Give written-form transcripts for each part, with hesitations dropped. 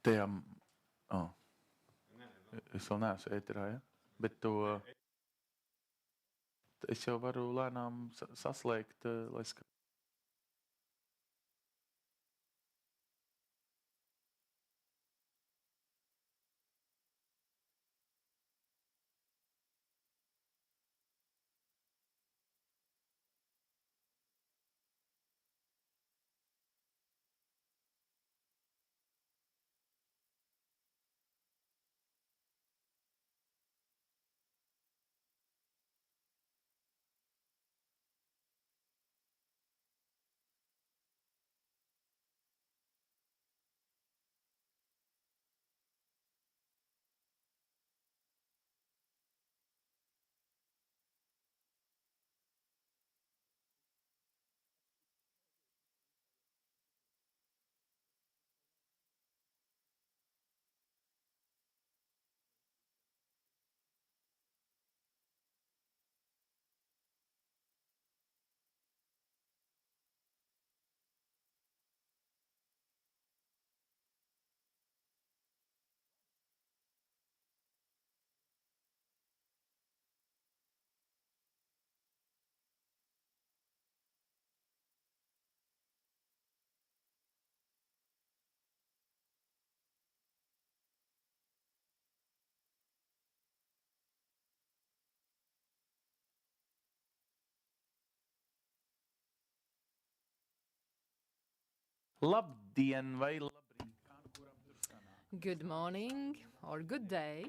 Tajām, es vēl neesmu ēterā, ja? Bet to es jau varu lēnām saslēgt, lai labdien vai labrīt. Good morning or good day.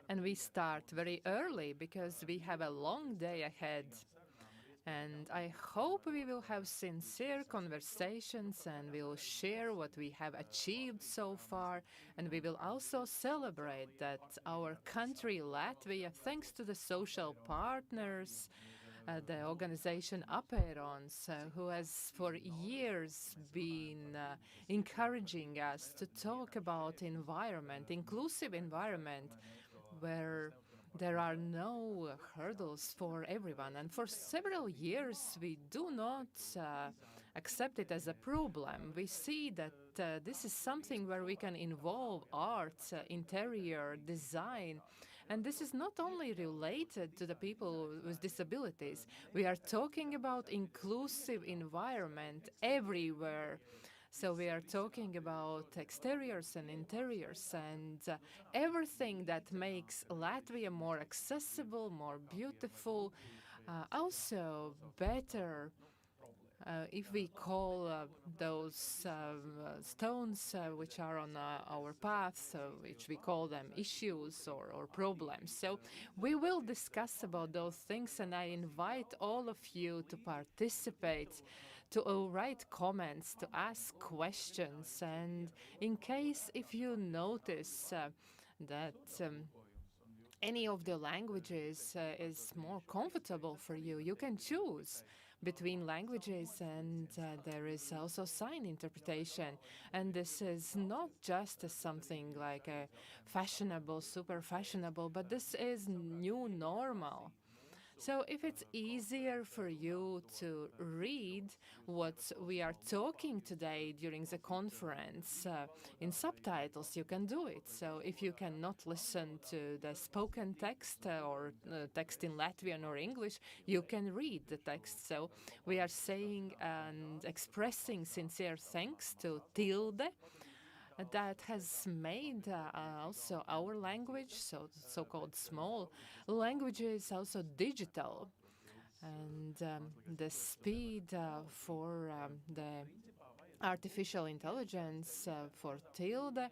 And we start very early because we have a long day ahead. And I hope we will have sincere conversations and we'll share what we have achieved so far. And we will also celebrate that our country, Latvia, thanks to the social partners, the organization Aperons, who has for years been encouraging us to talk about environment, inclusive environment, where there are no hurdles for everyone. And for several years, we do not accept it as a problem. We see that this is something where we can involve art, interior design. And this is not only related to the people with disabilities. We are talking about inclusive environment everywhere. So we are talking about exteriors and interiors and everything that makes Latvia more accessible, more beautiful, also better. If we call those stones which are on our path, which we call them issues or problems. So we will discuss about those things, and I invite all of you to participate, to write comments, to ask questions, and in case if you notice that any of the languages is more comfortable for you, you can choose between languages, and there is also sign interpretation. And this is not just something like a fashionable, super fashionable, but this is new normal. So if it's easier for you to read what we are talking today during the conference in subtitles, you can do it. So if you cannot listen to the spoken text or text in Latvian or English, you can read the text. So we are saying and expressing sincere thanks to Tilde, that has made also our language, so-called small languages, also digital. And the speed for the artificial intelligence for Tilde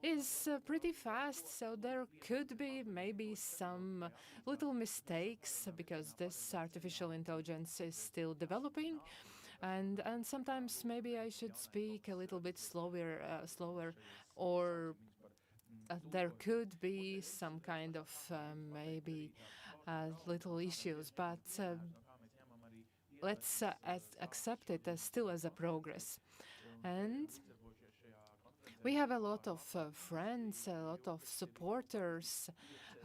is pretty fast, so there could be maybe some little mistakes because this artificial intelligence is still developing. And sometimes maybe I should speak a little bit slower, or there could be some kind of maybe little issues, but let's accept it as still as a progress. And we have a lot of friends, a lot of supporters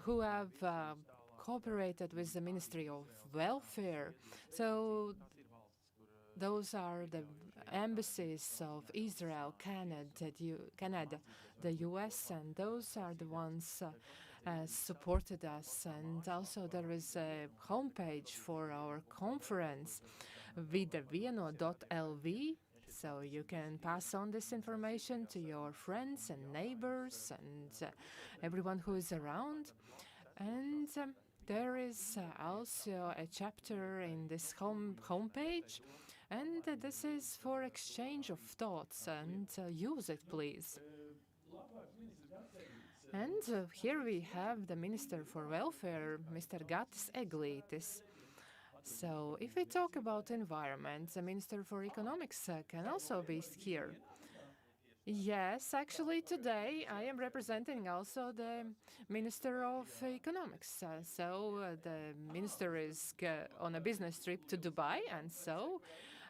who have cooperated with the Ministry of Welfare. So those are the embassies of Israel, Canada, the US, and those are the ones supported us. And also there is a homepage for our conference, vidavieno.lv. So you can pass on this information to your friends and neighbors and everyone who is around. And there is also a chapter in this homepage, and this is for exchange of thoughts, and use it, please. And here we have the Minister for Welfare, Mr. Gatis Eglītis. So if we talk about environment, the Minister for Economics can also be here. Yes, actually today I am representing also the Minister of Economics. The minister is on a business trip to Dubai, and so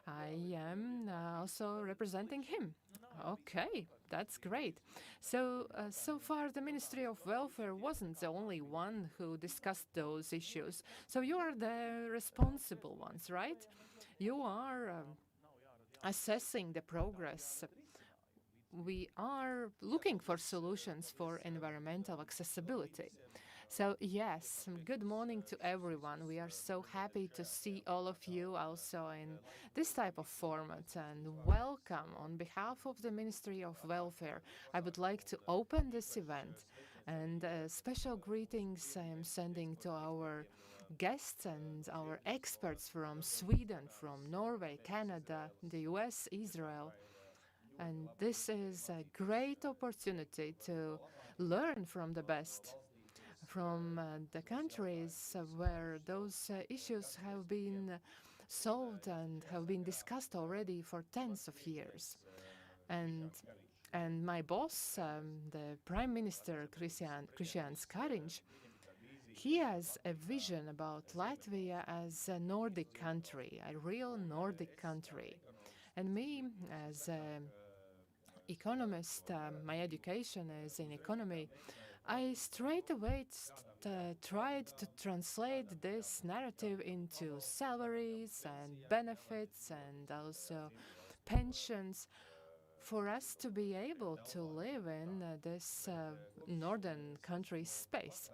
I am also representing him. Okay, that's great. So far the Ministry of Welfare wasn't the only one who discussed those issues. So you are the responsible ones, right? You are assessing the progress. We are looking for solutions for environmental accessibility. So yes, good morning to everyone. We are so happy to see all of you also in this type of format, and welcome on behalf of the Ministry of Welfare. I would like to open this event, and special greetings I am sending to our guests and our experts from Sweden, from Norway, Canada, the US, Israel. And this is a great opportunity to learn from the best, from the countries where those issues have been solved and have been discussed already for tens of years. And my boss, the Prime Minister Krišjānis Kariņš, he has a vision about Latvia as a Nordic country, a real Nordic country. And me, as an economist, my education is in economy, I straight away tried to translate this narrative into salaries and benefits and also pensions for us to be able to live in this northern country space.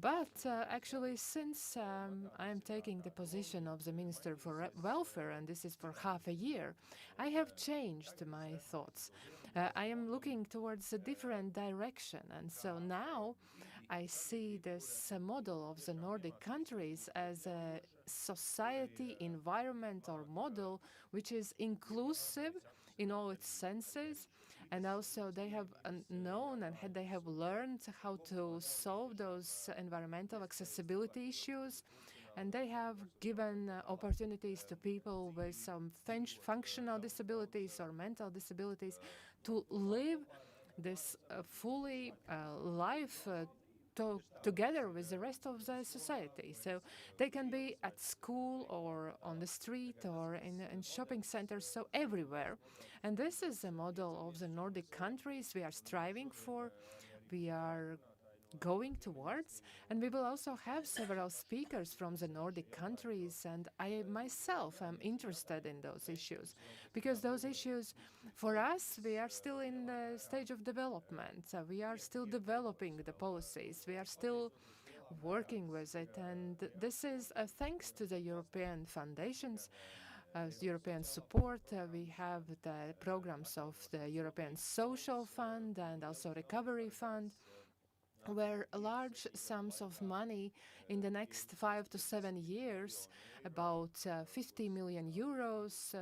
But actually, since I am taking the position of the Minister for Welfare, and this is for half a year, I have changed my thoughts. I am looking towards a different direction, and so now I see this model of the Nordic countries as a society environment or model which is inclusive in all its senses, and also they have known and they have learned how to solve those environmental accessibility issues, and they have given opportunities to people with some functional disabilities or mental disabilities to live this fully life together with the rest of the society. So they can be at school or on the street or in shopping centers, so everywhere. And this is a model of the Nordic countries we are striving for, we are going towards, and we will also have several speakers from the Nordic countries, and I myself am interested in those issues, because those issues, for us, we are still in the stage of development. We are still developing the policies, we are still working with it, and this is thanks to the European foundations, European support. We have the programs of the European Social Fund and also Recovery Fund, where large sums of money in the next 5 to 7 years, about 50 million euros,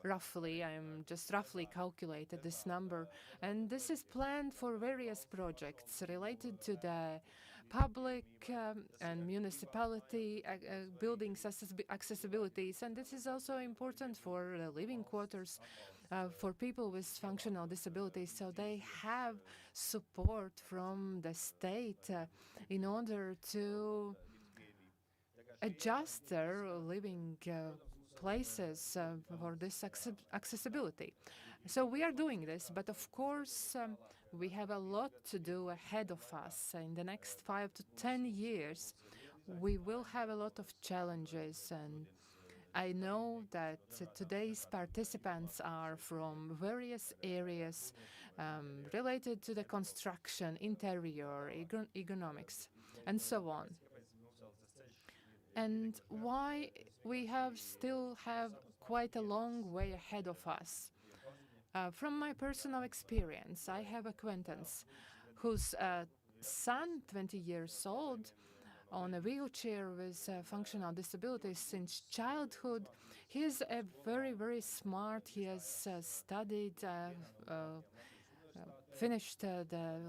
roughly, I'm just roughly calculated this number, and this is planned for various projects related to the public and municipality buildings accessibilities, and this is also important for living quarters for people with functional disabilities, so they have support from the state in order to adjust their living places for this accessibility. So we are doing this, but of course we have a lot to do ahead of us. In the next 5 to 10 years, we will have a lot of challenges, and I know that today's participants are from various areas related to the construction, interior, economics, and so on. And why we still have quite a long way ahead of us. From my personal experience, I have acquaintance whose son, 20 years old, on a wheelchair with functional disabilities since childhood. He is a very, very smart. He has studied, finished,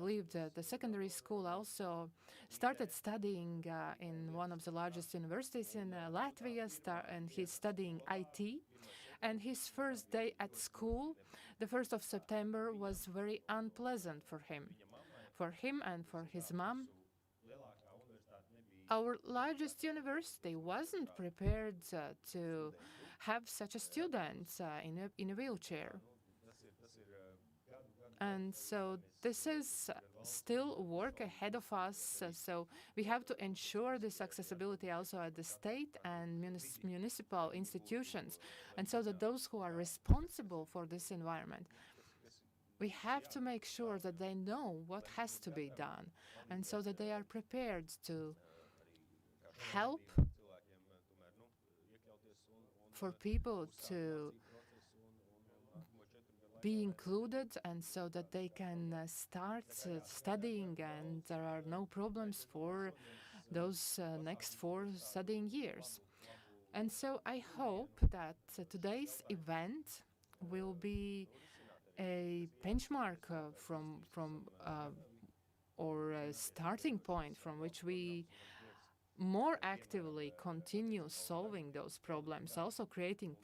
leaved the secondary school, also started studying in one of the largest universities in Latvia, and he's studying IT. And his first day at school, the 1st of September, was very unpleasant for him and for his mom. Our largest university wasn't prepared to have such a student in a wheelchair. And so this is still work ahead of us. So we have to ensure this accessibility also at the state and municipal institutions. And so that those who are responsible for this environment, we have to make sure that they know what has to be done, and so that they are prepared to help for people to be included, and so that they can start studying and there are no problems for those next 4 studying years. And so I hope that today's event will be a benchmark or a starting point from which we more actively continue solving those problems, also creating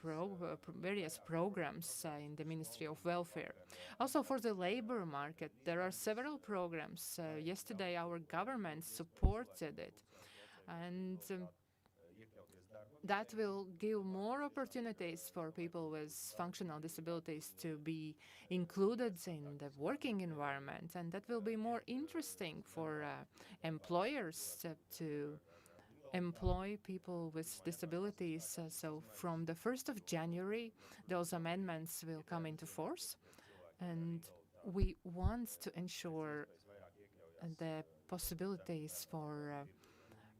various programs in the Ministry of Welfare. Also for the labor market, there are several programs. Yesterday our government supported it, and that will give more opportunities for people with functional disabilities to be included in the working environment, and that will be more interesting for employers to employ people with disabilities. So from the 1st of January, those amendments will come into force, and we want to ensure the possibilities for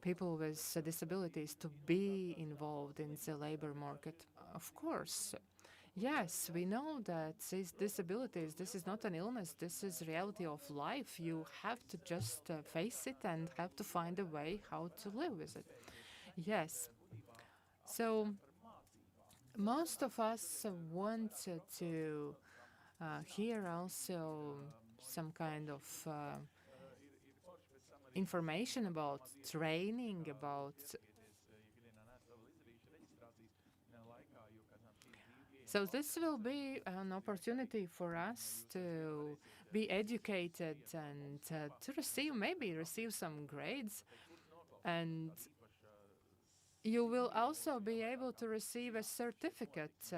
people with disabilities to be involved in the labor market. Of course, yes, we know that these disabilities, this is not an illness, this is reality of life. You have to just face it and have to find a way how to live with it. Yes. So most of us want to hear also some kind of information about training, about so this will be an opportunity for us to be educated and to receive some grades, and you will also be able to receive a certificate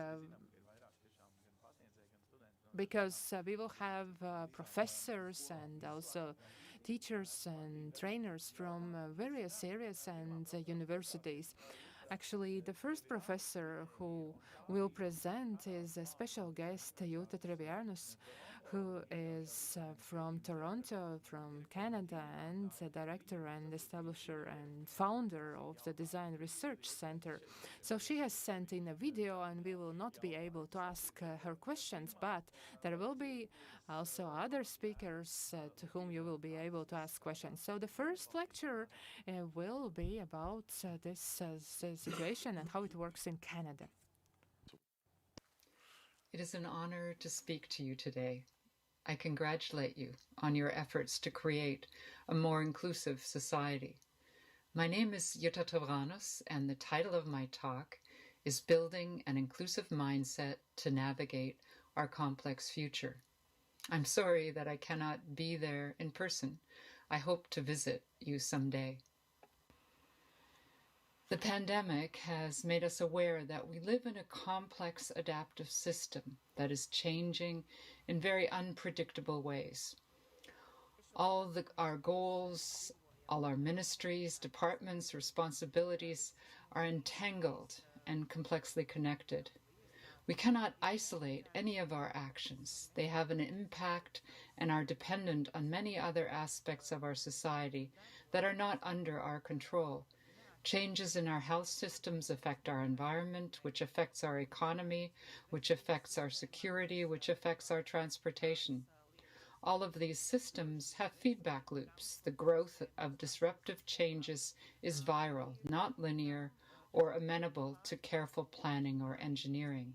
because we will have professors and also teachers and trainers from various areas and universities. Actually, the first professor who will present is a special guest, Jutta Trevianus, who is from Toronto, from Canada, and the director and establisher and founder of the Design Research Center. So she has sent in a video, and we will not be able to ask her questions, but there will be also other speakers to whom you will be able to ask questions. So the first lecture will be about this situation and how it works in Canada. It is an honor to speak to you today. I congratulate you on your efforts to create a more inclusive society. My name is Jutta Trevianus, and the title of my talk is Building an Inclusive Mindset to Navigate Our Complex Future. I'm sorry that I cannot be there in person. I hope to visit you someday. The pandemic has made us aware that we live in a complex adaptive system that is changing in very unpredictable ways. All our goals, all our ministries, departments, responsibilities are entangled and complexly connected. We cannot isolate any of our actions. They have an impact and are dependent on many other aspects of our society that are not under our control. Changes in our health systems affect our environment, which affects our economy, which affects our security, which affects our transportation. All of these systems have feedback loops. The growth of disruptive changes is viral, not linear, or amenable to careful planning or engineering.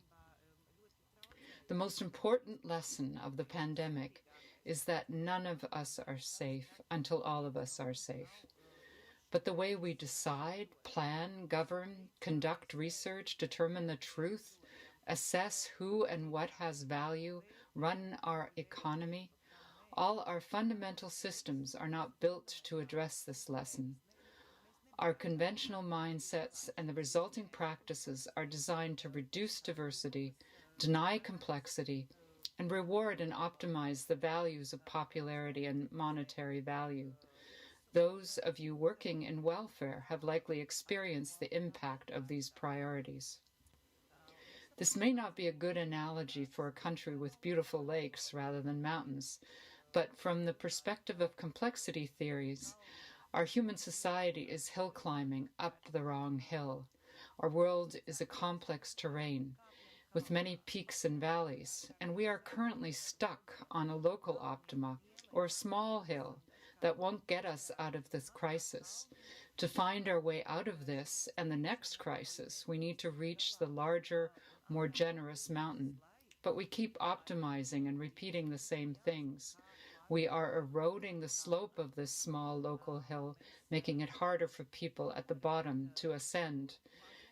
The most important lesson of the pandemic is that none of us are safe until all of us are safe. But the way we decide, plan, govern, conduct research, determine the truth, assess who and what has value, run our economy, all our fundamental systems are not built to address this lesson. Our conventional mindsets and the resulting practices are designed to reduce diversity, deny complexity, and reward and optimize the values of popularity and monetary value. Those of you working in welfare have likely experienced the impact of these priorities. This may not be a good analogy for a country with beautiful lakes rather than mountains, but from the perspective of complexity theories, our human society is hill climbing up the wrong hill. Our world is a complex terrain with many peaks and valleys, and we are currently stuck on a local optima or a small hill that won't get us out of this crisis. To find our way out of this and the next crisis, we need to reach the larger, more generous mountain. But we keep optimizing and repeating the same things. We are eroding the slope of this small local hill, making it harder for people at the bottom to ascend,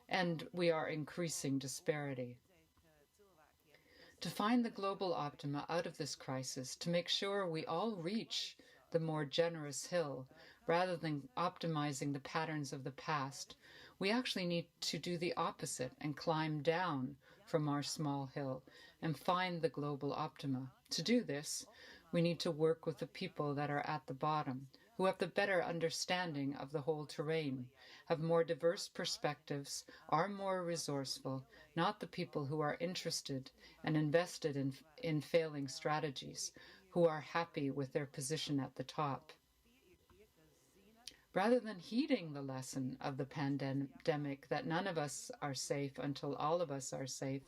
and we are increasing disparity. To find the global optima out of this crisis, to make sure we all reach the more generous hill, rather than optimizing the patterns of the past, we actually need to do the opposite and climb down from our small hill and find the global optima. To do this, we need to work with the people that are at the bottom, who have the better understanding of the whole terrain, have more diverse perspectives, are more resourceful, not the people who are interested and invested in failing strategies, who are happy with their position at the top. Rather than heeding the lesson of the pandemic that none of us are safe until all of us are safe,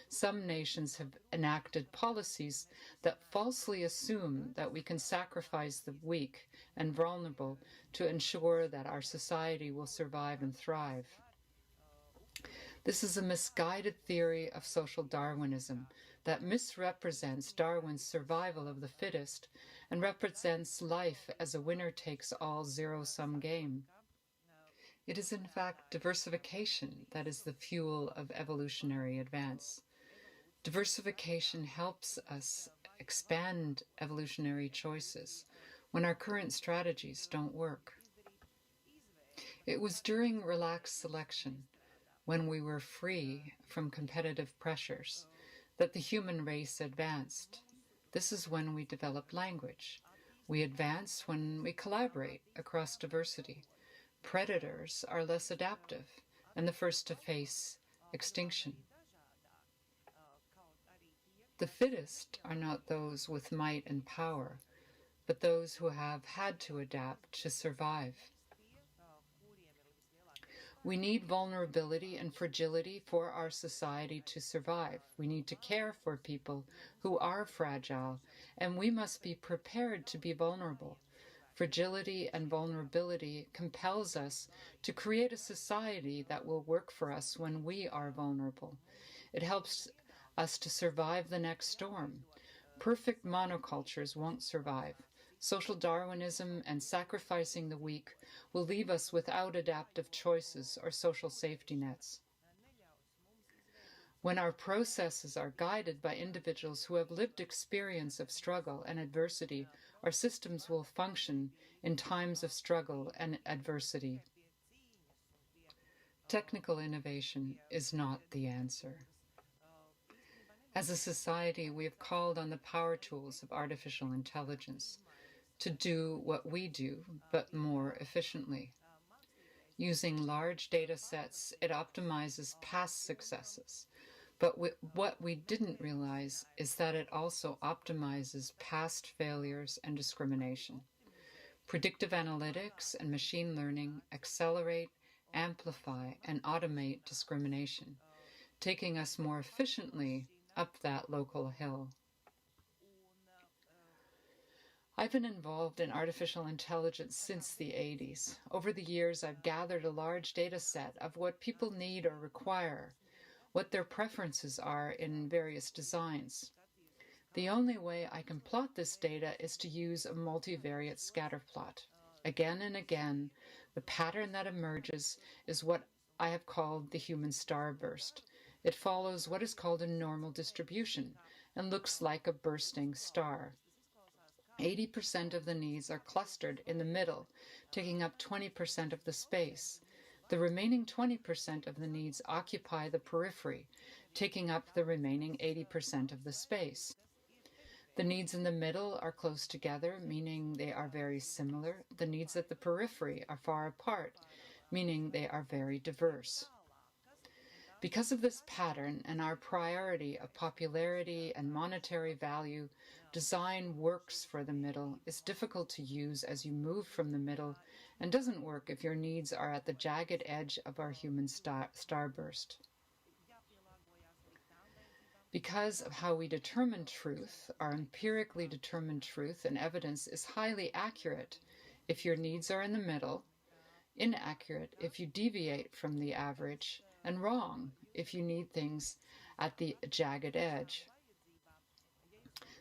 some nations have enacted policies that falsely assume that we can sacrifice the weak and vulnerable to ensure that our society will survive and thrive. This is a misguided theory of social Darwinism that misrepresents Darwin's survival of the fittest and represents life as a winner-takes-all zero-sum game. It is in fact diversification that is the fuel of evolutionary advance. Diversification helps us expand evolutionary choices when our current strategies don't work. It was during relaxed selection, when we were free from competitive pressures, that the human race advanced. This is when we develop language. We advance when we collaborate across diversity. Predators are less adaptive and the first to face extinction. The fittest are not those with might and power, but those who have had to adapt to survive. We need vulnerability and fragility for our society to survive. We need to care for people who are fragile, and we must be prepared to be vulnerable. Fragility and vulnerability compels us to create a society that will work for us when we are vulnerable. It helps us to survive the next storm. Perfect monocultures won't survive. Social Darwinism and sacrificing the weak will leave us without adaptive choices or social safety nets. When our processes are guided by individuals who have lived experience of struggle and adversity, our systems will function in times of struggle and adversity. Technical innovation is not the answer. As a society, we have called on the power tools of artificial intelligence to do what we do, but more efficiently. Using large data sets, it optimizes past successes. But what we didn't realize is that it also optimizes past failures and discrimination. Predictive analytics and machine learning accelerate, amplify, and automate discrimination, taking us more efficiently up that local hill. I've been involved in artificial intelligence since the 80s. Over the years, I've gathered a large data set of what people need or require, what their preferences are in various designs. The only way I can plot this data is to use a multivariate scatter plot. Again and again, the pattern that emerges is what I have called the human starburst. It follows what is called a normal distribution and looks like a bursting star. 80% of the needs are clustered in the middle, taking up 20% of the space. The remaining 20% of the needs occupy the periphery, taking up the remaining 80% of the space. The needs in the middle are close together, meaning they are very similar. The needs at the periphery are far apart, meaning they are very diverse. Because of this pattern and our priority of popularity and monetary value, design works for the middle, is difficult to use as you move from the middle, and doesn't work if your needs are at the jagged edge of our human starburst. Because of how we determine truth, our empirically determined truth and evidence is highly accurate if your needs are in the middle, inaccurate if you deviate from the average, and wrong if you need things at the jagged edge.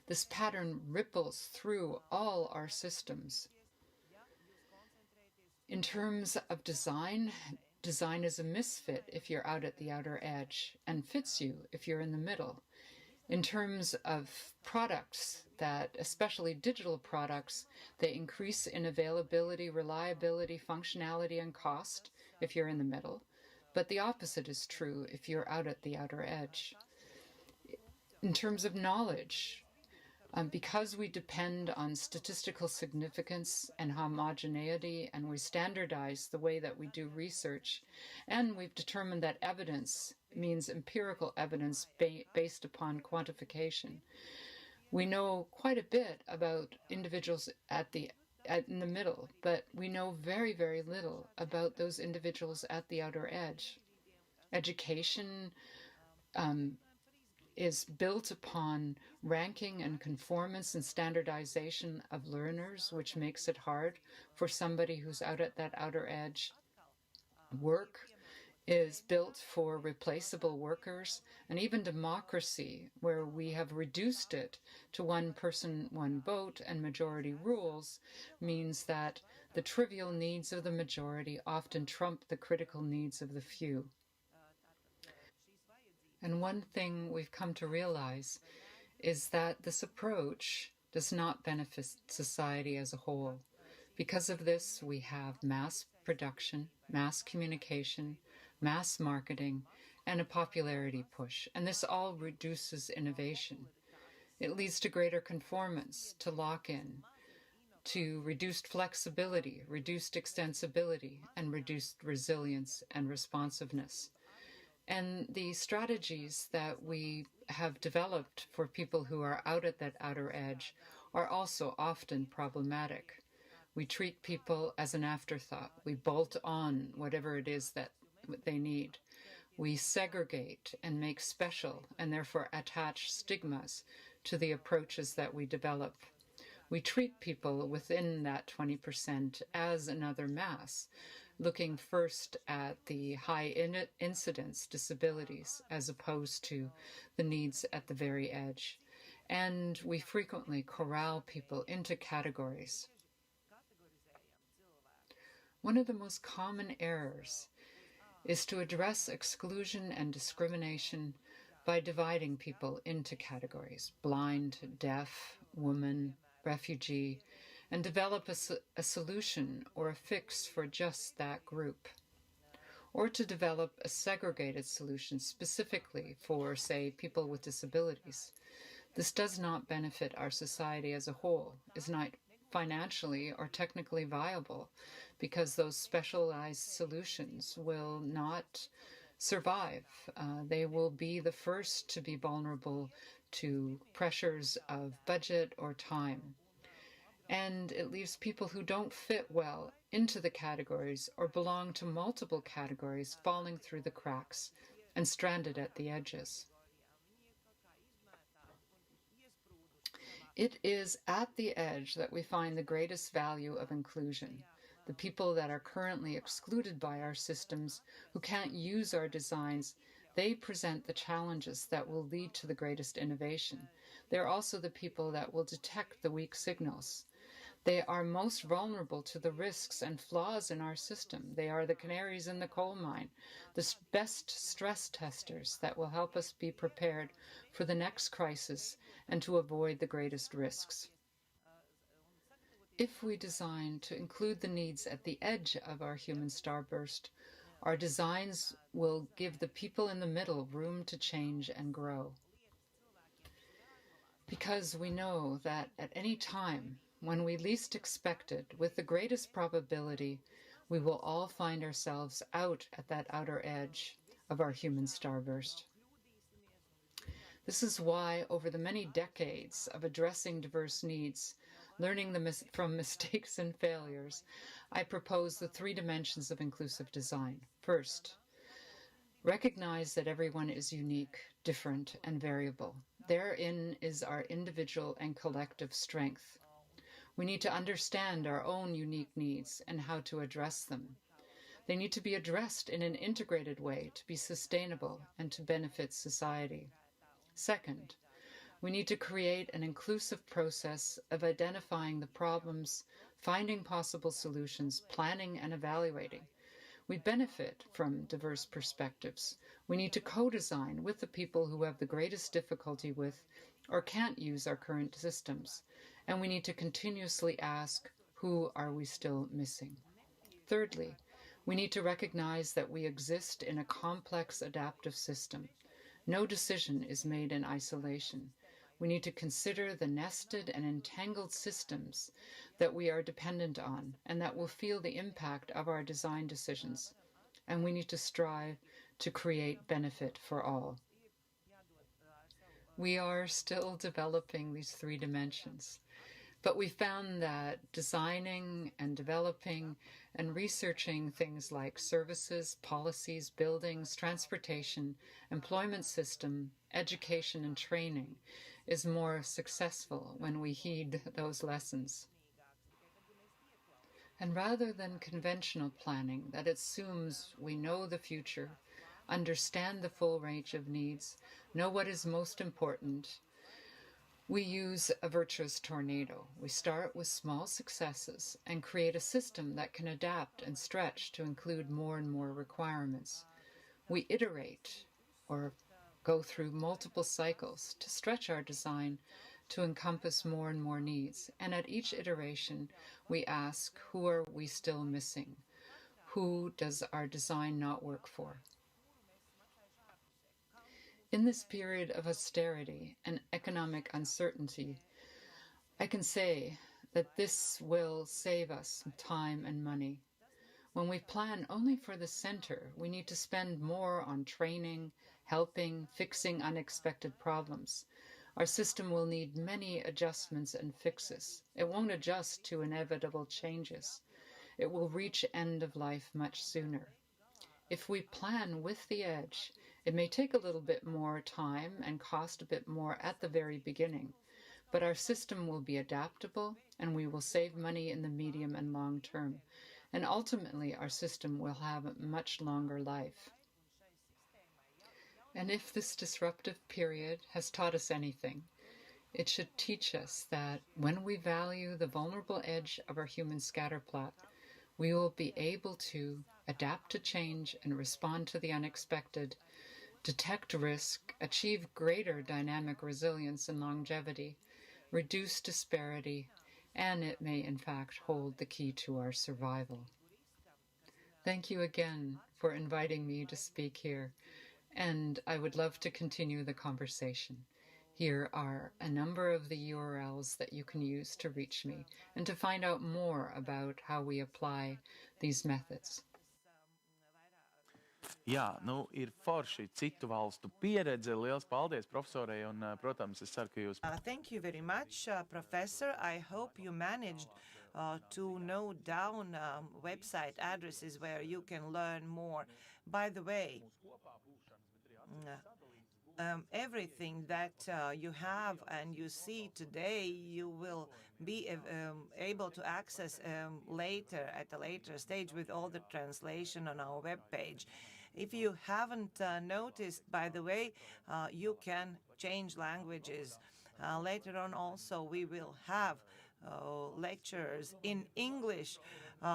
This pattern ripples through all our systems. In terms of design, design is a misfit if you're out at the outer edge and fits you if you're in the middle. In terms of products, that especially digital products, they increase in availability, reliability, functionality, and cost if you're in the middle. But the opposite is true if you're out at the outer edge. In terms of knowledge, because we depend on statistical significance and homogeneity, and we standardize the way that we do research, and we've determined that evidence means empirical evidence based upon quantification. We know quite a bit about individuals in the middle, but we know very, very little about those individuals at the outer edge. Education is built upon ranking and conformance and standardization of learners, which makes it hard for somebody who's out at that outer edge. Work is built for replaceable workers, and even democracy, where we have reduced it to one person, one vote, and majority rules, means that the trivial needs of the majority often trump the critical needs of the few. And one thing we've come to realize is that this approach does not benefit society as a whole. Because of this, we have mass production, mass communication, mass marketing, and a popularity push. And this all reduces innovation. It leads to greater conformance, to lock-in, to reduced flexibility, reduced extensibility, and reduced resilience and responsiveness. And the strategies that we have developed for people who are out at that outer edge are also often problematic. We treat people as an afterthought. We bolt on whatever it is that they need. We segregate and make special and therefore attach stigmas to the approaches that we develop. We treat people within that 20% as another mass, looking first at the high incidence disabilities as opposed to the needs at the very edge. And we frequently corral people into categories. One of the most common errors is to address exclusion and discrimination by dividing people into categories: blind, deaf, woman, refugee, and develop a solution or a fix for just that group. Or to develop a segregated solution specifically for, say, people with disabilities. This does not benefit our society as a whole, is not financially or technically viable, because those specialized solutions will not survive. They will be the first to be vulnerable to pressures of budget or time. And it leaves people who don't fit well into the categories or belong to multiple categories falling through the cracks and stranded at the edges. It is at the edge that we find the greatest value of inclusion. The people that are currently excluded by our systems, who can't use our designs, they present the challenges that will lead to the greatest innovation. They're also the people that will detect the weak signals. They are most vulnerable to the risks and flaws in our system. They are the canaries in the coal mine, the best stress testers that will help us be prepared for the next crisis and to avoid the greatest risks. If we design to include the needs at the edge of our human starburst, our designs will give the people in the middle room to change and grow. Because we know that at any time, when we least expect it, with the greatest probability, we will all find ourselves out at that outer edge of our human starburst. This is why, over the many decades of addressing diverse needs, learning from mistakes and failures, I propose the 3 dimensions of inclusive design. First, recognize that everyone is unique, different, and variable. Therein is our individual and collective strength. We need to understand our own unique needs and how to address them. They need to be addressed in an integrated way to be sustainable and to benefit society. Second, we need to create an inclusive process of identifying the problems, finding possible solutions, planning and evaluating. We benefit from diverse perspectives. We need to co-design with the people who have the greatest difficulty with or can't use our current systems. And we need to continuously ask, who are we still missing? Thirdly, we need to recognize that we exist in a complex adaptive system. No decision is made in isolation. We need to consider the nested and entangled systems that we are dependent on and that will feel the impact of our design decisions. And we need to strive to create benefit for all. We are still developing these 3 dimensions. But we found that designing and developing and researching things like services, policies, buildings, transportation, employment system, education, and training is more successful when we heed those lessons. And rather than conventional planning that assumes we know the future, understand the full range of needs, know what is most important, we use a virtuous tornado. We start with small successes and create a system that can adapt and stretch to include more and more requirements. We iterate or go through multiple cycles to stretch our design to encompass more and more needs. And at each iteration, we ask, who are we still missing? Who does our design not work for? In this period of austerity and economic uncertainty, I can say that this will save us time and money. When we plan only for the center, we need to spend more on training, helping, fixing unexpected problems. Our system will need many adjustments and fixes. It won't adjust to inevitable changes. It will reach end of life much sooner. If we plan with the edge, it may take a little bit more time and cost a bit more at the very beginning, but our system will be adaptable and we will save money in the medium and long term. And ultimately, our system will have a much longer life. And if this disruptive period has taught us anything, it should teach us that when we value the vulnerable edge of our human scatterplot, we will be able to adapt to change and respond to the unexpected, detect risk, achieve greater dynamic resilience and longevity, reduce disparity, and it may in fact hold the key to our survival. Thank you again for inviting me to speak here, and I would love to continue the conversation. Here are a number of the URLs that you can use to reach me and to find out more about how we apply these methods. Jā, nu, ir forši citu valstu pieredze. Liels paldies profesorai un, protams, es ceru, ka jūs. Thank you very much, Professor. I hope you managed to note down website addresses where you can learn more. By the way, everything that you have and you see today, you will be able to access later, at a later stage, with all the translation on our webpage. If you haven't noticed, by the way, you can change languages. Later on also we will have lectures in English,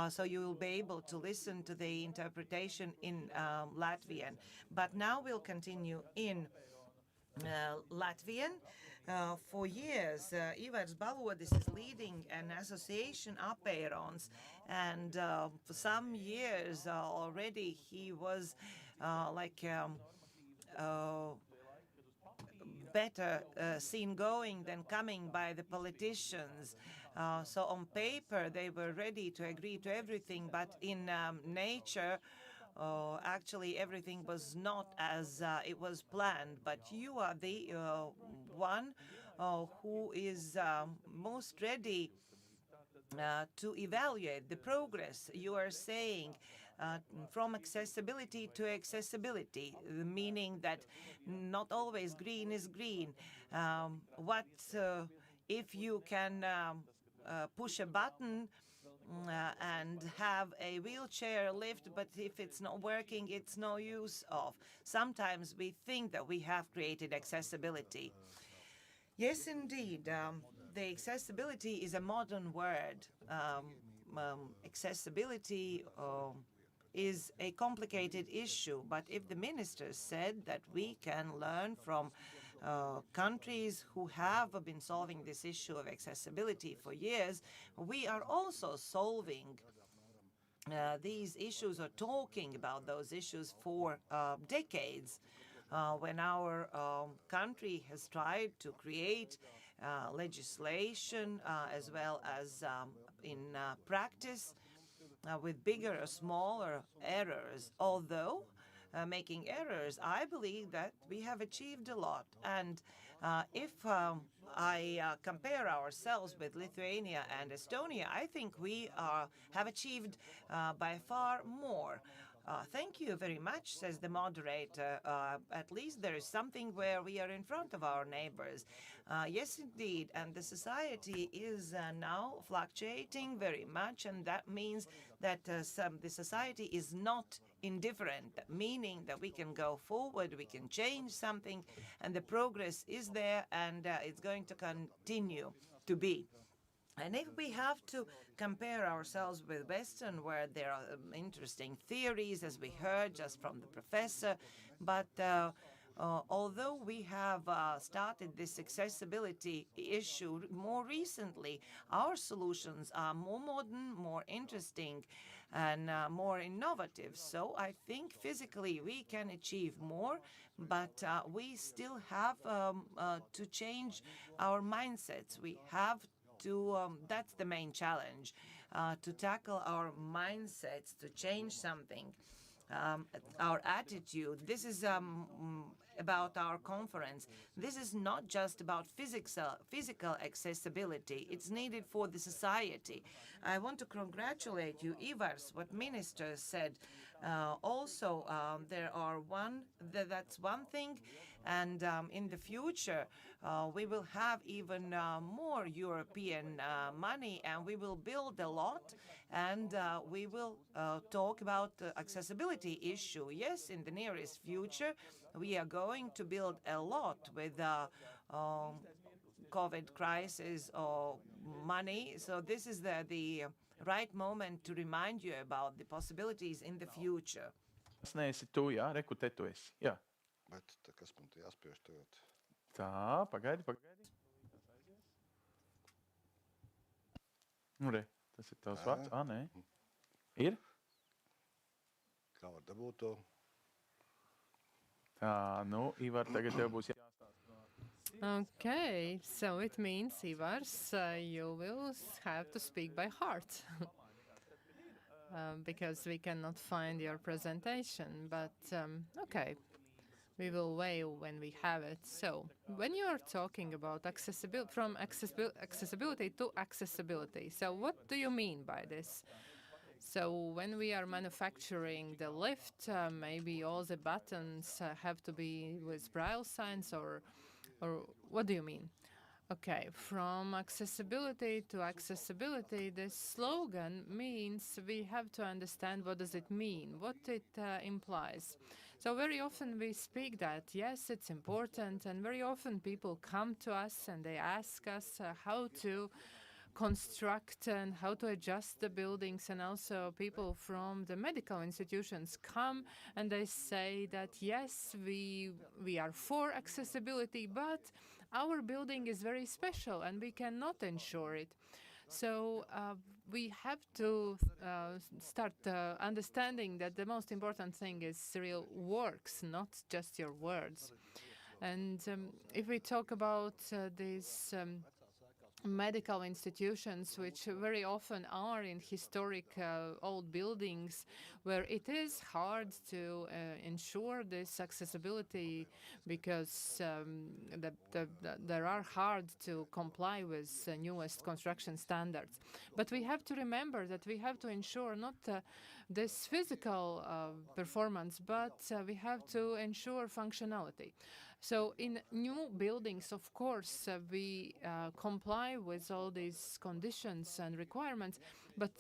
so you will be able to listen to the interpretation in Latvian. But now we'll continue in Latvian. For years, Ivars Balodis is leading an association, Apērons, and for some years already he was better seen going than coming by the politicians. So on paper they were ready to agree to everything, but in nature actually everything was not as it was planned. But you are the one who is most ready to evaluate the progress. You are saying from accessibility to accessibility, meaning that not always green is green. What if you can push a button and have a wheelchair lift, but if it's not working, it's no use of. Sometimes we think that we have created accessibility. Yes, indeed. The accessibility is a modern word. Accessibility is a complicated issue, but if the minister said that we can learn from countries who have been solving this issue of accessibility for years, we are also solving these issues or talking about those issues for decades. When our country has tried to create legislation as well as in practice with bigger or smaller errors, although making errors, I believe that we have achieved a lot. And if I compare ourselves with Lithuania and Estonia, I think we have achieved by far more. Thank you very much, says the moderator. At least there is something where we are in front of our neighbors. Yes, indeed. And the society is now fluctuating very much, and that means that the society is not indifferent, meaning that we can go forward, we can change something, and the progress is there, and it's going to continue to be. And if we have to compare ourselves with Western, where there are interesting theories, as we heard just from the professor, but although we have started this accessibility issue more recently, our solutions are more modern, more interesting, and more innovative. So I think physically we can achieve more, but we still have to change our mindsets. We have to, that's the main challenge, to tackle our mindsets, to change something, our attitude. This is about our conference. This is not just about physical accessibility. It's needed for the society. I want to congratulate you, Ivars, what Minister said. Also, that's one thing, and in the future, we will have even more European money, and we will build a lot, and we will talk about the accessibility issue. Yes, in the nearest future, we are going to build a lot with COVID crisis or money. So this is the right moment to remind you about the possibilities in the future. Tas neesi tu, jā? Reku, te tu esi. Jā. Bet kas man te jāspiež tagad? Tā, pagaidi. Nu, re, tas ir tavs vārds. Nē. Ir? Kā var dabūt to? Tā, nu, Ivar, tagad tev būs jāstāsta. Okay, so it means, Ivars, you will have to speak by heart. Because we cannot find your presentation, but okay, we will wait when we have it. So, when you are talking about accessibility to accessibility, so what do you mean by this? So, when we are manufacturing the lift, maybe all the buttons have to be with braille signs, or what do you mean? Okay, from accessibility to accessibility, this slogan means we have to understand what does it mean, what it implies. So very often we speak that, yes, it's important, and very often people come to us and they ask us how to construct and how to adjust the buildings, and also people from the medical institutions come and they say that yes, we are for accessibility, but our building is very special and we cannot ensure it. So we have to start understanding that the most important thing is real works, not just your words. And if we talk about these medical institutions, which very often are in historic old buildings, where it is hard to ensure this accessibility because there are hard to comply with the newest construction standards. But we have to remember that we have to ensure not this physical performance, but we have to ensure functionality. So in new buildings, of course, we comply with all these conditions and requirements, but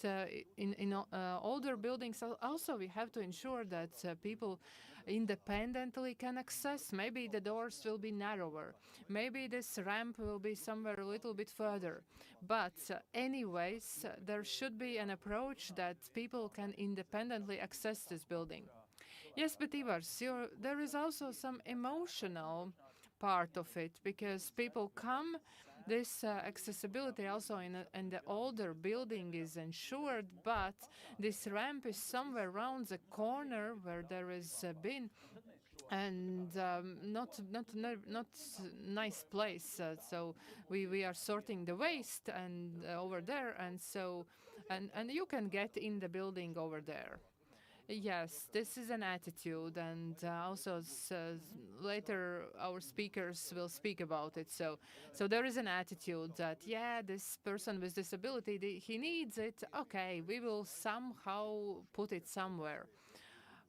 in older buildings also we have to ensure that people independently can access. Maybe the doors will be narrower, maybe this ramp will be somewhere a little bit further, but anyways, there should be an approach that people can independently access this building. Yes, but Ivars, there is also some emotional part of it, because people come. This accessibility also in the older building is ensured, but this ramp is somewhere around the corner where there is a bin, and not nice place. So we are sorting the waste and over there, and so and you can get in the building over there. Yes, this is an attitude, and also later our speakers will speak about it. So there is an attitude that yeah, this person with disability, he needs it. Okay, we will somehow put it somewhere,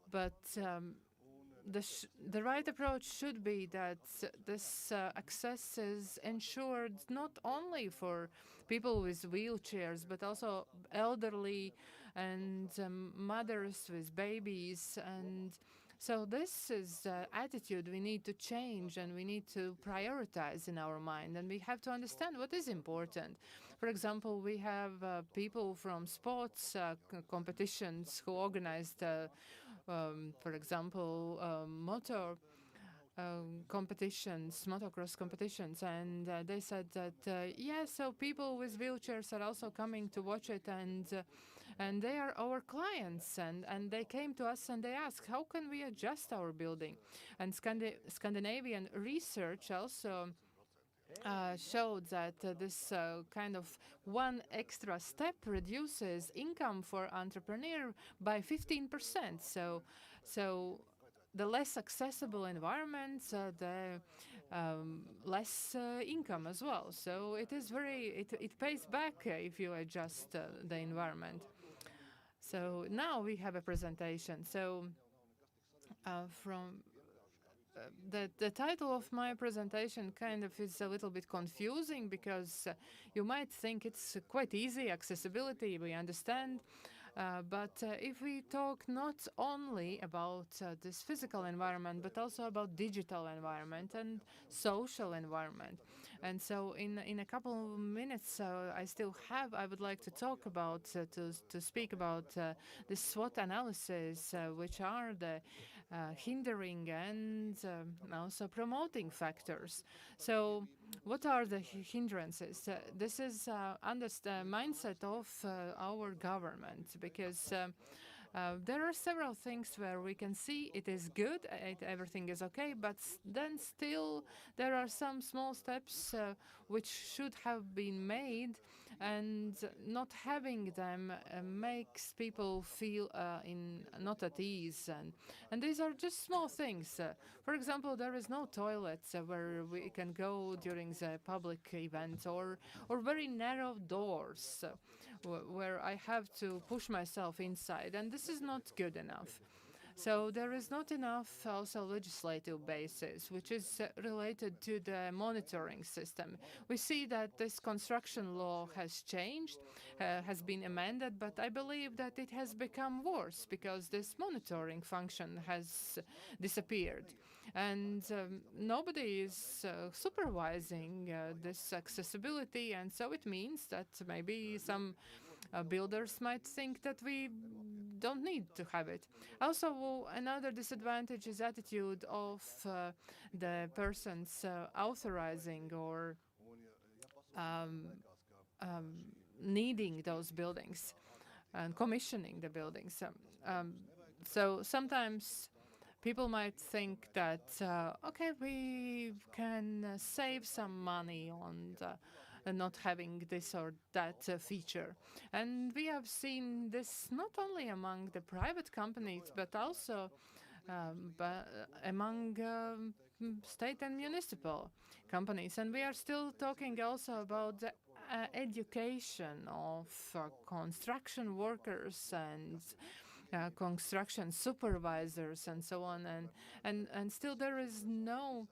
but the right approach should be that this access is ensured not only for people with wheelchairs, but also elderly and mothers with babies. And so this is the attitude we need to change, and we need to prioritize in our mind, and we have to understand what is important. For example, we have people from sports competitions who organized for example, motor competitions, motocross competitions, and they said that yeah, so people with wheelchairs are also coming to watch it, and they are our clients, and they came to us and they asked, how can we adjust our building? And Scandinavian research also showed that this kind of one extra step reduces income for entrepreneur by 15%. So the less accessible environment, the less income as well. So it is it pays back if you adjust the environment. So now we have a presentation. So from the title of my presentation kind of is a little bit confusing, because you might think it's quite easy, accessibility, we understand. But if we talk not only about this physical environment, but also about digital environment and social environment. And so in a couple of minutes I would like to talk about, to speak about the SWOT analysis, which are the hindering and also promoting factors. So what are the hindrances? This is under the mindset of our government, because There are several things where we can see it is good, everything is okay, but then still there are some small steps which should have been made, and not having them makes people feel not at ease. And these are just small things. For example, there is no toilets where we can go during the public event, or very narrow doors where I have to push myself inside, and this is not good enough. So there is not enough also legislative basis, which is related to the monitoring system. We see that this construction law has changed, has been amended, but I believe that it has become worse because this monitoring function has disappeared. And nobody is supervising this accessibility, and so it means that maybe some builders might think that we don't need to have it. Also, another disadvantage is attitude of the persons authorizing or needing those buildings and commissioning the buildings. So sometimes people might think that, okay, we can save some money on not having this or that feature. And we have seen this not only among the private companies, but also among state and municipal companies. And we are still talking also about the education of construction workers and construction supervisors and so on, and still there is no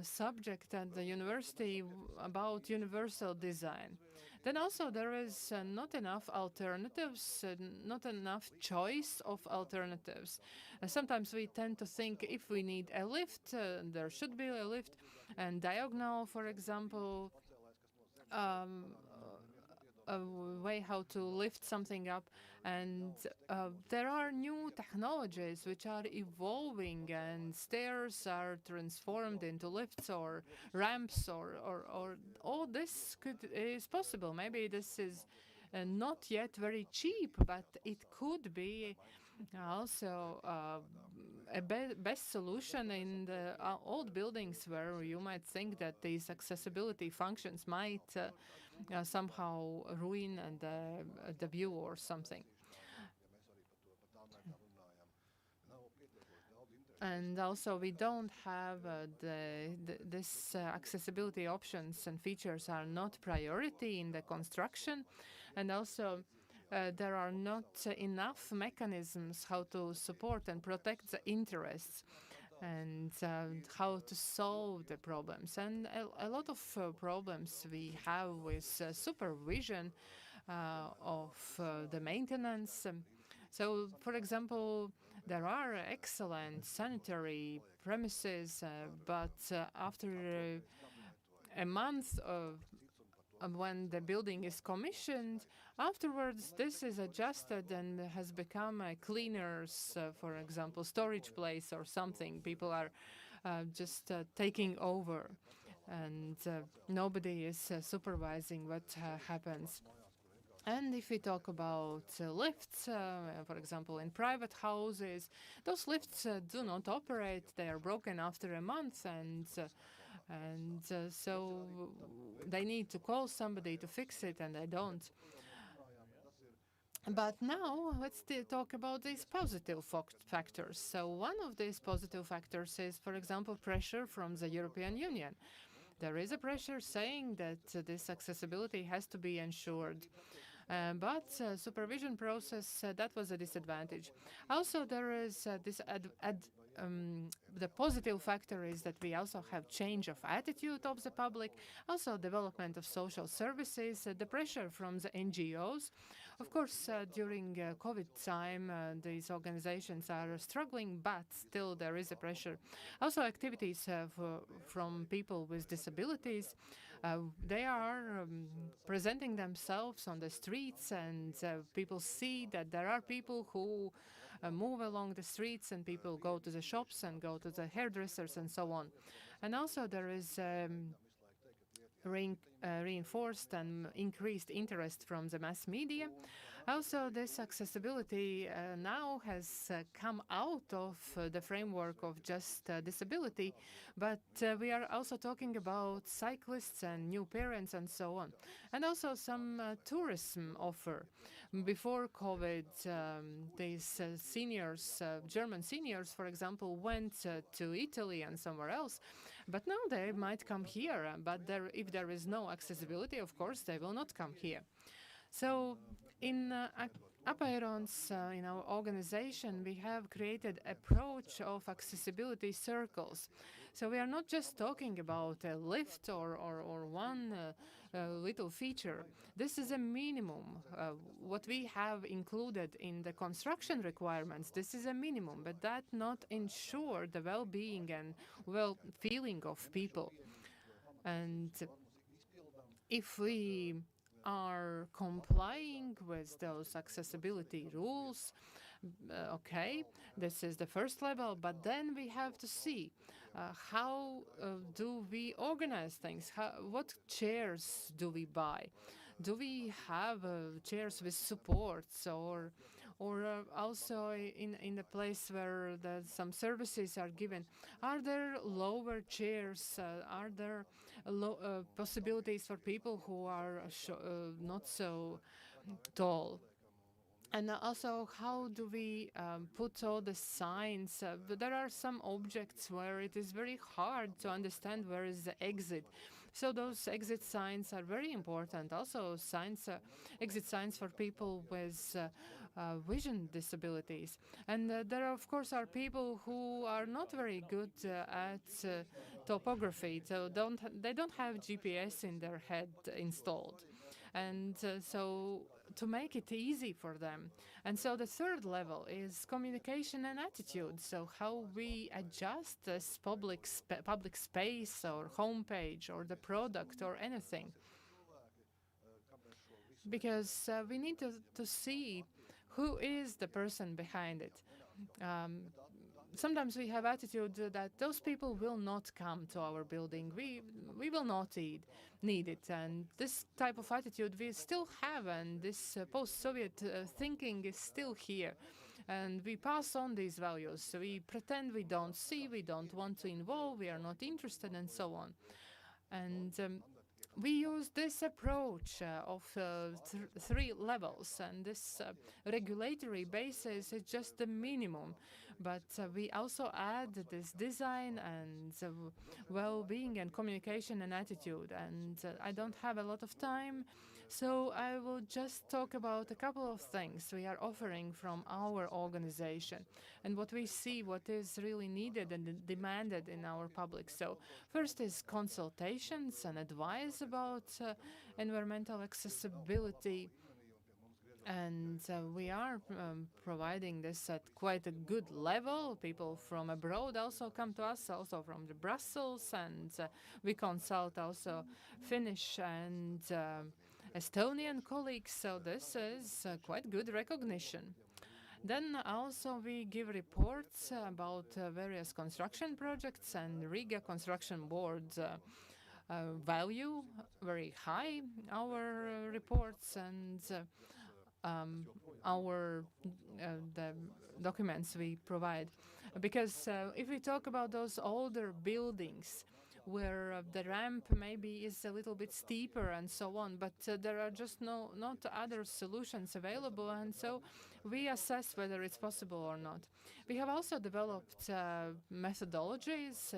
subject at the university about universal design. Then also there is not enough alternatives, not enough choice of alternatives. Sometimes we tend to think if we need a lift, there should be a lift, and diagonal, for example, a way how to lift something up, and there are new technologies which are evolving, and stairs are transformed into lifts or ramps, or all this is possible. Maybe this is not yet very cheap, but it could be also a best solution in the old buildings where you might think that these accessibility functions might somehow ruin the view or something. And also we don't have this accessibility options and features are not priority in the construction, and also there are not enough mechanisms how to support and protect the interests and how to solve the problems. And a lot of problems we have with supervision of the maintenance. So, for example, there are excellent sanitary premises, but after a month of when the building is commissioned, afterwards this is adjusted and has become a cleaner's, for example, storage place or something. People are just taking over, and nobody is supervising what happens. And if we talk about lifts, for example, in private houses, those lifts do not operate. They are broken after a month, and so they need to call somebody to fix it, and they don't. But now let's talk about these positive factors. So one of these positive factors is, for example, pressure from the European Union. There is a pressure saying that this accessibility has to be ensured. But supervision process, that was a disadvantage. Also, there is the positive factor is that we also have change of attitude of the public, also development of social services, the pressure from the NGOs. Of course, during COVID time, these organizations are struggling, but still there is a pressure. Also, activities from people with disabilities. They are presenting themselves on the streets, and people see that there are people who move along the streets, and people go to the shops and go to the hairdressers and so on. And also there is reinforced and increased interest from the mass media. Also, this accessibility now has come out of the framework of just disability, but we are also talking about cyclists and new parents and so on. And also some tourism offer. Before COVID, these seniors, German seniors, for example, went to Italy and somewhere else, but now they might come here, but if there is no accessibility, of course, they will not come here. So in Apeiron's, in our organization, we have created approach of accessibility circles. So we are not just talking about a lift or one little feature. This is a minimum. What we have included in the construction requirements, this is a minimum, but that not ensure the well-being and well-feeling of people. And if we are complying with those accessibility rules, okay, this is the first level, but then we have to see how do we organize things? What chairs do we buy? Do we have chairs with supports, or also in the place where some services are given? Are there lower chairs? Are there possibilities for people who are not so tall? And also, how do we put all the signs? There are some objects where it is very hard to understand where is the exit. So those exit signs are very important. Also, exit signs for people with vision disabilities. And there, of course, are people who are not very good at topography. So they don't have GPS in their head installed. And so to make it easy for them. And so the third level is communication and attitude. So how we adjust this public space or homepage or the product or anything. Because we need to see who is the person behind it. Sometimes we have attitude that those people will not come to our building. We will not need it. And this type of attitude we still have, and this post-Soviet thinking is still here. And we pass on these values. So we pretend we don't see, we don't want to involve, we are not interested, and so on. And we use this approach of three levels, and this regulatory basis is just the minimum. But we also add this design and well-being and communication and attitude. And I don't have a lot of time, so I will just talk about a couple of things we are offering from our organization and what we see, what is really needed and demanded in our public. So first is consultations and advice about environmental accessibility. And we are providing this at quite a good level. People from abroad also come to us, also from Brussels, and we consult also Finnish and Estonian colleagues, so this is quite good recognition. Then also we give reports about various construction projects, and Riga Construction Board value very high our reports and the documents we provide. Because if we talk about those older buildings where the ramp maybe is a little bit steeper and so on, but there are just not other solutions available, and so we assess whether it's possible or not. We have also developed methodologies.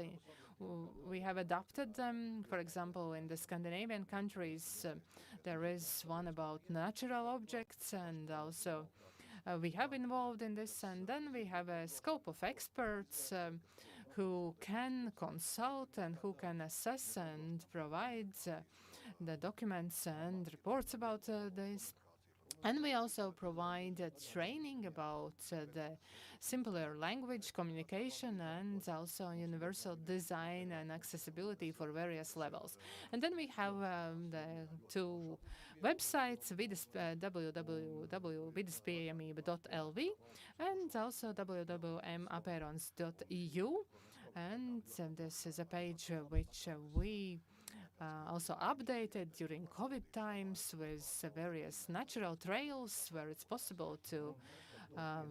We have adapted them. For example, in the Scandinavian countries, there is one about natural objects, and also we have involved in this. And then we have a scope of experts who can consult and who can assess and provide the documents and reports about this. And we also provide training about the simpler language communication and also universal design and accessibility for various levels. And then we have the two websites, www.vidaspieejamība.lv and also www.apeirons.eu. And this is a page which we also updated during COVID times with various natural trails where it's possible to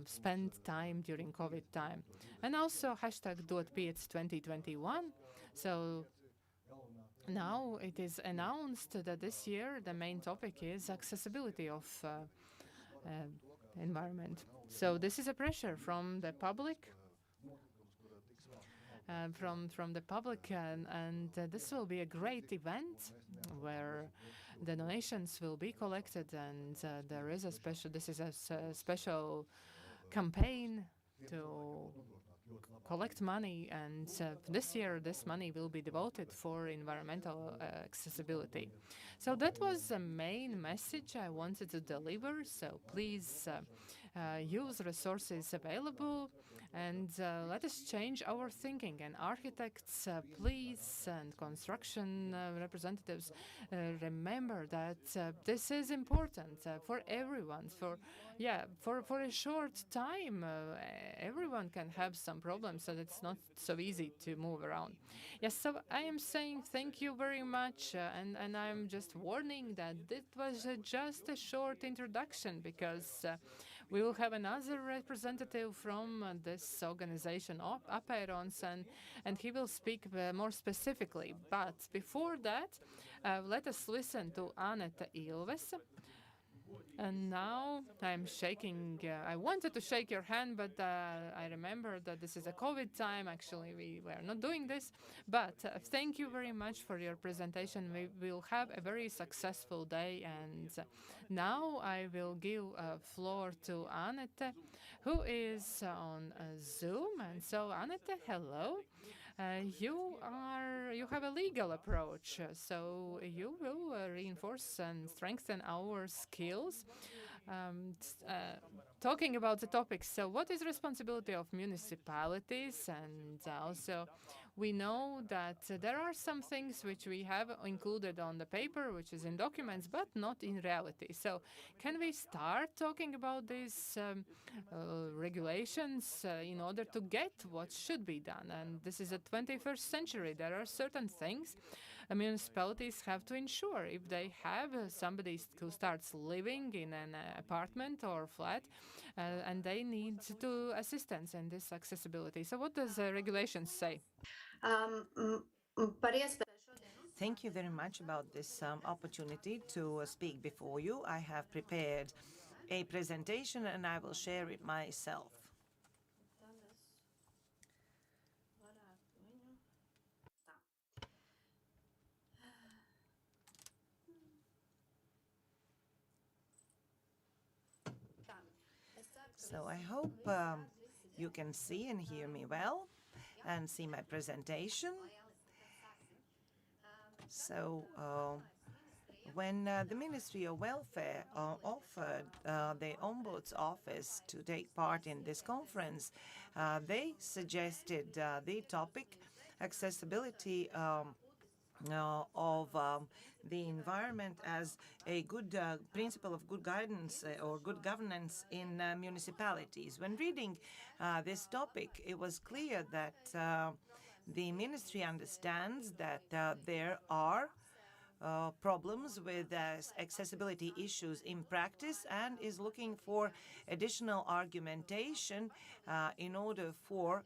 spend time during COVID time. And also hashtag #DotPiec 2021. So now it is announced that this year the main topic is accessibility of environment. So this is a pressure from the public, from the public, and this will be a great event where the donations will be collected, and there is a special. This is a special campaign to collect money, and this year this money will be devoted for environmental accessibility. So that was the main message I wanted to deliver. So please use resources available, and let us change our thinking. And architects, please, and construction representatives, remember that this is important for everyone. For a short time, everyone can have some problems, so it's not so easy to move around. Yes, so I am saying thank you very much, and I'm just warning that it was just a short introduction, because we will have another representative from this organization, Apērons, and he will speak more specifically. But before that, let us listen to Aneta Ilves. And now I'm shaking. I wanted to shake your hand, but I remember that this is a COVID time. Actually, we were not doing this. But thank you very much for your presentation. We will have a very successful day. And now I will give floor to Anette, who is on Zoom. And so, Anette, hello. You have a legal approach, so you will reinforce and strengthen our skills. Talking about the topics, so what is responsibility of municipalities? And also, we know that there are some things which we have included on the paper, which is in documents, but not in reality. So can we start talking about these regulations in order to get what should be done? And this is the 21st century. There are certain things municipalities have to ensure. If they have somebody who starts living in an apartment or flat, and they need to assistance in this accessibility. So what does the regulations say? Thank you very much about this opportunity to speak before you. I have prepared a presentation and I will share it myself. So I hope you can see and hear me well and see my presentation. So when the Ministry of Welfare offered the Ombuds Office to take part in this conference, they suggested the topic accessibility of the environment as a good principle of good guidance or good governance in municipalities. When reading this topic, it was clear that the ministry understands that there are problems with accessibility issues in practice and is looking for additional argumentation in order for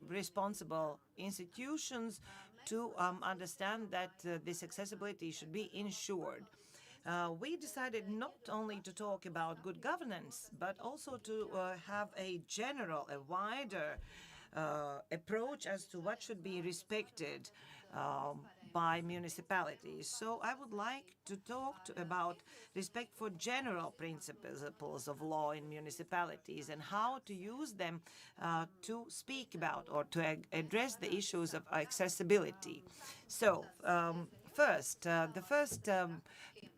responsible institutions to understand that this accessibility should be ensured. We decided not only to talk about good governance, but also to have a wider approach as to what should be respected by municipalities. So I would like to talk about respect for general principles of law in municipalities and how to use them to speak about or to address the issues of accessibility. So first, the first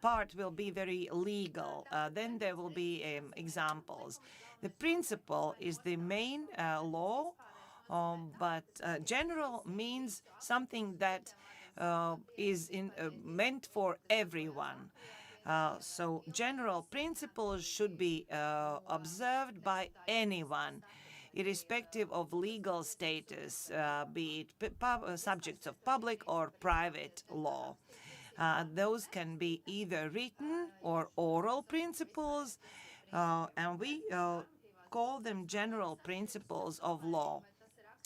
part will be very legal. Then there will be examples. The principle is the main law, but general means something that is meant for everyone. So general principles should be observed by anyone. irrespective of legal status, be it subjects of public or private law. Those can be either written or oral principles, and we call them general principles of law.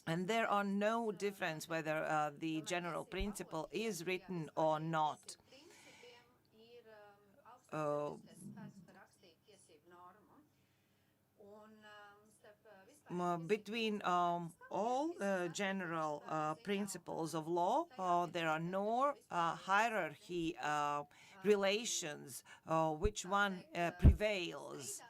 And there are no difference whether the general principle is written or not. Between all general principles of law, there are no hierarchy relations, which one prevails.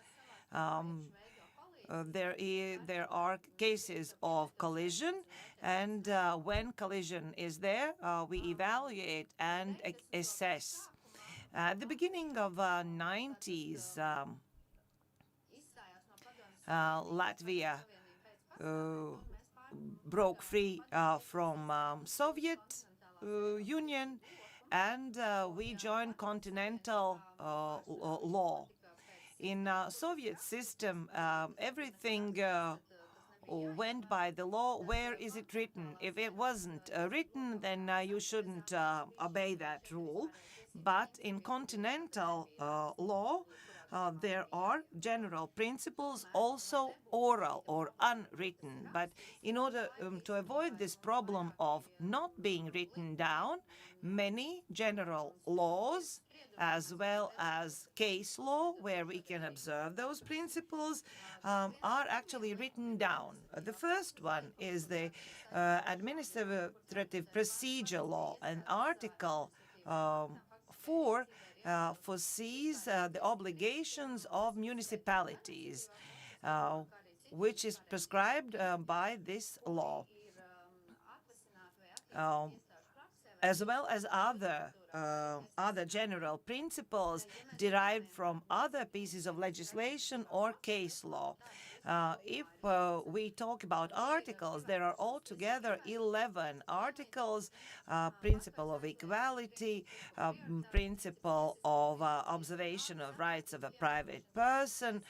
There are cases of collision, and when collision is there, we evaluate and assess. At the beginning of 90s, Latvia broke free from Soviet Union, and we joined continental law. In Soviet system, everything went by the law. Where is it written? If it wasn't written, then you shouldn't obey that rule. But in continental law, there are general principles, also oral or unwritten. But in order to avoid this problem of not being written down, many general laws, as well as case law, where we can observe those principles, are actually written down. The first one is the Administrative Procedure Law, an Article 4 foresees the obligations of municipalities, which is prescribed by this law, as well as other general principles derived from other pieces of legislation or case law. If we talk about articles, there are altogether 11 articles: principle of equality, principle of observation of rights of a private person,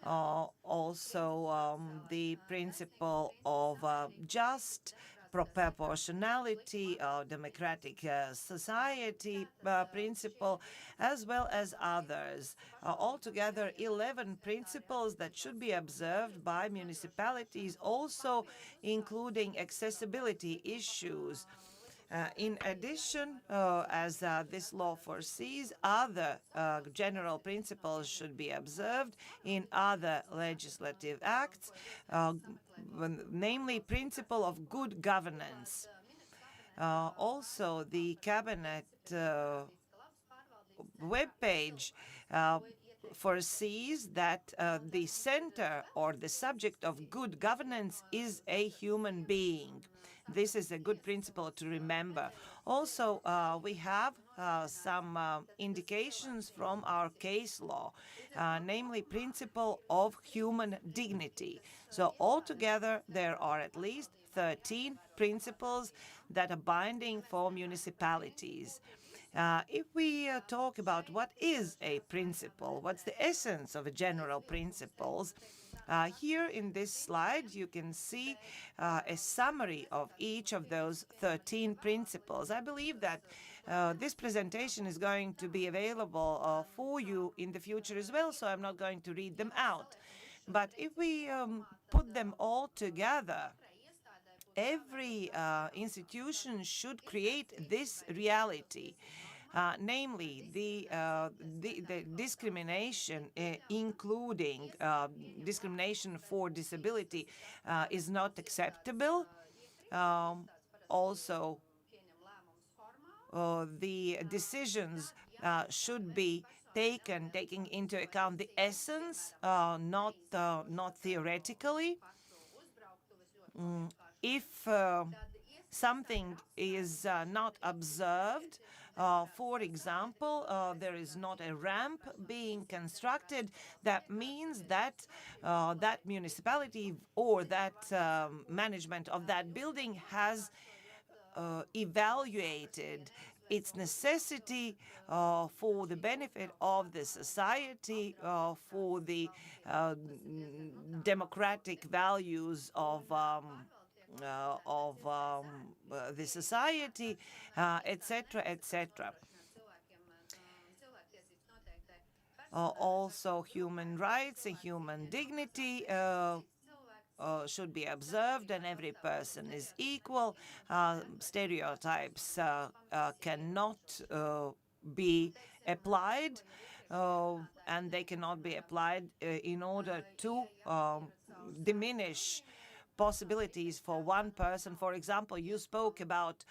also the principle of just proportionality, democratic society principle, as well as others. Altogether 11 principles that should be observed by municipalities, also including accessibility issues. In addition, as this law foresees, other general principles should be observed in other legislative acts, namely principle of good governance. Also, the cabinet webpage foresees that the center or the subject of good governance is a human being. This is a good principle to remember. Also, we have some indications from our case law, namely principle of human dignity. So altogether, there are at least 13 principles that are binding for municipalities. If we talk about what is a principle, what's the essence of a general principles, here in this slide you can see a summary of each of those 13 principles. I believe that this presentation is going to be available for you in the future as well, so I'm not going to read them out. But if we put them all together, every institution should create this reality. Namely, the discrimination, including discrimination for disability, is not acceptable. Also, the decisions should be taking into account the essence, not theoretically. If something is not observed, for example, there is not a ramp being constructed, that means that that municipality or that management of that building has evaluated its necessity for the benefit of the society, for the democratic values of the society, etc., etc. Also, human rights and human dignity should be observed, and every person is equal. Stereotypes cannot be applied, and they cannot be applied in order to diminish possibilities for one person. For example, you spoke about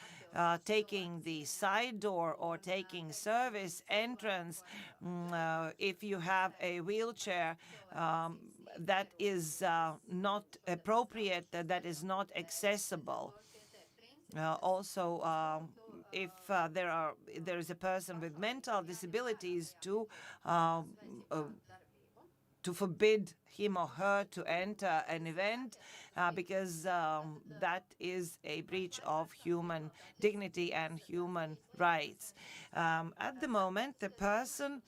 taking the side door or taking service entrance. If you have a wheelchair that is not appropriate, that is not accessible. Also, if there is a person with mental disabilities, to forbid him or her to enter an event because that is a breach of human dignity and human rights. At the moment, the person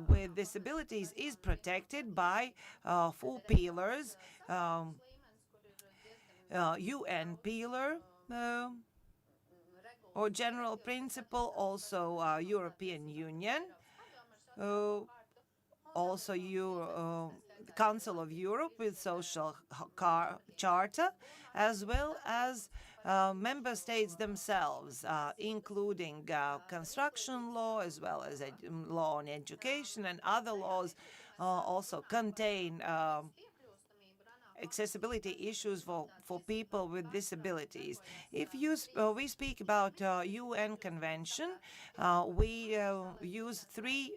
with disabilities is protected by 4 pillars, UN pillar, or general principle, also European Union, also the Council of Europe with social charter, as well as member states themselves, including construction law, as well as law on education, and other laws also contain accessibility issues for people with disabilities. If we speak about UN Convention, we use 3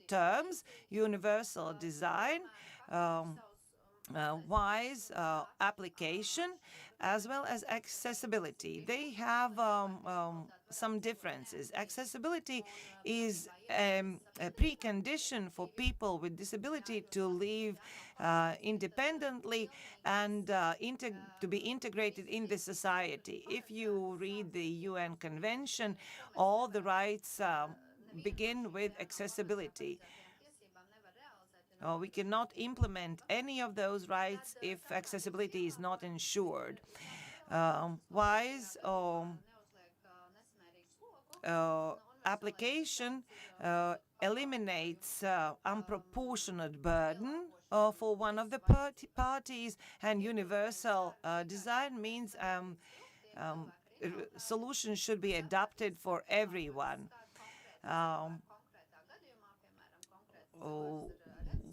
terms: universal design, wise application, as well as accessibility. They have some differences. Accessibility is a precondition for people with disability to live independently and to be integrated in the society. If you read the UN Convention, all the rights begin with accessibility. We cannot implement any of those rights if accessibility is not ensured. Wise application eliminates unproportionate burden for one of the parties, and universal design means solutions should be adapted for everyone.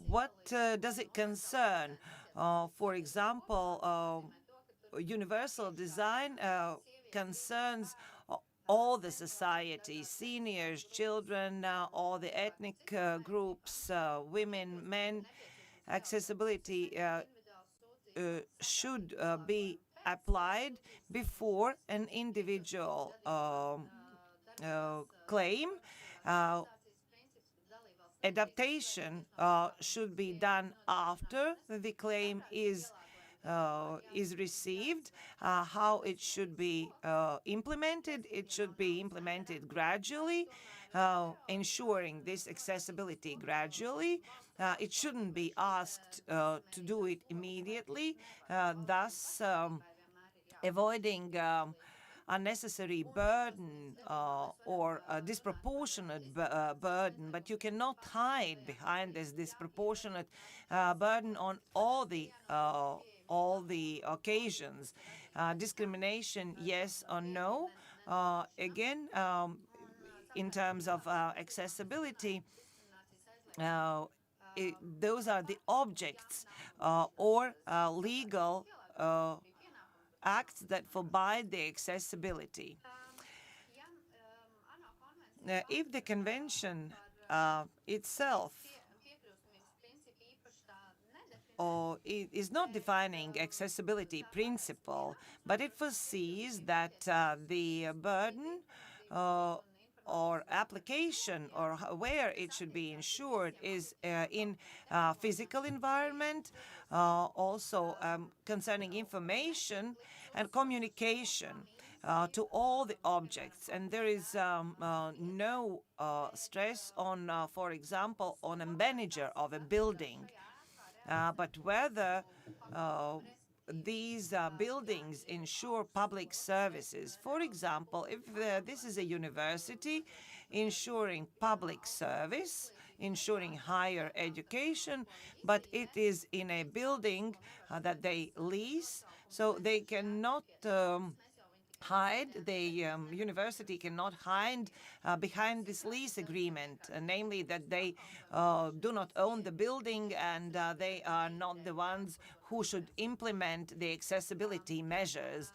What does it concern? For example, universal design concerns all the society: seniors, children, all the ethnic groups, women, men. Accessibility should be applied before an individual claim. Adaptation should be done after the claim is received. How it should be implemented? It should be implemented gradually, ensuring this accessibility gradually. It shouldn't be asked to do it immediately, thus avoiding unnecessary burden or a disproportionate burden. But you cannot hide behind this disproportionate burden on all the occasions. Discrimination, yes or no? Again, in terms of accessibility, those are the objects or legal acts that forbid the accessibility. If the convention itself it is not defining accessibility principle, but it foresees that the burden or application or where it should be ensured is in physical environment, also concerning information and communication. to all the objects, and there is no stress on, for example, on a manager of a building, but whether these buildings ensure public services. For example, if this is a university ensuring public service, ensuring higher education, but it is in a building that they lease, so they cannot hide, the university cannot hide behind this lease agreement, namely that they do not own the building and they are not the ones who should implement the accessibility measures.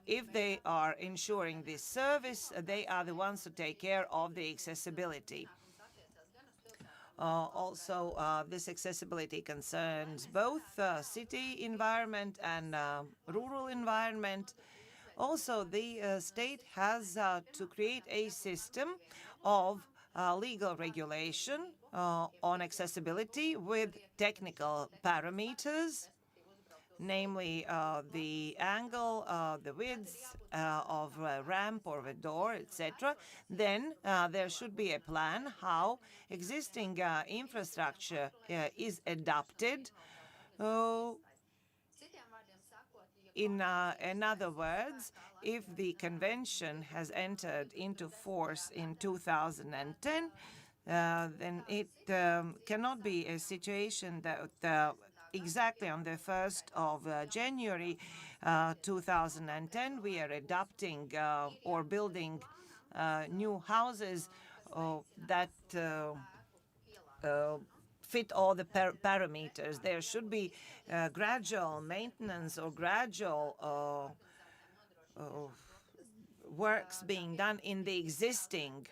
If they are ensuring this service, they are the ones who take care of the accessibility. Also, this accessibility concerns both city environment and rural environment. Also, the state has to create a system of legal regulation on accessibility with technical parameters, namely the angle, the width of a ramp or a door, etc. Then there should be a plan how existing infrastructure is adapted. In other words, if the convention has entered into force in 2010, then it cannot be a situation that exactly on the 1st of January 2010 we are adopting or building new houses that fit all the parameters. There should be gradual maintenance or gradual works being done in the existing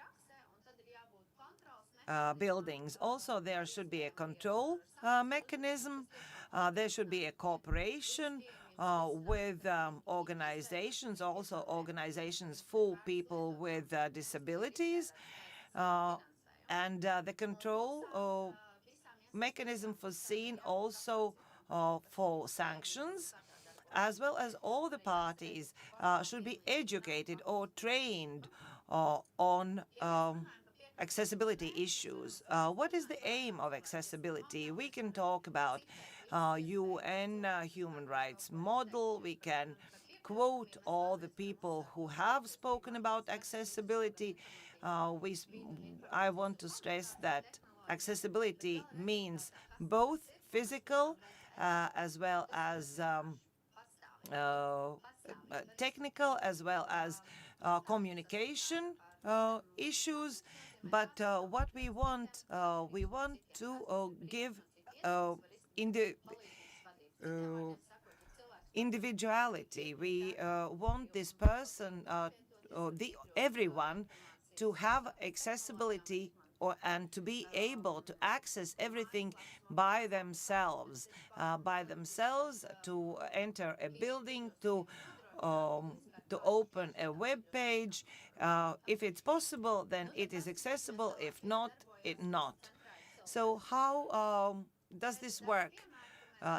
buildings. Also, there should be a control mechanism. There should be a cooperation with organizations, also organizations for people with disabilities, and the control mechanism foreseen also for sanctions, as well as all the parties should be educated or trained on accessibility issues. What is the aim of accessibility? We can talk about UN human rights model. We can quote all the people who have spoken about accessibility. I want to stress that accessibility means both physical as well as technical, as well as communication issues. But what we want to give individuality. We want this person, everyone, to have accessibility and to be able to access everything by themselves, to enter a building, to open a web page. If it's possible, then it is accessible. If not, it not. So how does this work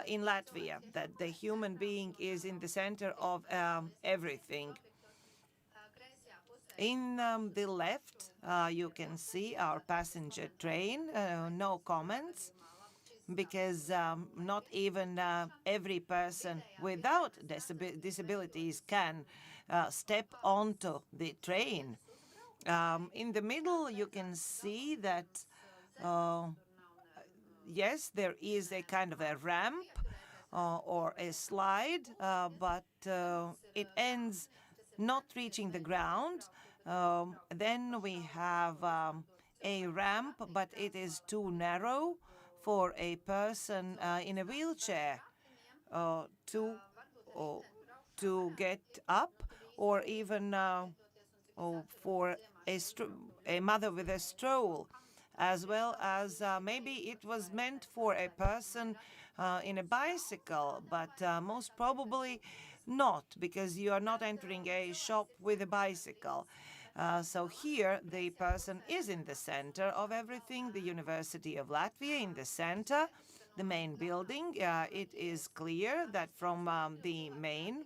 in Latvia, that the human being is in the center of everything? In the left, you can see our passenger train. No comments, because not even every person without disabilities can step onto the train. In the middle, you can see that, yes, there is a kind of a ramp or a slide, but it ends not reaching the ground. Then we have a ramp, but it is too narrow for a person in a wheelchair to get up, or even for a mother with a stroll, as well as maybe it was meant for a person in a bicycle, but most probably not, because you are not entering a shop with a bicycle. So here the person is in the center of everything, the University of Latvia in the center, the main building. It is clear that from the main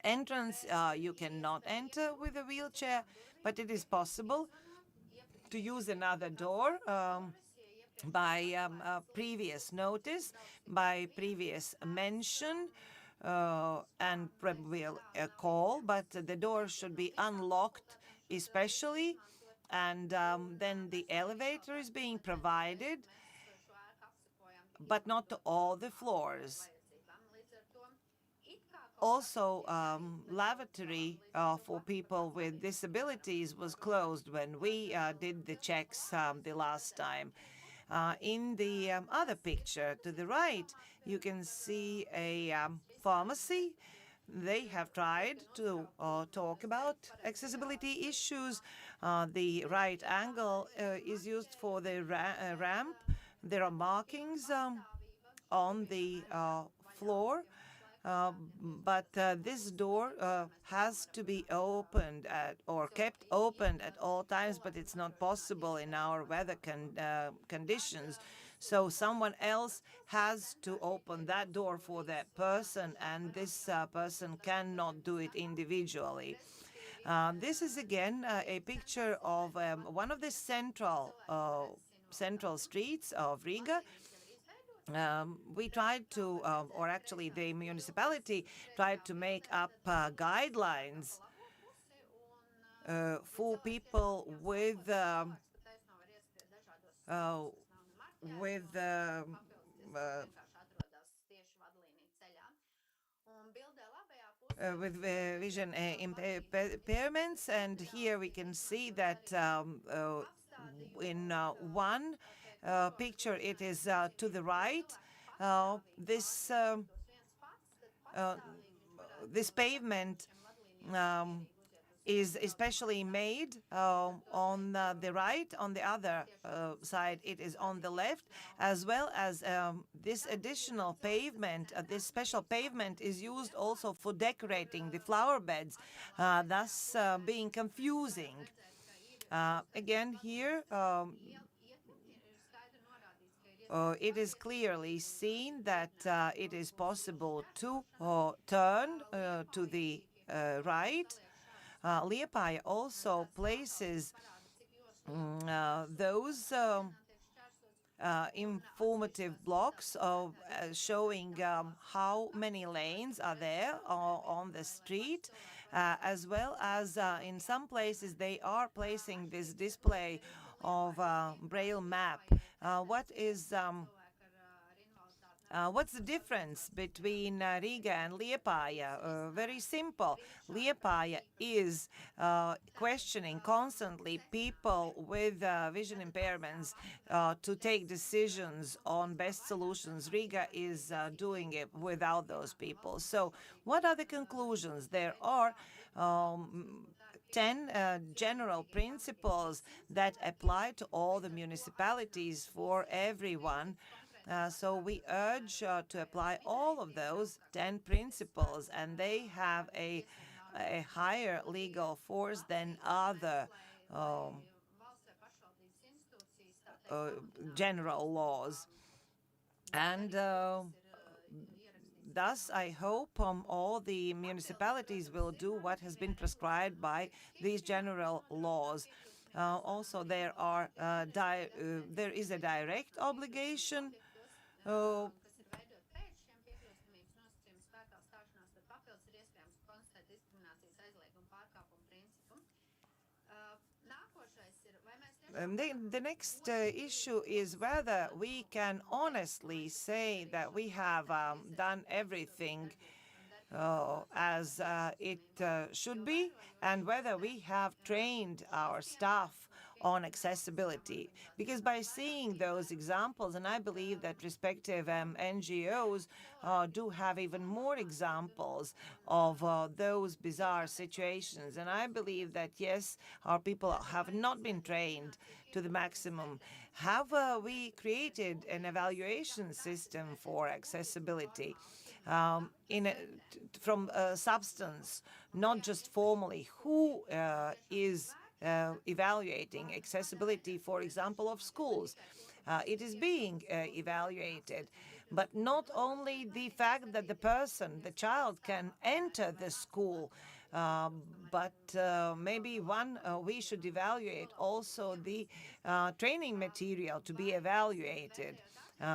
entrance. You cannot enter with a wheelchair, but it is possible to use another door by previous notice, by previous mention, and probably a call, but the door should be unlocked especially, and then the elevator is being provided, but not to all the floors. Also, lavatory for people with disabilities was closed when we did the checks the last time. In the other picture to the right, you can see a pharmacy. They have tried to talk about accessibility issues. The right angle is used for the ramp. There are markings on the floor, but this door has to be opened or kept open at all times, but it's not possible in our weather conditions. So someone else has to open that door for that person, and this person cannot do it individually. This is again a picture of one of the central streets of Riga. We tried to, or actually the municipality tried to make up guidelines for people with vision impairments, and here we can see that in one picture it is to the right. This this pavement is especially made on the right. On the other side, it is on the left, as well as this additional pavement. This special pavement is used also for decorating the flower beds, thus being confusing. Again, here it is clearly seen that it is possible to turn to the right. Liepāja also places those informative blocks of showing how many lanes are there on the street, as well as in some places they are placing this display of Braille map. What's the difference between Riga and Liepāja? Very simple. Liepāja is questioning constantly people with vision impairments to take decisions on best solutions. Riga is doing it without those people. So what are the conclusions? There are 10 general principles that apply to all the municipalities for everyone. So we urge to apply all of those 10 principles, and they have a higher legal force than other general laws. And thus, I hope all the municipalities will do what has been prescribed by these general laws. Also, there is a direct obligation the next issue is whether we can honestly say that we have done everything as it should be, and whether we have trained our staff on accessibility. Because by seeing those examples, and I believe that respective NGOs do have even more examples of those bizarre situations, and I believe that yes, our people have not been trained to the maximum. Have we created an evaluation system for accessibility? From substance, not just formally. Who is evaluating accessibility, for example, of schools? It is being evaluated. But not only the fact that the person, the child, can enter the school, but maybe we should evaluate also the training material to be evaluated.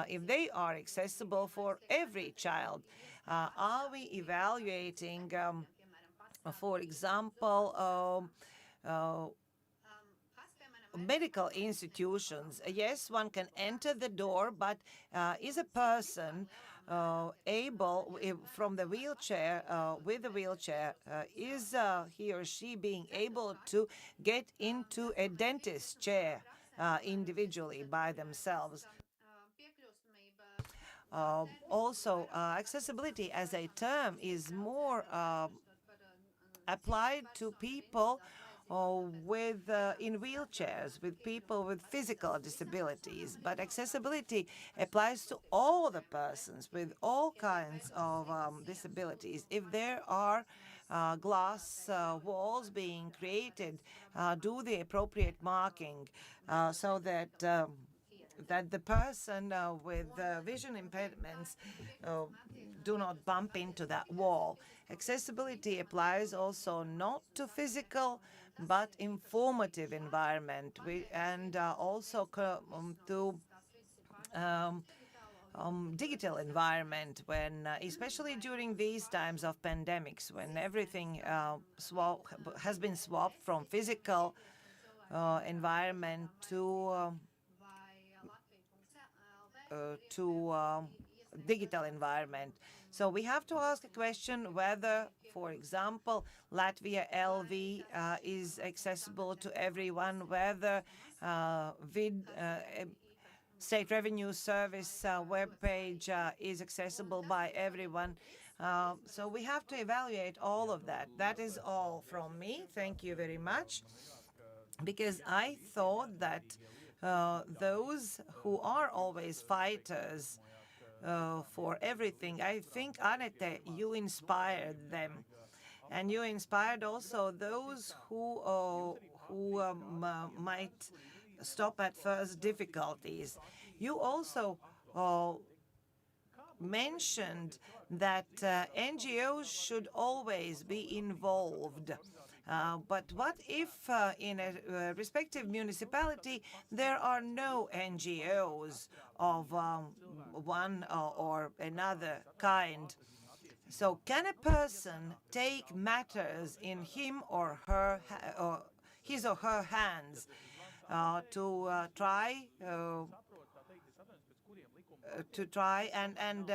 If they are accessible for every child, are we evaluating, for example, medical institutions? Yes, one can enter the door, but is a person able, from the wheelchair, with a wheelchair, is he or she being able to get into a dentist chair individually by themselves? Also, accessibility as a term is more applied to people in wheelchairs, with people with physical disabilities. But accessibility applies to all the persons with all kinds of disabilities. If there are glass walls being created, do the appropriate marking so that the person with vision impediments do not bump into that wall. Accessibility applies also not to physical but informative environment, and also to digital environment, when especially during these times of pandemics, when everything has been swapped from physical environment to digital environment. So we have to ask a question whether, for example, Latvia LV is accessible to everyone, whether State Revenue Service webpage is accessible by everyone. So we have to evaluate all of that. That is all from me. Thank you very much. Because I thought that those who are always fighters for everything, I think, Anette, you inspired them. And you inspired also those who might stop at first difficulties. You also mentioned that NGOs should always be involved. But what if in a respective municipality there are no NGOs of one or another kind? So can a person take matters in his or her hands to try and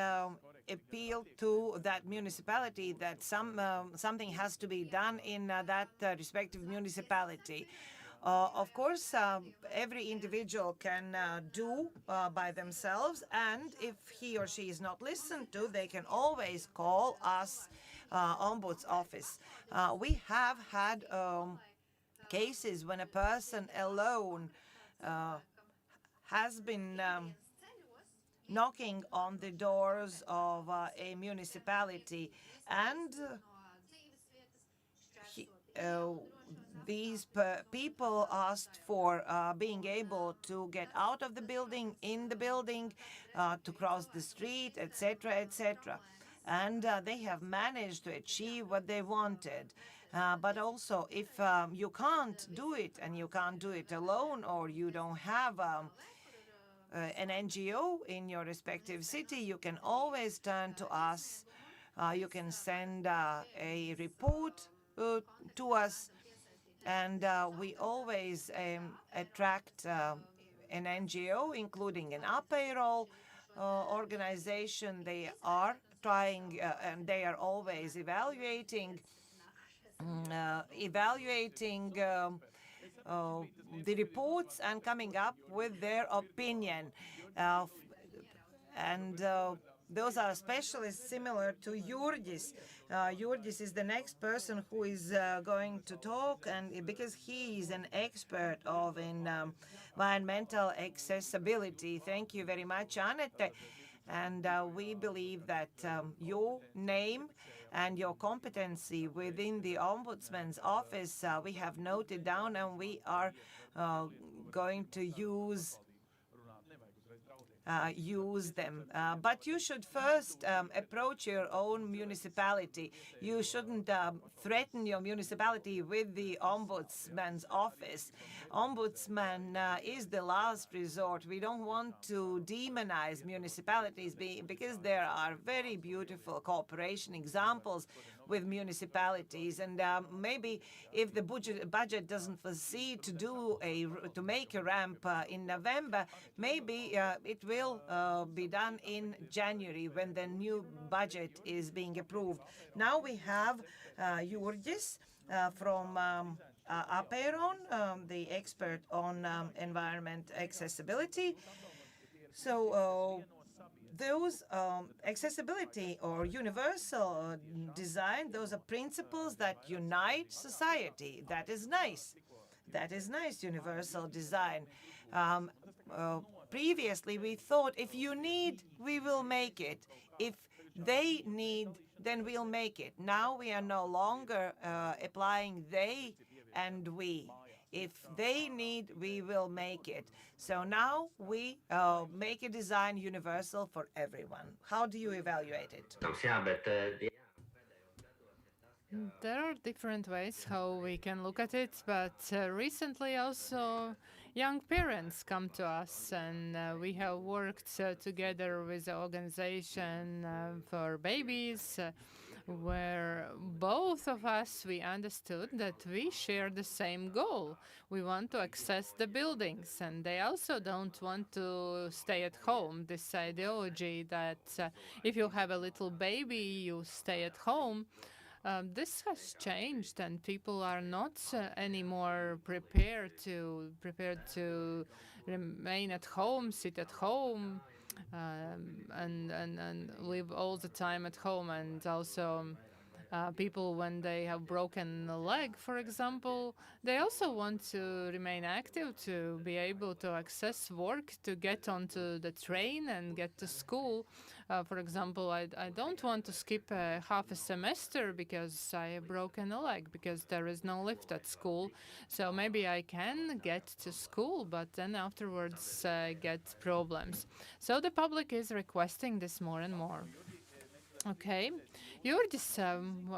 appeal to that municipality that something has to be done in that respective municipality? Of course, every individual can do by themselves, and if he or she is not listened to, they can always call us, Ombuds office. We have had cases when a person alone has been knocking on the doors of a municipality, and these people asked for being able to get out of the building, in the building, to cross the street, etc., etc. And they have managed to achieve what they wanted. But also, if you can't do it, and you can't do it alone, or you don't have an NGO in your respective city, you can always turn to us. You can send a report to us, and we always attract an NGO, including an payroll organization. They are trying, and they are always evaluating the reports and coming up with their opinion. And those are specialists similar to Jurgis. Jurgis is the next person who is going to talk, and because he is an expert of environmental accessibility. Thank you very much, Anette. And we believe that your name and your competency within the Ombudsman's office we have noted down, and we are going to use use them. But you should first approach your own municipality. You shouldn't threaten your municipality with the ombudsman's office. Ombudsman is the last resort. We don't want to demonize municipalities because there are very beautiful cooperation examples with municipalities, and maybe if the budget doesn't foresee to make a ramp in November, maybe it will be done in January when the new budget is being approved. Now we have Jurgis from Aperon, the expert on environment accessibility. So those accessibility or universal design, those are principles that unite society. That is nice. That is nice, universal design. Previously, we thought if you need, we will make it. If they need, then we'll make it. Now we are no longer applying they and we. If they need, we will make it. So now we make a design universal for everyone. How do you evaluate it? There are different ways how we can look at it, but recently also young parents come to us, and we have worked together with the organization for babies, where both of us, we understood that we share the same goal. We want to access the buildings, and they also don't want to stay at home. This ideology that if you have a little baby, you stay at home. This has changed, and people are not anymore prepared to remain at home, sit at home, and live all the time at home. And also, people, when they have broken a leg, for example, they also want to remain active, to be able to access work, to get onto the train and get to school. For example, I don't want to skip half a semester because I have broken a leg, because there is no lift at school. So maybe I can get to school, but then afterwards get problems. So the public is requesting this more and more. Okay, Jurgis,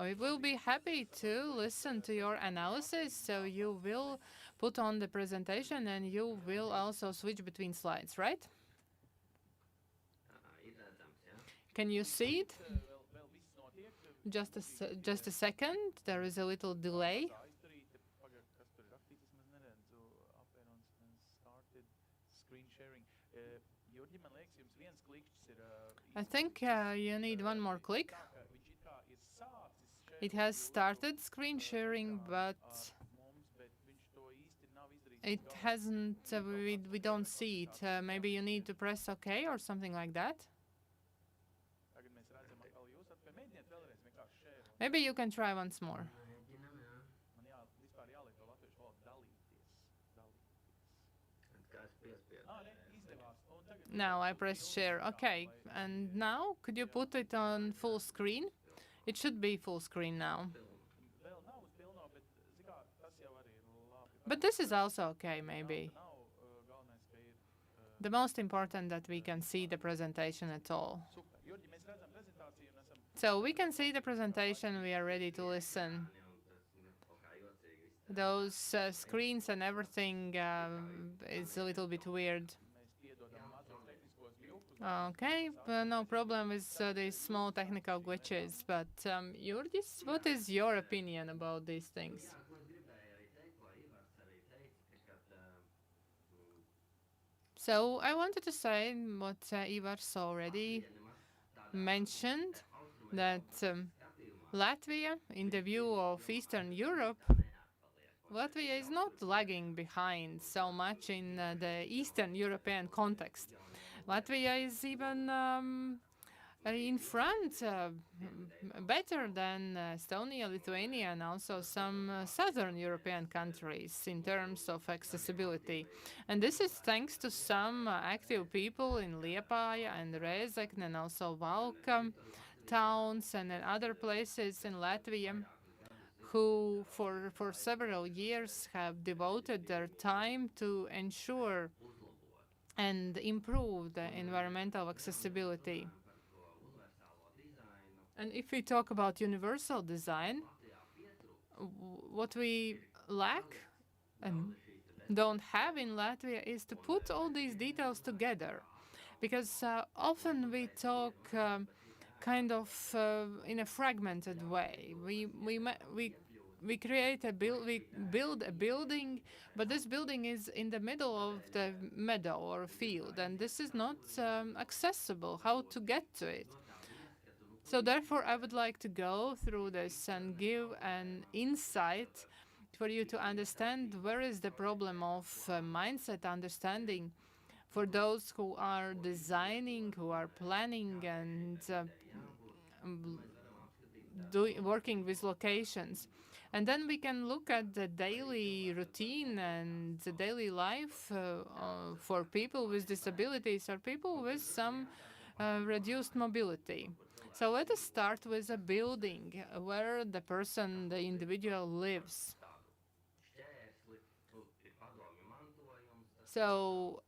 we will be happy to listen to your analysis. So you will put on the presentation and you will also switch between slides, right? Can you see it? Just a second. There is a little delay. I think you need one more click. It has started screen sharing, but it hasn't, we don't see it. Maybe you need to press OK or something like that. Maybe you can try once more. Now I press share. Okay, and now could you put it on full screen? It should be full screen now. But this is also okay, maybe. The most important that we can see the presentation at all. So we can see the presentation, we are ready to listen. Those screens and everything is a little bit weird. Okay, no problem with these small technical glitches, but Jurgis, what is your opinion about these things? So I wanted to say what Ivars already mentioned, that Latvia, in the view of Eastern Europe, Latvia is not lagging behind so much in the Eastern European context. Latvia is even in front, better than Estonia, Lithuania, and also some southern European countries in terms of accessibility. And this is thanks to some active people in Liepāja and Rēzekne and also Valka towns and in other places in Latvia, who for several years have devoted their time to ensure and improve the environmental accessibility. And if we talk about universal design, what we lack and don't have in Latvia is to put all these details together. Because often we talk kind of in a fragmented way. We create we build a building, but this building is in the middle of the meadow or field, and this is not accessible. How to get to it? So therefore, I would like to go through this and give an insight for you to understand where is the problem of mindset understanding for those who are designing, who are planning and working with locations. And then we can look at the daily routine and the daily life for people with disabilities or people with some reduced mobility. So let us start with a building where the person, the individual lives. So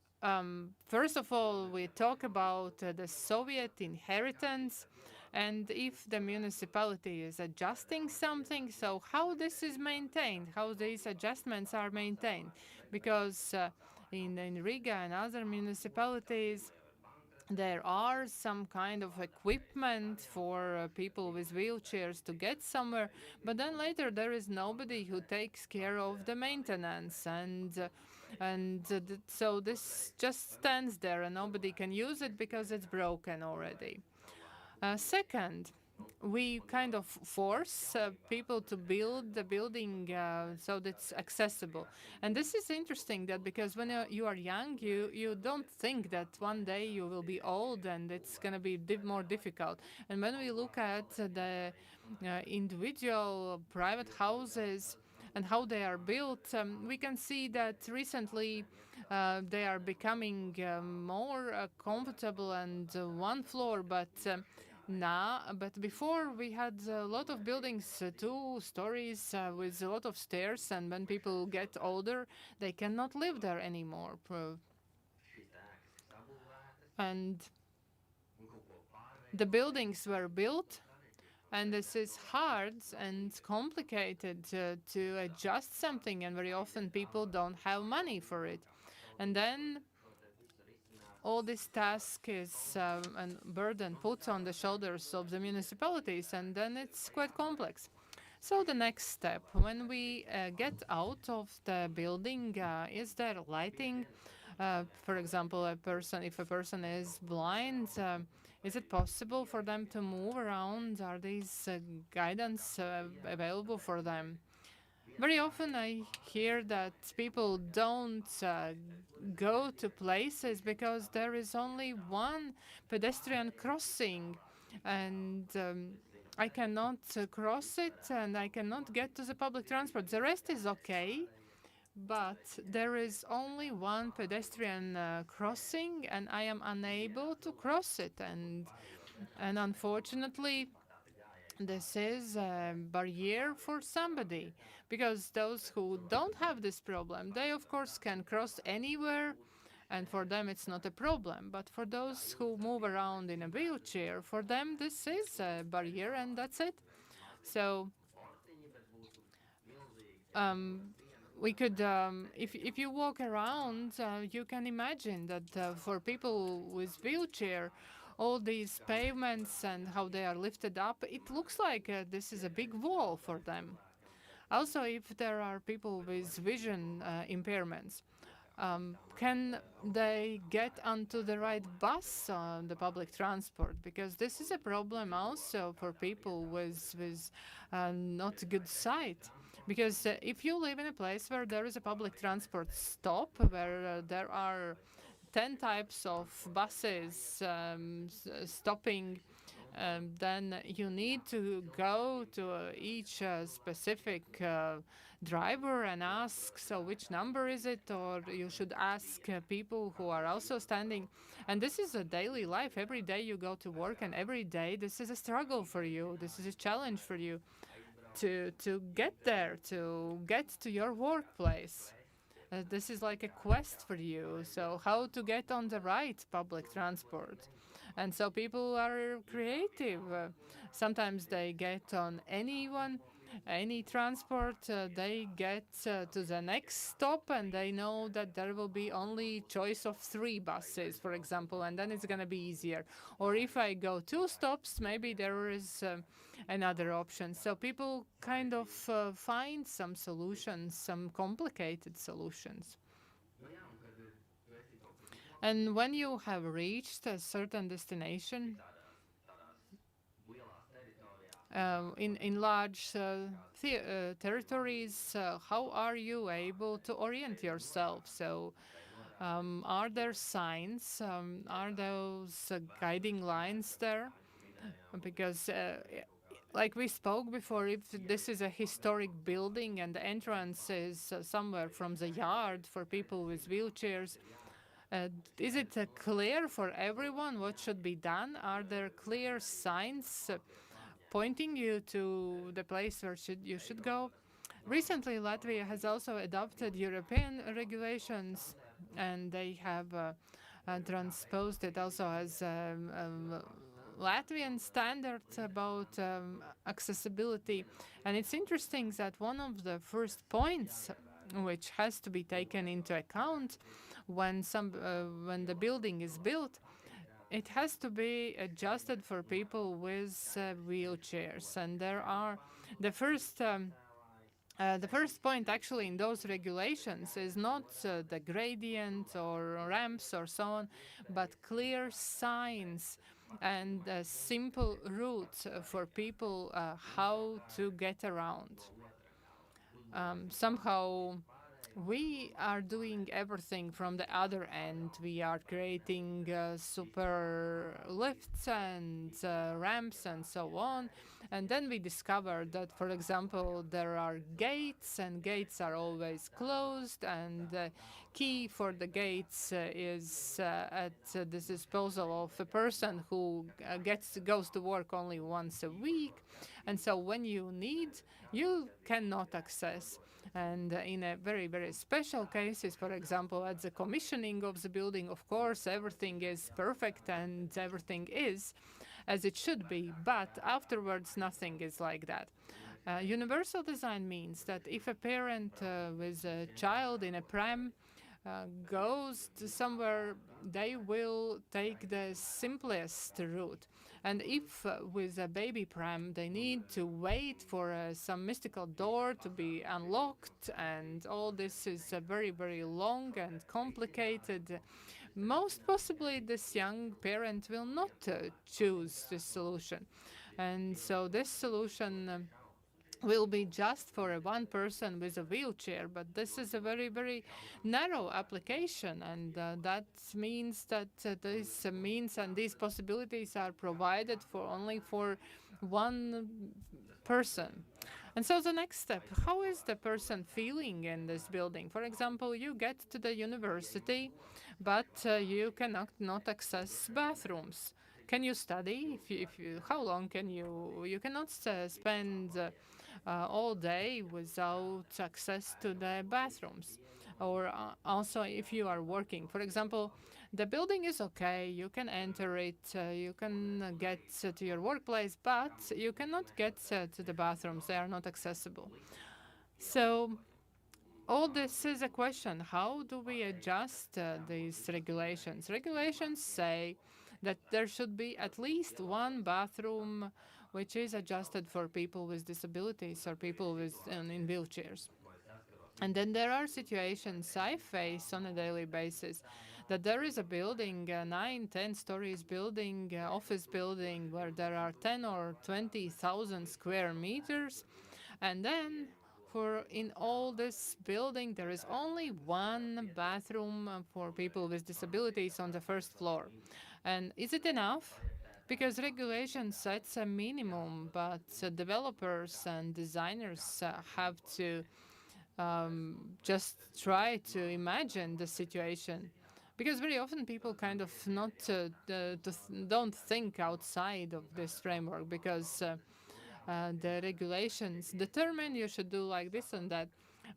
first of all, we talk about the Soviet inheritance and if the municipality is adjusting something, so how this is maintained, how these adjustments are maintained. Because in Riga and other municipalities, there are some kind of equipment for people with wheelchairs to get somewhere, but then later there is nobody who takes care of the maintenance, so this just stands there and nobody can use it because it's broken already. Second, we kind of force people to build the building so that it's accessible. And this is interesting that because when you are young, you don't think that one day you will be old and it's going to be more difficult. And when we look at the individual private houses and how they are built, we can see that recently they are becoming more comfortable and one floor, but before we had a lot of buildings, 2 stories with a lot of stairs, and when people get older, they cannot live there anymore. And the buildings were built, and this is hard and complicated to adjust something, and very often people don't have money for it. And then all this task is a burden put on the shoulders of the municipalities, and then it's quite complex. So the next step, when we get out of the building, is there lighting? For example, if a person is blind, is it possible for them to move around? Are these guidance available for them? Very often I hear that people don't go to places because there is only one pedestrian crossing, and I cannot cross it and I cannot get to the public transport. The rest is okay, but there is only one pedestrian crossing and I am unable to cross it. And unfortunately, this is a barrier for somebody, because those who don't have this problem, they of course can cross anywhere, and for them it's not a problem. But for those who move around in a wheelchair, for them this is a barrier, and that's it. So we could, if you walk around, you can imagine that for people with wheelchair, all these pavements and how they are lifted up, it looks like this is a big wall for them. Also, if there are people with vision impairments, can they get onto the right bus on the public transport? Because this is a problem also for people with not good sight. Because if you live in a place where there is a public transport stop, where there are 10 types of buses stopping, then you need to go to each specific driver and ask, so which number is it? Or you should ask people who are also standing. And this is a daily life. Every day you go to work, and every day this is a struggle for you. This is a challenge for you to get there, to get to your workplace. This is like a quest for you. So how to get on the right public transport. And so people are creative. Sometimes they get on any transport, they get to the next stop and they know that there will be only choice of 3 buses, for example, and then it's going to be easier. Or if I go 2 stops, maybe there is another option. So people kind of find some solutions, some complicated solutions. And when you have reached a certain destination, in large territories, how are you able to orient yourself? So are there signs? Are those guiding lines there? Because like we spoke before, if this is a historic building and the entrance is somewhere from the yard for people with wheelchairs, is it clear for everyone what should be done? Are there clear signs pointing you to the place where you should go? Recently, Latvia has also adopted European regulations, and they have transposed it also as Latvian standards about accessibility. And it's interesting that one of the first points which has to be taken into account when the building is built, it has to be adjusted for people with wheelchairs. And there are the first point actually in those regulations is not the gradient or ramps or so on, but clear signs and simple routes for people how to get around. Somehow we are doing everything from the other end. We are creating super lifts and ramps and so on. And then we discovered that, for example, there are gates, and gates are always closed, and the key for the gates is at the disposal of a person who goes to work only once a week. And so when you need, you cannot access. And in a very, very special cases, for example, at the commissioning of the building, of course, everything is perfect and everything is as it should be. But afterwards, nothing is like that. Universal design means that if a parent with a child in a pram goes to somewhere, they will take the simplest route. And if with a baby pram they need to wait for some mystical door to be unlocked, and all this is very, very long and complicated, most possibly this young parent will not choose this solution. And so this solution will be just for one person with a wheelchair, but this is a very, very narrow application, and that means that this means and these possibilities are provided for only for one person. And so the next step, how is the person feeling in this building? For example, you get to the university, but you cannot not access bathrooms. Can you study? How long can you cannot spend all day without access to the bathrooms. Or also if you are working. For example, the building is okay, you can enter it, you can get to your workplace, but you cannot get to the bathrooms, they are not accessible. So all this is a question, how do we adjust these regulations? Regulations say that there should be at least one bathroom which is adjusted for people with disabilities or people with in wheelchairs. And then there are situations I face on a daily basis that there is a building, 9, 10 stories building, office building, where there are 10 or 20,000 square meters. And then in all this building, there is only one bathroom for people with disabilities on the first floor. And is it enough? Because regulation sets a minimum, but developers and designers have to just try to imagine the situation. Because very often people kind of don't think outside of this framework, because the regulations determine you should do like this and that.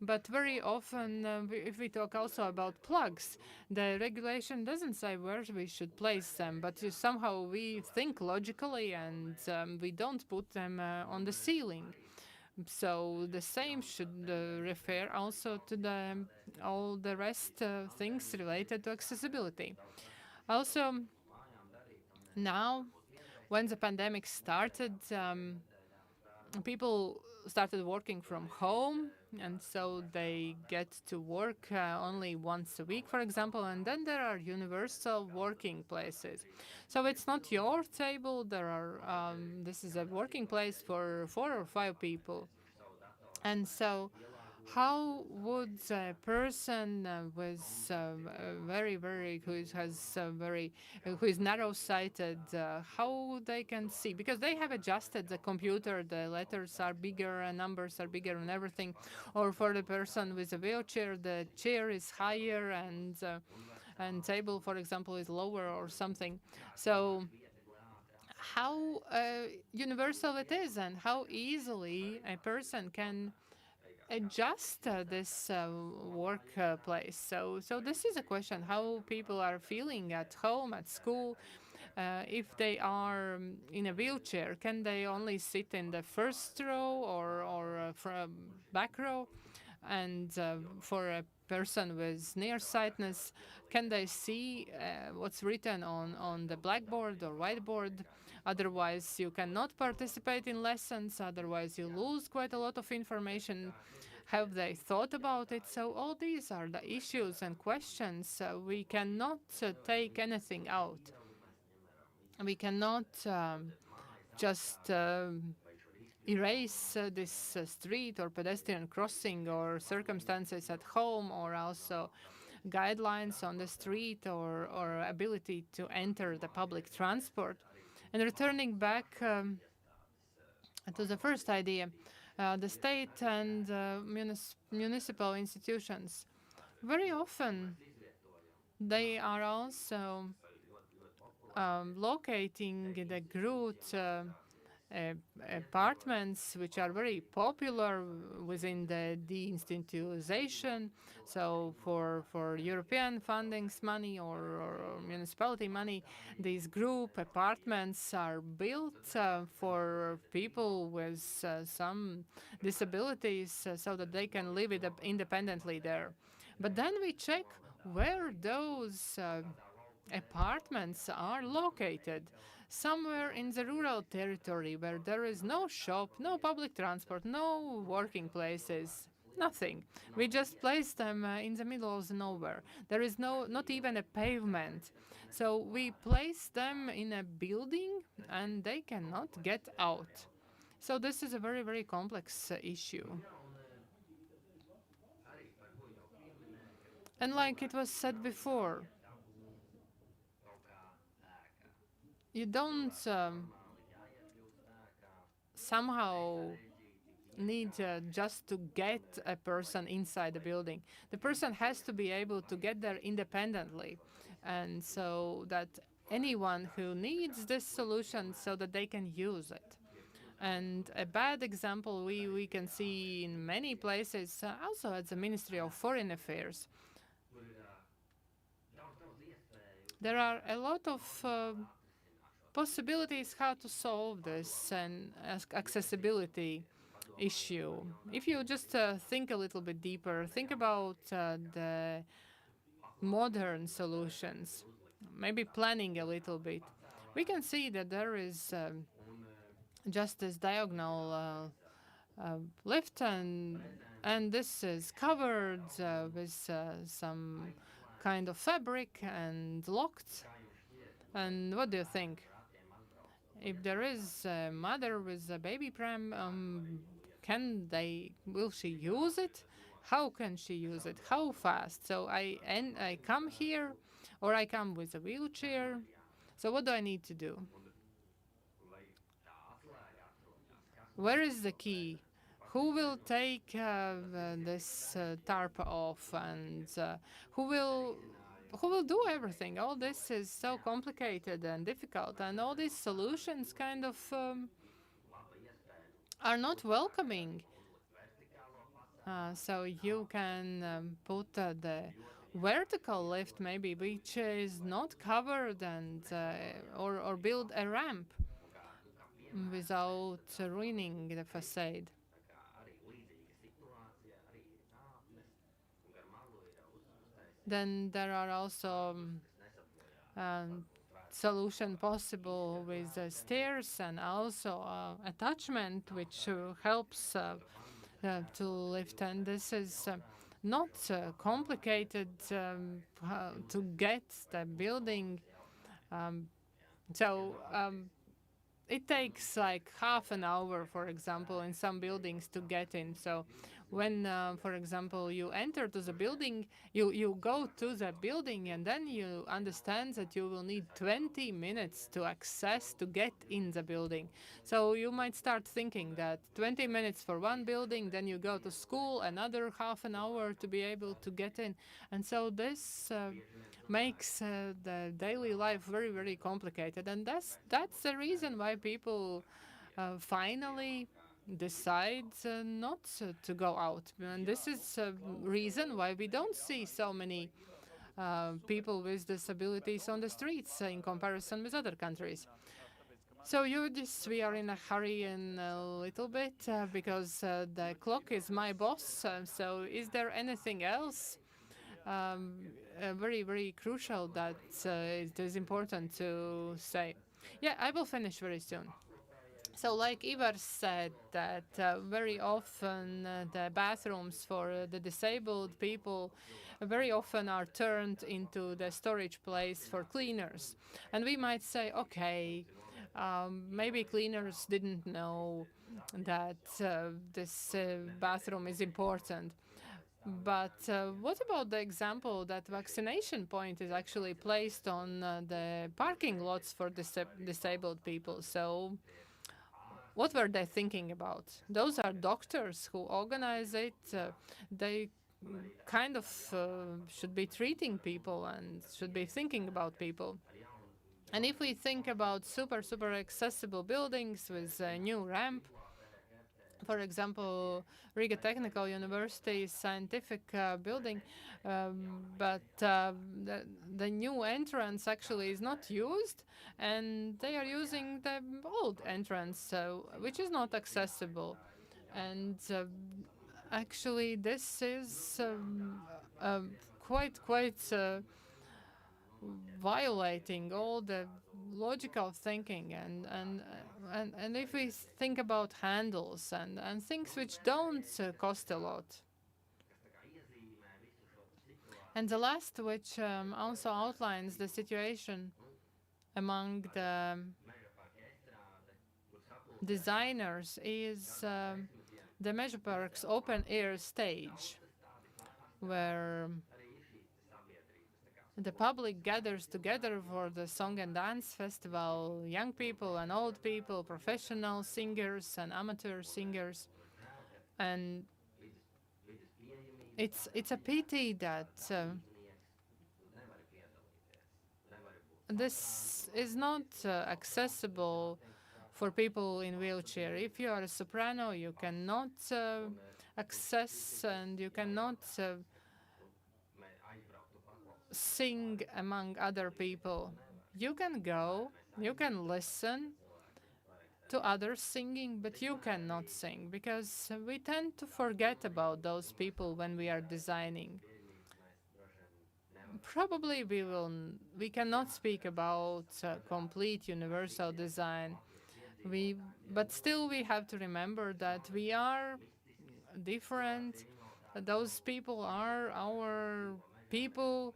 But very often, if we talk also about plugs, the regulation doesn't say where we should place them, but somehow we think logically and we don't put them on the ceiling. So the same should refer also to all the rest things related to accessibility. Also, now, when the pandemic started, people started working from home, and so they get to work only once a week, for example, and then there are universal working places. So it's not your table. This is a working place for 4 or 5 people. And so, how would a person with who is narrow-sighted, how they can see? Because they have adjusted the computer, the letters are bigger, and numbers are bigger, and everything. Or for the person with a wheelchair, the chair is higher, and table, for example, is lower or something. So how universal it is and how easily a person can adjust this workplace. So this is a question: how people are feeling at home, at school. If they are in a wheelchair, can they only sit in the first row or from back row? And for a person with nearsightedness, can they see what's written on the blackboard or whiteboard? Otherwise, you cannot participate in lessons. Otherwise, you lose quite a lot of information. Have they thought about it? So all these are the issues and questions. We cannot take anything out. We cannot just erase this street or pedestrian crossing or circumstances at home, or also guidelines on the street or ability to enter the public transport. And returning back to the first idea, the state and municipal institutions, very often they are also locating the route apartments which are very popular within the deinstitutionalization. So for European fundings money or municipality money, these group apartments are built for people with some disabilities so that they can live independently there. But then we check where those apartments are located. Somewhere in the rural territory where there is no shop, no public transport, no working places, nothing. We just place them in the middle of nowhere. There is not even a pavement. So we place them in a building and they cannot get out. So this is a very, very complex issue. And like it was said before, you don't somehow need just to get a person inside the building. The person has to be able to get there independently, and so that anyone who needs this solution so that they can use it. And a bad example we can see in many places, also at the Ministry of Foreign Affairs. There are a lot of possibilities how to solve this and accessibility issue. If you just think a little bit deeper, think about the modern solutions, maybe planning a little bit, we can see that there is just this diagonal lift, and this is covered with some kind of fabric and locked. And what do you think? If there is a mother with a baby pram, will she use it? How can she use it? How fast? So I come here, or I come with a wheelchair. So what do I need to do? Where is the key? Who will take this tarp off, and who will do everything? All this is so complicated and difficult, and all these solutions kind of are not welcoming. So you can put the vertical lift maybe which is not covered and or build a ramp without ruining the facade. Then there are also um, solution possible with stairs and also attachment which helps to lift, and this is not complicated to get the building. Um, so it takes like half an hour, for example, in some buildings to get in. So when, for example, you enter to the building, you go to the building and then you understand that you will need 20 minutes to access to get in the building. So you might start thinking that 20 minutes for one building, then you go to school, another half an hour to be able to get in. And so this makes the daily life very, very complicated. And that's the reason why people finally decide not to go out. And this is a reason why we don't see so many people with disabilities on the streets in comparison with other countries. So we are in a hurry in a little bit because the clock is my boss. So is there anything else very, very crucial that it is important to say? Yeah, I will finish very soon. So like Ivar said, that very often the bathrooms for the disabled people very often are turned into the storage place for cleaners. And we might say, okay, maybe cleaners didn't know that this bathroom is important. But what about the example that vaccination point is actually placed on the parking lots for disabled people? So what were they thinking about? Those are doctors who organize it. They kind of should be treating people and should be thinking about people. And if we think about super, super accessible buildings with a new ramp, for example, Riga Technical University scientific building, but the new entrance actually is not used, and they are using the old entrance, which is not accessible. And actually, this is quite violating all the logical thinking, and if we think about handles and things which don't cost a lot. And the last, which also outlines the situation among the designers, is the Mežaparks open air stage, where the public gathers together for the song and dance festival, young people and old people, professional singers and amateur singers. And it's a pity that this is not accessible for people in wheelchair. If you are a soprano, you cannot access and you cannot sing among other people. You can go, you can listen to others singing, but you cannot sing, because we tend to forget about those people when we are designing. Probably we cannot speak about complete universal design. But still we have to remember that we are different. Those people are our people.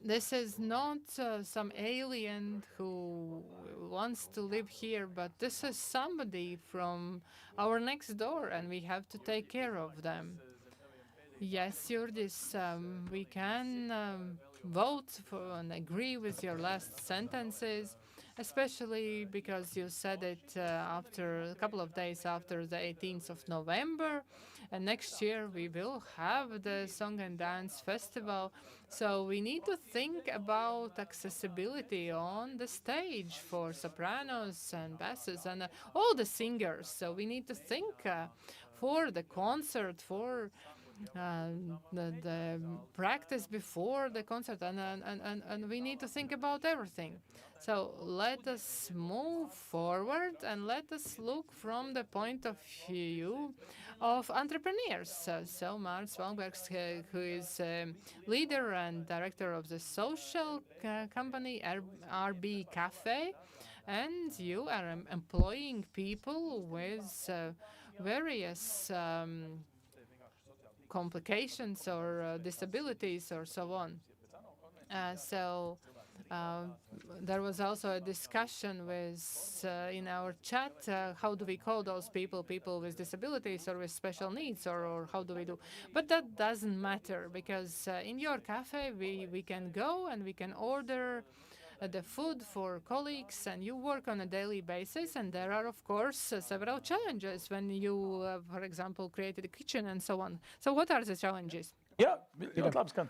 This is not some alien who wants to live here, but this is somebody from our next door, and we have to take care of them. Yes, Jurdis, we can vote for and agree with your last sentences, especially because you said it after a couple of days after the 18th of November. And next year we will have the Song and Dance Festival. So we need to think about accessibility on the stage for sopranos and basses and all the singers. So we need to think for the concert, for the practice before the concert, and we need to think about everything. So let us move forward and let us look from the point of view of entrepreneurs. So Mārts Valbergs, who is leader and director of the social company RB Cafe, and you are employing people with various complications or disabilities or so on. So there was also a discussion with in our chat, how do we call those people, people with disabilities or with special needs, or how do we do? But that doesn't matter, because in your cafe we can go and we can order the food for colleagues, and you work on a daily basis, and there are of course several challenges when you for example created a kitchen and so on. So what are the challenges? Jā, ļoti labi skan.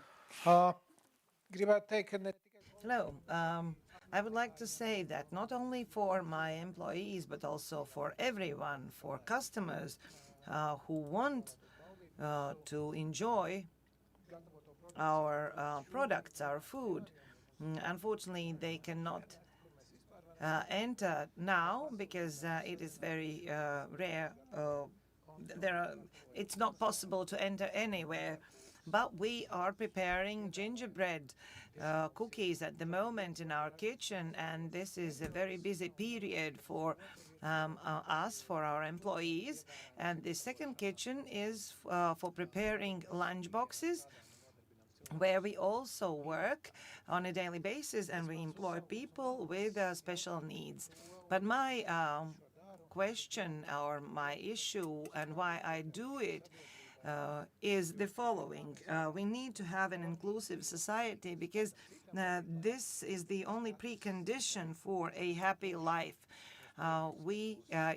Gribētu teikt, ka ne tikai Hello. I would like to say that not only for my employees, but also for everyone, for customers who want to enjoy our products, our food. Unfortunately, they cannot enter now because it is very rare. It's not possible to enter anywhere. But we are preparing gingerbread cookies at the moment in our kitchen, and this is a very busy period for us, for our employees. And the second kitchen is for preparing lunch boxes, where we also work on a daily basis and we employ people with special needs. But my question or my issue and why I do it is the following. We need to have an inclusive society because this is the only precondition for a happy life.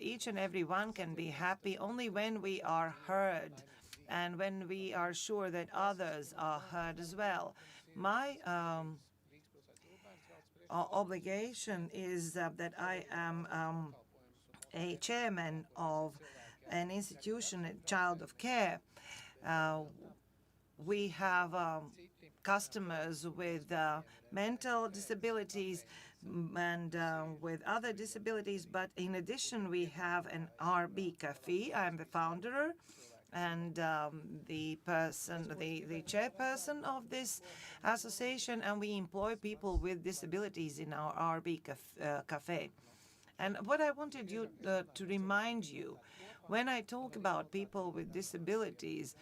Each and every one can be happy only when we are heard and when we are sure that others are heard as well. My obligation is that I am a chairman of an institution, a child of care. We have customers with mental disabilities and with other disabilities, but in addition we have an RB Cafe. I'm the founder and the chairperson of this association, and we employ people with disabilities in our RB Cafe. And what I wanted you to remind you, when I talk about people with disabilities,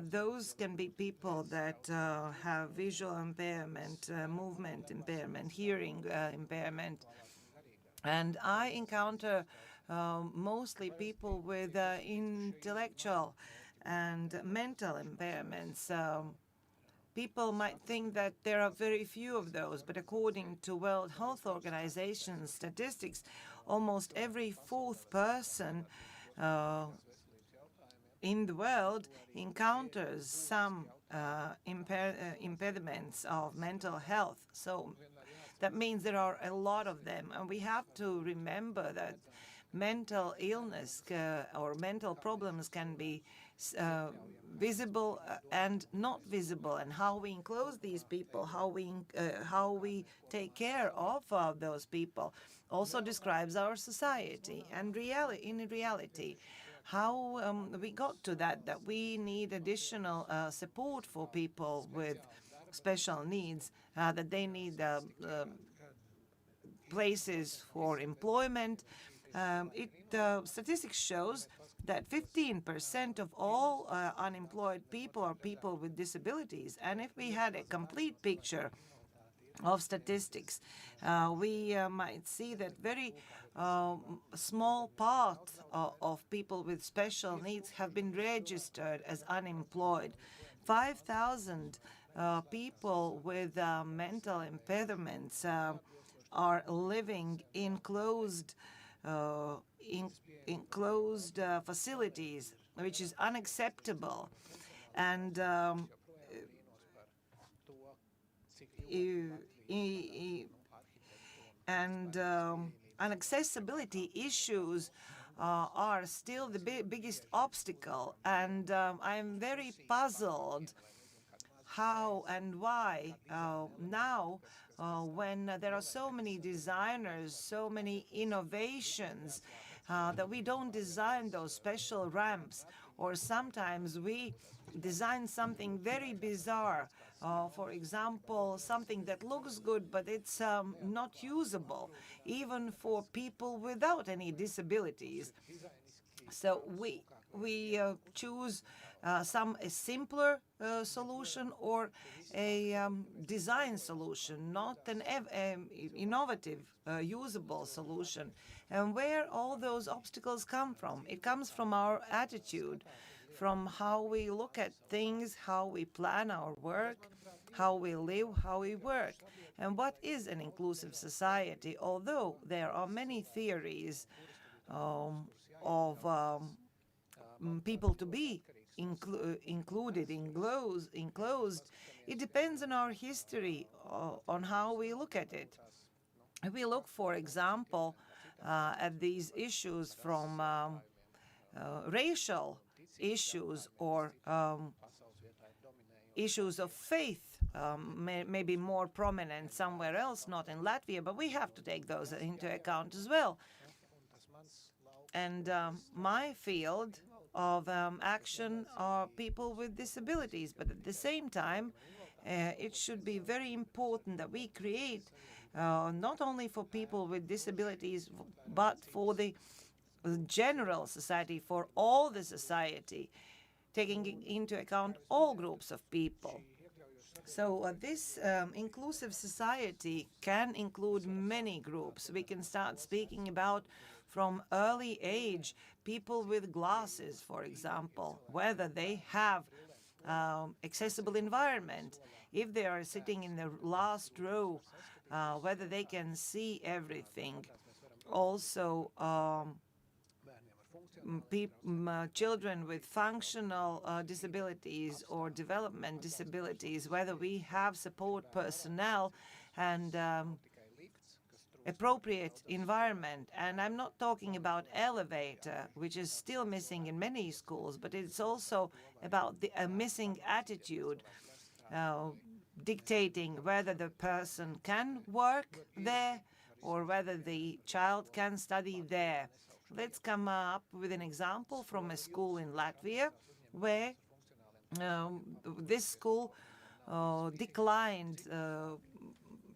those can be people that have visual impairment, movement impairment, hearing impairment. And I encounter mostly people with intellectual and mental impairments. People might think that there are very few of those, but according to World Health Organization statistics, almost every fourth person in the world encounters some impediments of mental health. So that means there are a lot of them, and we have to remember that mental illness or mental problems can be visible and not visible, and how we enclose these people, how we take care of those people also describes our society. And in reality, how we got to that we need additional support for people with special needs, that they need places for employment. Statistics shows that 15% of all unemployed people are people with disabilities. And if we had a complete picture of statistics, we might see that very small part of people with special needs have been registered as unemployed. 5,000 people with mental impairments are living in closed facilities, which is unacceptable. And inaccessibility issues are still the biggest obstacle, and I'm very puzzled how and why now, when there are so many designers, so many innovations, that we don't design those special ramps, or sometimes we design something very bizarre. For example, something that looks good, but it's not usable, even for people without any disabilities. So we choose a simpler solution, or a design solution, not an innovative, usable solution. And where all those obstacles come from? It comes from our attitude, from how we look at things, how we plan our work, how we live, how we work. And what is an inclusive society? Although there are many theories of people to be included, enclosed, it depends on our history, on how we look at it. If we look, for example, at these issues from racial issues, or issues of faith, maybe more prominent somewhere else, not in Latvia, but we have to take those into account as well. And my field of action are people with disabilities, but at the same time, it should be very important that we create, not only for people with disabilities, but for the general society, for all the society, taking into account all groups of people. So this inclusive society can include many groups. We can start speaking about, from early age, people with glasses, for example, whether they have accessible environment, if they are sitting in the last row, whether they can see everything. Also, children with functional disabilities or development disabilities, whether we have support personnel and appropriate environment. And I'm not talking about elevator, which is still missing in many schools, but it's also about the missing attitude, dictating whether the person can work there or whether the child can study there. Let's come up with an example from a school in Latvia where this school declined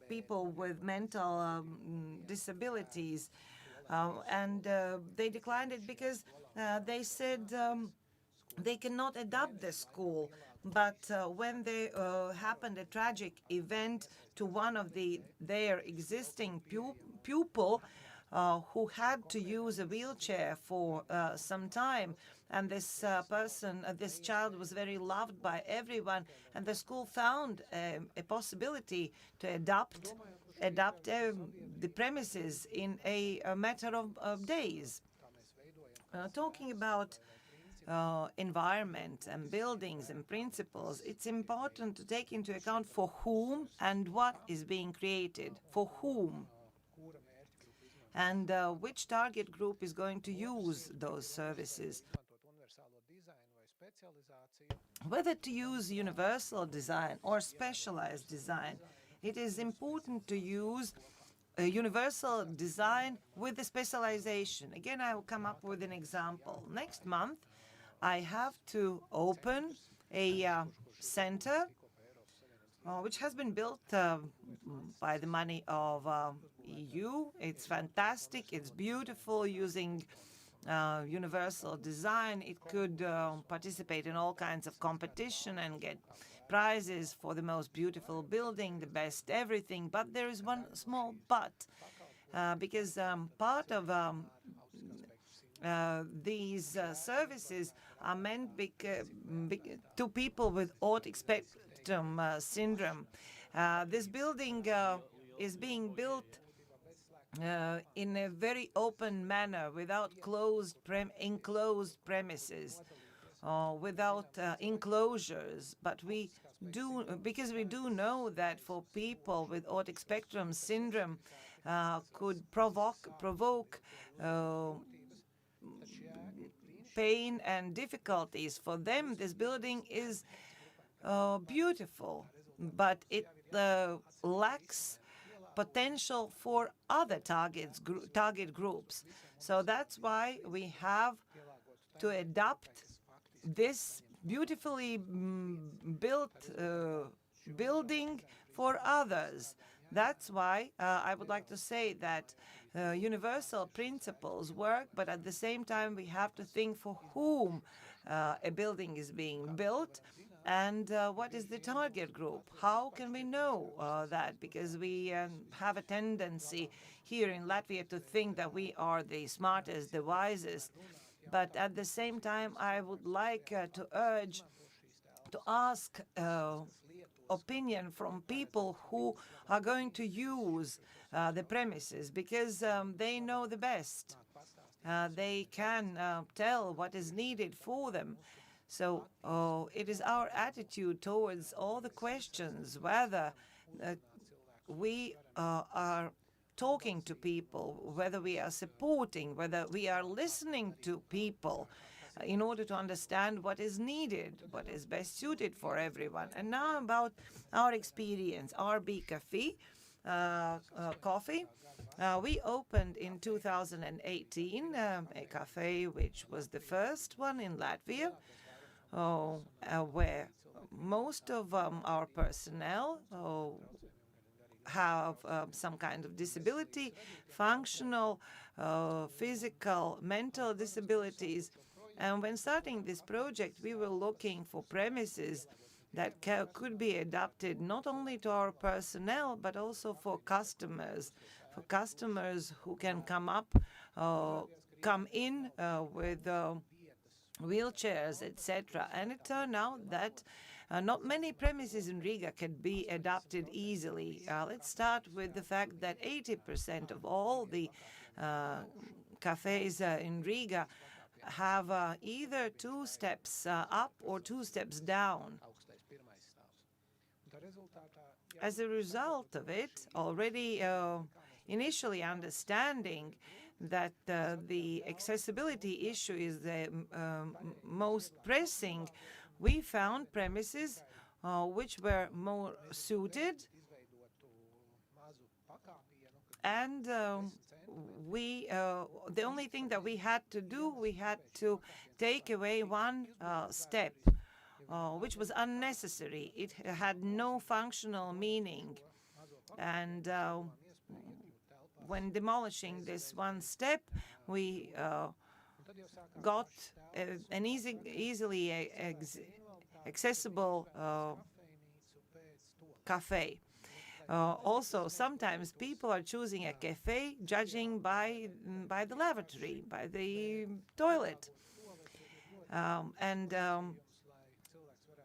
people with mental disabilities, and they declined it because they said they cannot adapt the school. But when there happened a tragic event to one of their existing pupil, who had to use a wheelchair for some time, and this this child was very loved by everyone, and the school found a possibility to adapt the premises in a matter of days. Talking about environment and buildings and principles, it's important to take into account for whom and what is being created, for whom, and which target group is going to use those services. Whether to use universal design or specialized design, it is important to use a universal design with the specialization. Again, I will come up with an example. Next month, I have to open a center which has been built by the money of EU. It's fantastic, it's beautiful, using universal design. It could participate in all kinds of competition and get prizes for the most beautiful building, the best everything. But there is one small but, because part of these services are meant to people with autism spectrum syndrome. This building is being built in a very open manner, without enclosed premises, without enclosures. But because we do know that for people with autism spectrum syndrome could provoke pain and difficulties. For them, this building is beautiful, but it lacks potential for other target groups. So that's why we have to adapt this beautifully built building for others. That's why I would like to say that universal principles work, but at the same time we have to think for whom a building is being built and what is the target group. How can we know that? Because we have a tendency here in Latvia to think that we are the smartest, the wisest. But at the same time, I would like to urge to ask opinion from people who are going to use the premises, because they know the best. They can tell what is needed for them. So it is our attitude towards all the questions, whether we are talking to people, whether we are supporting, whether we are listening to people in order to understand what is needed, what is best suited for everyone. And now about our experience, RB Cafe, coffee. We opened in 2018 a cafe which was the first one in Latvia, where most of our personnel have some kind of disability, functional, physical, mental disabilities. And when starting this project, we were looking for premises that could be adapted not only to our personnel, but also for customers who can come in with wheelchairs, etc. And it turned out that not many premises in Riga can be adapted easily. Let's start with the fact that 80% of all the cafes in Riga have either 2 steps up or 2 steps down. As a result of it, already initially understanding that the accessibility issue is the most pressing, we found premises which were more suited, and the only thing that we had to do, we had to take away 1 step, which was unnecessary. It had no functional meaning. And when demolishing this 1 step, we got an easily accessible cafe. Also, sometimes people are choosing a cafe judging by the lavatory, by the toilet.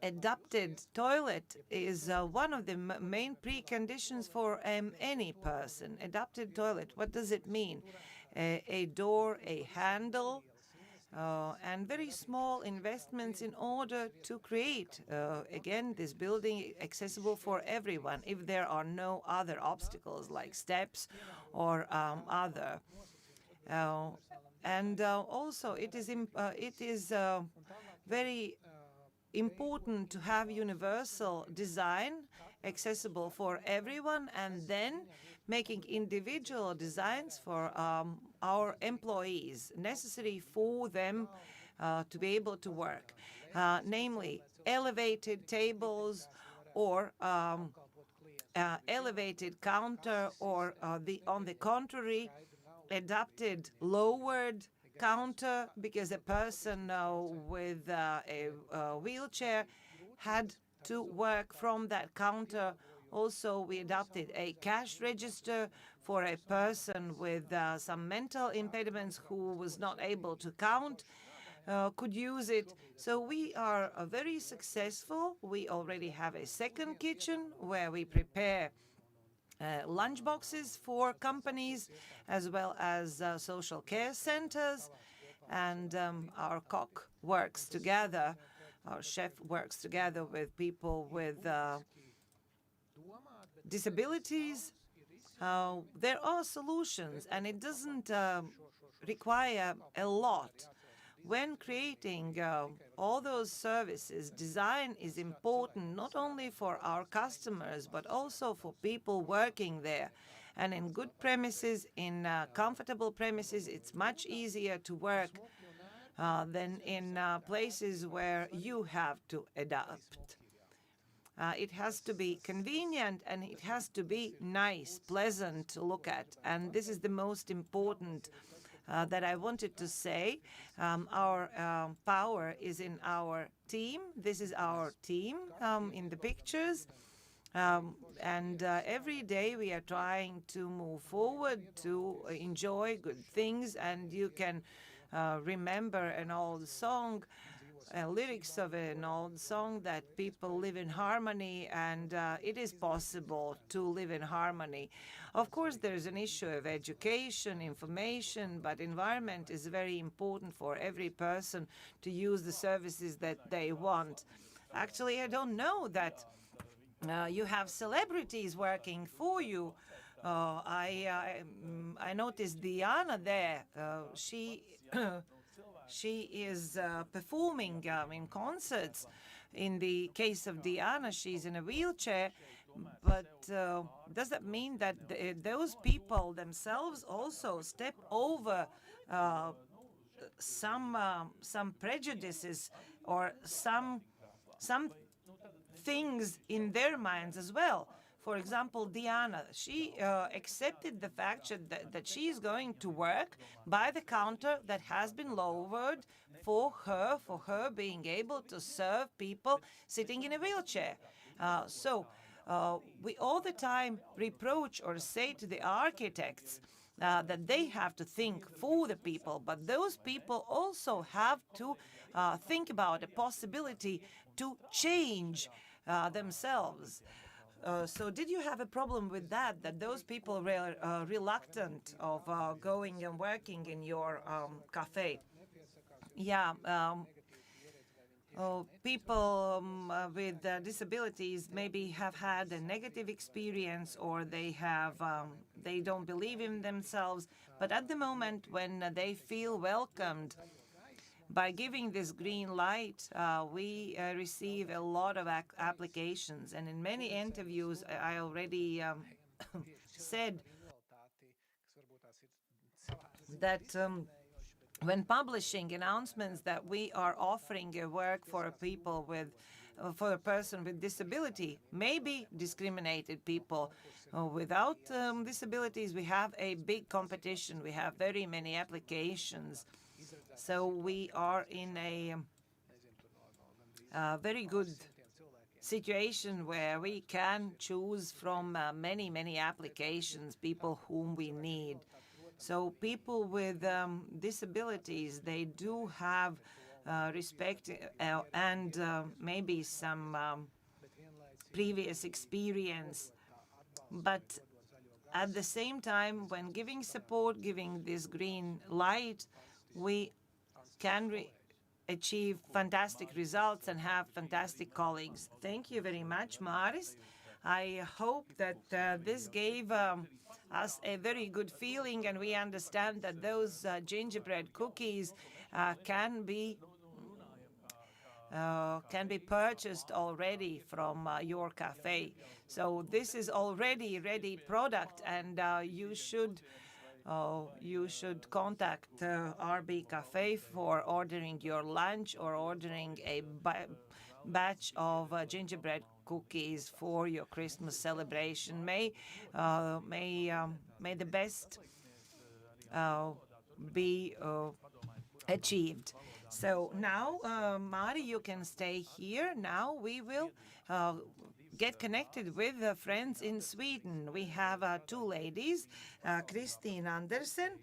Adapted toilet is one of the main preconditions for any person. Adapted toilet, what does it mean? A door, a handle, and very small investments in order to create, again, this building accessible for everyone, if there are no other obstacles like steps or other. Also, it is very important to have universal design accessible for everyone, and then making individual designs for our employees necessary for them to be able to work, namely elevated tables or elevated counter, or on the contrary, adapted lowered counter, because a person with a wheelchair had to work from that counter. Also, we adopted a cash register for a person with some mental impediments who was not able to count, could use it. So we are very successful. We already have a second kitchen where we prepare lunch boxes for companies as well as social care centers, and our cook works together, our chef works together with people with disabilities. There are solutions, and it doesn't require a lot. When creating all those services, design is important not only for our customers, but also for people working there. And in good premises, in comfortable premises, it's much easier to work than in places where you have to adapt. It has to be convenient and it has to be nice, pleasant to look at. And this is the most important that I wanted to say. Our power is in our team. This is our team in the pictures. And every day we are trying to move forward, to enjoy good things. And you can remember an old song, lyrics of an old song, that people live in harmony, and it is possible to live in harmony. Of course, there's an issue of education, information, but environment is very important for every person to use the services that they want. Actually, I don't know that you have celebrities working for you. I noticed Diana there. She is performing in concerts. In the case of Diana, she's in a wheelchair. But does that mean that those people themselves also step over some prejudices or some things in their minds as well? For example, Diana, she accepted the fact that she is going to work by the counter that has been lowered for her being able to serve people sitting in a wheelchair. We all the time reproach or say to the architects that they have to think for the people, but those people also have to think about a possibility to change themselves. So did you have a problem with that those people were reluctant of going and working in your cafe? Yeah. People with disabilities maybe have had a negative experience, or they don't believe in themselves. But at the moment when they feel welcomed, by giving this green light, we receive a lot of applications. And in many interviews, I already said that when publishing announcements that we are offering a work for people for a person with disability, maybe discriminated people without disabilities, we have a big competition. We have very many applications. So we are in a very good situation where we can choose from many, many applications, people whom we need. So people with disabilities, they do have respect and maybe some previous experience. But at the same time, when giving support, giving this green light, we can achieve fantastic results and have fantastic colleagues. Thank you very much, Maris. I hope that this gave us a very good feeling, and we understand that those gingerbread cookies can be purchased already from your cafe. So this is already ready product, and you should contact RB Cafe for ordering your lunch or ordering a batch of gingerbread cookies for your Christmas celebration. May the best be achieved. So now, Mari, you can stay here. Now we will get connected with friends in Sweden. We have two ladies, Christine Andersen.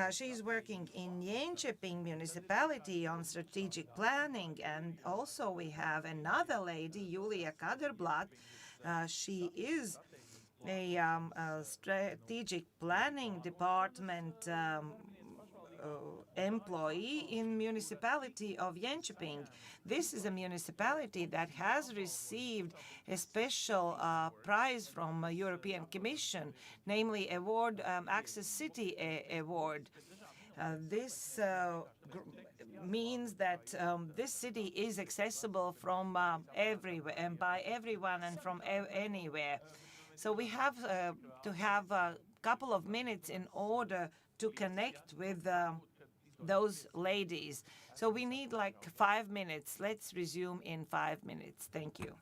She's working in Jönköping municipality on strategic planning. And also we have another lady, Julia Kaderblad. She is a strategic planning department employee in municipality of Jönköping. This is a municipality that has received a special prize from European Commission, namely award Access City Award. This means that this city is accessible from everywhere and by everyone and from anywhere. So we have to have a couple of minutes in order to connect with those ladies. So we need like 5 minutes. Let's resume in 5 minutes. Thank you.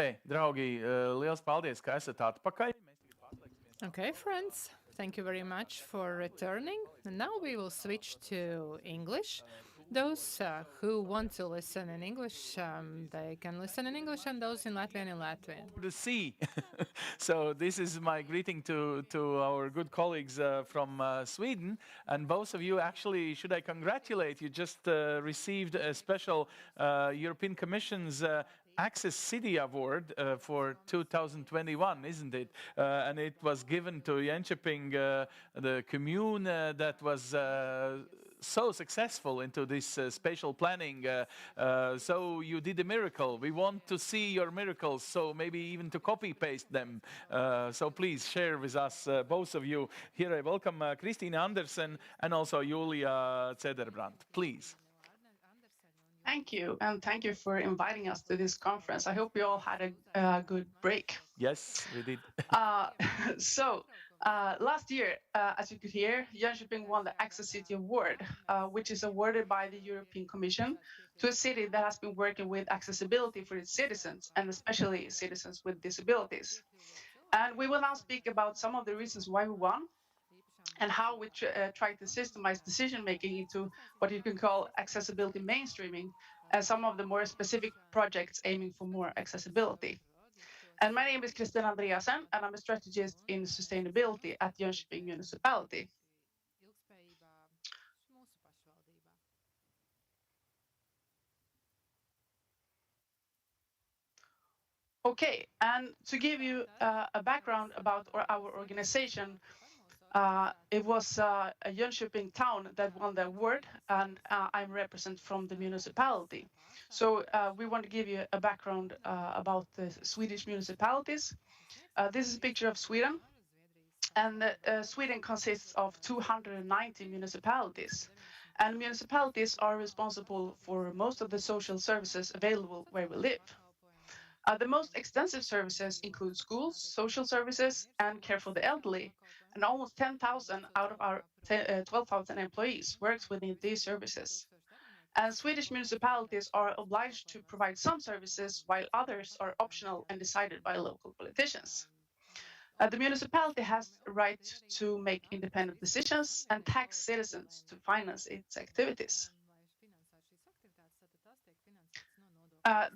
Draugi, liels paldies, ka esat atpakaļ. Okay, friends, thank you very much for returning. And now we will switch to English. Those who want to listen in English, they can listen in English, and those in Latvian in Latvian. The sea. So this is my greeting to our good colleagues from Sweden. And both of you, actually, should I congratulate you? Just received a special European Commission's Access City Award for 2021, isn't it? And it was given to Jönköping, the commune that was so successful into this spatial planning. So you did a miracle. We want to see your miracles, so maybe even to copy paste them. So please share with us, both of you. Here I welcome Christine Andersen and also Julia Cederbrandt. Please. Thank you, and thank you for inviting us to this conference. I hope you all had a good break. Yes, we did. Last year, as you could hear, Jönköping won the Access City Award, which is awarded by the European Commission to a city that has been working with accessibility for its citizens, and especially citizens with disabilities. And we will now speak about some of the reasons why we won, and how we try to systemize decision-making into what you can call accessibility mainstreaming, and some of the more specific projects aiming for more accessibility. And my name is Kristina Andreasen, and I'm a strategist in sustainability at Jönköping Municipality. Okay, and to give you a background about our organization, it was a Jönköping town that won the award, and I'm represent from the municipality. So we want to give you a background about the Swedish municipalities. This is a picture of Sweden, and Sweden consists of 290 municipalities. And municipalities are responsible for most of the social services available where we live. The most extensive services include schools, social services, and care for the elderly. And almost 10,000 out of our 12,000 employees works within these services. And Swedish municipalities are obliged to provide some services, while others are optional and decided by local politicians. The municipality has the right to make independent decisions and tax citizens to finance its activities.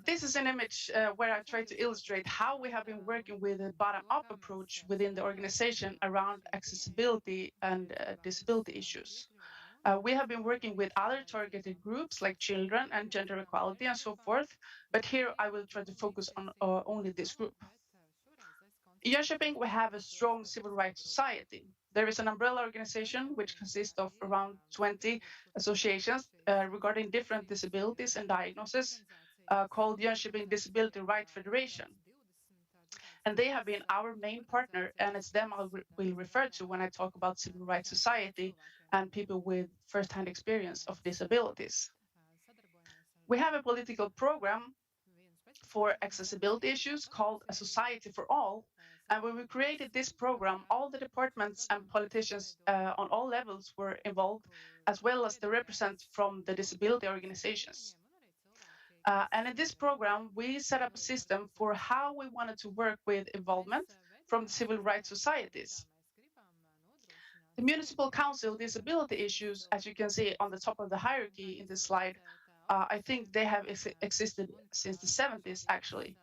This is an image where I try to illustrate how we have been working with a bottom-up approach within the organization around accessibility and disability issues. We have been working with other targeted groups like children and gender equality and so forth, but here I will try to focus on only this group. In Jönköping, we have a strong civil rights society. There is an umbrella organization which consists of around 20 associations regarding different disabilities and diagnoses, called Jönköping Disability Rights Federation. And they have been our main partner, and it's them I will refer to when I talk about civil rights society and people with first-hand experience of disabilities. We have a political program for accessibility issues called A Society for All. And when we created this program, all the departments and politicians on all levels were involved, as well as the representatives from the disability organizations. And in this program, we set up a system for how we wanted to work with involvement from civil rights societies. The Municipal Council disability issues, as you can see on the top of the hierarchy in this slide, I think they have existed since the 70s, actually.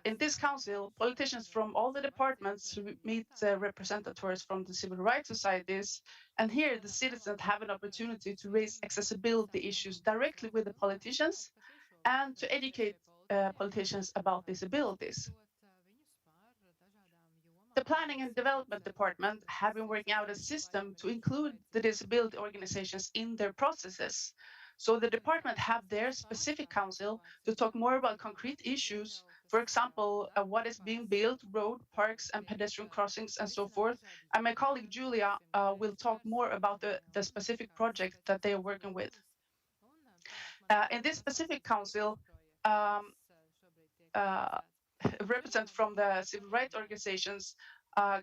In this council, politicians from all the departments meet representatives from the civil rights societies, and here the citizens have an opportunity to raise accessibility issues directly with the politicians and to educate politicians about disabilities. The Planning and Development Department have been working out a system to include the disability organizations in their processes. So the department have their specific council to talk more about concrete issues, for example, what is being built, road, parks, and pedestrian crossings, and so forth. And my colleague Julia will talk more about the specific project that they are working with. In this specific council, represent from the civil rights organizations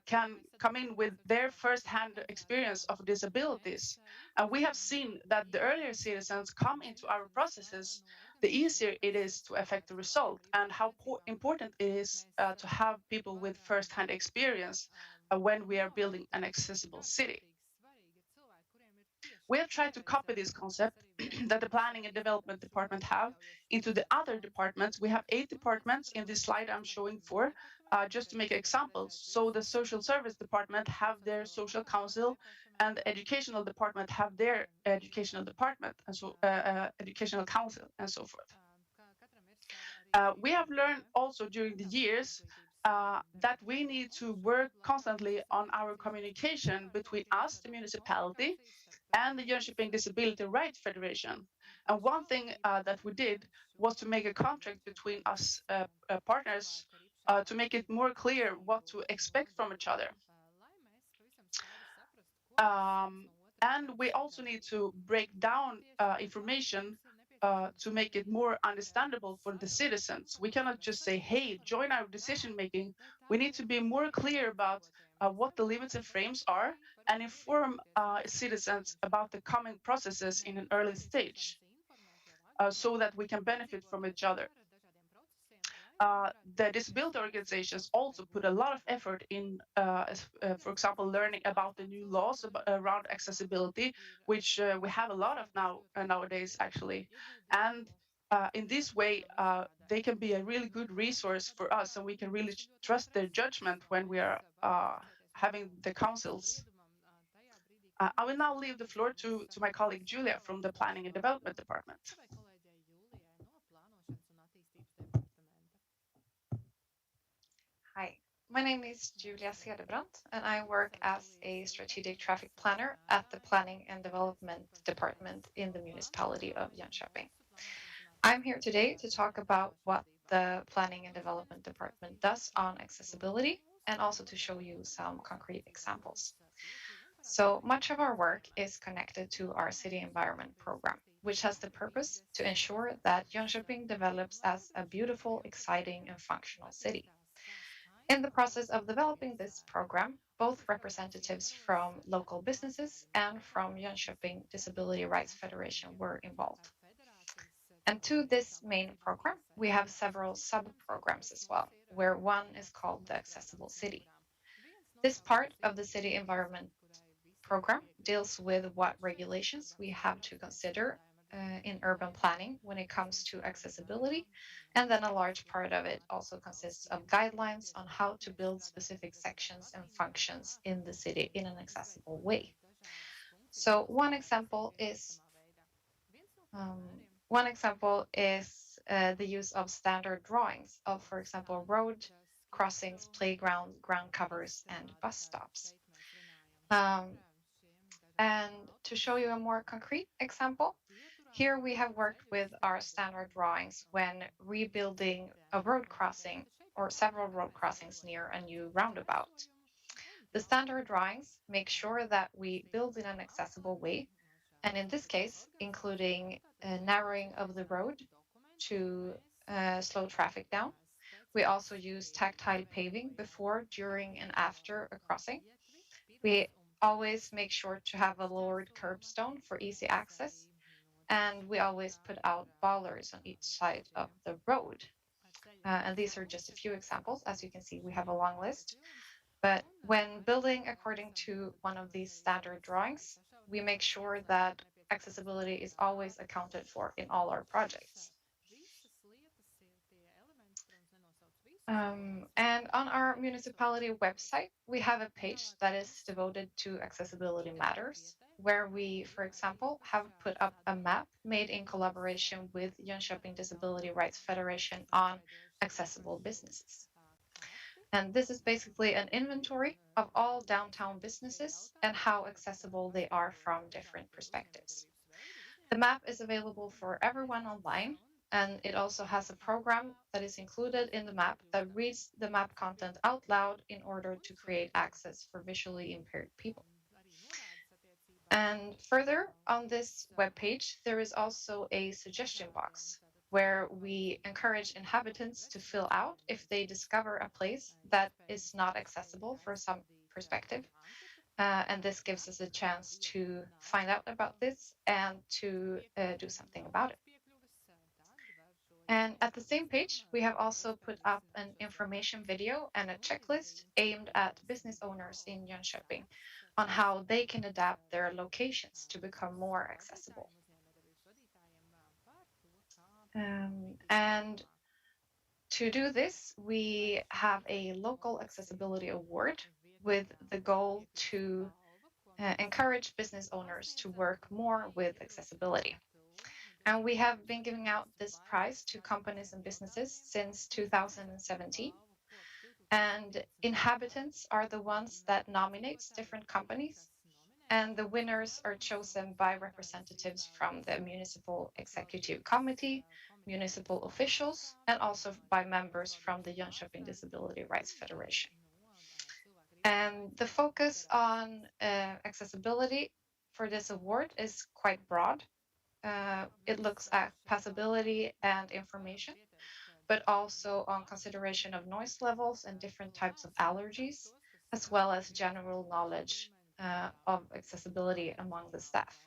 can come in with their first-hand experience of disabilities. And we have seen that the earlier citizens come into our processes, the easier it is to affect the result, and how important it is to have people with first-hand experience when we are building an accessible city. We have tried to copy this concept that the planning and development department have into the other departments. We have 8 departments in this slide I'm showing for, just to make examples. So the social service department have their social council, and the educational department have their educational department, and so educational council, and so forth. We have learned also during the years that we need to work constantly on our communication between us, the municipality, and the Jönköping Disability Rights Federation. And one thing that we did was to make a contract between us partners to make it more clear what to expect from each other. And we also need to break down information to make it more understandable for the citizens. We cannot just say, hey, join our decision making. We need to be more clear about what the limits and frames are and inform citizens about the common processes in an early stage so that we can benefit from each other. The disability organizations also put a lot of effort in, for example, learning about the new laws around accessibility, which we have a lot of nowadays, actually. And in this way, they can be a really good resource for us, and we can really trust their judgment when we are having the councils. I will now leave the floor to my colleague Julia from the Planning and Development Department. Hi, my name is Julia Cederbrandt, and I work as a strategic traffic planner at the Planning and Development Department in the municipality of Jönköping. I'm here today to talk about what the Planning and Development Department does on accessibility and also to show you some concrete examples. So much of our work is connected to our city environment program, which has the purpose to ensure that Jönköping develops as a beautiful, exciting, and functional city. In the process of developing this program, both representatives from local businesses and from Jönköping Disability Rights Federation were involved. And to this main program, we have several sub-programs as well, where one is called the Accessible City. This part of the city environment program deals with what regulations we have to consider in urban planning when it comes to accessibility. And then a large part of it also consists of guidelines on how to build specific sections and functions in the city in an accessible way. So one example is the use of standard drawings of, for example, road crossings, playgrounds, ground covers, and bus stops. Um, And to show you a more concrete example, here we have worked with our standard drawings when rebuilding a road crossing or several road crossings near a new roundabout. The standard drawings make sure that we build in an accessible way, and in this case, including narrowing of the road to slow traffic down. We also use tactile paving before, during, and after a crossing. We always make sure to have a lowered curbstone for easy access, and we always put out bollards on each side of the road. And these are just a few examples. As you can see, we have a long list. But when building according to one of these standard drawings, we make sure that accessibility is always accounted for in all our projects. And on our municipality website, we have a page that is devoted to accessibility matters, where we, for example, have put up a map made in collaboration with Jönköping Disability Rights Federation on accessible businesses. And this is basically an inventory of all downtown businesses and how accessible they are from different perspectives. The map is available for everyone online, and it also has a program that is included in the map that reads the map content out loud in order to create access for visually impaired people. And further on this webpage, there is also a suggestion box where we encourage inhabitants to fill out if they discover a place that is not accessible for some perspective. And this gives us a chance to find out about this and to do something about it. And at the same page, we have also put up an information video and a checklist aimed at business owners in Jönköping on how they can adapt their locations to become more accessible. And to do this, we have a local accessibility award with the goal to encourage business owners to work more with accessibility. And we have been giving out this prize to companies and businesses since 2017. And inhabitants are the ones that nominates different companies. And the winners are chosen by representatives from the Municipal Executive Committee, municipal officials, and also by members from the Jönköping Disability Rights Federation. And the focus on accessibility for this award is quite broad. It looks at passability and information, but also on consideration of noise levels and different types of allergies, as well as general knowledge of accessibility among the staff.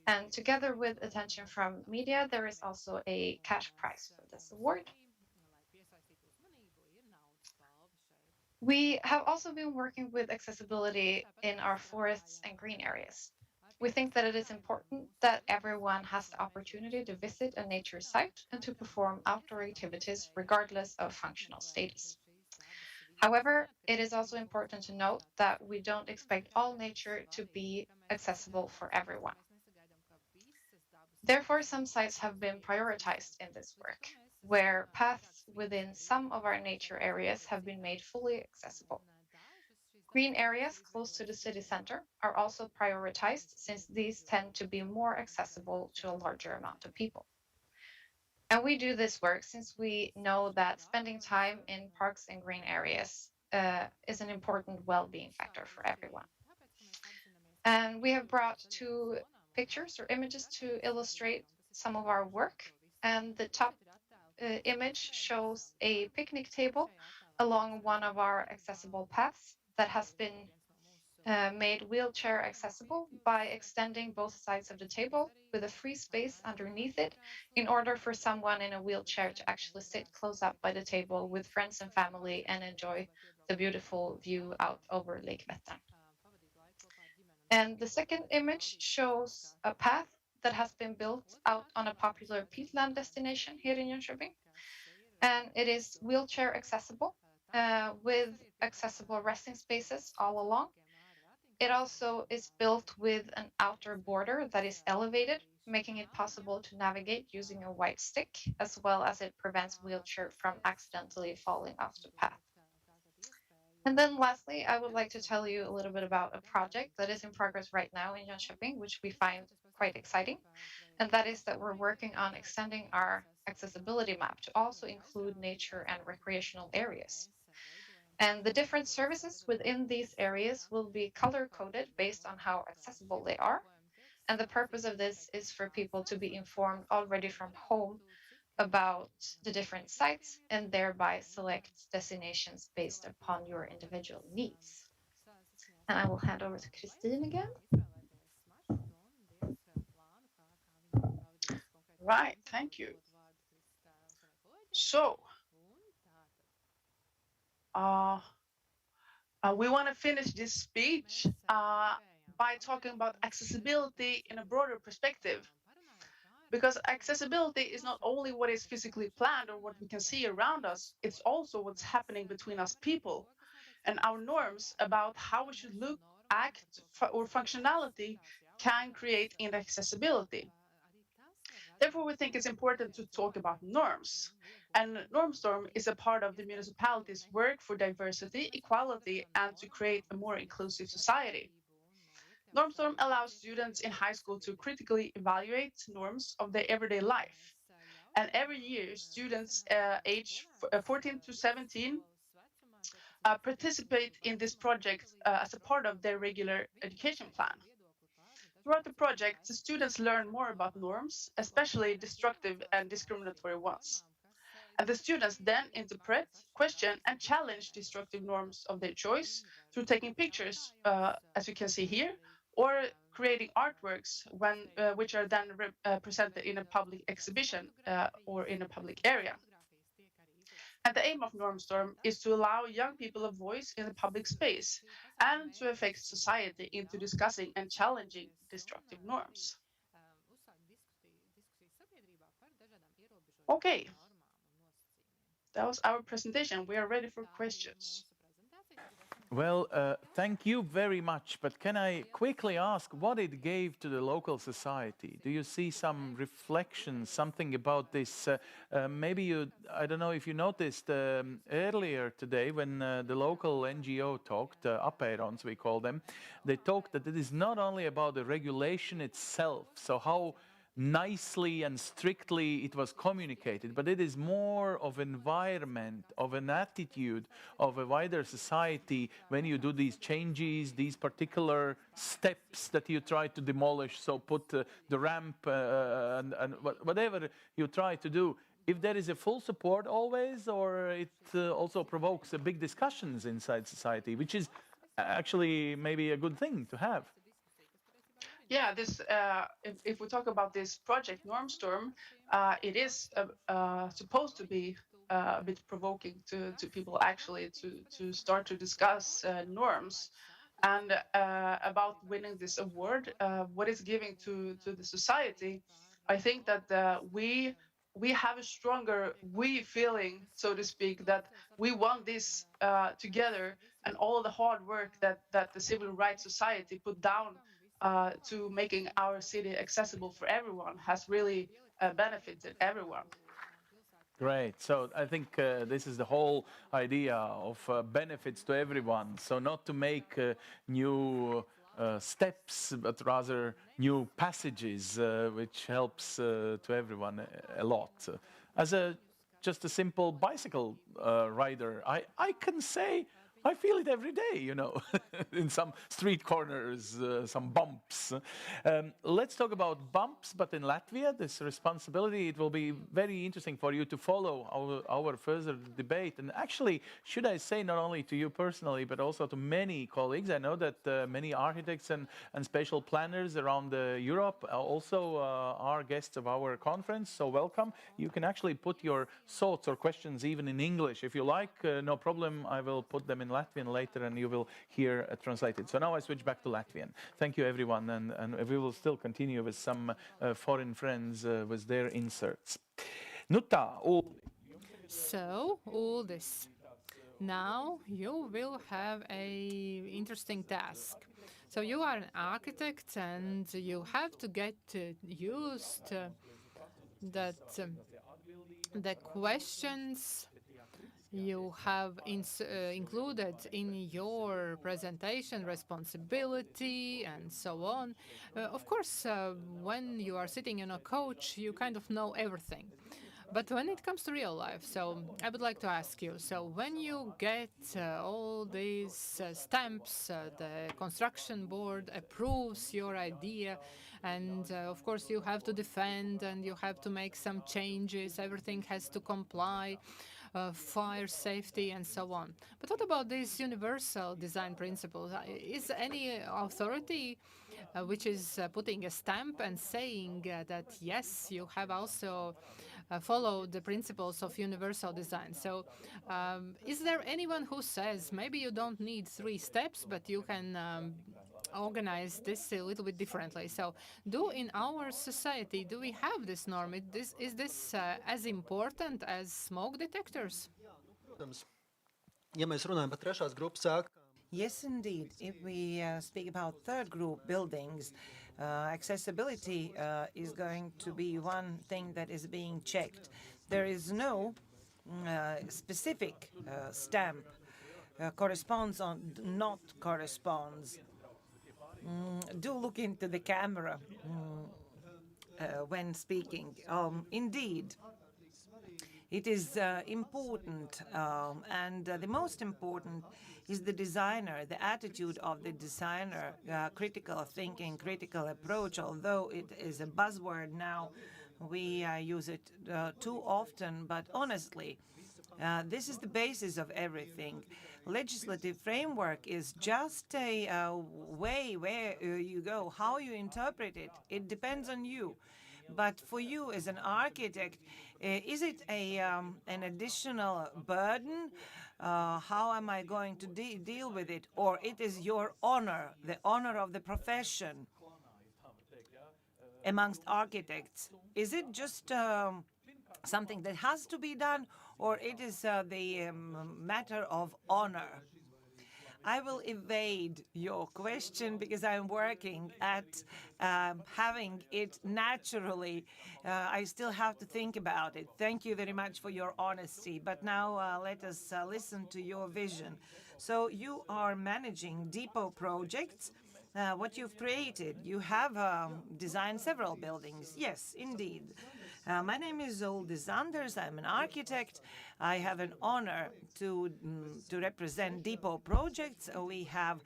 And together with attention from media, there is also a cash prize for this award. We have also been working with accessibility in our forests and green areas. We think that it is important that everyone has the opportunity to visit a nature site and to perform outdoor activities regardless of functional status. However, it is also important to note that we don't expect all nature to be accessible for everyone. Therefore, some sites have been prioritized in this work, where paths within some of our nature areas have been made fully accessible. Green areas close to the city center are also prioritized since these tend to be more accessible to a larger amount of people. And we do this work since we know that spending time in parks and green areas is an important well-being factor for everyone. And we have brought two pictures or images to illustrate some of our work. And the top image shows a picnic table along one of our accessible paths that has been made wheelchair accessible by extending both sides of the table with a free space underneath it in order for someone in a wheelchair to actually sit close up by the table with friends and family and enjoy the beautiful view out over Lake Vättern. And the second image shows a path that has been built out on a popular peatland destination here in Jönköping. And it is wheelchair accessible with accessible resting spaces all along. It also is built with an outer border that is elevated, making it possible to navigate using a white stick, as well as it prevents wheelchair from accidentally falling off the path. And then lastly, I would like to tell you a little bit about a project that is in progress right now in Jönköping, which we find quite exciting. And that is that we're working on extending our accessibility map to also include nature and recreational areas. And the different services within these areas will be color coded based on how accessible they are. And the purpose of this is for people to be informed already from home about the different sites and thereby select destinations based upon your individual needs. And I will hand over to Christine again. Right, thank you. So, we want to finish this speech by talking about accessibility in a broader perspective. Because accessibility is not only what is physically planned or what we can see around us, it's also what's happening between us people. And our norms about how we should look, act, or functionality can create inaccessibility. Therefore, we think it's important to talk about norms. And Normstorm is a part of the municipality's work for diversity, equality, and to create a more inclusive society. Normstorm allows students in high school to critically evaluate norms of their everyday life. And every year, students aged 14 to 17 participate in this project as a part of their regular education plan. Throughout the project, the students learn more about norms, especially destructive and discriminatory ones. And the students then interpret, question, and challenge destructive norms of their choice through taking pictures, as you can see here, or creating artworks which are then presented in a public exhibition or in a public area. And the aim of Normstorm is to allow young people a voice in the public space and to affect society into discussing and challenging destructive norms. Okay, that was our presentation. We are ready for questions. Well, thank you very much. But can I quickly ask what it gave to the local society? Do you see some reflection, something about this? Maybe you, I don't know if you noticed earlier today when the local NGO talked, Apērons we call them, they talked that it is not only about the regulation itself, so how nicely and strictly it was communicated, but it is more of environment, of an attitude of a wider society when you do these changes, these particular steps that you try to demolish, so put the ramp and whatever you try to do. If there is a full support always, or it also provokes big discussions inside society, which is actually maybe a good thing to have. Yeah, this if we talk about this project Normstorm, it is supposed to be a bit provoking to people actually to start to discuss norms and about winning this award. What it's giving to the society, I think that we have a stronger we feeling, so to speak, that we want this together, and all the hard work that the civil rights society put down to making our city accessible for everyone has really benefited everyone. Great. So I think this is the whole idea of benefits to everyone. So not to make new steps, but rather new passages, which helps to everyone a lot. As just a simple bicycle rider, I can say I feel it every day, you know, in some street corners, some bumps. Let's talk about bumps, but in Latvia, this responsibility, it will be very interesting for you to follow our further debate. And actually, should I say not only to you personally, but also to many colleagues, I know that many architects and spatial planners around Europe also are guests of our conference, so welcome. You can actually put your thoughts or questions even in English. If you like, no problem, I will put them in Latvian later and you will hear translated. So now I switch back to Latvian. Thank you everyone, and we will still continue with some foreign friends with their inserts. Nu tā, So, Uldis, now you will have a interesting task. So you are an architect and you have to get used that the questions you have included in your presentation, responsibility, and so on. Of course, when you are sitting in a coach, you kind of know everything. But when it comes to real life, so I would like to ask you, so when you get all these stamps, the construction board approves your idea, and of course you have to defend and you have to make some changes, everything has to comply, fire safety and so on. But what about these universal design principles? Is any authority which is putting a stamp and saying that yes, you have also followed the principles of universal design? So is there anyone who says maybe you don't need 3 steps, but you can organize this a little bit differently? So in our society, do we have this norm? Is this as important as smoke detectors? Yes, indeed. If we speak about third group buildings, accessibility is going to be one thing that is being checked. There is no specific stamp corresponds or not corresponds. Do look into the camera when speaking. Indeed, It is important, and the most important is the designer, the attitude of the designer, critical thinking, critical approach. Although it is a buzzword now, we use it too often, but honestly, this is the basis of everything. Legislative framework is just a way where you go, how you interpret it. It depends on you. But for you as an architect, is it an additional burden? How am I going to deal with it? Or it is your honor, the honor of the profession amongst architects? Is it just something that has to be done, or it is the matter of honor? I will evade your question because I'm working at having it naturally. I still have to think about it. Thank you very much for your honesty. But now let us listen to your vision. So you are managing depot projects. What you've created, you have designed several buildings. Yes, indeed. My name is Uldis Anders. I'm an architect. I have an honor to represent depot projects. We have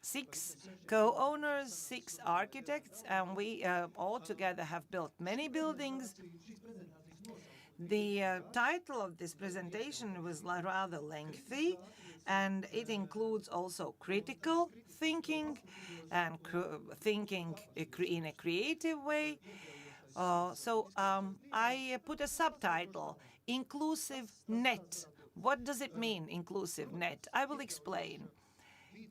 6 co-owners, 6 architects, and we all together have built many buildings. The title of this presentation was rather lengthy, and it includes also critical thinking and thinking in a creative way. So I put a subtitle, Inclusive Net. What does it mean, inclusive net? I will explain.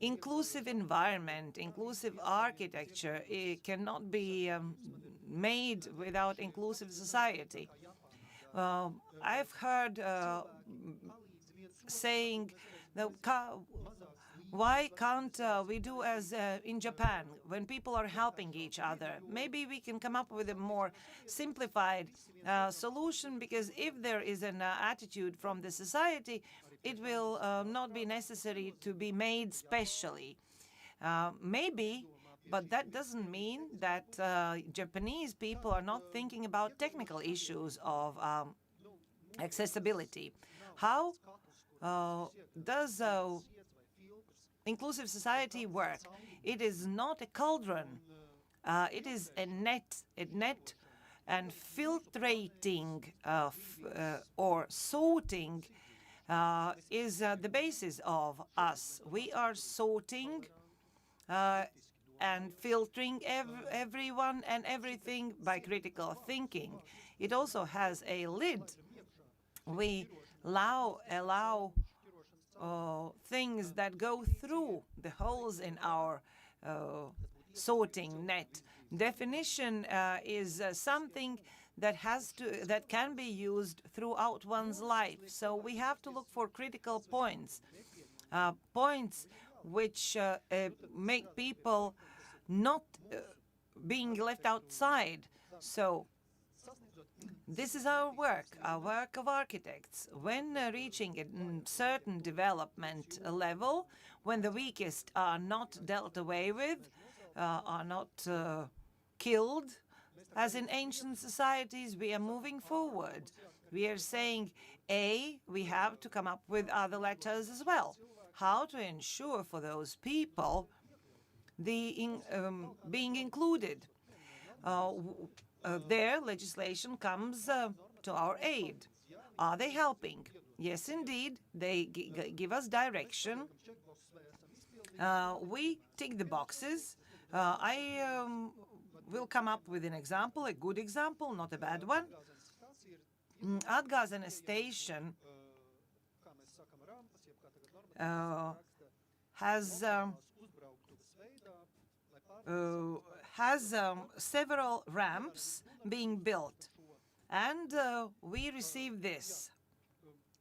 Inclusive environment, inclusive architecture, it cannot be made without inclusive society. I've heard saying that why can't we do as in Japan, when people are helping each other? Maybe we can come up with a more simplified solution, because if there is an attitude from the society, it will not be necessary to be made specially. Maybe, but that doesn't mean that Japanese people are not thinking about technical issues of accessibility. How does inclusive society work? It is not a cauldron. It is a net, and filtrating or sorting is the basis of us. We are sorting and filtering everyone and everything by critical thinking. It also has a lid. We allow things that go through the holes in our sorting net. Definition is something that can be used throughout one's life. So we have to look for critical points, points which make people not being left outside. So this is our work of architects. When reaching a certain development level, when the weakest are not dealt away with, are not killed, as in ancient societies, we are moving forward. We are saying, we have to come up with other letters as well. How to ensure for those people being included. Their legislation comes to our aid. Are they helping? Yes, indeed. They give us direction. We tick the boxes. I will come up with an example, a good example, not a bad one. Atgāzene station has several ramps being built, and we receive this.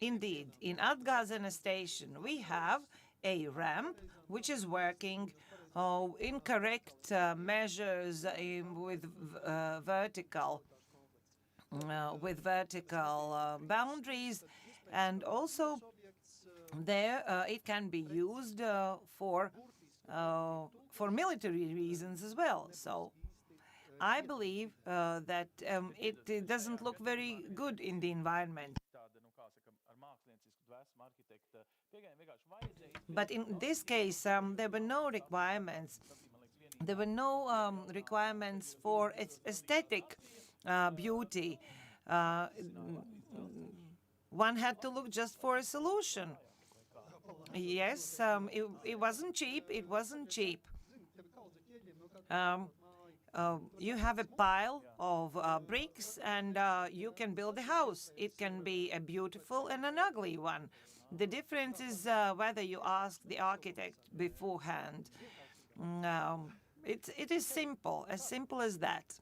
Indeed, in Atgāzene station, we have a ramp which is working in correct measures with vertical boundaries, and also there it can be used for military reasons as well. So I believe that it doesn't look very good in the environment. But in this case, there were no requirements. There were no requirements for aesthetic beauty. One had to look just for a solution. Yes, it wasn't cheap. It wasn't cheap. You have a pile of bricks and you can build a house. It can be a beautiful and an ugly one. The difference is whether you ask the architect beforehand. It is simple as that.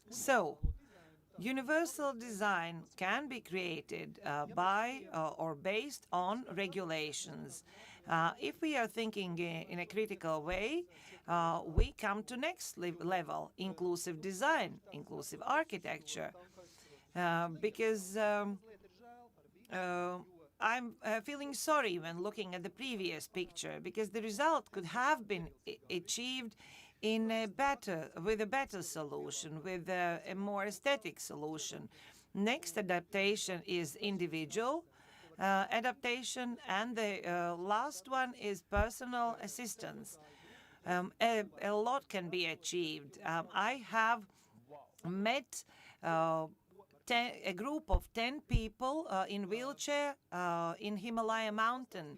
So, universal design can be created by or based on regulations. If we are thinking in a critical way, we come to next level, inclusive design, inclusive architecture, because I'm feeling sorry when looking at the previous picture, because the result could have been achieved with a better solution, with a more aesthetic solution. Next adaptation is individual adaptation, and the last one is personal assistance. A lot can be achieved. I have met a group of 10 people in wheelchair in Himalaya mountain,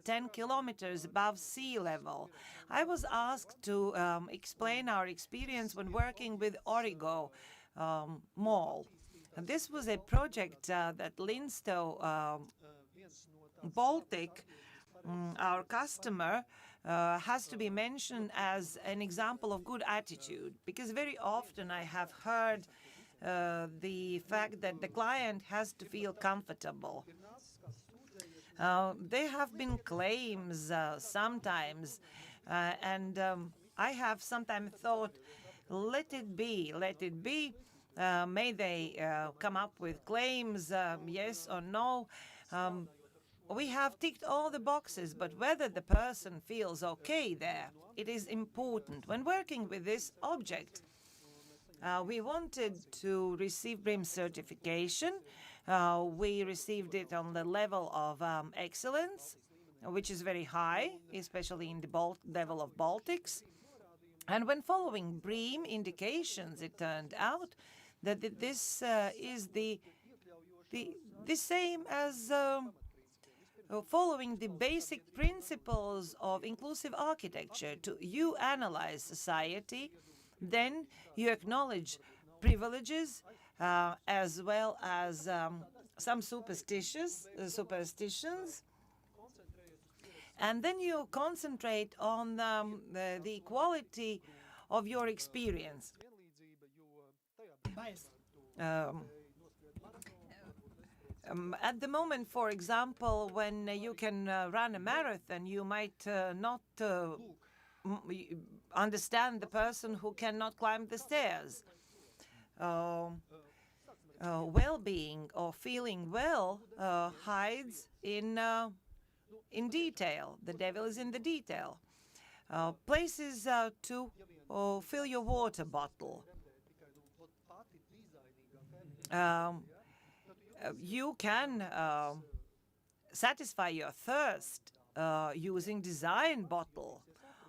10 kilometers above sea level. I was asked to explain our experience when working with Origo Mall. This was a project that Linstow Baltic, our customer, has to be mentioned as an example of good attitude, because very often I have heard the fact that the client has to feel comfortable. There have been claims sometimes, and I have sometimes thought, let it be, let it be. May they come up with claims, yes or no. We have ticked all the boxes, but whether the person feels okay there, it is important. When working with this object, we wanted to receive BREEAM certification. We received it on the level of excellence, which is very high, especially in the level of Baltics. And when following BREEAM indications, it turned out that this is the same as following the basic principles of inclusive architecture. You analyze society, then you acknowledge privileges as well as some superstitions, and then you concentrate on the equality of your experience. At the moment, for example, when you can run a marathon, you might not understand the person who cannot climb the stairs. Well-being or feeling well hides in detail. The devil is in the detail. Places to fill your water bottle. You can satisfy your thirst using design bottle.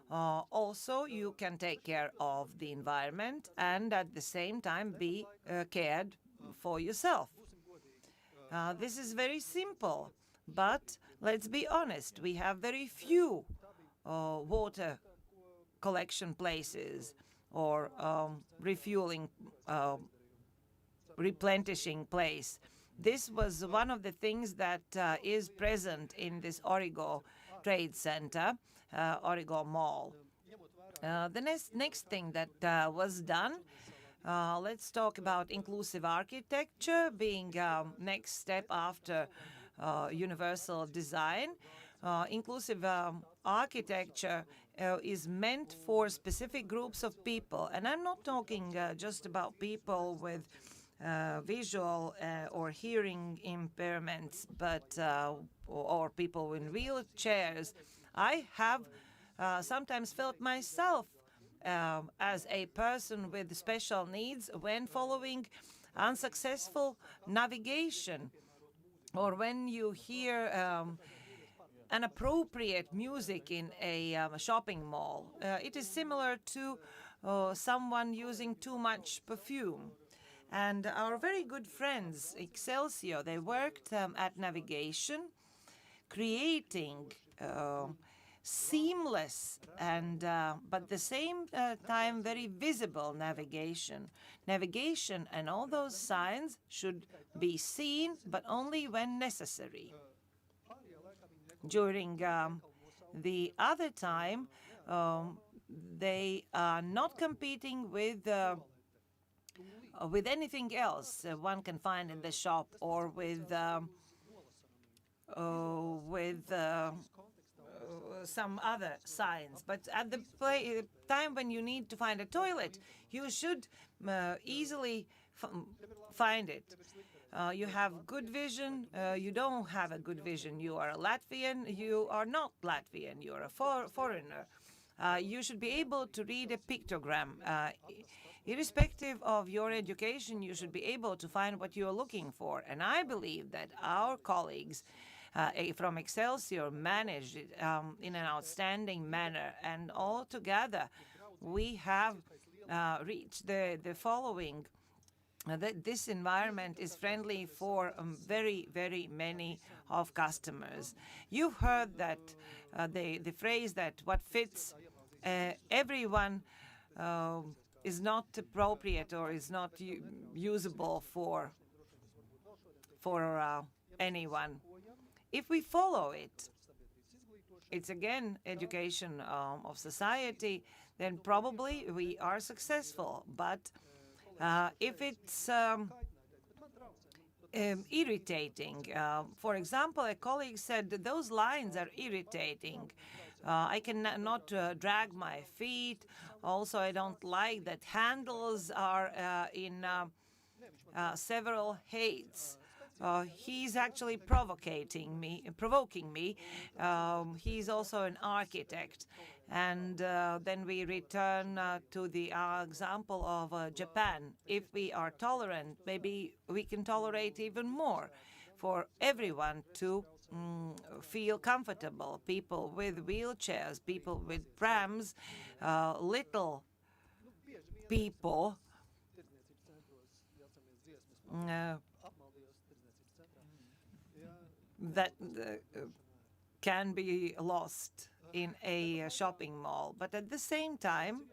Also, you can take care of the environment and at the same time be cared for yourself. This is very simple, but let's be honest, we have very few water collection places or refueling, replenishing place. This was one of the things that is present in this Origo Trade Center, Origo Mall. The next thing that was done, let's talk about inclusive architecture being next step after universal design. Inclusive architecture is meant for specific groups of people, and I'm not talking just about people with visual or hearing impairments, but or people in wheelchairs. I have sometimes felt myself as a person with special needs when following unsuccessful navigation, or when you hear inappropriate music in a shopping mall. It is similar to someone using too much perfume. And our very good friends, Excelsior, they worked at navigation, creating seamless and but at the same time very visible navigation. Navigation and all those signs should be seen, but only when necessary. During the other time, they are not competing with anything else one can find in the shop, or with some other signs. But at the time when you need to find a toilet, you should easily find it. You have good vision, you don't have a good vision. You are a Latvian, you are not Latvian, you are a foreigner. You should be able to read a pictogram. Irrespective of your education, you should be able to find what you are looking for. And I believe that our colleagues from Excelsior managed it in an outstanding manner. And all together, we have reached the following. That this environment is friendly for very, very many of customers. You've heard that the phrase that what fits everyone is not appropriate or is not usable for anyone. If we follow it, it's again education of society, then probably we are successful. But if it's irritating, for example, a colleague said that those lines are irritating. I cannot drag my feet. Also, I don't like that handles are in several heights. He's actually provoking me. He's also an architect. And then we return to the example of Japan. If we are tolerant, maybe we can tolerate even more for everyone to feel comfortable. People with wheelchairs, people with prams, little people that can be lost in a shopping mall. But at the same time,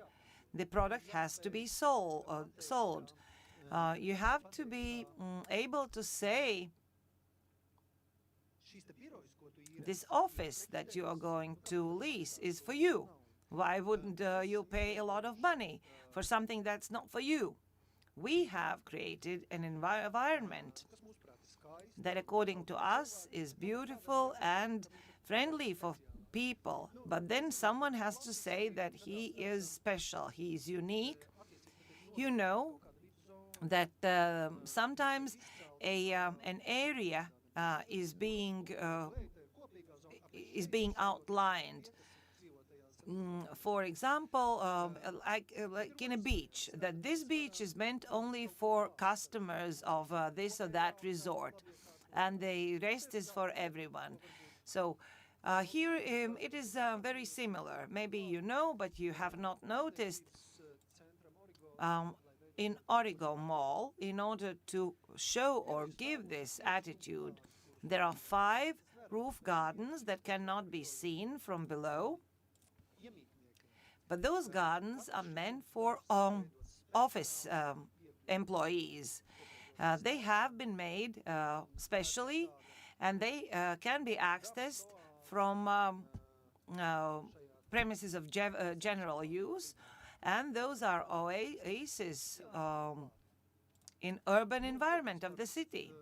the product has to be sold. You have to be able to say, this office that you are going to lease is for you. Why wouldn't you pay a lot of money for something that's not for you? We have created an environment that, according to us, is beautiful and friendly for people. But then someone has to say that he is special, he is unique. You know that sometimes an area is being outlined. For example, like in a beach, that this beach is meant only for customers of this or that resort, and the rest is for everyone. So here it is very similar. Maybe you know, but you have not noticed. In Origo Mall, in order to show or give this attitude, there are 5 roof gardens that cannot be seen from below. But those gardens are meant for office employees. They have been made specially, and they can be accessed from premises of general use. And those are oases in urban environment of the city.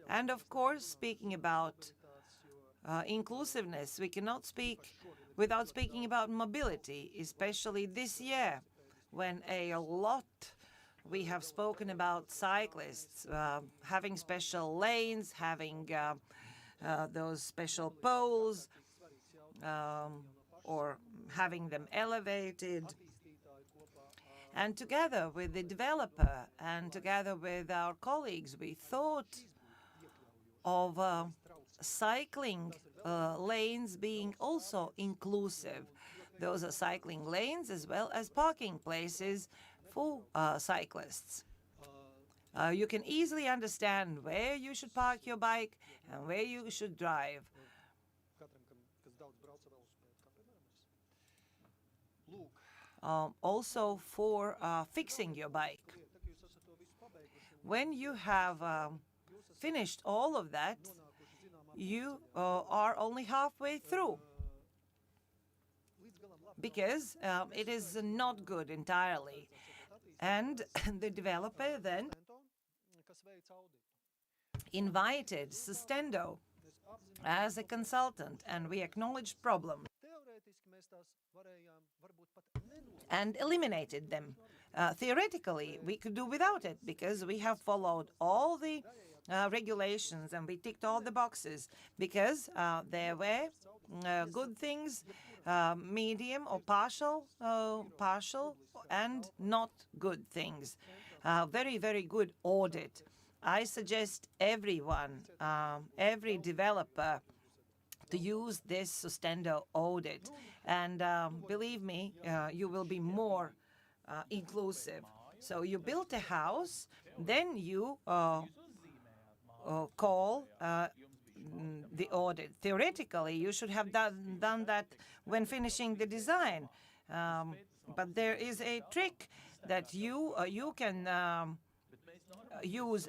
And of course, speaking about inclusiveness, we cannot speak without speaking about mobility, especially this year, when a lot we have spoken about cyclists having special lanes, having those special poles, or having them elevated. And together with the developer and together with our colleagues, we thought of cycling lanes being also inclusive. Those are cycling lanes as well as parking places for cyclists. You can easily understand where you should park your bike and where you should drive. Also for fixing your bike. When you have finished all of that, you are only halfway through because it is not good entirely. And the developer then invited Sustendo as a consultant, and we acknowledged problems and eliminated them. Theoretically, we could do without it because we have followed all the regulations and we ticked all the boxes because there were good things, medium or partial, and not good things. Very, very good audit. I suggest everyone, every developer, to use this Sustendo audit. And believe me, you will be more inclusive. So you built a house, then you call the audit. Theoretically, you should have done that when finishing the design. But there is a trick that you can use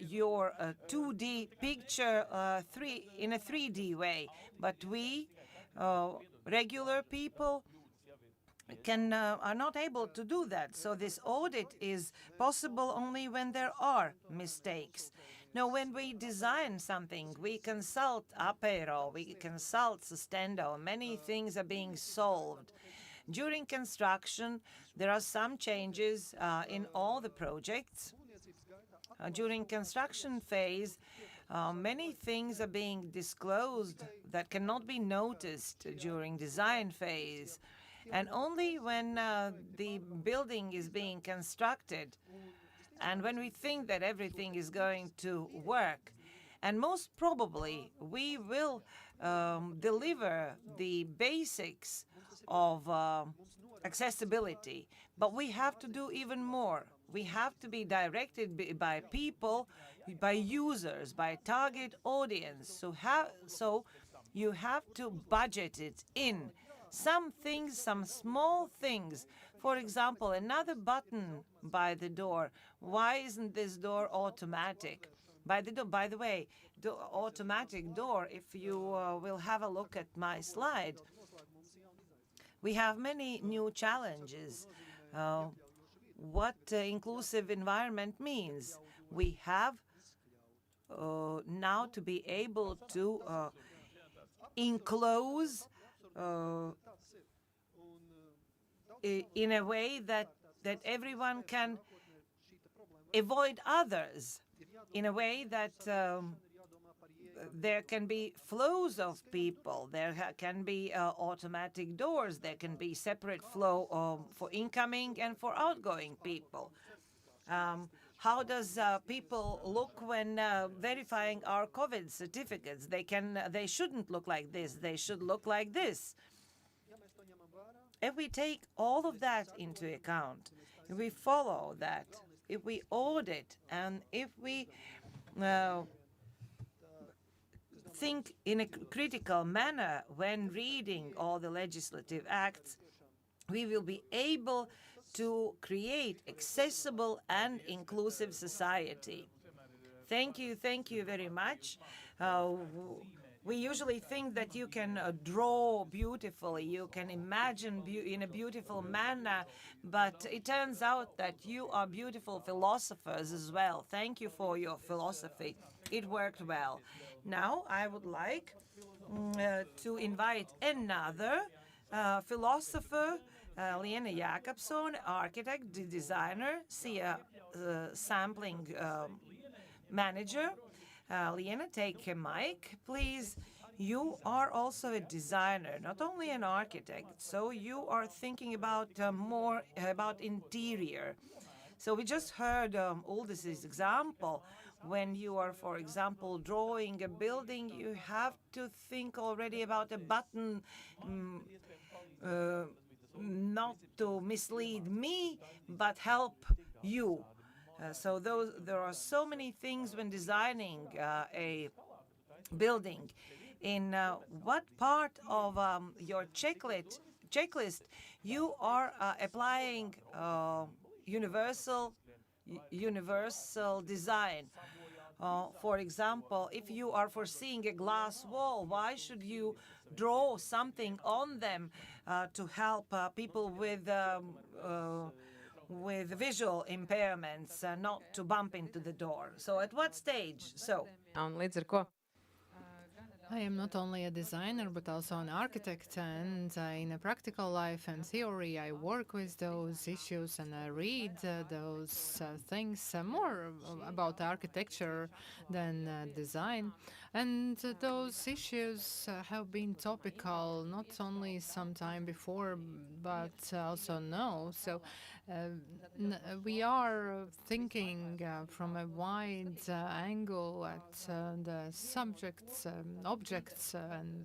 your 2D picture in a 3D way. But we, regular people, are not able to do that. So this audit is possible only when there are mistakes. Now, when we design something, we consult Apero, we consult Sustendo. Many things are being solved. During construction, there are some changes in all the projects. During construction phase, many things are being disclosed that cannot be noticed during design phase. And only when the building is being constructed and when we think that everything is going to work, and most probably we will deliver the basics of accessibility, but we have to do even more. We have to be directed by people, by users, by target audience. So you have to budget it in. Some things, some small things. For example, another button by the door. Why isn't this door automatic? By the way, the automatic door, if you will have a look at my slide, we have many new challenges. What inclusive environment means. We have now to be able to enclose in a way that everyone can avoid others, in a way that there can be flows of people, there can be automatic doors, there can be separate flow for incoming and for outgoing people. How does people look when verifying our COVID certificates? They shouldn't look like this. They should look like this. If we take all of that into account, if we follow that, if we audit, and if we think in a critical manner when reading all the legislative acts, we will be able to create accessible and inclusive society. Thank you very much. We usually think that you can draw beautifully, you can imagine in a beautiful manner, but it turns out that you are beautiful philosophers as well. Thank you for your philosophy. It worked well. Now I would like to invite another philosopher, Lena Jakobson, architect, designer, sampling manager. Lena, take a mic, please. you are also a designer, not only an architect. So you are thinking about more about interior. So we just heard Uldis's example. When you are, for example, drawing a building, you have to think already about a button, not to mislead me, but help you. So there are so many things when designing a building. In what part of your checklist you are applying universal design? For example, if you are foreseeing a glass wall, why should you draw something on them to help people with visual impairments not to bump into the door? So at what stage? So Un līdz ar ko I am not only a designer but also an architect, and in a practical life and theory I work with those issues and I read those things more about architecture than design. And those issues have been topical not only some time before but also now. So we are thinking from a wide angle at the subjects, objects, and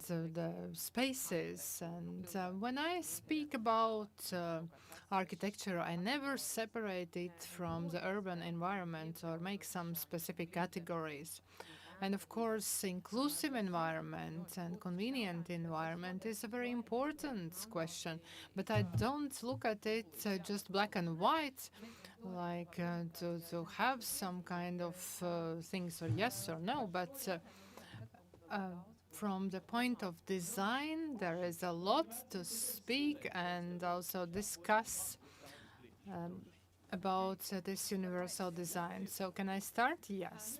the spaces. And when I speak about architecture, I never separate it from the urban environment or make some specific categories. And of course, inclusive environment and convenient environment is a very important question. But I don't look at it just black and white, like to have some kind of things or yes or no. But from the point of design, there is a lot to speak and also discuss about this universal design. So can I start? Yes.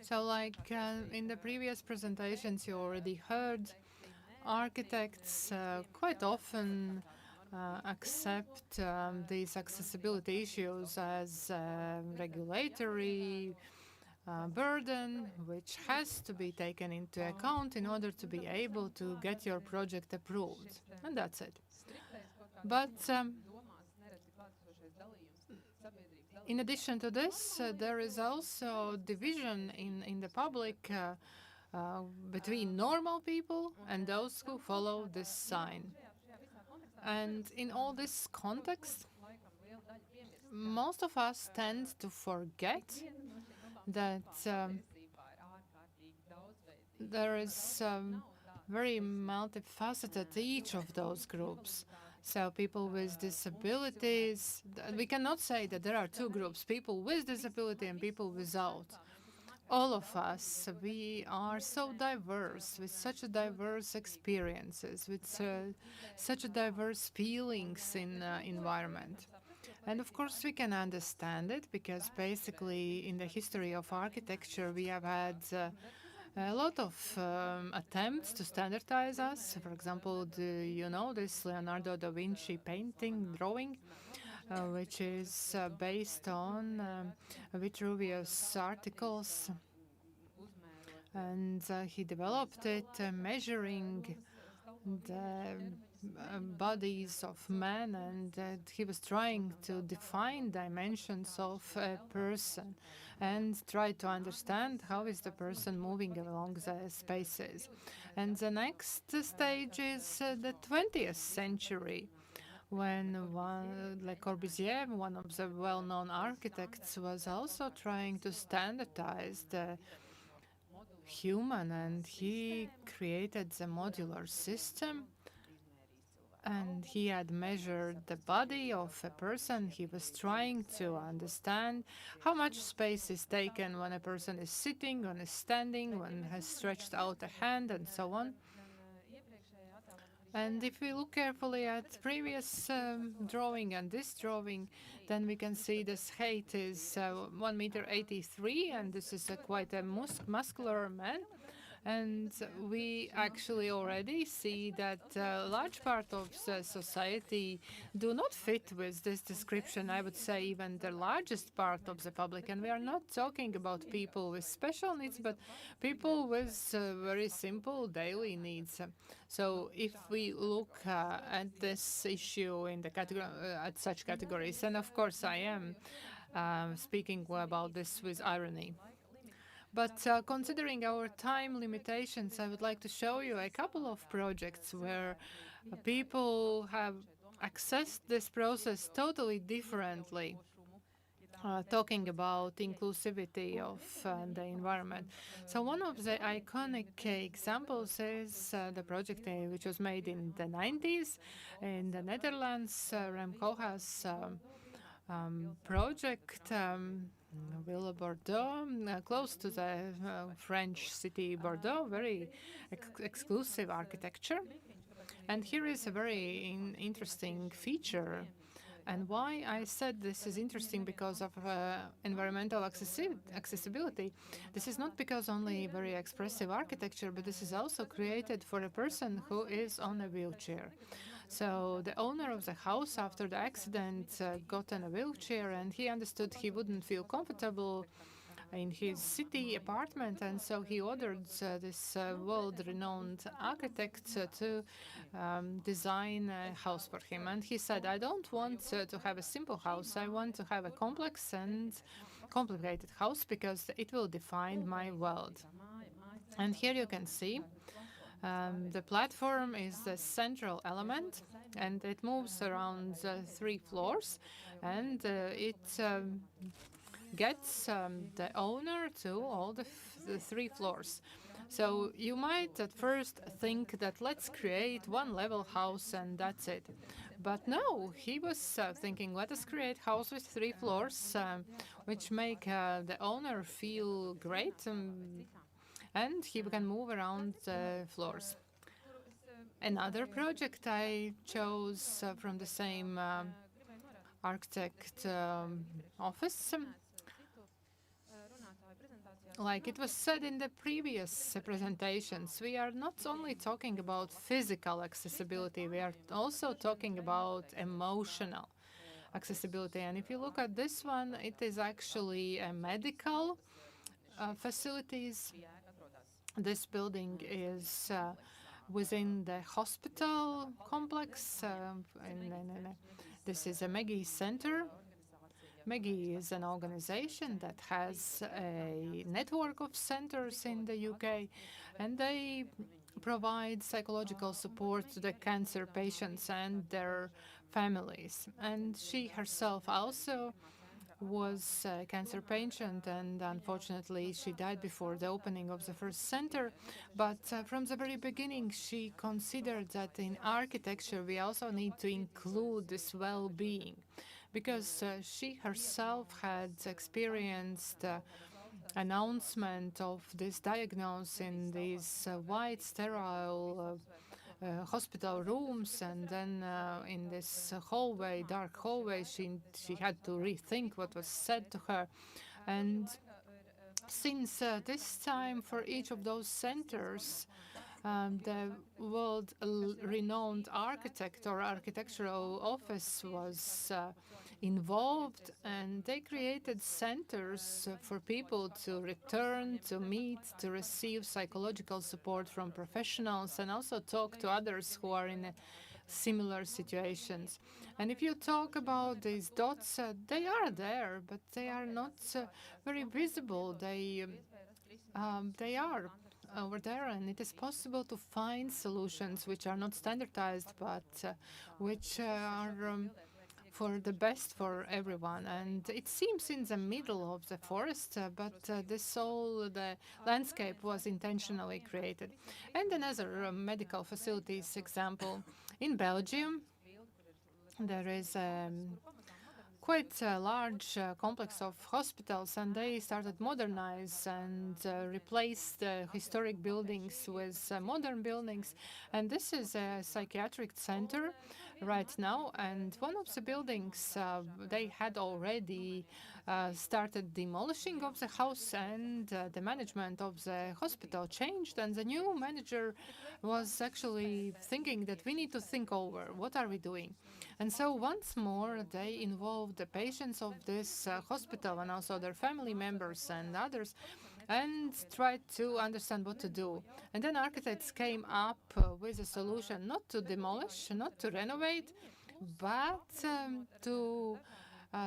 So like in the previous presentations you already heard, architects quite often accept these accessibility issues as regulatory burden, which has to be taken into account in order to be able to get your project approved. And that's it. But in addition to this, there is also division in the public between normal people and those who follow this sign. And in all this context, most of us tend to forget that there is very multifaceted each of those groups. So people with disabilities, we cannot say that there are two groups, people with disability and people without. All of us, we are so diverse, with such a diverse experiences, with such a diverse feelings in environment. And of course we can understand it because basically in the history of architecture we have had a lot of attempts to standardize us. For example, do you know this Leonardo da Vinci painting, drawing, which is based on Vitruvius' articles. And he developed it measuring the bodies of men, and he was trying to define dimensions of a person and try to understand how is the person moving along the spaces. And the next stage is the 20th century, when Le Corbusier, one of the well-known architects, was also trying to standardize the human, and he created the modular system. And he had measured the body of a person. He was trying to understand how much space is taken when a person is sitting, when is standing, when has stretched out a hand, and so on. And if we look carefully at previous drawing and this drawing, then we can see this height is 1 meter 83, and this is quite a muscular man. And we actually already see that a large part of the society do not fit with this description. I would say even the largest part of the public. And we are not talking about people with special needs, but people with very simple daily needs. So if we look at this issue in the at such categories, and of course I am speaking about this with irony. But considering our time limitations, I would like to show you a couple of projects where people have accessed this process totally differently. Talking about inclusivity of the environment. So one of the iconic examples is the project which was made in the 90s in the Netherlands. Remco has project Villa Bordeaux, close to the French city Bordeaux, very exclusive architecture. And here is a very interesting feature. And why I said this is interesting because of environmental accessibility. This is not because only very expressive architecture, but this is also created for a person who is on a wheelchair. So the owner of the house after the accident got in a wheelchair, and he understood he wouldn't feel comfortable in his city apartment, and so he ordered this world-renowned architect to design a house for him. And he said, I don't want to have a simple house. I want to have a complex and complicated house because it will define my world. And here you can see the platform is the central element, and it moves around 3 floors, and it gets the owner to all the 3 floors. So you might at first think that let's create one level house and that's it. But no, he was thinking, let us create house with 3 floors, which make the owner feel great, and he can move around the floors. Another project I chose from the same architect office. Like it was said in the previous presentations, we are not only talking about physical accessibility, we are also talking about emotional accessibility. And if you look at this one, it is actually a medical facilities. This building is within the hospital complex. This is a Meggie Center. Meggie is an organization that has a network of centers in the UK, and they provide psychological support to the cancer patients and their families. And she herself also was a cancer patient, and unfortunately she died before the opening of the first center. But from the very beginning she considered that in architecture we also need to include this well-being, because she herself had experienced announcement of this diagnosis in these white sterile hospital rooms, and then in this hallway, dark hallway, she had to rethink what was said to her. And since this time, for each of those centers, the world-renowned architect or architectural office was involved, and they created centers for people to return, to meet, to receive psychological support from professionals, and also talk to others who are in similar situations. And if you talk about these dots, they are there, but they are not very visible. They are over there, and it is possible to find solutions which are not standardized, but which are for the best for everyone. And it seems in the middle of the forest, but the landscape was intentionally created. And another medical facilities example. In Belgium, there is quite a large complex of hospitals, and they started modernize and replace the historic buildings with modern buildings. And this is a psychiatric center, right now. And one of the buildings, they had already started demolishing of the house, and the management of the hospital changed, and the new manager was actually thinking that we need to think over what are we doing. And so once more they involved the patients of this hospital and also their family members and others, and tried to understand what to do. And then architects came up with a solution not to demolish, not to renovate, but to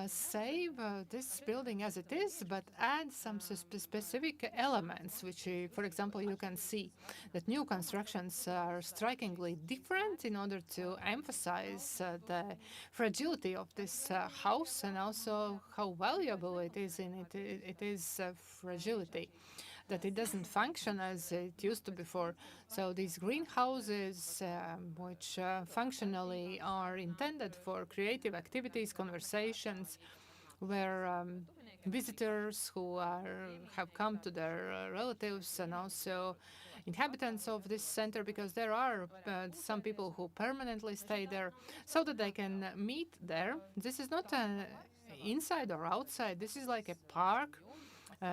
save this building as it is, but add some specific elements, which, for example, you can see that new constructions are strikingly different in order to emphasize the fragility of this house and also how valuable it is in it is fragility, that it doesn't function as it used to before. So these greenhouses, which functionally are intended for creative activities, conversations, where visitors who have come to their relatives and also inhabitants of this center, because there are some people who permanently stay there so that they can meet there. This is not inside or outside. This is like a park.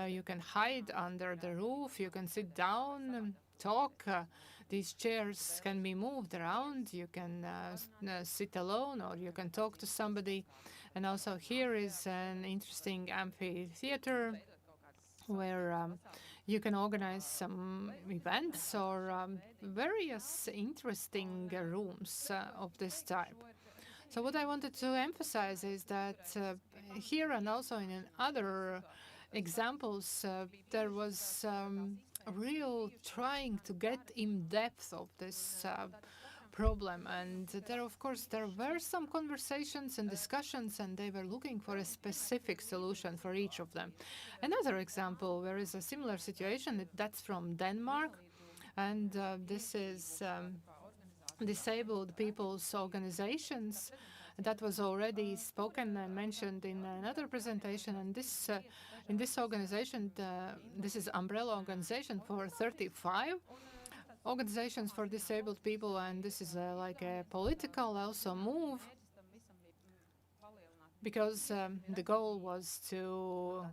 You can hide under the roof. You can sit down and talk. These chairs can be moved around. You can sit alone or you can talk to somebody. And also here is an interesting amphitheater where you can organize some events or various interesting rooms of this type. So what I wanted to emphasize is that here and also in other examples, there was real trying to get in depth of this problem. And there, of course, there were some conversations and discussions, and they were looking for a specific solution for each of them. Another example where is a similar situation, that's from Denmark. And this is disabled people's organizations. That was already spoken and mentioned in another presentation. And this, in this organization, this is umbrella organization for 35 organizations for disabled people, and this is like a political also move, because the goal was to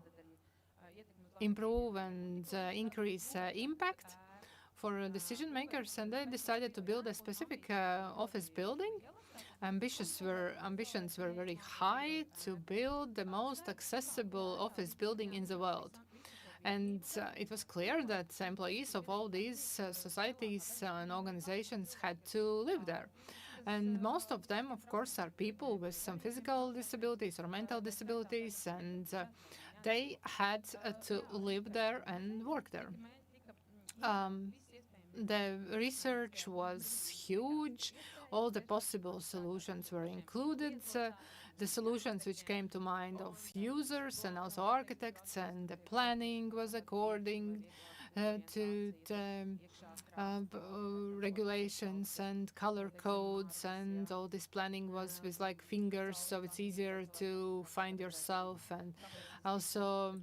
improve and increase impact for decision makers, and they decided to build a specific office building. Ambitions were very high to build the most accessible office building in the world. And it was clear that employees of all these societies and organizations had to live there. And most of them, of course, are people with some physical disabilities or mental disabilities, and they had to live there and work there. The research was huge. All the possible solutions were included. The solutions which came to mind of users and also architects, and the planning was according to the regulations and color codes, and all this planning was with like fingers, so it's easier to find yourself. And also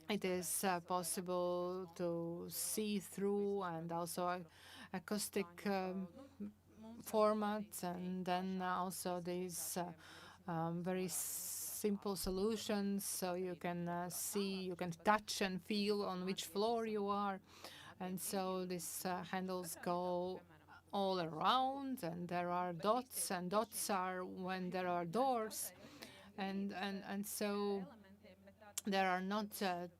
it is possible to see through, and also acoustic formats, and then also these very simple solutions, so you can see, you can touch and feel on which floor you are. And so these handles go all around, and there are dots, and dots are when there are doors. And so there are not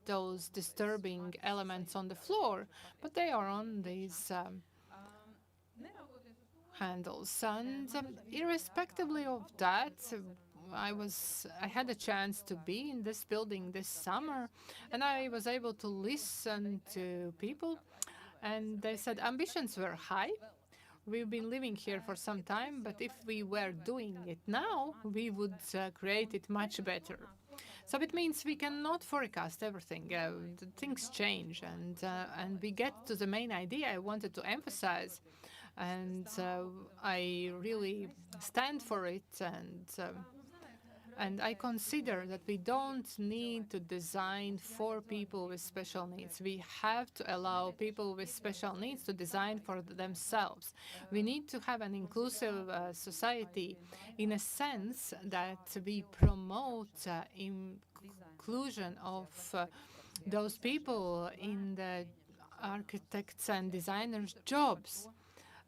those disturbing elements on the floor, but they are on these handles. And irrespectively of that, I had a chance to be in this building this summer, and I was able to listen to people, and they said ambitions were high. We've been living here for some time, but if we were doing it now, we would create it much better. So it means we cannot forecast everything. Things change, and we get to the main idea I wanted to emphasize, and I really stand for it. And And I consider that we don't need to design for people with special needs. We have to allow people with special needs to design for themselves. We need to have an inclusive society in a sense that we promote inclusion of those people in the architects and designers' jobs,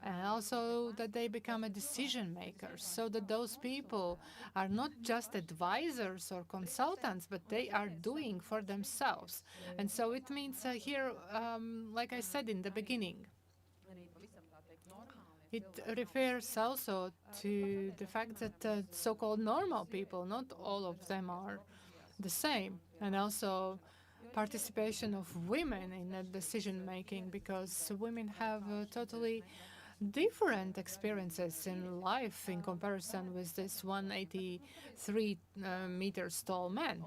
and also that they become a decision makers, so that those people are not just advisors or consultants, but they are doing for themselves. And so it means here, like I said in the beginning, it refers also to the fact that so-called normal people, not all of them are the same, and also participation of women in decision making, because women have totally different experiences in life in comparison with this 183 meters tall man.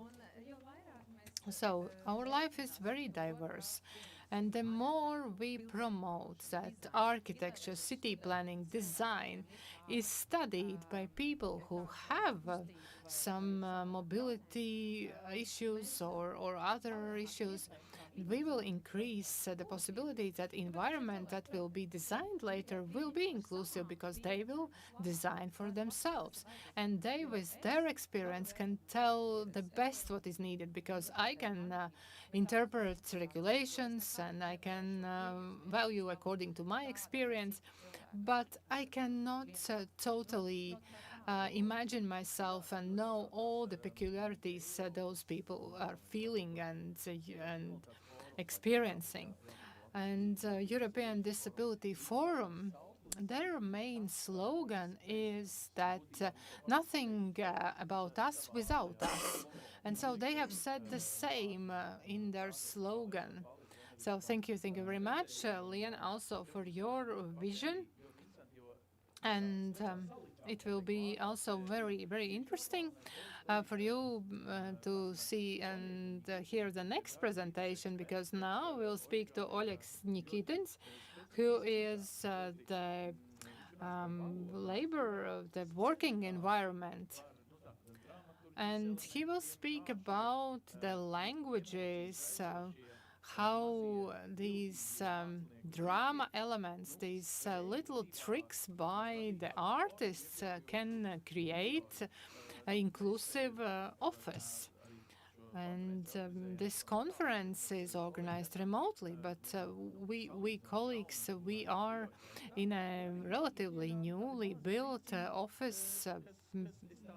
So our life is very diverse. And the more we promote that architecture, city planning, design is studied by people who have some mobility issues or other issues, we will increase the possibility that environment that will be designed later will be inclusive, because they will design for themselves. And they, with their experience, can tell the best what is needed, because I can interpret regulations and I can value according to my experience, but I cannot totally imagine myself and know all the peculiarities those people are feeling and experiencing. And European Disability Forum, their main slogan is that nothing about us without us. And so they have said the same in their slogan. So thank you very much, Lian, also for your vision. And it will be also very, very interesting for you to see and hear the next presentation, because now we'll speak to Oleg Nikitins, who is the labor, the working environment. And he will speak about the languages, how these drama elements, these little tricks by the artists can create an inclusive office. And this conference is organized remotely, but we colleagues, we are in a relatively newly built office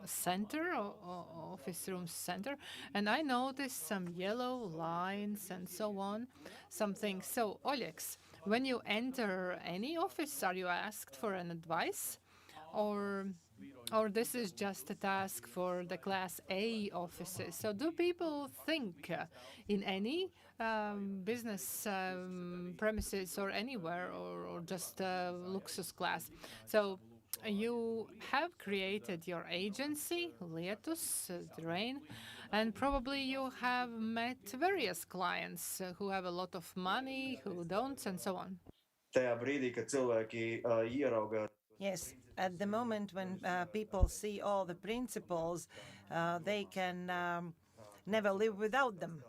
center, office room center, and I noticed some yellow lines and so on, something. So, Olex, when you enter any office, are you asked for an advice, or this is just a task for the Class A offices? So do people think in any business premises or anywhere, or just Luxus class? So you have created your agency, Lietus, the rain, and probably you have met various clients who have a lot of money, who don't, and so on. Yes, at the moment when people see all the principles, they can never live without them.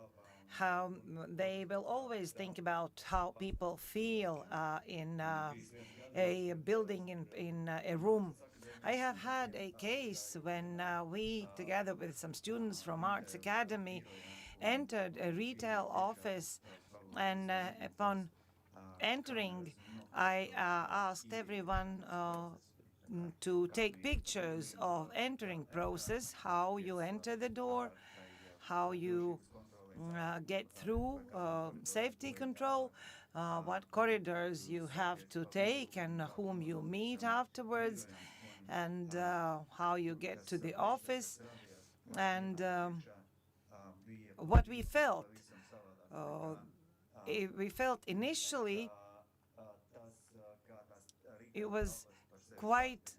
How they will always think about how people feel in a building, in a room. I have had a case when we, together with some students from Arts Academy, entered a retail office, and upon entering, I asked everyone to take pictures of entering process, how you enter the door, how you get through safety control, what corridors you have to take and whom you meet afterwards, and how you get to the office, and what we felt. We felt initially it was quite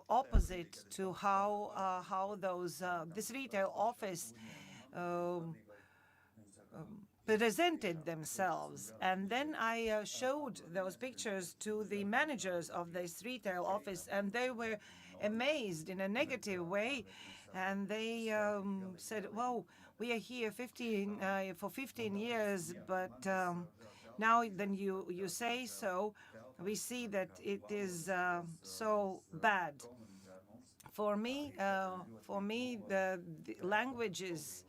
opposite to how those this retail office presented themselves. And then I showed those pictures to the managers of this retail office, and they were amazed in a negative way. And they said, "Whoa, we are here for 15 years, but now then you say so. We see that it is so bad." For me, the languages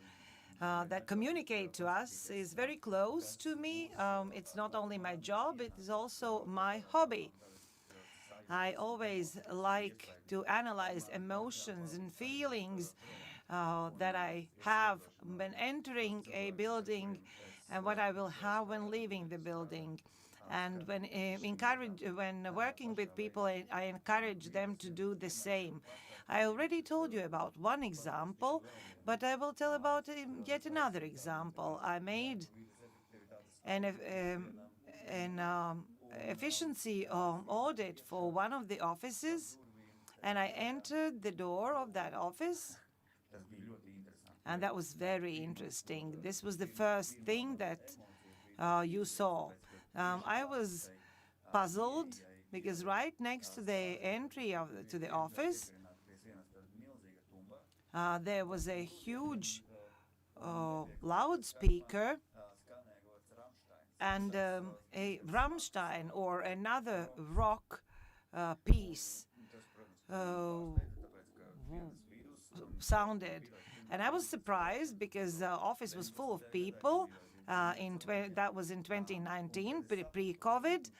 that communicate to us is very close to me. It's not only my job, it is also my hobby. I always like to analyze emotions and feelings that I have when entering a building and what I will have when leaving the building. And when working with people, I encourage them to do the same. I already told you about one example, but I will tell about yet another example. I made an efficiency audit for one of the offices, and I entered the door of that office, and that was very interesting. This was the first thing that you saw. I was puzzled because right next to the entry to the office, there was a huge loudspeaker and a Rammstein or another rock piece sounded. And I was surprised because the office was full of people. That was in 2019, pre-COVID.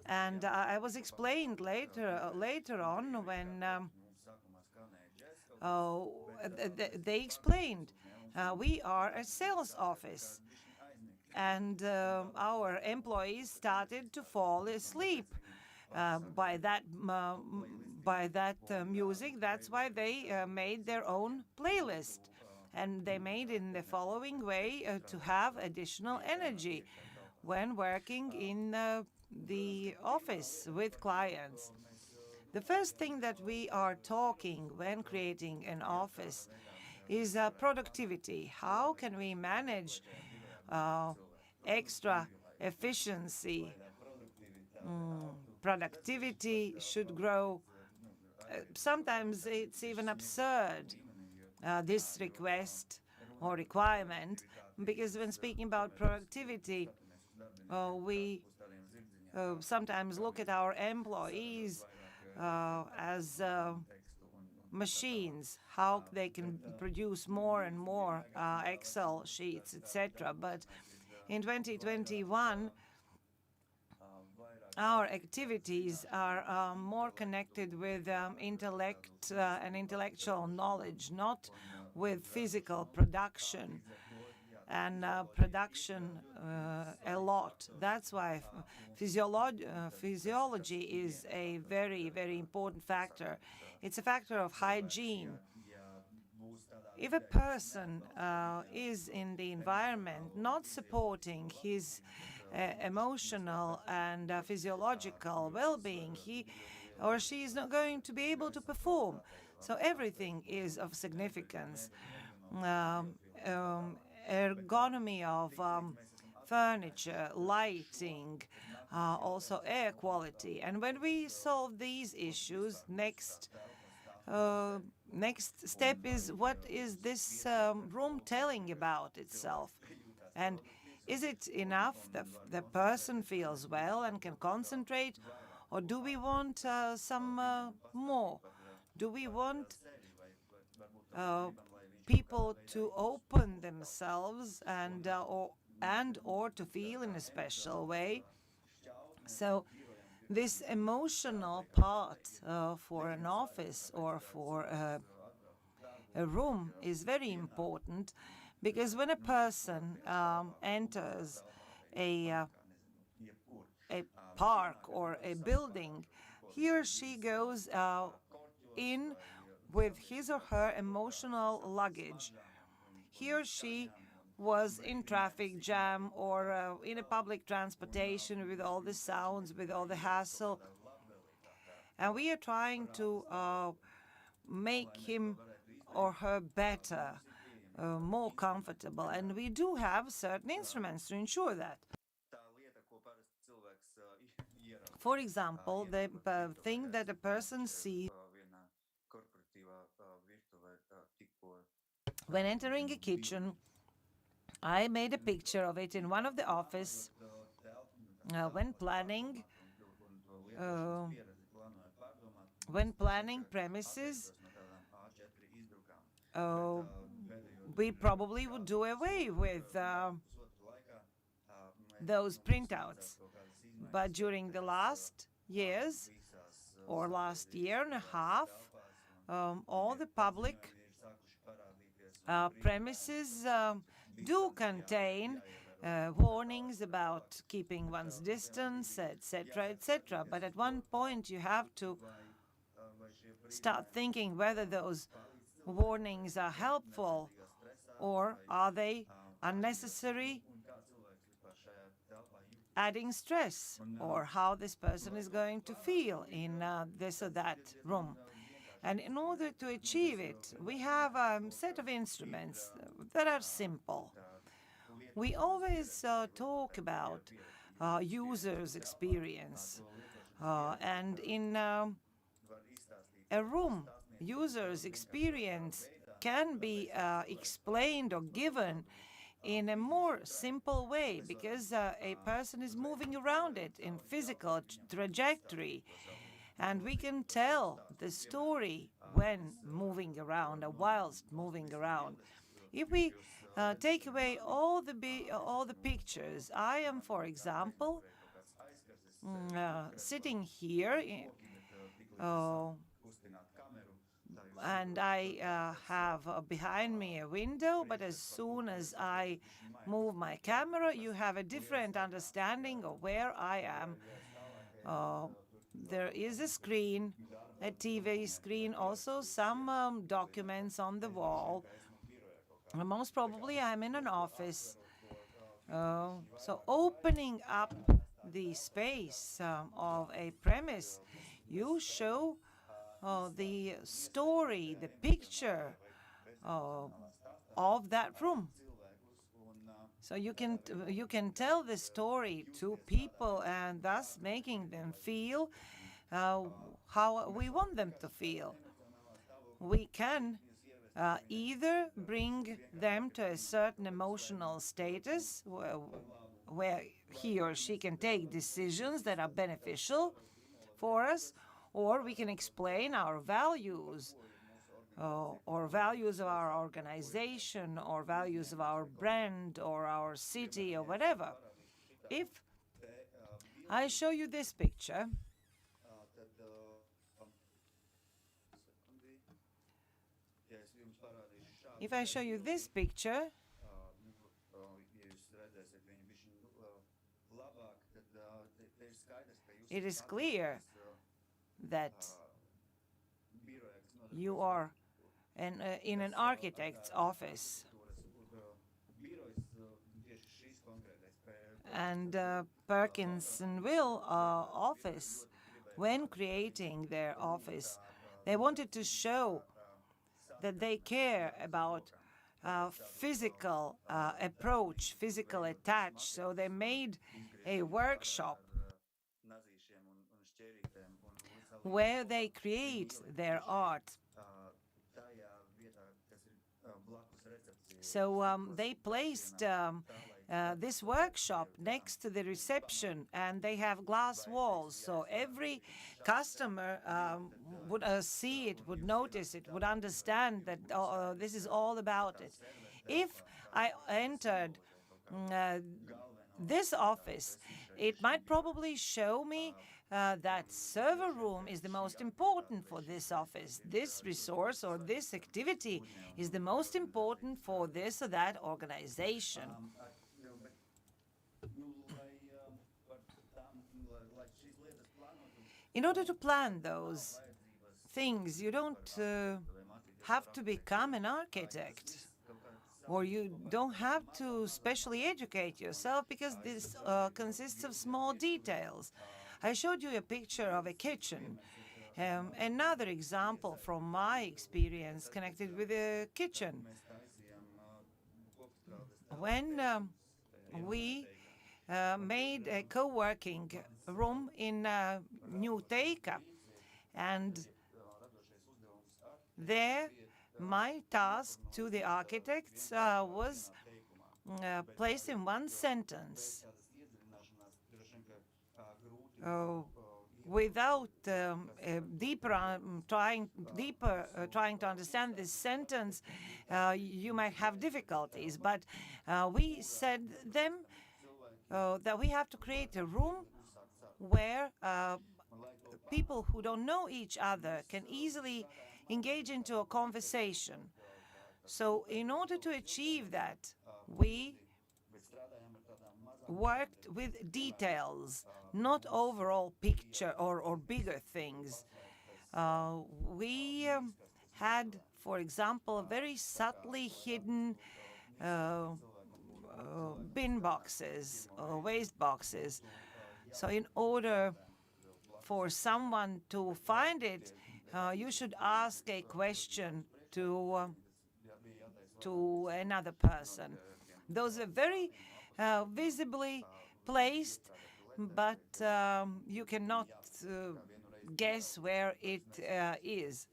And I was explained later on when they explained we are a sales office, and our employees started to fall asleep by that music. That's why they made their own playlist, and they made in the following way to have additional energy when working in the office with clients. The first thing that we are talking when creating an office is productivity. How can we manage extra efficiency? Productivity should grow. Sometimes it's even absurd, this request or requirement, because when speaking about productivity, we sometimes look at our employees as machines, how they can produce more and more Excel sheets, etc. But in 2021, our activities are more connected with intellect and intellectual knowledge, not with physical production and production a lot. That's why physiology is a very, very important factor. It's a factor of hygiene. If a person is in the environment not supporting his emotional and physiological well-being, he or she is not going to be able to perform. So everything is of significance. Ergonomy of furniture, lighting, also air quality. And when we solve these issues, next step is, what is this room telling about itself? And is it enough that the person feels well and can concentrate, or do we want some more? Do we want people to open themselves and or to feel in a special way? So this emotional part for an office or for a room is very important, because when a person enters a park or a building, he or she goes in with his or her emotional luggage. He or she was in traffic jam or in a public transportation with all the sounds, with all the hassle. And we are trying to make him or her better more comfortable. And we do have certain instruments to ensure that. For example, the thing that a person sees when entering a kitchen. I made a picture of it in one of the office when planning premises. We probably would do away with those printouts. But during the last years or last year and a half, all the public premises do contain warnings about keeping one's distance, etc., etc. But at one point, you have to start thinking whether those warnings are helpful or are they unnecessary, adding stress, or how this person is going to feel in this or that room. And in order to achieve it, we have a set of instruments that are simple. We always talk about users' experience. And in a room, users' experience can be explained or given in a more simple way because a person is moving around it in physical trajectory. And we can tell the story when moving around or whilst moving around. If we take away all the pictures, I am, for example, sitting here, and I have behind me a window, but as soon as I move my camera, you have a different understanding of where I am. There is a screen, a TV screen, also some documents on the wall. Most probably I'm in an office. So opening up the space of a premise, you show the story, the picture of that room. So you can tell the story to people and thus making them feel how we want them to feel. We can either bring them to a certain emotional status where he or she can take decisions that are beneficial for us, or we can explain our values or values of our organization or values of our brand or our city or whatever. If I show you this picture, it is clear that you are in an architect's office. And Perkins and Will office, when creating their office, they wanted to show that they care about physical approach, physical attach. So they made a workshop where they create their art. So they placed this workshop next to the reception, and they have glass walls. So every customer would see it, would notice it, would understand that this is all about it. If I entered this office, it might probably show me that server room is the most important for this office. This resource or this activity is the most important for this or that organization. In order to plan those things, you don't have to become an architect, or you don't have to specially educate yourself, because this consists of small details. I showed you a picture of a kitchen. Another example from my experience connected with a kitchen. when we made a co-working room in New Teika, and there my task to the architects was placed in one sentence. Without trying to understand this sentence, you might have difficulties. But we said them that we have to create a room where people who don't know each other can easily engage into a conversation. So in order to achieve that, we worked with details, not overall picture or bigger things. We had, for example, very subtly hidden bin boxes or waste boxes. So in order for someone to find it, you should ask a question to another person. Those are very visibly placed, but you cannot guess where it is.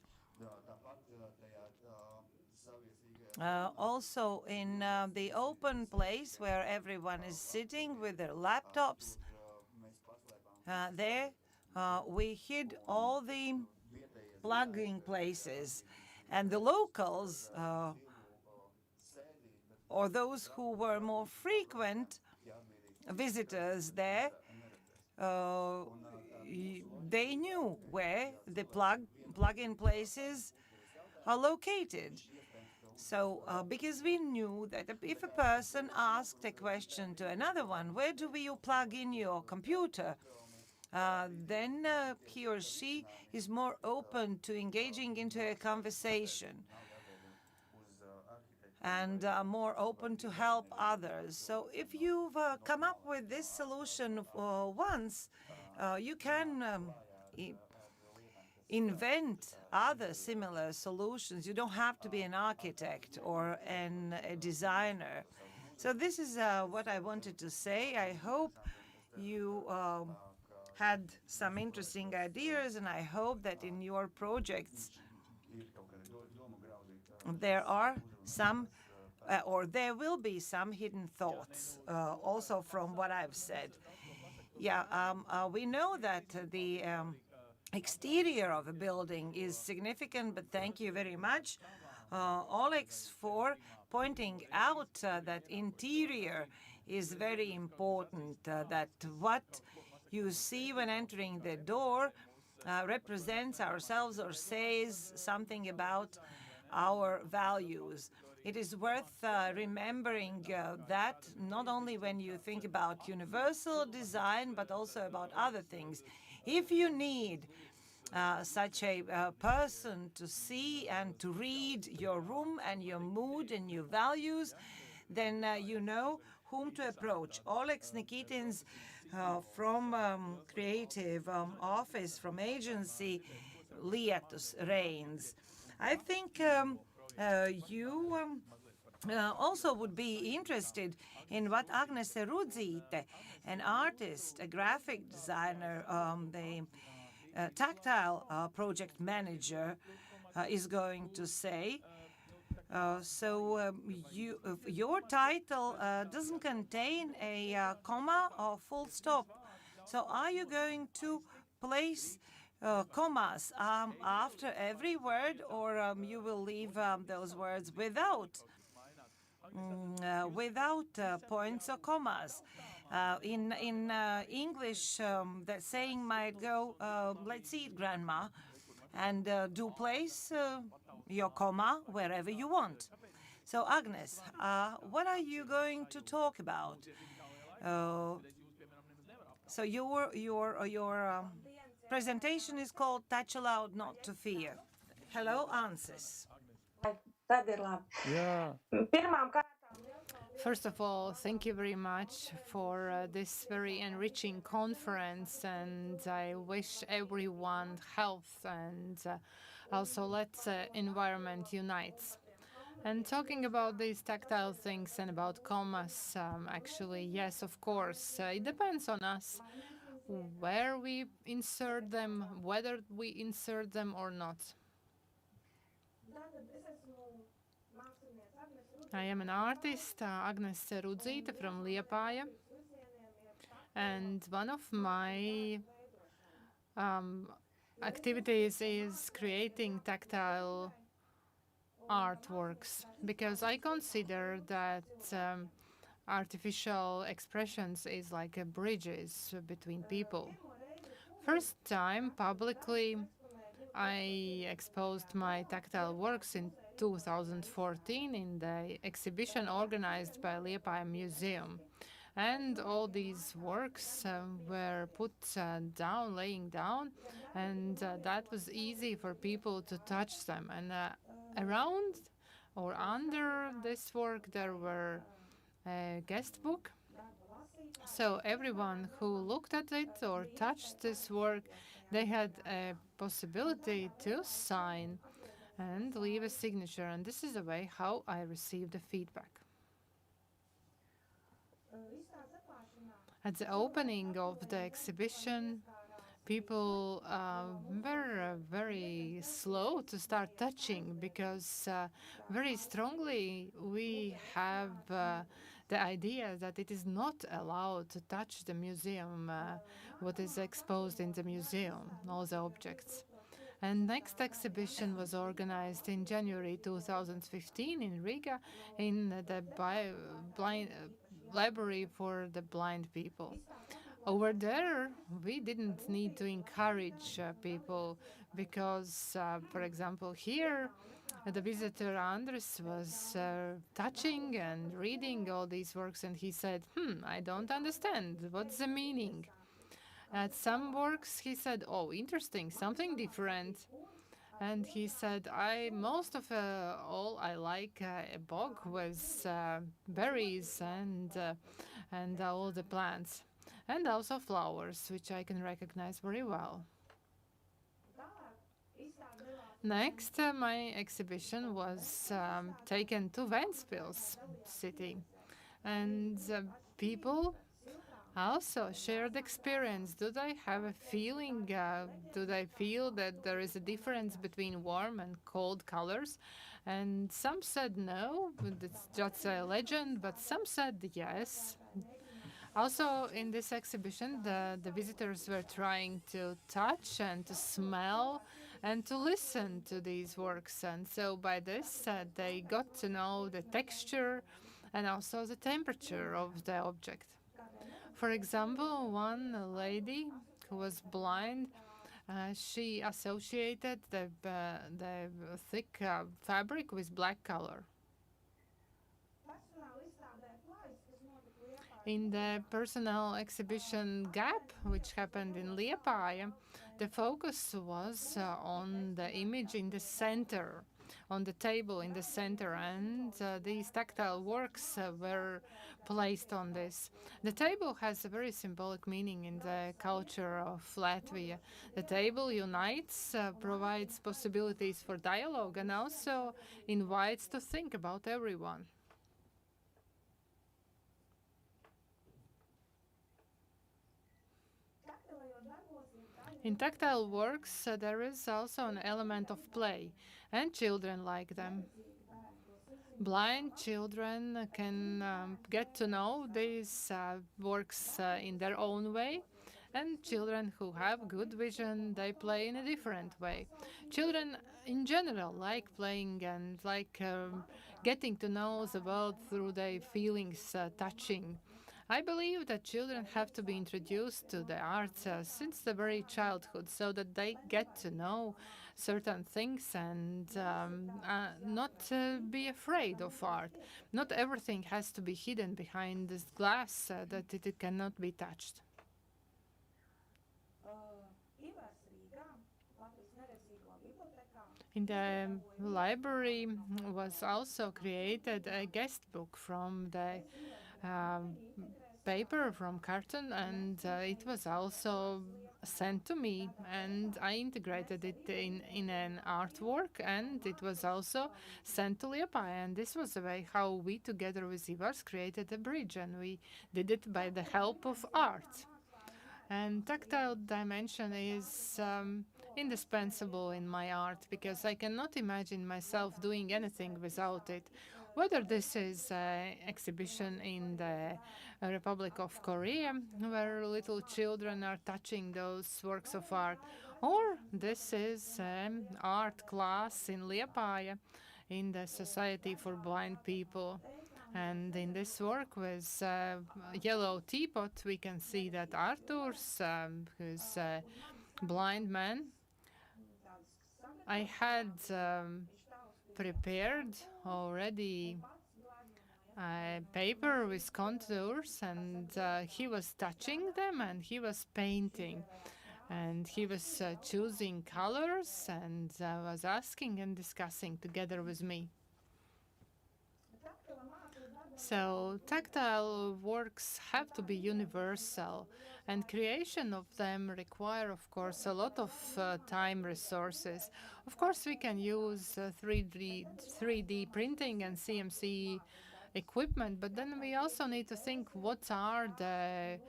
Also in the open place where everyone is sitting with their laptops, there we hid all the plugging places, and the locals or those who were more frequent visitors there, they knew where the plug-in places are located. So because we knew that if a person asked a question to another one, where do you plug in your computer? Then he or she is more open to engaging into a conversation and more open to help others. So if you've come up with this solution once, you can invent other similar solutions. You don't have to be an architect or a designer. So this is what I wanted to say. I hope you had some interesting ideas, and I hope that in your projects there are some or there will be some hidden thoughts also from what I've said. Yeah, we know that the exterior of a building is significant, but thank you very much, Alex, for pointing out that interior is very important, that what you see when entering the door represents ourselves or says something about our values. It is worth remembering that not only when you think about universal design, but also about other things. If you need such a person to see and to read your room and your mood and your values, then you know whom to approach. Olex Nikitins from creative office, from agency Lietus Reigns. I think you also would be interested in what Agnes Rudzīte, an artist, a graphic designer, the tactile project manager, is going to say. Your title doesn't contain a comma or full stop. So are you going to place commas after every word, or you will leave those words without points or commas? In English, that saying might go, let's eat, Grandma, and do place your comma wherever you want. So Agnes, what are you going to talk about? So your presentation is called Touch Aloud, Not to Fear. Hello, Ansis. Yeah. First of all, thank you very much for this very enriching conference, and I wish everyone health, and also let's environment unites. And talking about these tactile things and about commas, actually, yes, of course, it depends on us where we insert them, whether we insert them or not. I am an artist, Agnes Rudzīte from Liepāja, and one of my activities is creating tactile artworks because I consider that artificial expressions is like a bridges between people. First time publicly I exposed my tactile works in 2014 in the exhibition organized by Liepāja Museum. And all these works were put down, laying down, and that was easy for people to touch them. And around or under this work, there were a guest book. So everyone who looked at it or touched this work, they had a possibility to sign and leave a signature. And this is the way how I received the feedback. At the opening of the exhibition, people were very slow to start touching because very strongly we have the idea that it is not allowed to touch the museum, what is exposed in the museum, all the objects. And next exhibition was organized in January 2015 in Riga in the library for the blind people. Over there, we didn't need to encourage people because, for example, here, the visitor Andres was touching and reading all these works, and he said, I don't understand. What's the meaning? At some works, he said, oh, interesting, something different. And he said, most of all I like a bog was berries and all the plants, and also flowers, which I can recognize very well. Next, my exhibition was taken to Ventspils city, and people also shared experience. Do they have a feeling? Do they feel that there is a difference between warm and cold colors? And some said no, it's just a legend, but some said yes. Also, in this exhibition, the visitors were trying to touch and to smell and to listen to these works. And so by this, they got to know the texture and also the temperature of the object. For example, one lady who was blind, she associated the thick fabric with black color. In the personal exhibition Gap, which happened in Liepāja, the focus was on the image in the center, on the table in the center, and these tactile works were placed on this. The table has a very symbolic meaning in the culture of Latvia. The table unites, provides possibilities for dialogue, and also invites to think about everyone. In tactile works, there is also an element of play, and children like them. Blind children can get to know these works in their own way, and children who have good vision, they play in a different way. Children in general like playing and like getting to know the world through their feelings, touching. I believe that children have to be introduced to the arts since the very childhood so that they get to know certain things and not be afraid of art. Not everything has to be hidden behind this glass that it cannot be touched. In the library was also created a guest book from the paper, from carton, and it was also sent to me, and I integrated it in an artwork, and it was also sent to Liepaja. And this was the way how we, together with Ivars, created a bridge, and we did it by the help of art. And tactile dimension is indispensable in my art because I cannot imagine myself doing anything without it. Whether this is an exhibition in the Republic of Korea, where little children are touching those works of art, or this is an art class in Liepaja in the Society for Blind People. And in this work with yellow teapot, we can see that Arthur's, who's a blind man, I had prepared already a paper with contours, and he was touching them and he was painting. And he was choosing colors and was asking and discussing together with me. So tactile works have to be universal, and creation of them require, of course, a lot of time resources. Of course, we can use 3D printing and CMC equipment, but then we also need to think what are the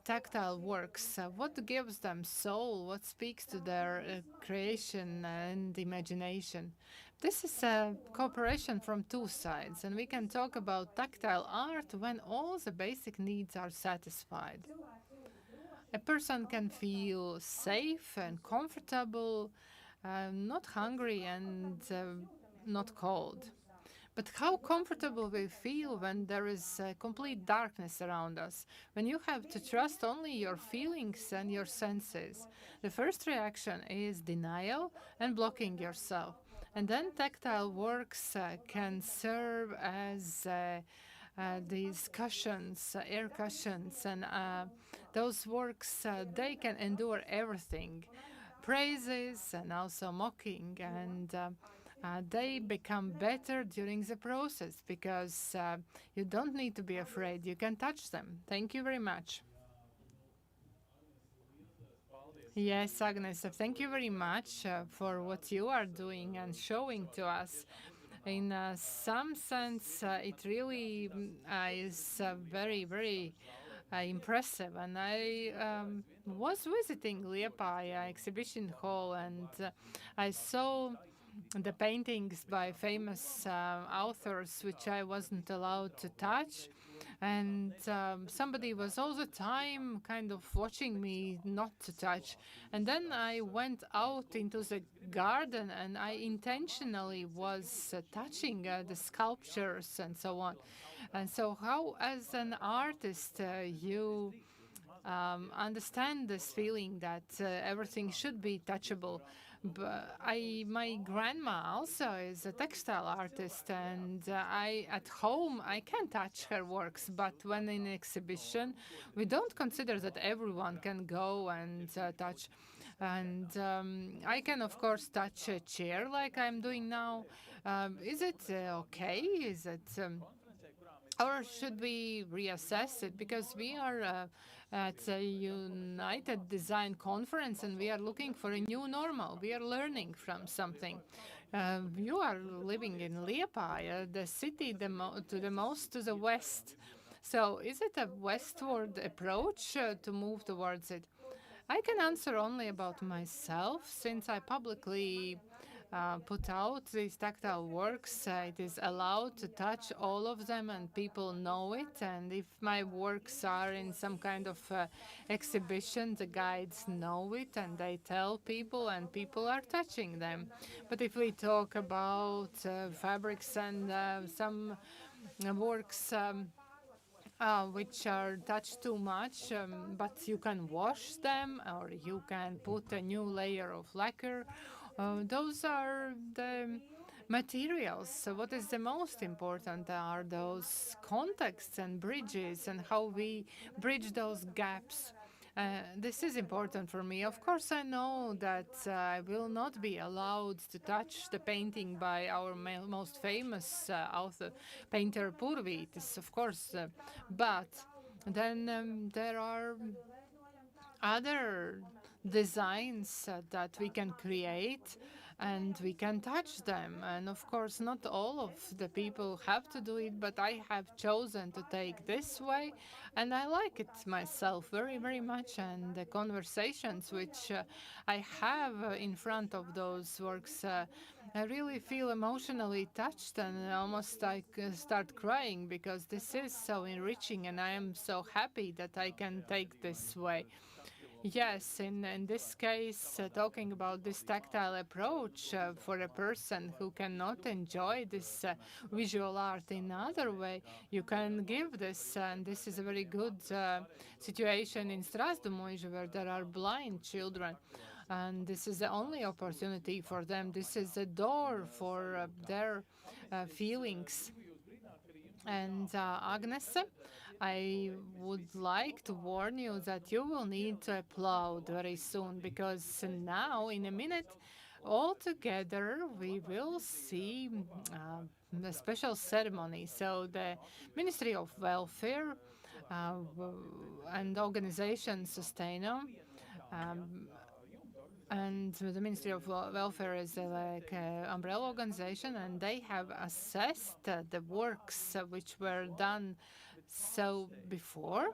tactile works, what gives them soul, what speaks to their creation and imagination. This is a cooperation from two sides, and we can talk about tactile art when all the basic needs are satisfied. A person can feel safe and comfortable, not hungry and not cold. But how comfortable we feel when there is complete darkness around us, when you have to trust only your feelings and your senses. The first reaction is denial and blocking yourself. And then tactile works can serve as these cushions, air cushions, and those works, they can endure everything, praises and also mocking, and they become better during the process because you don't need to be afraid. You can touch them. Thank you very much. Yes, Agnes, thank you very much for what you are doing and showing to us. In some sense, it really is very, very impressive. And I was visiting Liepaja exhibition hall, and I saw the paintings by famous authors, which I wasn't allowed to touch. And somebody was all the time kind of watching me not to touch. And then I went out into the garden and I intentionally was touching the sculptures and so on. And so how, as an artist, you understand this feeling that everything should be touchable. But my grandma also is a textile artist, and at home I can touch her works. But when in exhibition, we don't consider that everyone can go and touch. And I can, of course, touch a chair like I'm doing now. Is it okay? Is it? Or should we reassess it? Because we are at a United Design Conference and we are looking for a new normal. We are learning from something. You are living in Liepaja, the city to the most to the west. So is it a westward approach to move towards it? I can answer only about myself since I publicly put out these tactile works. It is allowed to touch all of them and people know it. And if my works are in some kind of exhibition, the guides know it and they tell people and people are touching them. But if we talk about fabrics and some works which are touched too much, but you can wash them or you can put a new layer of lacquer. Those are the materials. So what is the most important are those contexts and bridges and how we bridge those gaps. This is important for me. Of course, I know that I will not be allowed to touch the painting by our most famous author, painter Purvītis, of course. But then there are other designs that we can create and we can touch them. And of course, not all of the people have to do it, but I have chosen to take this way, and I like it myself very, very much. And the conversations which I have in front of those works, I really feel emotionally touched, and almost I start crying because this is so enriching, and I am so happy that I can take this way. Yes, in this case, talking about this tactile approach for a person who cannot enjoy this visual art in other way, you can give this, and this is a very good situation in Strasbourg where there are blind children. And this is the only opportunity for them. This is a door for their feelings. And Agnes, I would like to warn you that you will need to applaud very soon, because now, in a minute, all together, we will see a special ceremony. So the Ministry of Welfare and organization Sustaino, and the Ministry of Welfare is like an umbrella organization, and they have assessed the works which were done so before,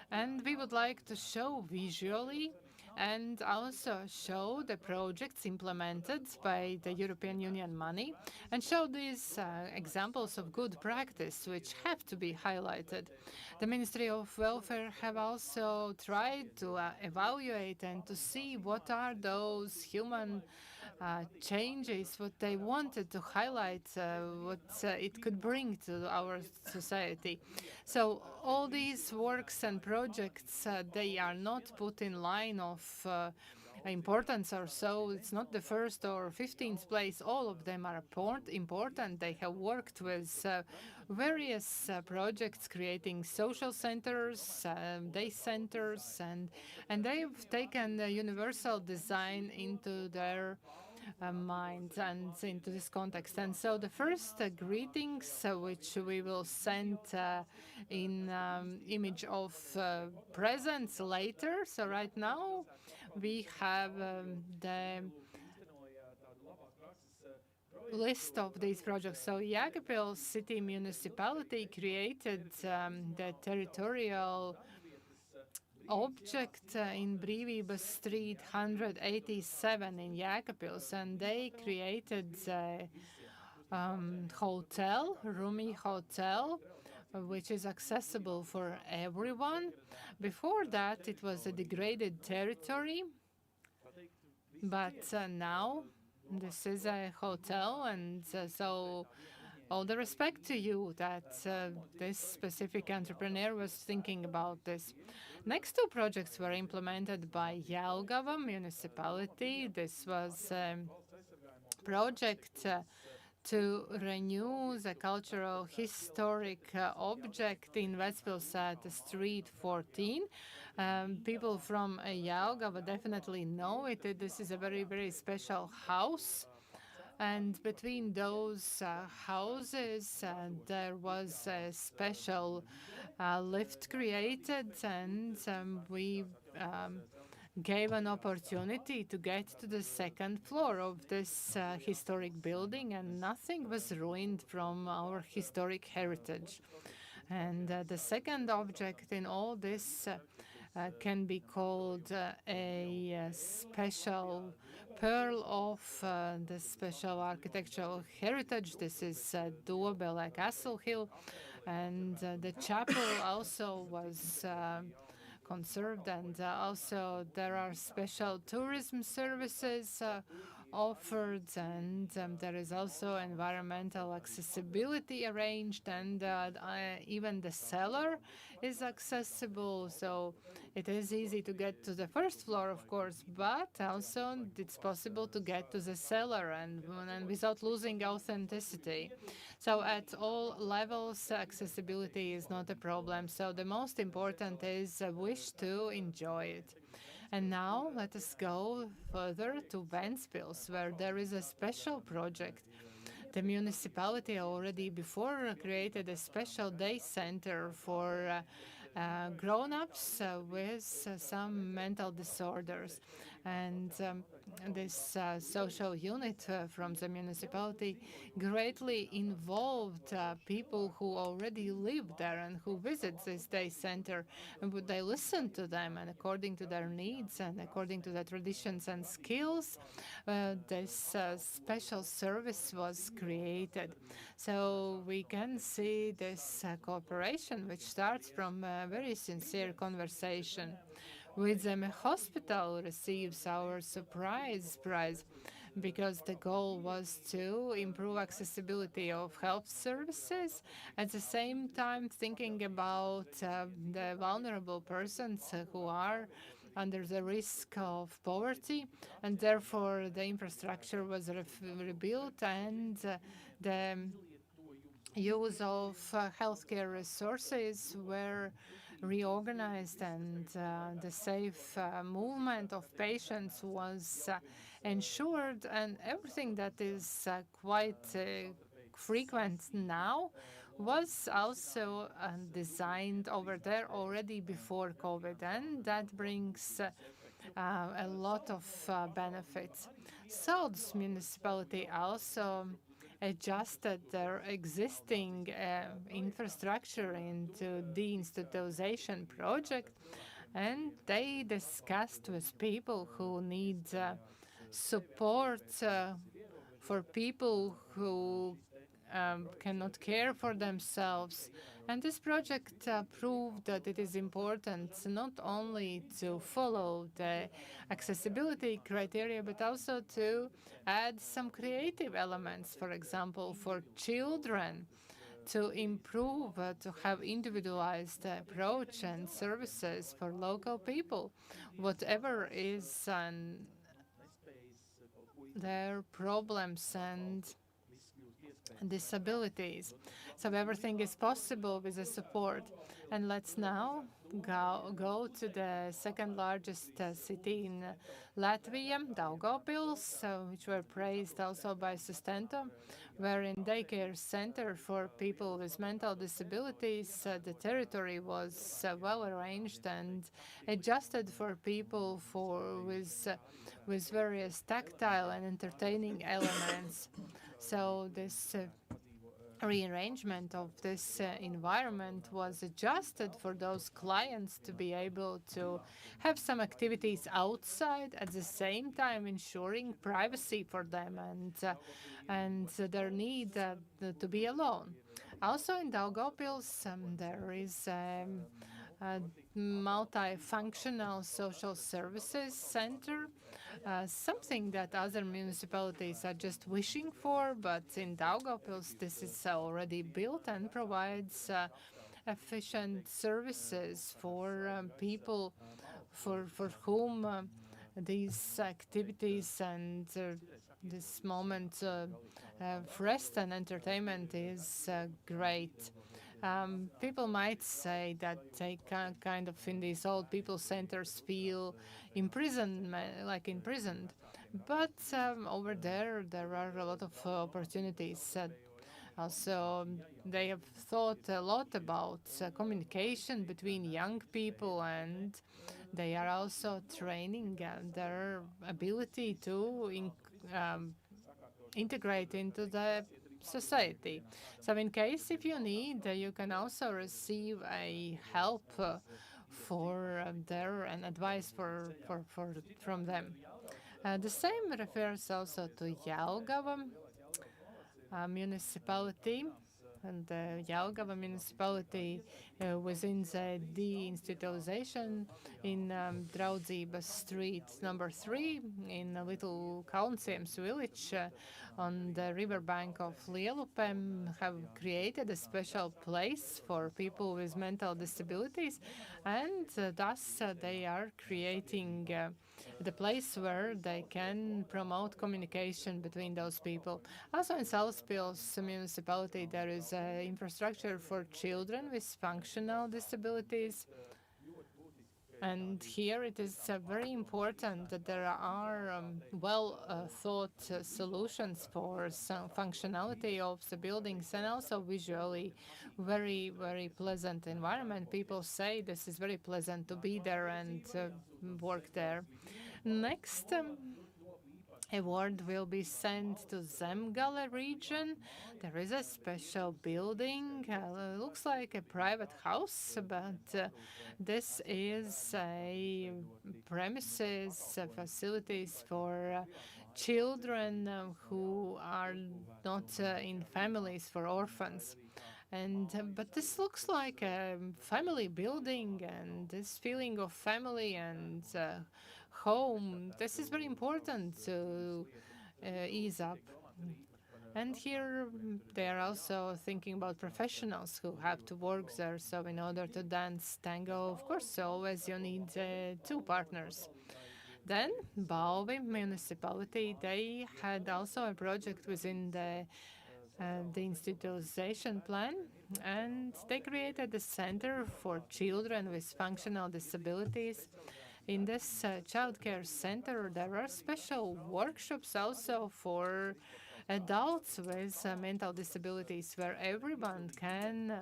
and we would like to show visually and also show the projects implemented by the European Union money, and show these examples of good practice which have to be highlighted. The Ministry of Welfare have also tried to evaluate and to see what are those human changes, what they wanted to highlight, what it could bring to our society. So all these works and projects, they are not put in line of importance or so. It's not the first or 15th place. All of them are important. They have worked with various projects creating social centers, day centers, and they've taken the universal design into their minds and into this context. And so the first greetings, which we will send in image of presents later. So right now we have the list of these projects. So Jēkabpils City Municipality created the territorial object in Brīvības Street 187 in Jēkabpils, and they created a hotel, roomy hotel, which is accessible for everyone. Before that, it was a degraded territory, but now this is a hotel, and so all the respect to you that this specific entrepreneur was thinking about this. Next two projects were implemented by Jelgava municipality. This was a project to renew the cultural historic object in Vecpilsēta Street 14. People from Jelgava definitely know it. This is a very, very special house. And between those houses, there was a special lift created, and we gave an opportunity to get to the second floor of this historic building, and nothing was ruined from our historic heritage. And the second object in all this can be called a special pearl of the special architectural heritage. This is Dobele Castle Hill, and the chapel also was conserved, and also there are special tourism services offered, and there is also environmental accessibility arranged, and even the cellar is accessible, so it is easy to get to the first floor, of course, but also it's possible to get to the cellar and without losing authenticity. So at all levels, accessibility is not a problem. So the most important is a wish to enjoy it. And now let us go further to Ventspils, where there is a special project. The municipality already before created a special day center for grown-ups with some mental disorders. And this social unit from the municipality greatly involved people who already live there and who visit this day center. And they listen to them, and according to their needs and according to their traditions and skills, this special service was created. So we can see this cooperation, which starts from a very sincere conversation. With them, a hospital receives our surprise prize because the goal was to improve accessibility of health services, at the same time thinking about the vulnerable persons who are under the risk of poverty, and therefore the infrastructure was rebuilt, and the use of healthcare resources were reorganized, and the safe movement of patients was ensured, and everything that is quite frequent now was also designed over there already before COVID, and that brings a lot of benefits. So this municipality also adjusted their existing infrastructure into the institutionalization project, and they discussed with people who need support for people who cannot care for themselves. And this project proved that it is important not only to follow the accessibility criteria, but also to add some creative elements, for example, for children, to improve, to have individualized approach and services for local people, whatever is their problems and disabilities. So everything is possible with the support. And let's now go to the second largest city in Latvia, Daugavpils, which were praised also by Sustento, where in daycare center for people with mental disabilities, the territory was well arranged and adjusted for people with various tactile and entertaining elements. So this rearrangement of this environment was adjusted for those clients to be able to have some activities outside, at the same time ensuring privacy for them and their need to be alone. Also in Daugavpils, there is a multifunctional social services center, something that other municipalities are just wishing for, but in Daugavpils this is already built and provides efficient services for people for whom these activities and this moment of rest and entertainment is great. People might say that they kind of in these old people centers feel imprisoned, like imprisoned, but over there are a lot of opportunities. Also, they have thought a lot about communication between young people, and they are also training their ability to integrate into the society. So in case if you need, you can also receive a help for there and advice from them. The same refers also to Jelgava municipality, and the Jelgava municipality within the deinstitutionalization in Draudzības Street number 3 in a little Kaunsiems village on the riverbank of Lielupem have created a special place for people with mental disabilities, and thus they are creating the place where they can promote communication between those people. Also in Salaspils municipality, there is infrastructure for children with functional disabilities. And here it is very important that there are well-thought solutions for some functionality of the buildings, and also visually very, very pleasant environment. People say this is very pleasant to be there and work there. Next award will be sent to Zemgale region. There is a special building, looks like a private house, but this is a premises, facilities for children who are not in families, for orphans. And but this looks like a family building, and this feeling of family and home, this is very important to ease up. And here they are also thinking about professionals who have to work there. So in order to dance tango, of course, always you need two partners. Then Bauvi municipality, they had also a project within the institutionalization plan, and they created a center for children with functional disabilities. In this child care center, there are special workshops also for adults with mental disabilities, where everyone can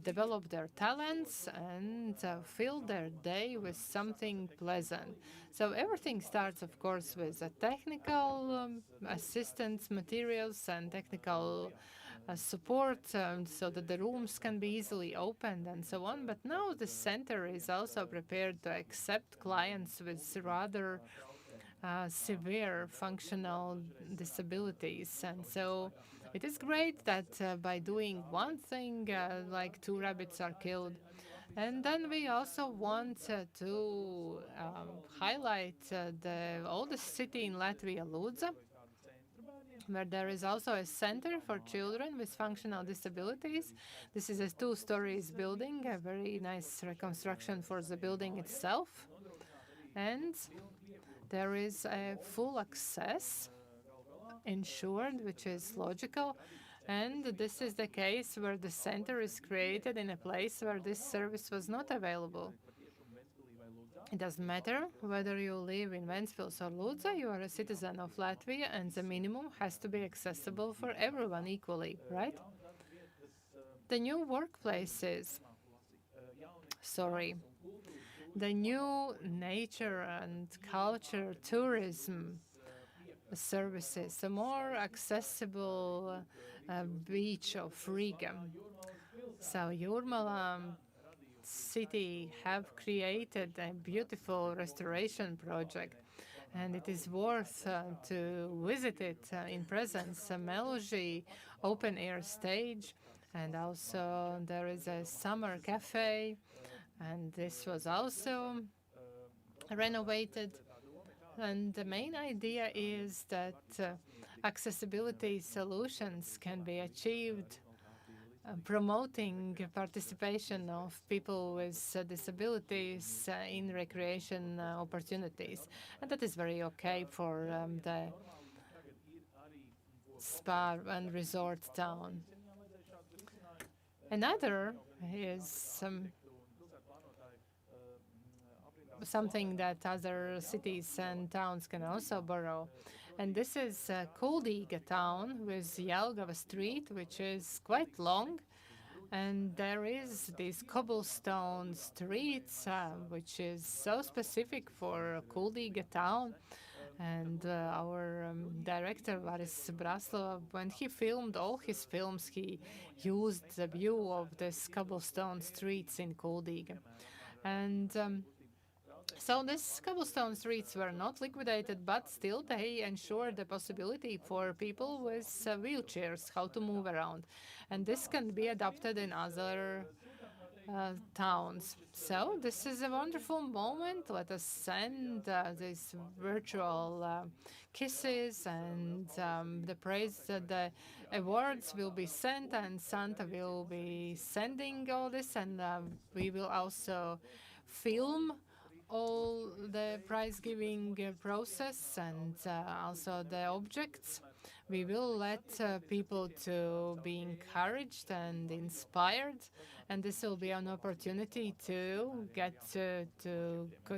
develop their talents and fill their day with something pleasant. So everything starts, of course, with technical assistance, materials, and technical support, so that the rooms can be easily opened and so on. But now the center is also prepared to accept clients with rather severe functional disabilities. And so it is great that by doing one thing, like two rabbits are killed. And then we also want to highlight the oldest city in Latvia, Ludza, where there is also a center for children with functional disabilities. This is a two-story building, a very nice reconstruction for the building itself. And there is a full access ensured, which is logical. And this is the case where the center is created in a place where this service was not available. It doesn't matter whether you live in Ventspils or Ludza, you are a citizen of Latvia, and the minimum has to be accessible for everyone equally, right? The new workplaces, sorry, the new nature and culture tourism services, a more accessible beach of Riga. So Jurmala city have created a beautiful restoration project, and it is worth to visit it in presence. Meloji open air stage, and also there is a summer cafe, and this was also renovated. And the main idea is that accessibility solutions can be achieved promoting participation of people with disabilities in recreation opportunities. And that is very okay for the spa and resort town. Another is something that other cities and towns can also borrow. And this is Kuldiga town with Jelgava Street, which is quite long. And there is these cobblestone streets, which is so specific for Kuldiga town. And our director, Varis Braslov, when he filmed all his films, he used the view of this cobblestone streets in Kuldiga. And so these cobblestone streets were not liquidated, but still they ensured the possibility for people with wheelchairs how to move around. And this can be adopted in other towns. So this is a wonderful moment. Let us send these virtual kisses, and the praise that the awards will be sent, and Santa will be sending all this, and we will also film all the prize giving process and also the objects. We will let people to be encouraged and inspired, and this will be an opportunity to get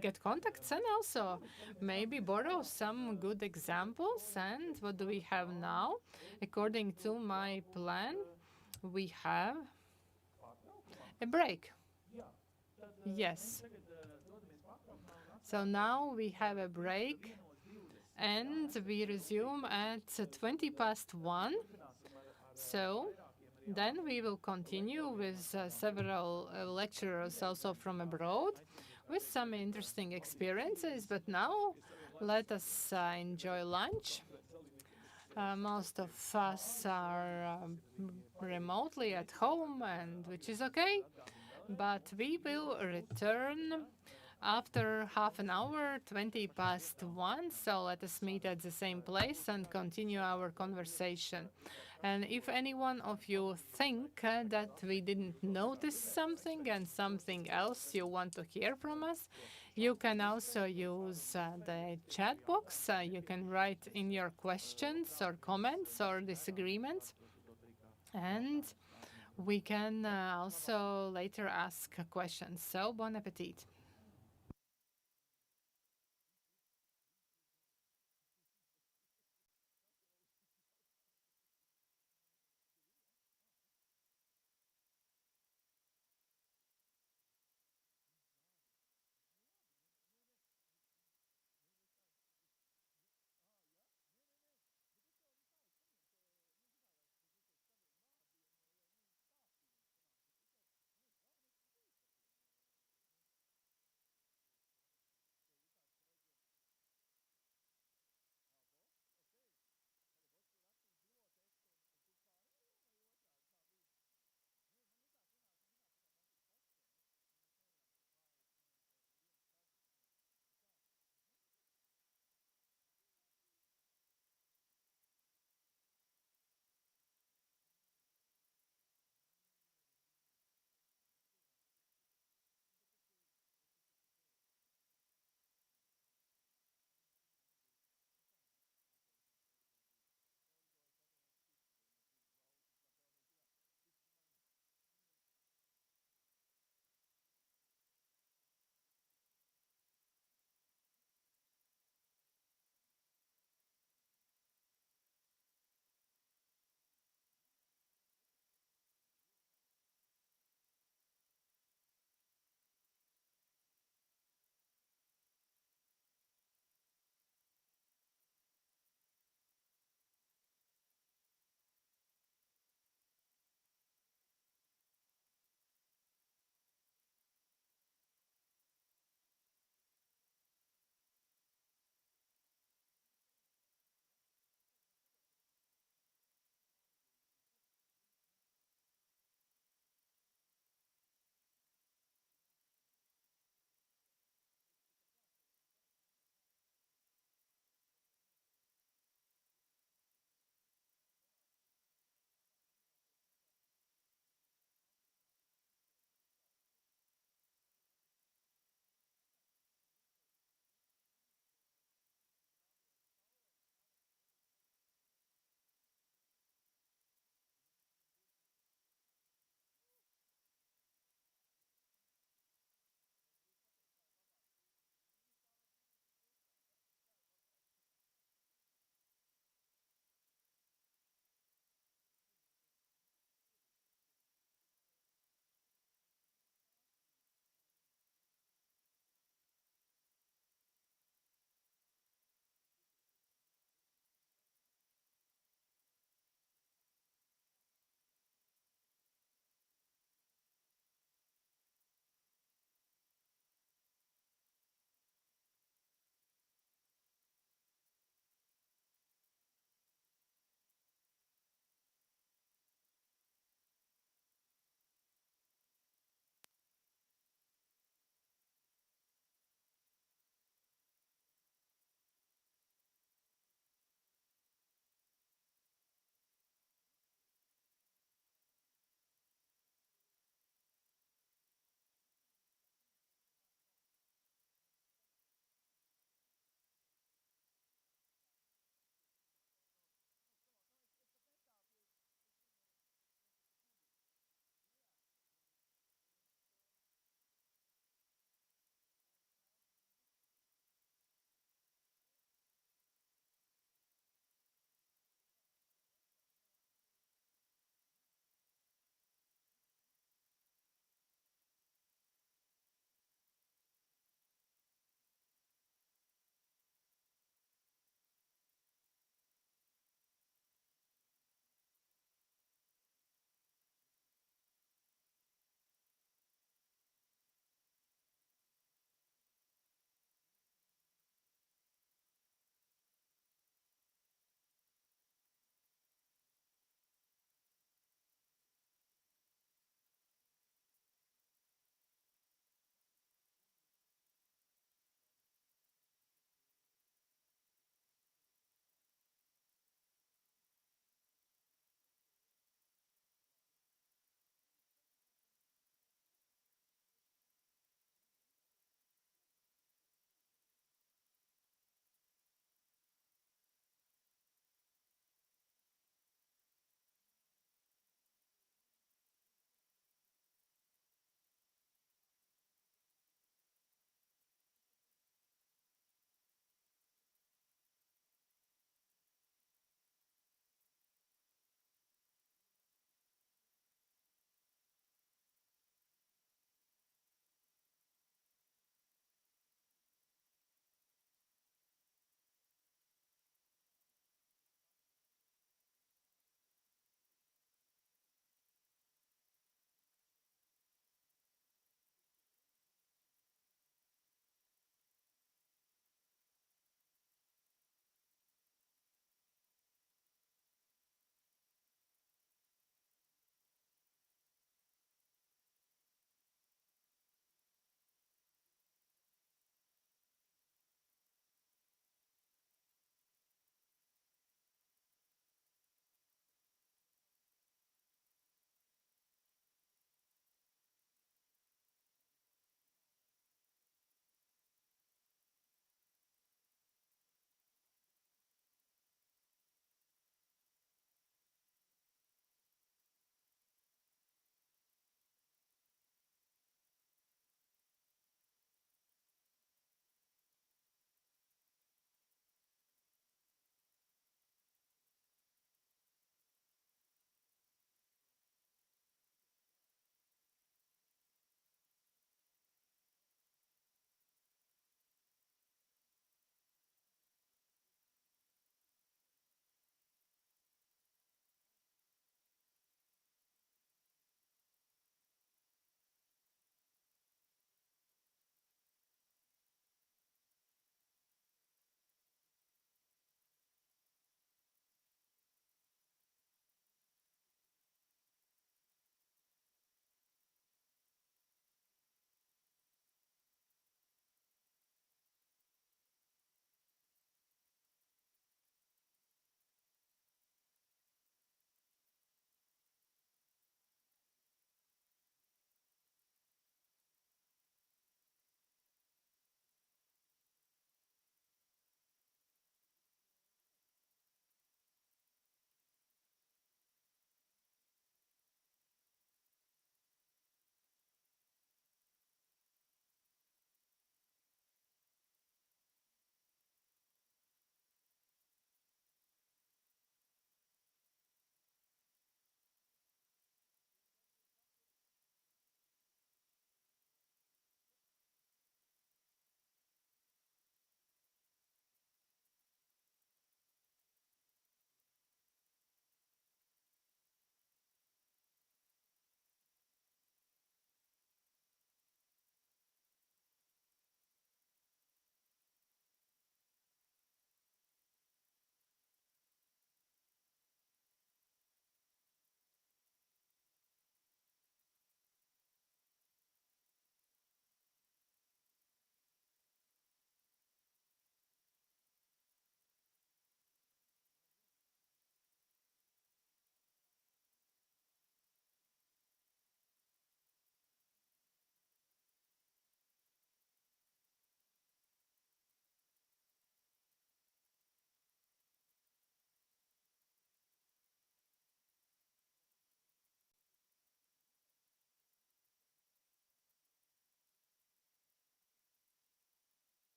get contacts, and also maybe borrow some good examples. And what do we have now? According to my plan, we have a break. Yes. So now we have a break and we resume at 20 past 1. So then we will continue with several lecturers also from abroad with some interesting experiences. But now let us enjoy lunch. Most of us are remotely at home, and which is okay. But we will return after half an hour, 20 past 1. So let us meet at the same place and continue our conversation. And if any one of you think that we didn't notice something and something else you want to hear from us, you can also use the chat box. You can write in your questions or comments or disagreements. And we can also later ask questions. So, bon appetit.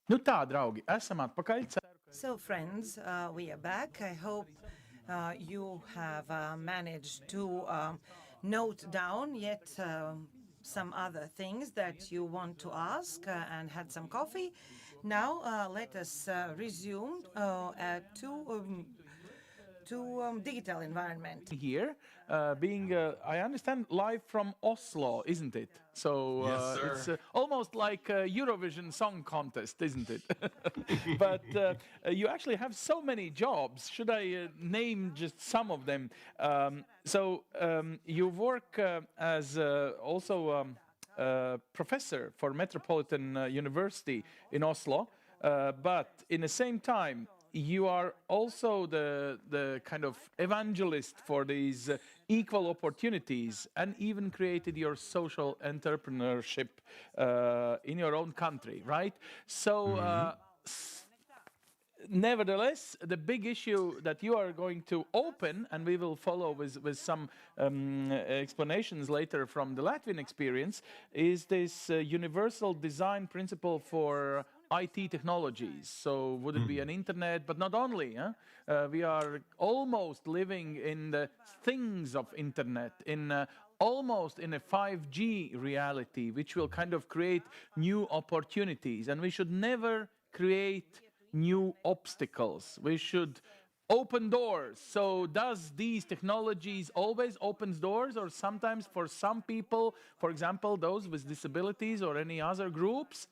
Nu tā, draugi, esam atpakaļ. So, friends, we are back. I hope you have managed to note down yet some other things that you want to ask and had some coffee. Now, let us resume to digital environment. Here, being, I understand, live from Oslo, isn't it? So Yes, it's sir. almost like a Eurovision Song Contest, isn't it? But you actually have so many jobs. Should I name just some of them? You work as also professor for Metropolitan University in Oslo, but in the same time, you are also the kind of evangelist for these equal opportunities and even created your social entrepreneurship in your own country, right? So, nevertheless, the big issue that you are going to open, and we will follow with some explanations later from the Latvian experience, is this universal design principle for IT technologies. So would it be an internet, but not only? We are almost living in the things of internet, in almost in a 5G reality, which will kind of create new opportunities. And we should never create new obstacles. We should open doors. So does these technologies always opens doors, or sometimes for some people, for example, those with disabilities or any other groups,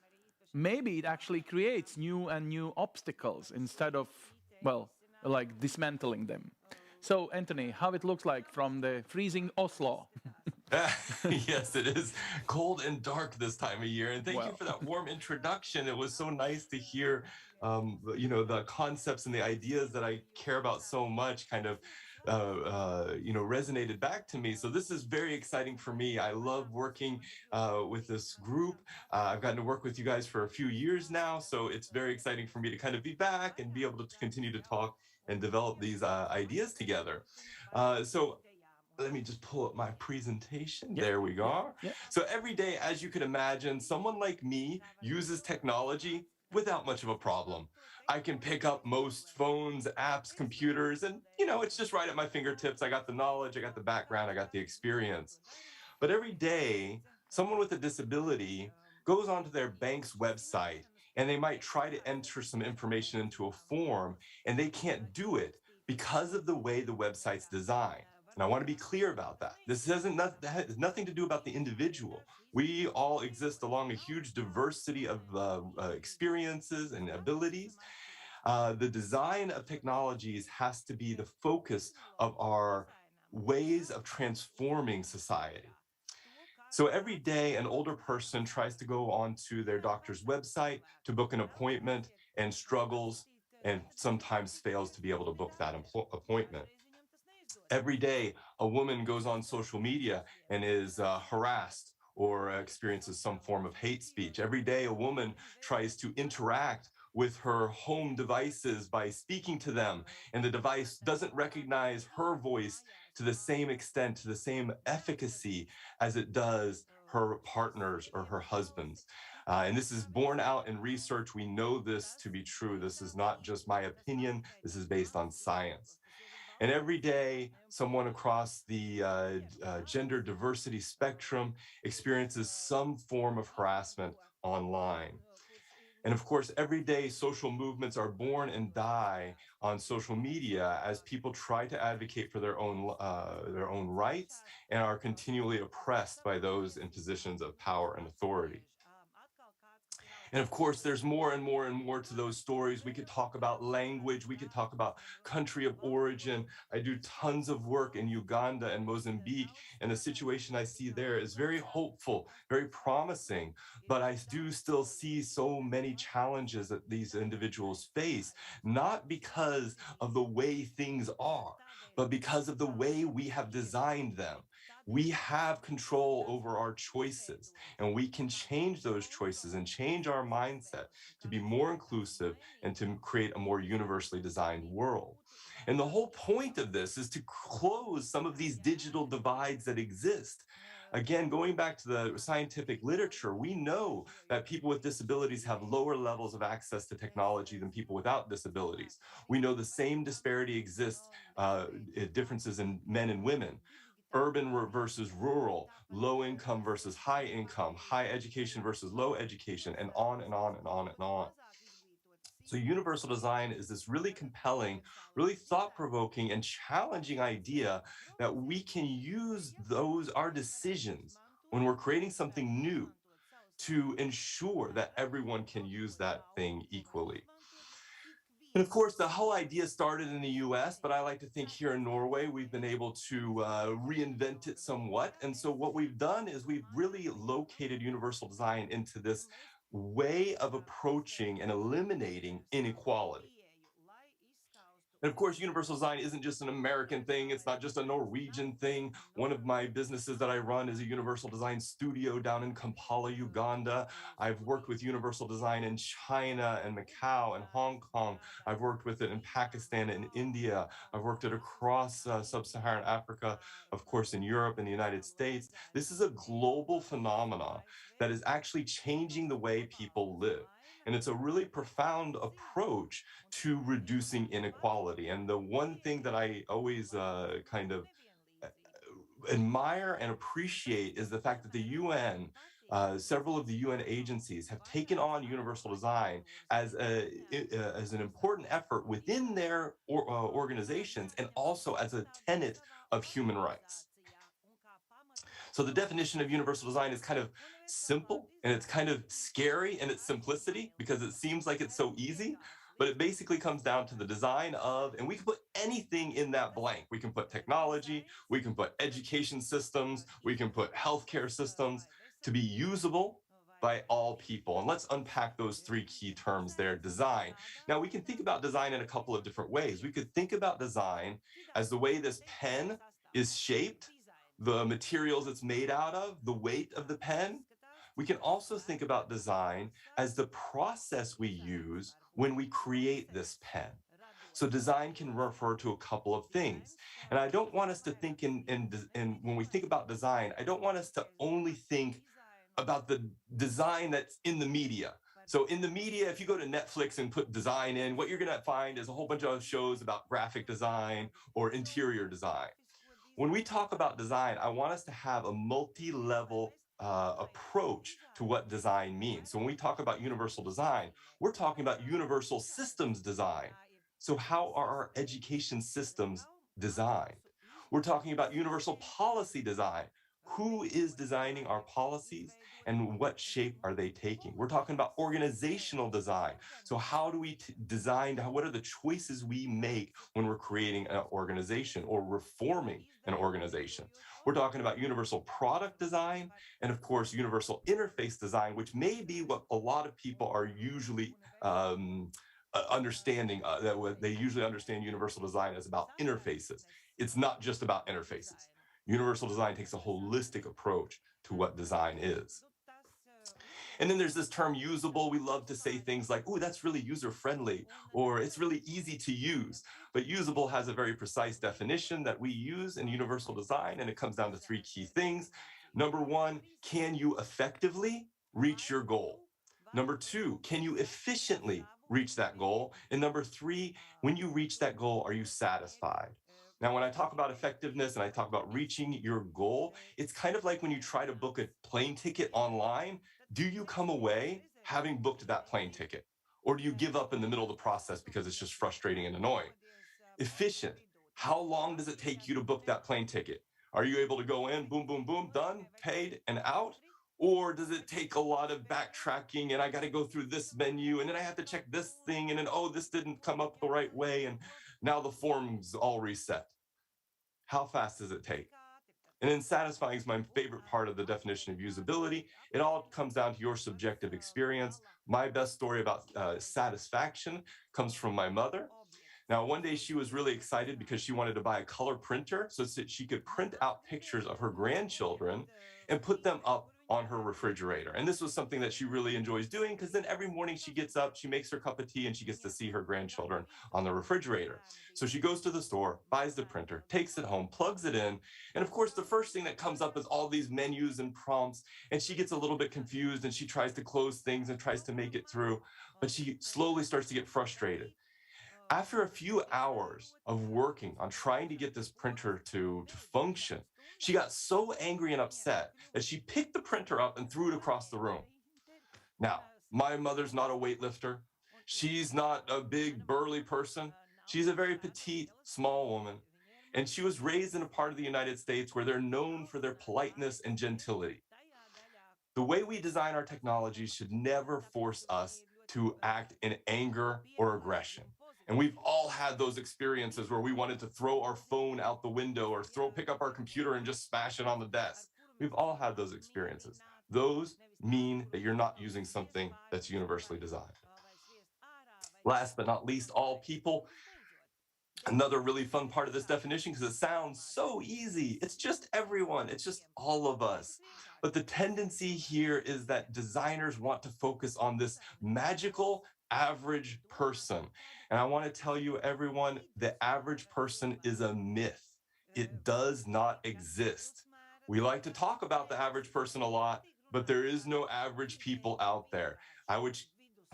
maybe it actually creates new and new obstacles instead of, well, like dismantling them. So, Anthony, how it looks like from the freezing Oslo? Yes, it is cold and dark this time of year. And thank you Well. for that warm introduction. It was so nice to hear, the concepts and the ideas that I care about so much kind of, resonated back to me. So this is very exciting for me. I love working with this group. I've gotten to work with you guys for a few years now. So it's very exciting for me to kind of be back and be able to continue to talk and develop these ideas together. So let me just pull up my presentation. Yep. There we go. Yep. So every day, as you can imagine, someone like me uses technology without much of a problem. I can pick up most phones, apps, computers, and it's just right at my fingertips. I got the knowledge, I got the background, I got the experience. But every day, someone with a disability goes onto their bank's website and they might try to enter some information into a form and they can't do it because of the way the website's designed. And I want to be clear about that. This has nothing to do about the individual. We all exist along a huge diversity of experiences and abilities. The design of technologies has to be the focus of our ways of transforming society. So every day, an older person tries to go onto their doctor's website to book an appointment and struggles and sometimes fails to be able to book that appointment. Every day, a woman goes on social media and is harassed or experiences some form of hate speech. Every day, a woman tries to interact with her home devices by speaking to them, and the device doesn't recognize her voice to the same extent, to the same efficacy as it does her partner's or her husband's. And this is borne out in research. We know this to be true. This is not just my opinion. This is based on science. And every day, someone across the gender diversity spectrum experiences some form of harassment online. And of course, every day, social movements are born and die on social media as people try to advocate for their own rights and are continually oppressed by those in positions of power and authority. And of course, there's more and more and more to those stories. We could talk about language. We could talk about country of origin. I do tons of work in Uganda and Mozambique, and the situation I see there is very hopeful, very promising. But I do still see so many challenges that these individuals face, not because of the way things are, but because of the way we have designed them. We have control over our choices, and we can change those choices and change our mindset to be more inclusive and to create a more universally designed world. And the whole point of this is to close some of these digital divides that exist. Again, going back to the scientific literature, we know that people with disabilities have lower levels of access to technology than people without disabilities. We know the same disparity exists, differences in men and women. Urban versus rural, low income versus high income, high education versus low education, and on and on and on and on. So universal design is this really compelling, really thought-provoking and challenging idea that we can use our decisions when we're creating something new to ensure that everyone can use that thing equally. And of course, the whole idea started in the US, but I like to think here in Norway, we've been able to reinvent it somewhat. And so what we've done is we've really located universal design into this way of approaching and eliminating inequality. And of course, universal design isn't just an American thing. It's not just a Norwegian thing. One of my businesses that I run is a universal design studio down in Kampala, Uganda. I've worked with universal design in China and Macau and Hong Kong. I've worked with it in Pakistan and India. I've worked it across sub-Saharan Africa, of course, in Europe and the United States. This is a global phenomenon that is actually changing the way people live. And it's a really profound approach to reducing inequality. And the one thing that I always kind of admire and appreciate is the fact that the UN, several of the UN agencies have taken on universal design as an important effort within their organizations and also as a tenet of human rights. So the definition of universal design is kind of simple and it's kind of scary in its simplicity because it seems like it's so easy, but it basically comes down to the design of, and we can put anything in that blank. We can put technology, we can put education systems, we can put healthcare systems to be usable by all people. And let's unpack those three key terms there, design. Now we can think about design in a couple of different ways. We could think about design as the way this pen is shaped, the materials it's made out of, the weight of the pen. We can also think about design as the process we use when we create this pen. So design can refer to a couple of things. And I don't want us to think when we think about design, I don't want us to only think about the design that's in the media. So in the media, if you go to Netflix and put design in, what you're going to find is a whole bunch of shows about graphic design or interior design. When we talk about design, I want us to have a multi-level approach to what design means. So when we talk about universal design, we're talking about universal systems design. So how are our education systems designed? We're talking about universal policy design. Who is designing our policies and what shape are they taking? We're talking about organizational design. So how do we design, what are the choices we make when we're creating an organization or reforming an organization? We're talking about universal product design and of course, universal interface design, which may be what a lot of people are usually understanding, that they usually understand universal design as about interfaces. It's not just about interfaces. Universal design takes a holistic approach to what design is. And then there's this term usable. We love to say things like, oh, that's really user-friendly, or it's really easy to use. But usable has a very precise definition that we use in universal design, and it comes down to three key things. Number one, can you effectively reach your goal? Number two, can you efficiently reach that goal? And number three, when you reach that goal, are you satisfied? Now, when I talk about effectiveness and I talk about reaching your goal, it's kind of like when you try to book a plane ticket online. Do you come away having booked that plane ticket? Or do you give up in the middle of the process because it's just frustrating and annoying? Efficient. How long does it take you to book that plane ticket? Are you able to go in, boom, boom, boom, done, paid, and out? Or does it take a lot of backtracking and I got to go through this menu and then I have to check this thing and then, oh, this didn't come up the right way and now the form's all reset? How fast does it take? And then satisfying is my favorite part of the definition of usability. It all comes down to your subjective experience. My best story about satisfaction comes from my mother. Now, one day she was really excited because she wanted to buy a color printer so that she could print out pictures of her grandchildren and put them up on her refrigerator. And this was something that she really enjoys doing because then every morning she gets up, she makes her cup of tea, and she gets to see her grandchildren on the refrigerator. So she goes to the store, buys the printer, takes it home, plugs it in. And of course, the first thing that comes up is all these menus and prompts. And she gets a little bit confused and she tries to close things and tries to make it through. But she slowly starts to get frustrated. After a few hours of working on trying to get this printer to function, she got so angry and upset that she picked the printer up and threw it across the room. Now, my mother's not a weightlifter. She's not a big, burly person. She's a very petite, small woman. And she was raised in a part of the United States where they're known for their politeness and gentility. The way we design our technology should never force us to act in anger or aggression. And we've all had those experiences where we wanted to throw our phone out the window or pick up our computer and just smash it on the desk. We've all had those experiences. Those mean that you're not using something that's universally designed. Last but not least, all people. Another really fun part of this definition, because it sounds so easy. It's just everyone. It's just all of us. But the tendency here is that designers want to focus on this magical average person. And I want to tell you, everyone, the average person is a myth. It does not exist. We like to talk about the average person a lot, but there is no average people out there. I would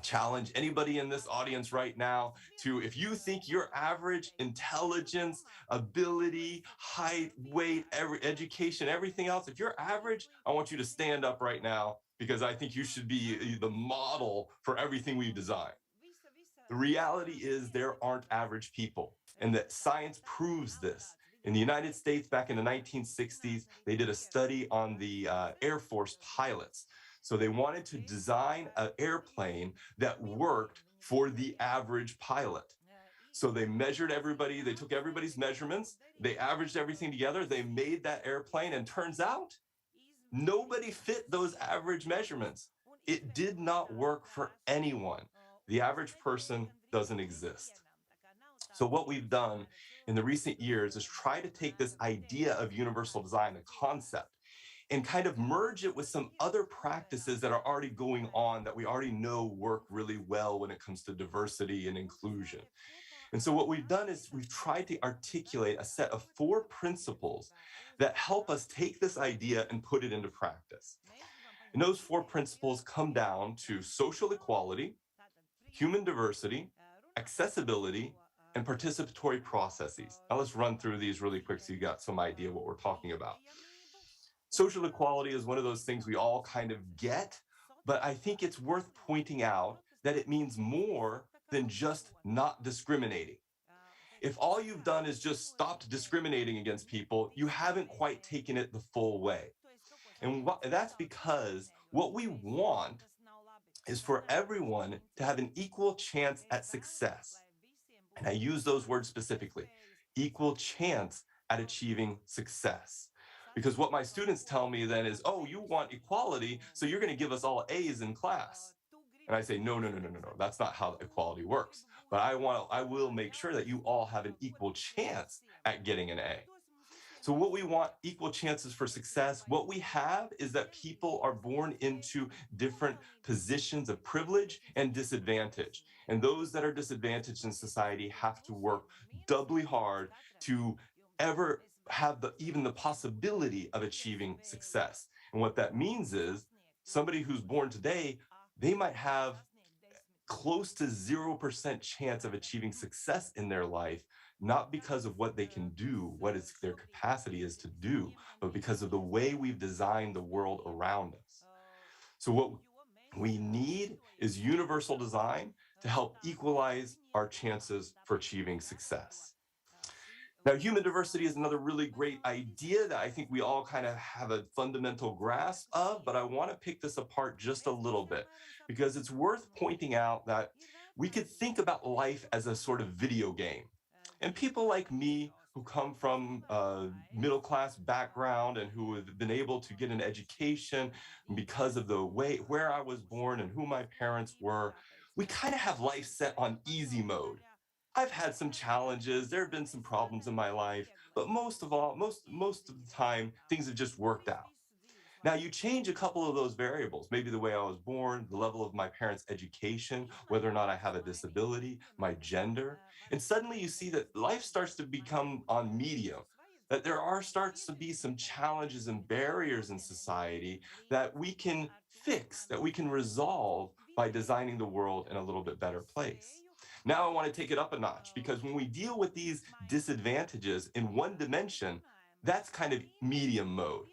challenge anybody in this audience right now to, if you think your average intelligence, ability, height, weight, education, everything else, if you're average, I want you to stand up right now, because I think you should be the model for everything we've designed. The reality is there aren't average people, and that science proves this. In the United States, back in the 1960s, they did a study on the Air Force pilots. So they wanted to design an airplane that worked for the average pilot. So they measured everybody, they took everybody's measurements, they averaged everything together, they made that airplane, and turns out nobody fit those average measurements. It did not work for anyone. The average person doesn't exist. So what we've done in the recent years is try to take this idea of universal design, the concept, and kind of merge it with some other practices that are already going on that we already know work really well when it comes to diversity and inclusion. And so what we've done is we've tried to articulate a set of 4 principles that help us take this idea and put it into practice. And those 4 principles come down to social equality, human diversity, accessibility, and participatory processes. Now let's run through these really quick so you got some idea what we're talking about. Social equality is one of those things we all kind of get, but I think it's worth pointing out that it means more than just not discriminating. If all you've done is just stopped discriminating against people, you haven't quite taken it the full way. And that's because what we want is for everyone to have an equal chance at success. And I use those words specifically, equal chance at achieving success. Because what my students tell me then is, oh, you want equality, so you're going to give us all A's in class. And I say, no. That's not how equality works. But I will make sure that you all have an equal chance at getting an A. So what we want, equal chances for success. What we have is that people are born into different positions of privilege and disadvantage. And those that are disadvantaged in society have to work doubly hard to ever have even the possibility of achieving success. And what that means is somebody who's born today, they might have close to 0% chance of achieving success in their life, not because of what they can do, what is their capacity is to do, but because of the way we've designed the world around us. So what we need is universal design to help equalize our chances for achieving success. Now, human diversity is another really great idea that I think we all kind of have a fundamental grasp of, but I want to pick this apart just a little bit because it's worth pointing out that we could think about life as a sort of video game. And people like me who come from a middle-class background and who have been able to get an education because of the way where I was born and who my parents were, we kind of have life set on easy mode. I've had some challenges, there have been some problems in my life, but most of the time, things have just worked out. Now, you change a couple of those variables, maybe the way I was born, the level of my parents' education, whether or not I have a disability, my gender, and suddenly you see that life starts to become on medium, that there are starts to be some challenges and barriers in society that we can fix, that we can resolve by designing the world in a little bit better place. Now I want to take it up a notch because when we deal with these disadvantages in one dimension, that's kind of medium mode.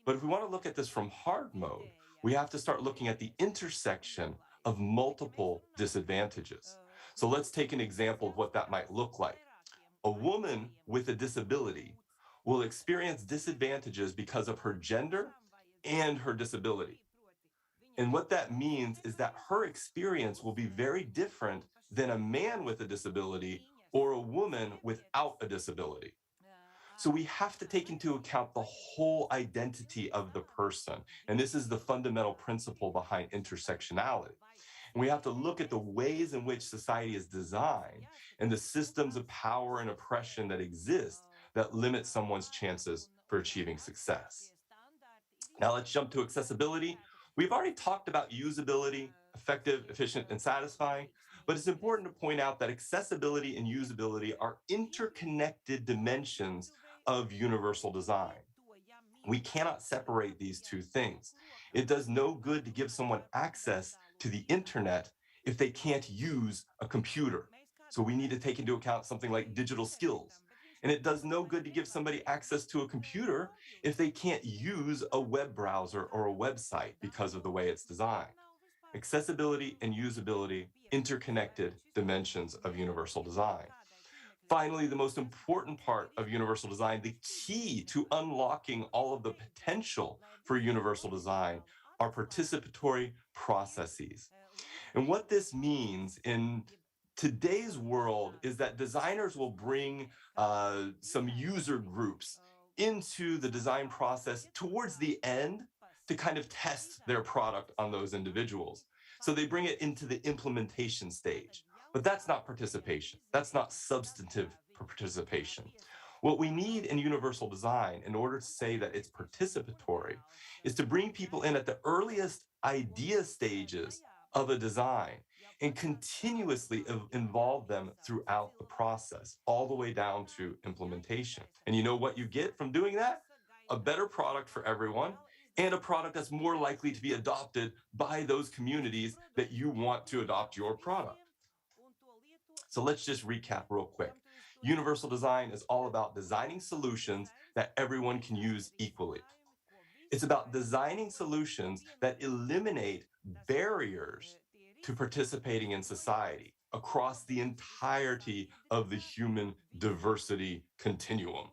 But if we want to look at this from hard mode, we have to start looking at the intersection of multiple disadvantages. So let's take an example of what that might look like. A woman with a disability will experience disadvantages because of her gender and her disability. And what that means is that her experience will be very different than a man with a disability or a woman without a disability. So we have to take into account the whole identity of the person. And this is the fundamental principle behind intersectionality. And we have to look at the ways in which society is designed and the systems of power and oppression that exist that limit someone's chances for achieving success. Now let's jump to accessibility. We've already talked about usability, effective, efficient, and satisfying, but it's important to point out that accessibility and usability are interconnected dimensions of universal design. We cannot separate these two things. It does no good to give someone access to the internet if they can't use a computer. So we need to take into account something like digital skills. And it does no good to give somebody access to a computer if they can't use a web browser or a website because of the way it's designed. Accessibility and usability, interconnected dimensions of universal design. Finally, the most important part of universal design, the key to unlocking all of the potential for universal design, are participatory processes. And what this means in today's world is that designers will bring some user groups into the design process towards the end to kind of test their product on those individuals. So they bring it into the implementation stage. But that's not participation. That's not substantive participation. What we need in universal design in order to say that it's participatory is to bring people in at the earliest idea stages of a design and continuously involve them throughout the process, all the way down to implementation. And you know what you get from doing that? A better product for everyone and a product that's more likely to be adopted by those communities that you want to adopt your product. So let's just recap real quick. Universal design is all about designing solutions that everyone can use equally. It's about designing solutions that eliminate barriers to participating in society across the entirety of the human diversity continuum.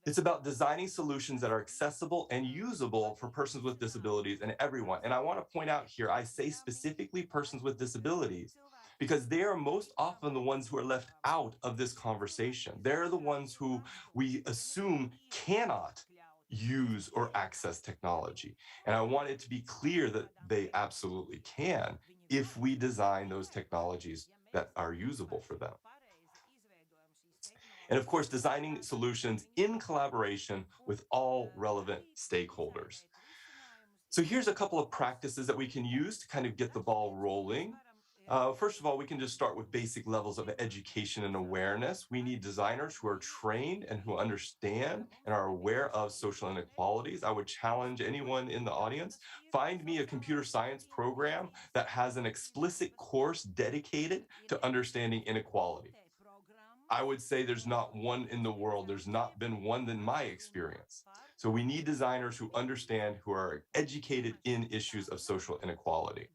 It's about designing solutions that are accessible and usable for persons with disabilities and everyone. And I want to point out here, I say specifically persons with disabilities because they are most often the ones who are left out of this conversation. They're the ones who we assume cannot use or access technology. And I want it to be clear that they absolutely can if we design those technologies that are usable for them. And of course, designing solutions in collaboration with all relevant stakeholders. So here's a couple of practices that we can use to kind of get the ball rolling. First of all, we can just start with basic levels of education and awareness. We need designers who are trained and who understand and are aware of social inequalities. I would challenge anyone in the audience, find me a computer science program that has an explicit course dedicated to understanding inequality. I would say there's not one in the world. There's not been one in my experience. So we need designers who understand, who are educated in issues of social inequality.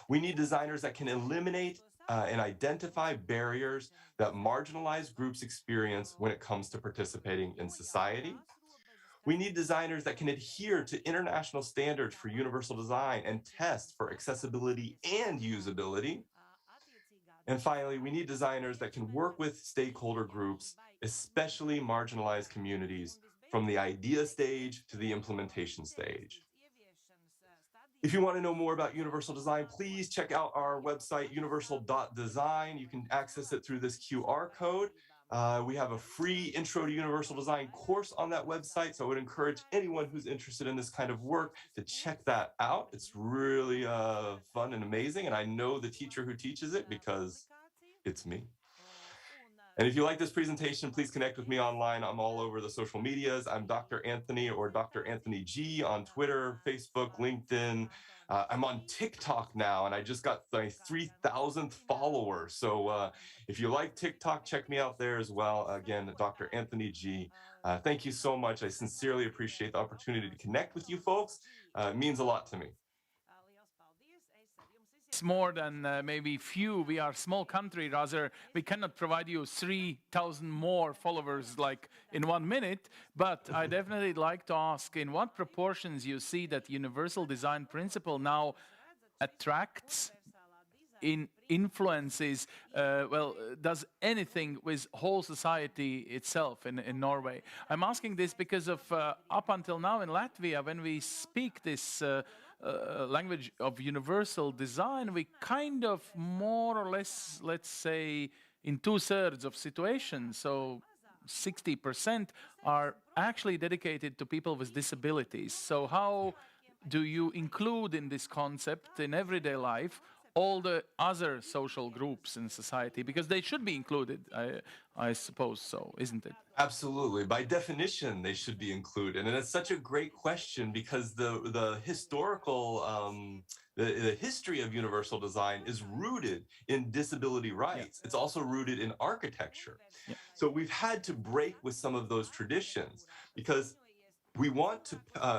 We need designers that can eliminate and identify barriers that marginalized groups experience when it comes to participating in society. We need designers that can adhere to international standards for universal design and test for accessibility and usability. And finally, we need designers that can work with stakeholder groups, especially marginalized communities, from the idea stage to the implementation stage. If you want to know more about universal design, please check out our website, universal.design. You can access it through this QR code. We have a free Intro to Universal Design course on that website. So I would encourage anyone who's interested in this kind of work to check that out. It's really fun and amazing. And I know the teacher who teaches it because it's me. And if you like this presentation, please connect with me online. I'm all over the social medias. I'm Dr. Anthony or Dr. Anthony G on Twitter, Facebook, LinkedIn. I'm on TikTok now, and I just got my 3,000th follower. So if you like TikTok, check me out there as well. Again, Dr. Anthony G. Thank you so much. I sincerely appreciate the opportunity to connect with you folks. It means a lot to me. It's more than maybe few. We are a small country, rather. We cannot provide you 3,000 more followers like in 1 minute. But I definitely like to ask, in what proportions you see that universal design principle now attracts, influences, does anything with whole society itself in Norway? I'm asking this because of up until now in Latvia, when we speak this language of universal design, we kind of more or less, let's say, in 2/3 of situations, so 60% are actually dedicated to people with disabilities. So how do you include in this concept in everyday life all the other social groups in society? Because they should be included, I suppose so, isn't it? Absolutely. By definition, they should be included. And it's such a great question because the historical, the history of universal design is rooted in disability rights. Yeah. It's also rooted in architecture. Yeah. So we've had to break with some of those traditions because we want to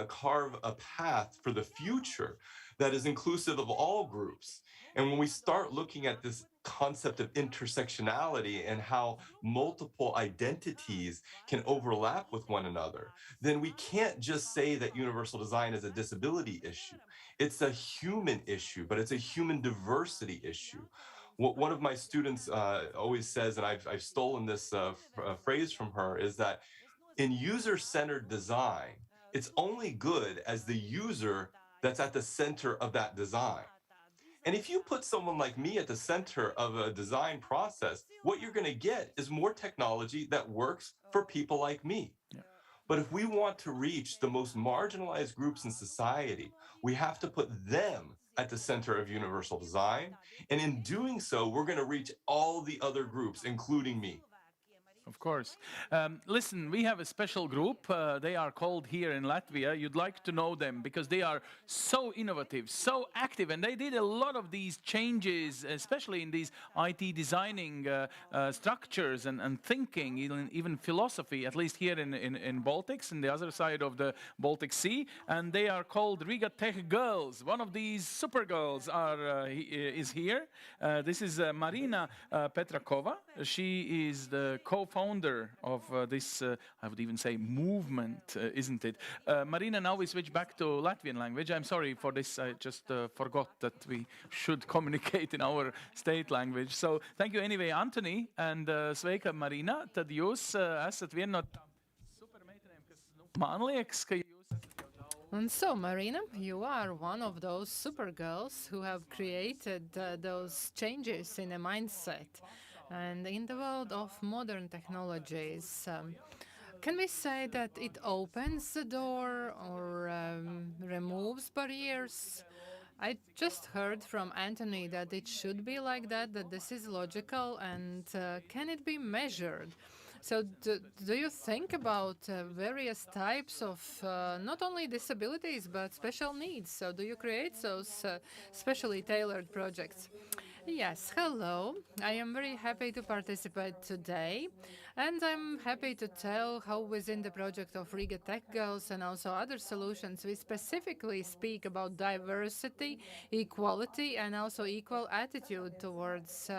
carve a path for the future that is inclusive of all groups. And when we start looking at this concept of intersectionality and how multiple identities can overlap with one another, then we can't just say that universal design is a disability issue. It's a human issue, but it's a human diversity issue. What one of my students always says, and I've stolen this phrase from her, is that in user-centered design, it's only good as the user that's at the center of that design. And if you put someone like me at the center of a design process, what you're going to get is more technology that works for people like me. Yeah. But if we want to reach the most marginalized groups in society, we have to put them at the center of universal design. And in doing so, we're going to reach all the other groups, including me. Of course. Listen, we have a special group. They are called here in Latvia. You'd like to know them because they are so innovative, so active, and they did a lot of these changes, especially in these IT designing structures and thinking, even philosophy, at least here in Baltics, in the other side of the Baltic Sea. And they are called Riga Tech Girls. One of these super girls is here. This is Marina Petrakova. She is the co-founder of this, I would even say, movement, isn't it? Marina, now we switch back to Latvian language. I'm sorry for this. I just forgot that we should communicate in our state language. So thank you anyway, Anthony, and sveika, Marina. Tad jūs esat viena no tām supermeitenēm, kas, man liekas, ka jūs esat jau daudz. And so, Marina, you are one of those supergirls who have created those changes in a mindset. And in the world of modern technologies, can we say that it opens the door or removes barriers? I just heard from Anthony that it should be like that this is logical, and can it be measured? So do you think about various types of not only disabilities but special needs? So do you create those specially tailored projects? Yes, hello. I am very happy to participate today, and I'm happy to tell how within the project of Riga Tech Girls and also other solutions, we specifically speak about diversity, equality, and also equal attitude towards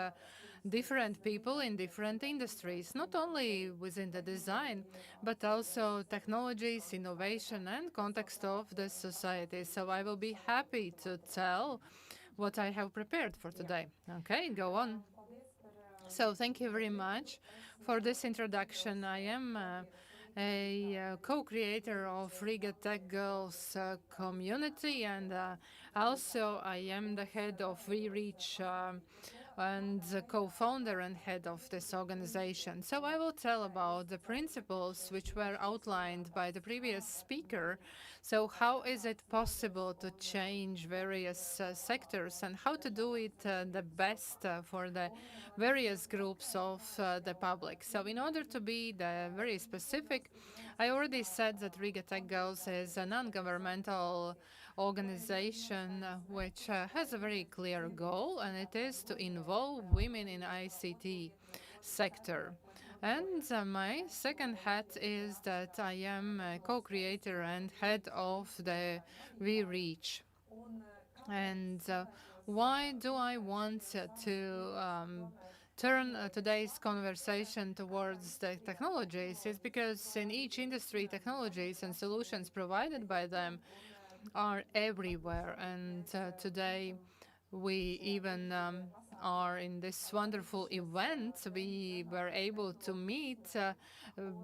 different people in different industries, not only within the design, but also technologies, innovation, and context of the society. So I will be happy to tell what I have prepared for today. Okay, go on. So thank you very much for this introduction. I am a co-creator of Riga Tech Girls community, and also I am the head of We Reach and the co-founder and head of this organization. So I will tell about the principles which were outlined by the previous speaker. So how is it possible to change various sectors and how to do it the best for the various groups of the public. So in order to be very specific, I already said that Riga Tech Girls is a non-governmental organization which has a very clear goal, and it is to involve women in ICT sector. And my second hat is that I am a co-creator and head of the We Reach. And why do I want to turn today's conversation towards the technologies? Is because in each industry, technologies and solutions provided by them are everywhere. And today we even are in this wonderful event. We were able to meet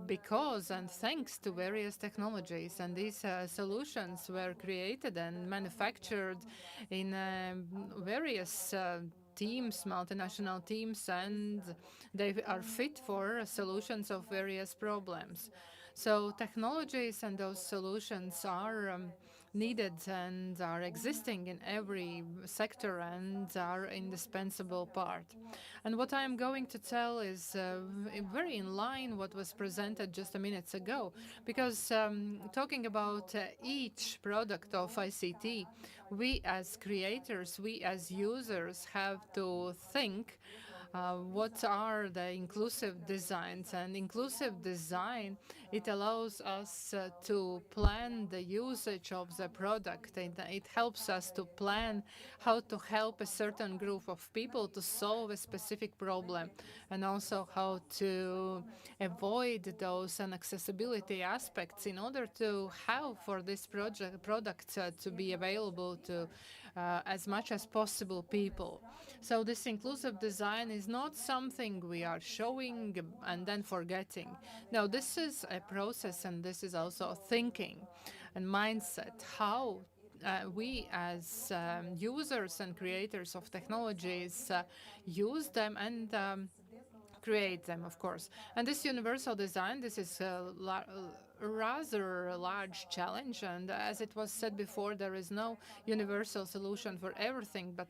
because and thanks to various technologies. And these solutions were created and manufactured in various teams, multinational teams, and they are fit for solutions of various problems. So technologies and those solutions are needed and are existing in every sector and are indispensable part. And what I am going to tell is very in line what was presented just a minute ago, because talking about each product of ICT, we as creators, we as users have to think what are the inclusive designs. And inclusive design, it allows us to plan the usage of the product. It helps us to plan how to help a certain group of people to solve a specific problem, and also how to avoid those inaccessibility aspects in order to have for this product to be available to as much as possible people. So this inclusive design is not something we are showing and then forgetting. No, this is a process, and this is also thinking and mindset, how we as users and creators of technologies use them and create them, of course. And this universal design, this is a rather large challenge, and as it was said before, there is no universal solution for everything, but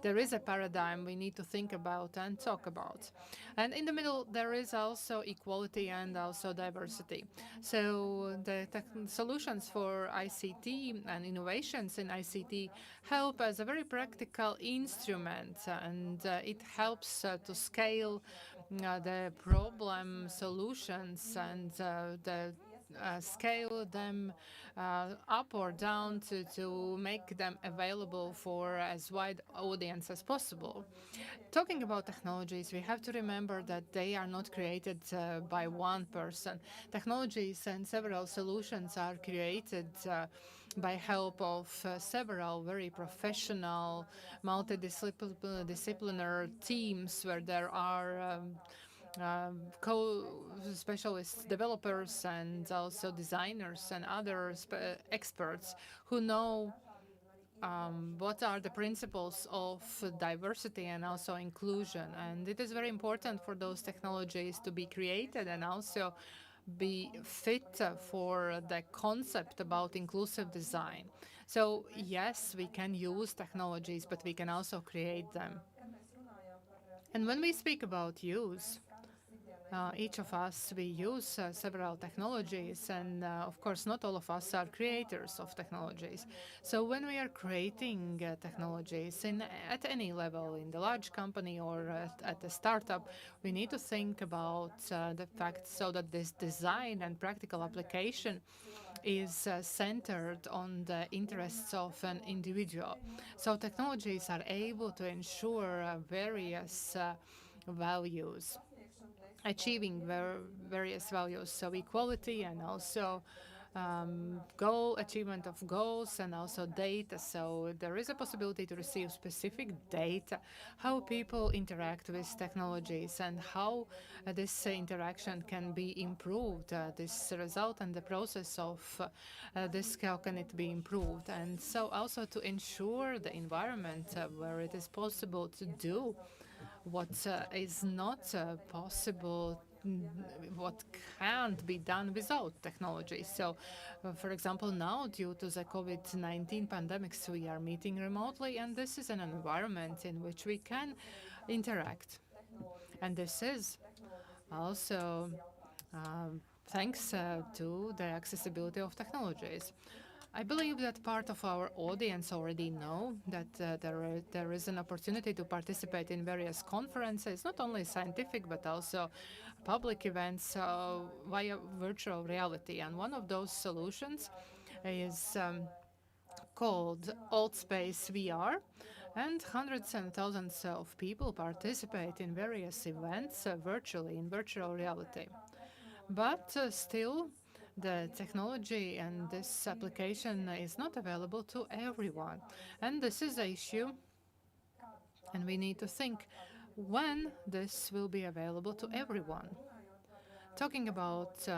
there is a paradigm we need to think about and talk about. And in the middle, there is also equality and also diversity. So the solutions for ICT and innovations in ICT help as a very practical instrument, and it helps to scale the problem solutions and scale them up or down to make them available for as wide audience as possible. Talking about technologies, we have to remember that they are not created by one person. Technologies and several solutions are created by help of several very professional, multidisciplinary teams where there are co-specialist developers and also designers and other experts who know what are the principles of diversity and also inclusion. And it is very important for those technologies to be created and also be fit for the concept about inclusive design. So yes, we can use technologies, but we can also create them. And when we speak about use, each of us, we use several technologies, and of course, not all of us are creators of technologies. So when we are creating technologies at any level, in the large company or at a startup, we need to think about the fact so that this design and practical application is centered on the interests of an individual. So technologies are able to ensure various values, achieving various values, so equality and also achievement of goals and also data. So there is a possibility to receive specific data, how people interact with technologies and how this interaction can be improved, this result and the process of this, how can it be improved. And so also to ensure the environment where it is possible to do what is not possible, what can't be done without technology. So, for example, now due to the COVID-19 pandemics, we are meeting remotely, and this is an environment in which we can interact. And this is also thanks to the accessibility of technologies. I believe that part of our audience already know that there is an opportunity to participate in various conferences, not only scientific but also public events via virtual reality. And one of those solutions is called Old Space VR, and hundreds and thousands of people participate in various events virtually in virtual reality. But still, the technology and this application is not available to everyone. And this is an issue, and we need to think when this will be available to everyone. Talking about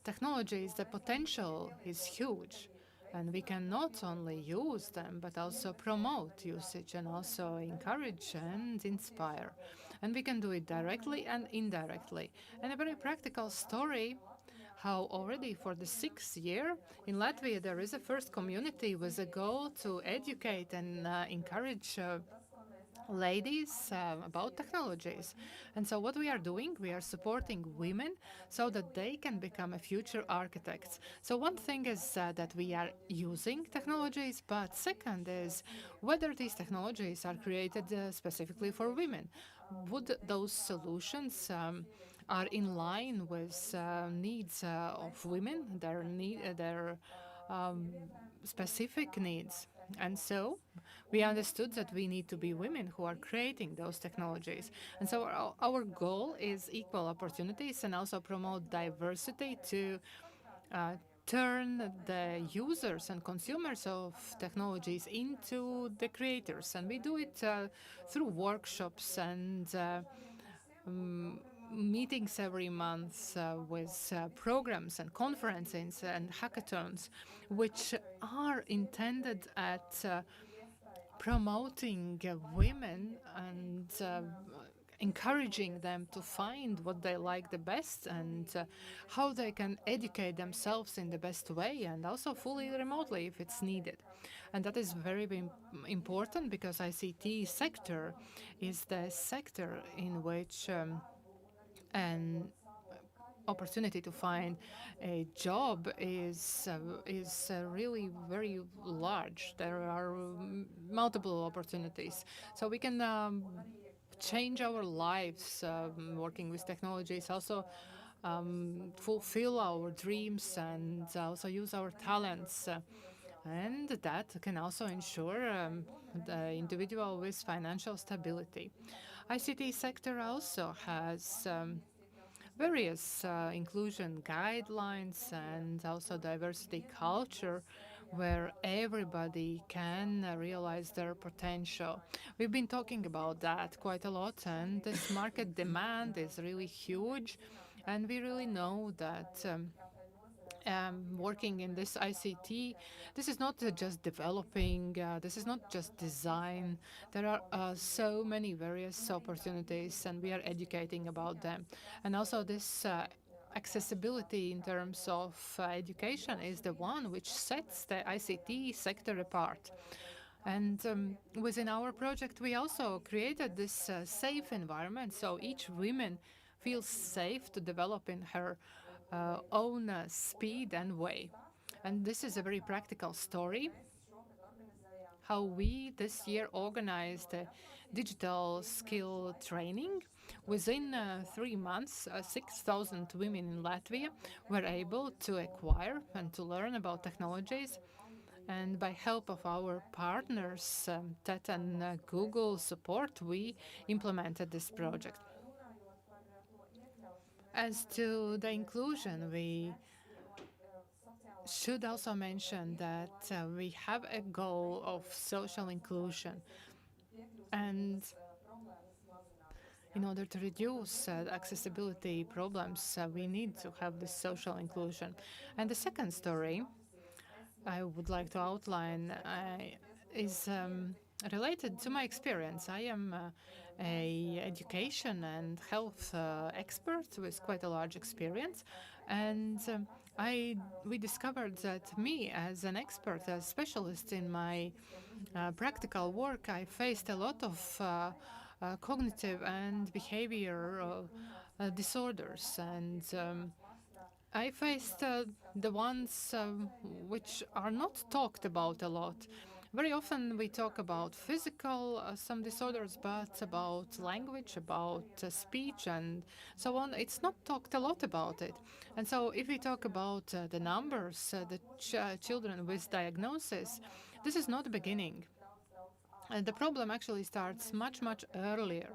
technologies, the potential is huge. And we can not only use them, but also promote usage and also encourage and inspire. And we can do it directly and indirectly. And a very practical story how already for the 6th year in Latvia there is a first community with a goal to educate and encourage ladies about technologies. And so what we are doing, we are supporting women so that they can become a future architects. So one thing is that we are using technologies, but second is whether these technologies are created specifically for women. Would those solutions are in line with needs of women, their specific needs. And so we understood that we need to be women who are creating those technologies. And so our goal is equal opportunities and also promote diversity to turn the users and consumers of technologies into the creators. And we do it through workshops and meetings every month with programs and conferences and hackathons, which are intended at promoting women and encouraging them to find what they like the best and how they can educate themselves in the best way and also fully remotely if it's needed. And that is very important because ICT sector is the sector in which an opportunity to find a job is really very large. There are multiple opportunities, so we can change our lives working with technologies. Also, fulfill our dreams and also use our talents. And that can also ensure the individual with financial stability. ICT sector also has various inclusion guidelines and also diversity culture where everybody can realize their potential. We've been talking about that quite a lot, and this market demand is really huge, and we really know that working in this ICT, this is not just developing, this is not just design. There are so many various opportunities, and we are educating about them. And also this accessibility in terms of education is the one which sets the ICT sector apart. And within our project, we also created this safe environment, so each woman feels safe to develop in her own speed and way. And this is a very practical story, how we this year organized a digital skill training. Within 3 months, 6,000 women in Latvia were able to acquire and to learn about technologies. And by help of our partners, TED and Google support, we implemented this project. As to the inclusion, we should also mention that we have a goal of social inclusion. And in order to reduce accessibility problems, we need to have this social inclusion. And the second story I would like to outline is related to my experience. I am a education and health expert with quite a large experience, and we discovered that me as an expert, as specialist in my practical work, I faced a lot of cognitive and behavioral disorders, and I faced the ones which are not talked about a lot. Very often we talk about physical some disorders, but about language, about speech, and so on. It's not talked a lot about it. And so, if we talk about the numbers, the children with diagnosis, this is not the beginning. And the problem actually starts much, much earlier.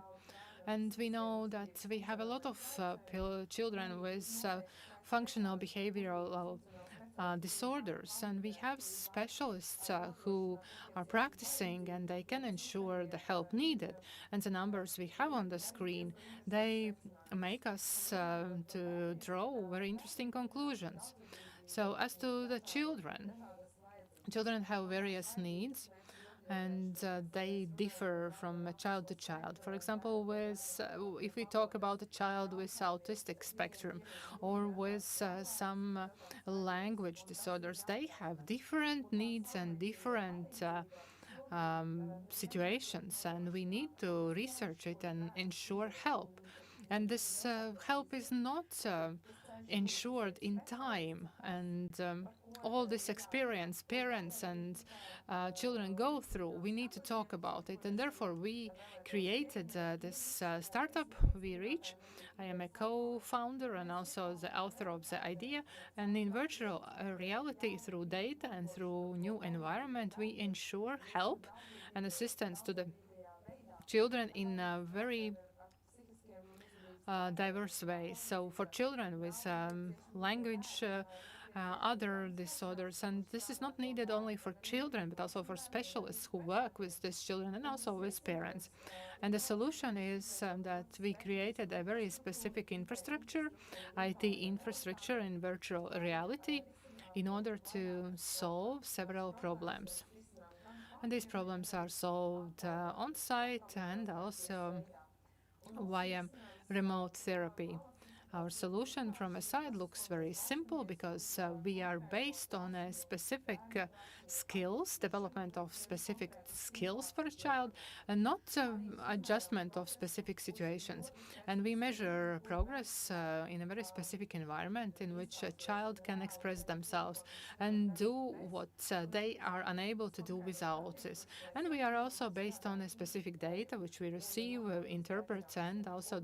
And we know that we have a lot of children with functional behavioral disorders, and we have specialists who are practicing and they can ensure the help needed. And the numbers we have on the screen, they make us to draw very interesting conclusions. So as to the children, children have various needs, and they differ from child to child. For example, if we talk about a child with autistic spectrum or with some language disorders, they have different needs and different situations, and we need to research it and ensure help. And this help is not ensured in time, and all this experience parents and children go through, we need to talk about it, and therefore we created this startup, We Reach. I am a co-founder and also the author of the idea, and in virtual reality, through data and through new environment, we ensure help and assistance to the children in a very diverse ways. So for children with language, other disorders, and this is not needed only for children, but also for specialists who work with these children and also with parents. And the solution is that we created a very specific infrastructure, IT infrastructure in virtual reality, in order to solve several problems. And these problems are solved on site and also via remote therapy. Our solution from a side looks very simple because we are based on a specific skills, development of specific skills for a child, and not adjustment of specific situations. And we measure progress in a very specific environment in which a child can express themselves and do what they are unable to do without this. And we are also based on a specific data which we receive, interpret, and also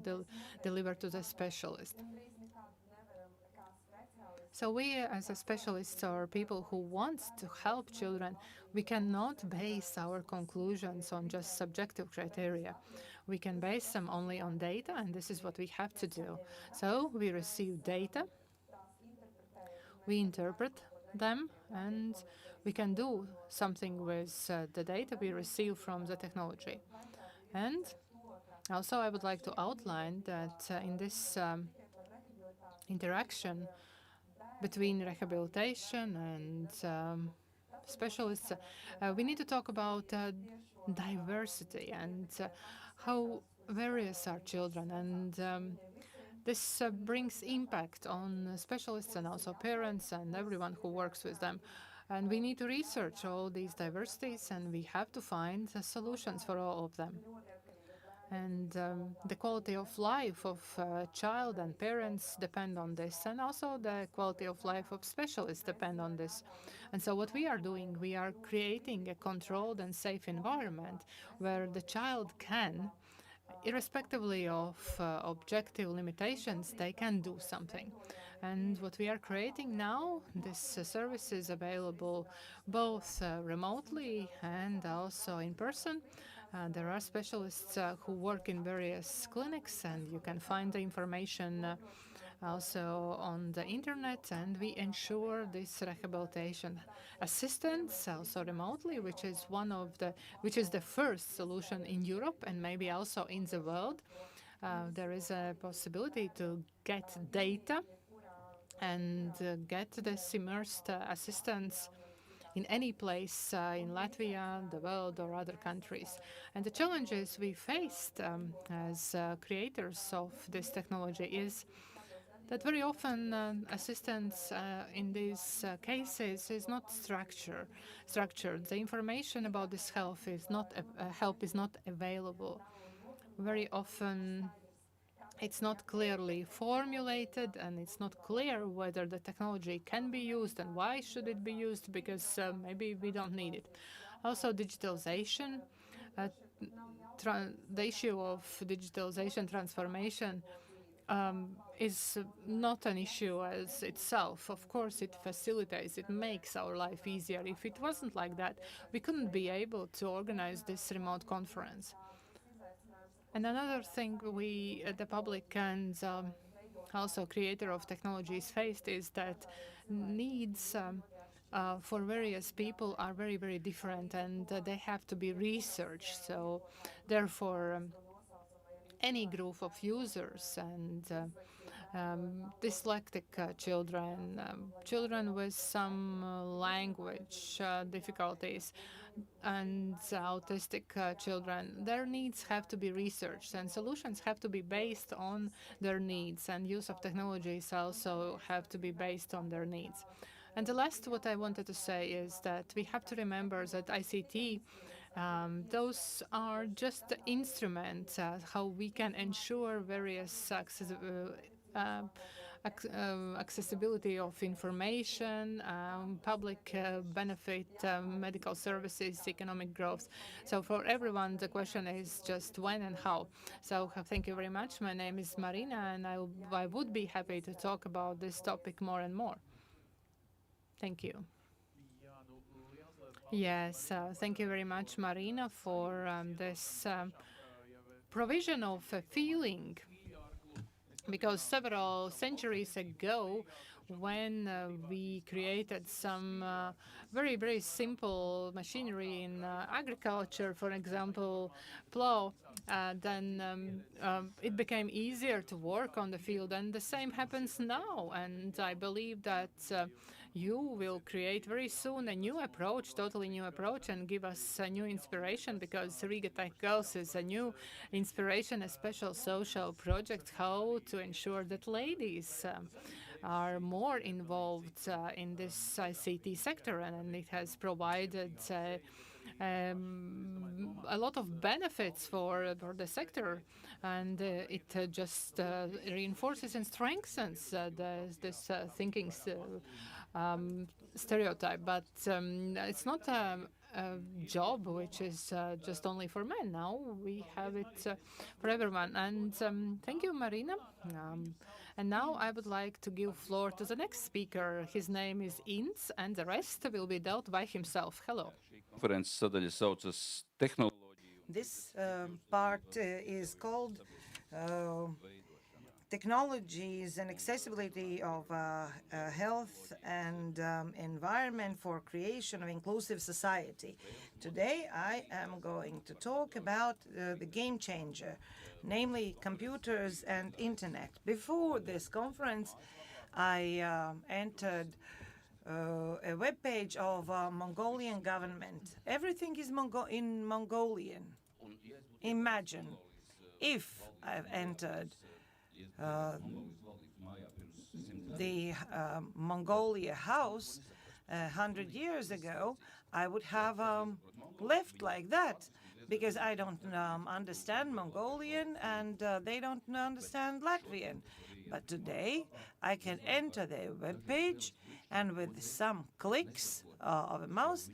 deliver to the specialist. So we, as a specialists or people who want to help children, we cannot base our conclusions on just subjective criteria. We can base them only on data, and this is what we have to do. So we receive data, we interpret them, and we can do something with the data we receive from the technology. And also I would like to outline that in this interaction between rehabilitation and specialists, we need to talk about diversity and how various are children, and this brings impact on specialists and also parents and everyone who works with them. And we need to research all these diversities, and we have to find solutions for all of them. And the quality of life of child and parents depend on this, and also the quality of life of specialists depend on this. And so what we are doing, we are creating a controlled and safe environment where the child can, irrespectively of objective limitations, they can do something. And what we are creating now, this service is available both remotely and also in person. There are specialists who work in various clinics, and you can find the information also on the internet, and we ensure this rehabilitation assistance also remotely, which is the first solution in Europe and maybe also in the world. There is a possibility to get data and get this immersed assistance in any place in Latvia, the world, or other countries. And the challenges we faced as creators of this technology is that very often assistance in these cases is not structured. The information about this help is not available. Very often it's not clearly formulated, and it's not clear whether the technology can be used and why should it be used, because maybe we don't need it. Also, digitalization, the issue of digitalization transformation is not an issue as itself. Of course, it facilitates, it makes our life easier. If it wasn't like that, we couldn't be able to organize this remote conference. And another thing we, the public and also creator of technologies faced is that needs for various people are very, very different, and they have to be researched. So therefore, any group of users and dyslexic children, children with some language difficulties, and autistic children, their needs have to be researched, and solutions have to be based on their needs, and use of technologies also have to be based on their needs. And the last what I wanted to say is that we have to remember that ICT, those are just instruments how we can ensure various accessibility of information, public benefit, medical services, economic growth. So for everyone, the question is just when and how. So thank you very much. My name is Marina, and I would be happy to talk about this topic more and more. Thank you. Yes, thank you very much, Marina, for this provision of a feeling. Because several centuries ago, when we created some very, very simple machinery in agriculture, for example, plow, then it became easier to work on the field. And the same happens now. And I believe that you will create very soon a new approach, totally new approach, and give us a new inspiration, because Riga Tech Girls is a new inspiration, a special social project, how to ensure that ladies are more involved in this ICT sector, and it has provided a lot of benefits for the sector, and it just reinforces and strengthens this thinking stereotype. But it's not a job which is just only for men. Now we have it for everyone. And thank you, Marina. And now I would like to give floor to the next speaker. His name is Ints, and the rest will be dealt by himself. Hello. This part is called Technologies and Accessibility of Health and Environment for Creation of Inclusive Society. Today I am going to talk about the game changer, namely computers and internet. Before this conference, I entered a web page of Mongolian government. Everything is in Mongolian. Imagine if I've entered the Mongolia house 100 years ago, I would have left like that, because I don't understand Mongolian and they don't understand Latvian. But today I can enter their web page, and with some clicks of a mouse,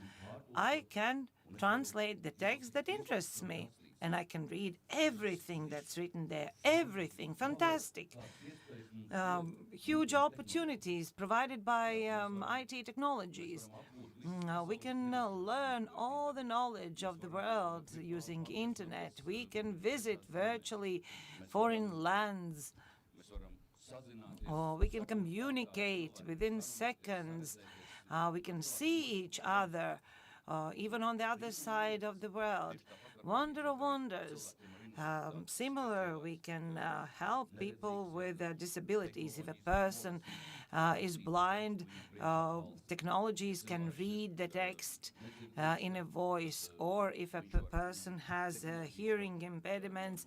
I can translate the text that interests me. And I can read everything that's written there, everything, fantastic. Huge opportunities provided by IT technologies. We can learn all the knowledge of the world using internet. We can visit virtually foreign lands. Or we can communicate within seconds. We can see each other, even on the other side of the world. Wonder of wonders. Similar, we can help people with disabilities. If a person is blind, technologies can read the text in a voice, or if a person has hearing impediments,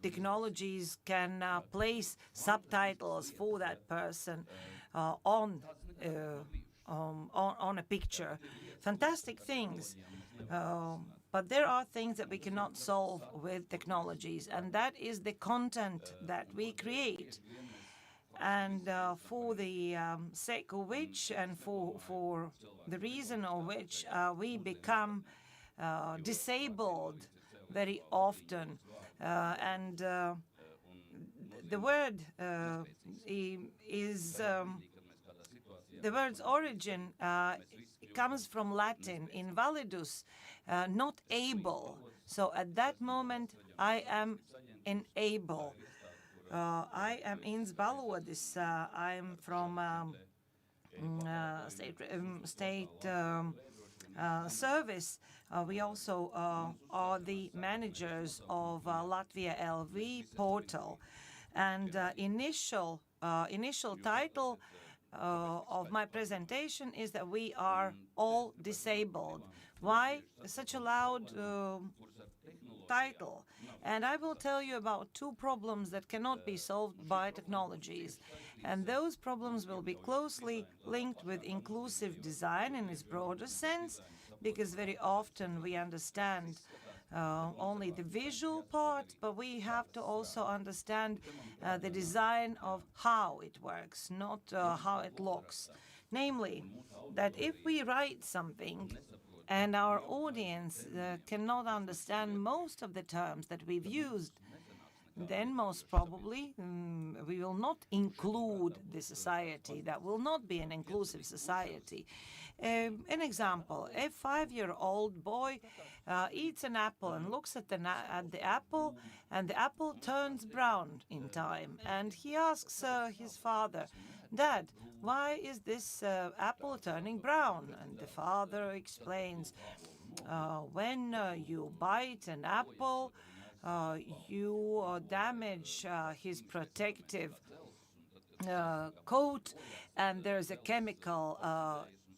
technologies can place subtitles for that person on a picture. Fantastic things. But there are things that we cannot solve with technologies, and that is the content that we create. And for the sake of which, and for the reason of which, we become disabled very often. And the word is the word's origin comes from Latin, invalidus, not able. So at that moment, I am unable. I am Ins Balodis. I'm from state service. We also are the managers of Latvia LV portal. And initial title of my presentation is that we are all disabled. Why such a loud title? And I will tell you about two problems that cannot be solved by technologies. And those problems will be closely linked with inclusive design in its broader sense, because very often we understand only the visual part, but we have to also understand the design of how it works, not how it looks. Namely, that if we write something and our audience cannot understand most of the terms that we've used, then most probably we will not include the society. That will not be an inclusive society. An example, a 5-year-old boy eats an apple and looks at the apple, and the apple turns brown in time. And he asks his father, "Dad, why is this apple turning brown?" And the father explains, when you bite an apple, you damage his protective coat, and there's a chemical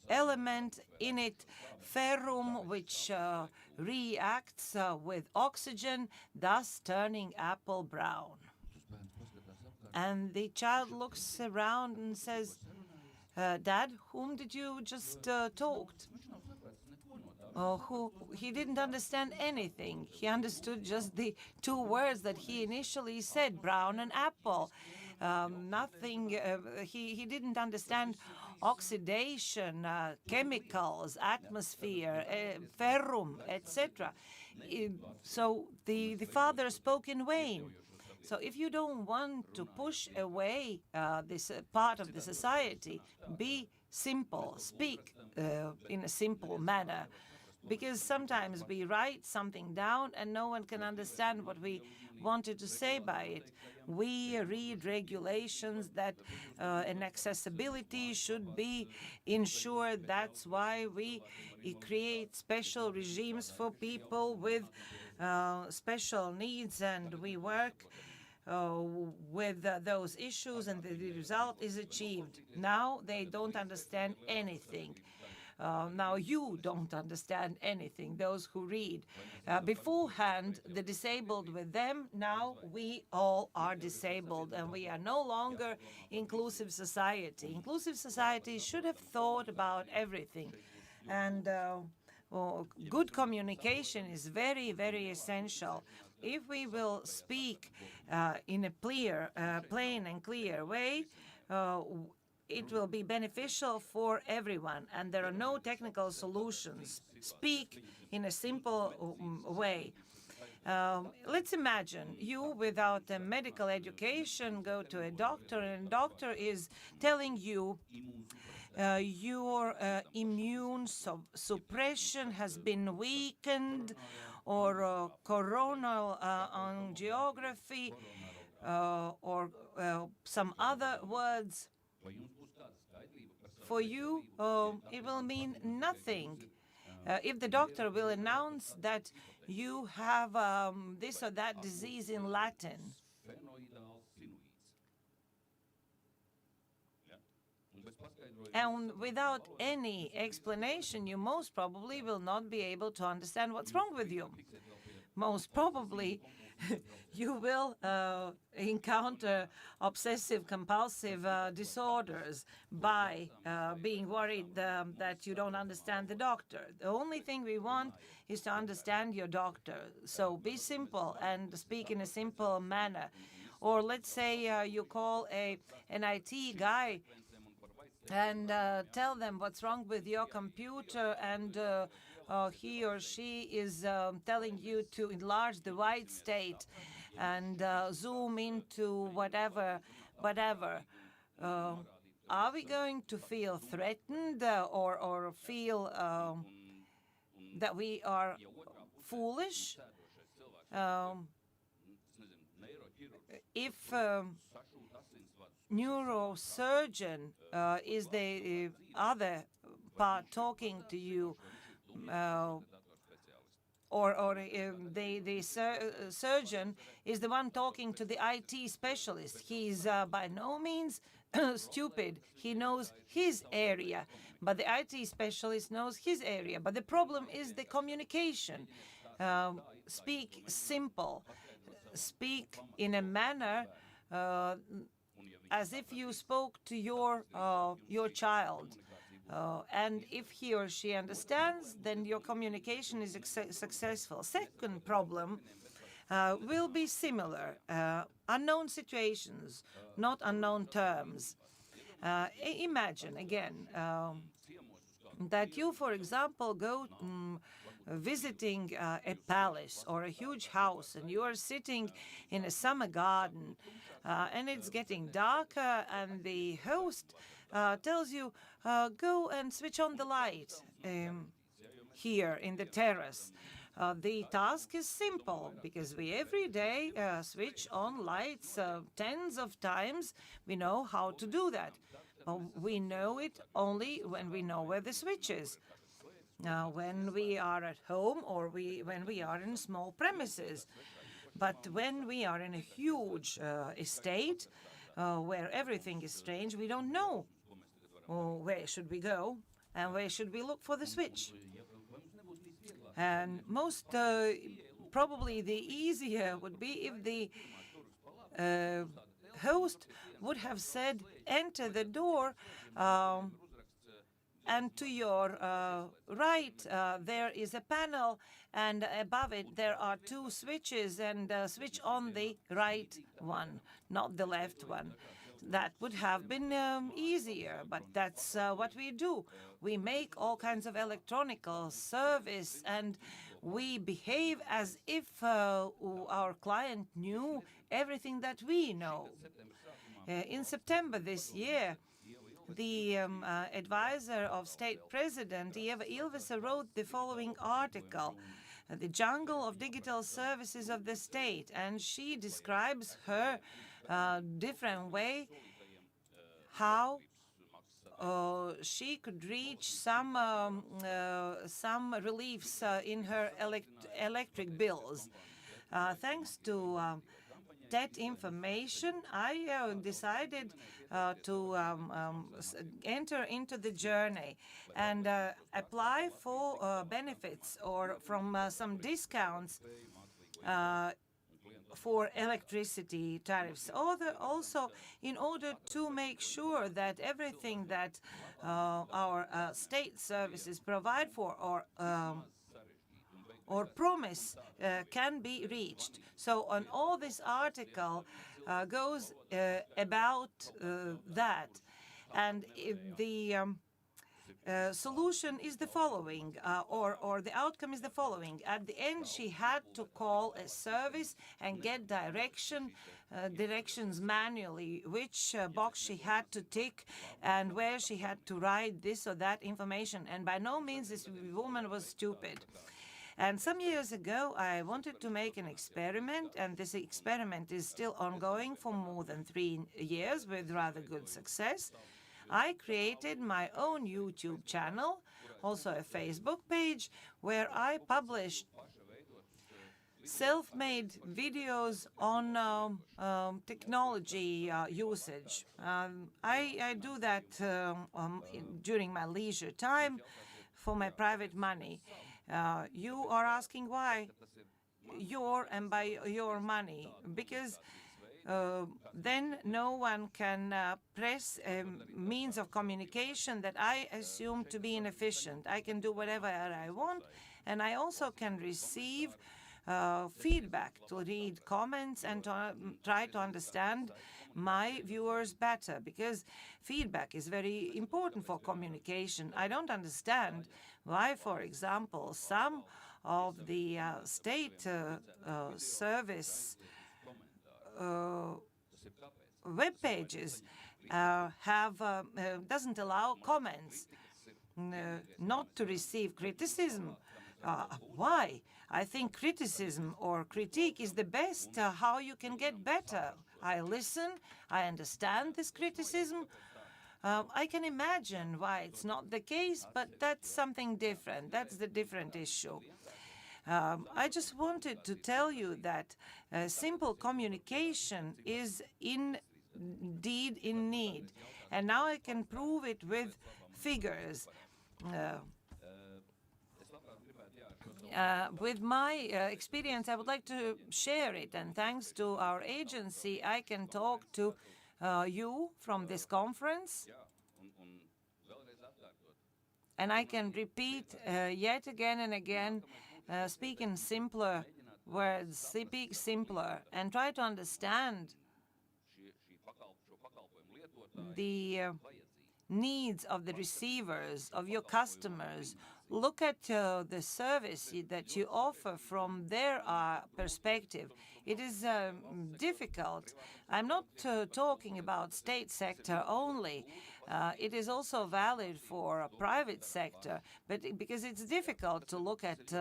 element in it, ferrum, which reacts with oxygen, thus turning apple brown. And the child looks around and says, "Dad, whom did you just talk to?" He didn't understand anything. He understood just the two words that he initially said, brown and apple. Nothing, he didn't understand oxidation, chemicals, atmosphere, ferrum, etc. So the father spoke in vain. So if you don't want to push away this part of the society, be simple, speak in a simple manner. Because sometimes we write something down and no one can understand what we wanted to say by it. We read regulations that an accessibility should be ensured. That's why we create special regimes for people with special needs, and we work with those issues, and the result is achieved. Now they don't understand anything. Now you don't understand anything, those who read. Beforehand, the disabled with them, now we all are disabled, and we are no longer inclusive society. Inclusive society should have thought about everything. And good communication is very, very essential. If we will speak in a plain and clear way, it will be beneficial for everyone, and there are no technical solutions. Speak in a simple way. Let's imagine you, without a medical education, go to a doctor, and the doctor is telling you your immune suppression has been weakened, or coronal angiography, or some other words. For you, it will mean nothing. if the doctor will announce that you have this or that disease in Latin, and without any explanation, you most probably will not be able to understand what's wrong with you. Most probably, you will encounter obsessive compulsive disorders by being worried that you don't understand the doctor. The only thing we want is to understand your doctor. So be simple and speak in a simple manner. Or let's say you call an IT guy and tell them what's wrong with your computer, and he or she is telling you to enlarge the white state and zoom into whatever. Are we going to feel threatened or feel that we are foolish? If neurosurgeon is the other part talking to you, or the surgeon is the one talking to the IT specialist. He's by no means stupid. He knows his area, but the IT specialist knows his area. But the problem is the communication. Speak simple. Speak in a manner as if you spoke to your child. And if he or she understands, then your communication is successful. Second problem will be similar. Unknown situations, not unknown terms. Imagine, again, that you, for example, go visiting a palace or a huge house, and you are sitting in a summer garden, and it's getting darker, and the host tells you, go and switch on the light here in the terrace. The task is simple, because we every day switch on lights tens of times. We know how to do that. We know it only when we know where the switch is. When we are at home or when we are in small premises. But when we are in a huge estate where everything is strange, we don't know where should we go and where should we look for the switch. And most probably the easier would be if the host would have said, enter the door, and to your right there is a panel, and above it there are two switches, and switch on the right one, not the left one. That would have been easier, but that's what we do. We make all kinds of electronical service, and we behave as if our client knew everything that we know. In September this year, the advisor of State President, Eva Ilvesa, wrote the following article, The Jungle of Digital Services of the State, and she describes her different way how she could reach some reliefs in her electric bills. Thanks to that information, I decided to enter into the journey and apply for benefits or from some discounts for electricity tariffs. Also, in order to make sure that everything that our state services provide for or promise can be reached. So on all this article goes about that. And the solution is the following, or the outcome is the following. At the end, she had to call a service and get directions manually, which box she had to tick and where she had to write this or that information. And by no means this woman was stupid. And some years ago, I wanted to make an experiment, and this experiment is still ongoing for more than 3 years with rather good success. I created my own YouTube channel, also a Facebook page, where I published self-made videos on technology usage. I do that during my leisure time for my private money. You are asking why by your money, because then no one can press a means of communication that I assume to be inefficient. I can do whatever I want, and I also can receive feedback, to read comments and to try to understand my viewers better, because feedback is very important for communication. I don't understand why, for example, some of the state service web pages doesn't allow comments, not to receive criticism. Why? I think criticism or critique is the best how you can get better. I listen, I understand this criticism. I can imagine why it's not the case, but that's something different. That's the different issue. I just wanted to tell you that simple communication is indeed in need. And now I can prove it with figures. With my experience, I would like to share it. And thanks to our agency, I can talk to you from this conference. And I can repeat yet again and again, speak in simpler words, speak simpler, and try to understand the needs of the receivers, of your customers. Look at the service that you offer from their perspective. It is difficult. I'm not talking about state sector only. It is also valid for a private sector, but because it's difficult to look at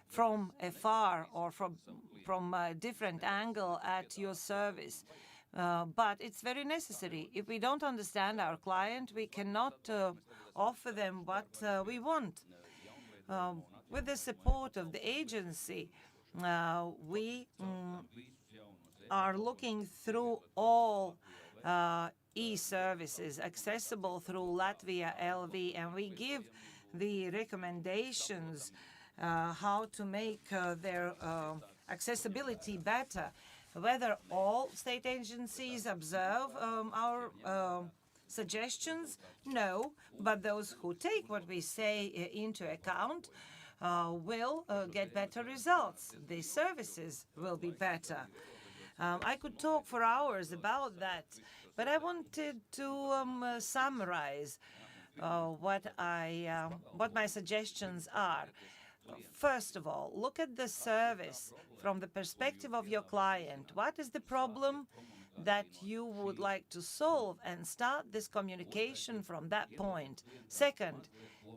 from afar or from a different angle at your service. But it's very necessary. If we don't understand our client, we cannot offer them what we want. With the support of the agency, we are looking through all e-services accessible through Latvia LV, and we give the recommendations how to make their accessibility better. Whether all state agencies observe our suggestions, no, but those who take what we say into account will get better results. The services will be better. I could talk for hours about that, but I wanted to summarize what my suggestions are. First of all, look at the service from the perspective of your client. What is the problem that you would like to solve, and start this communication from that point. Second,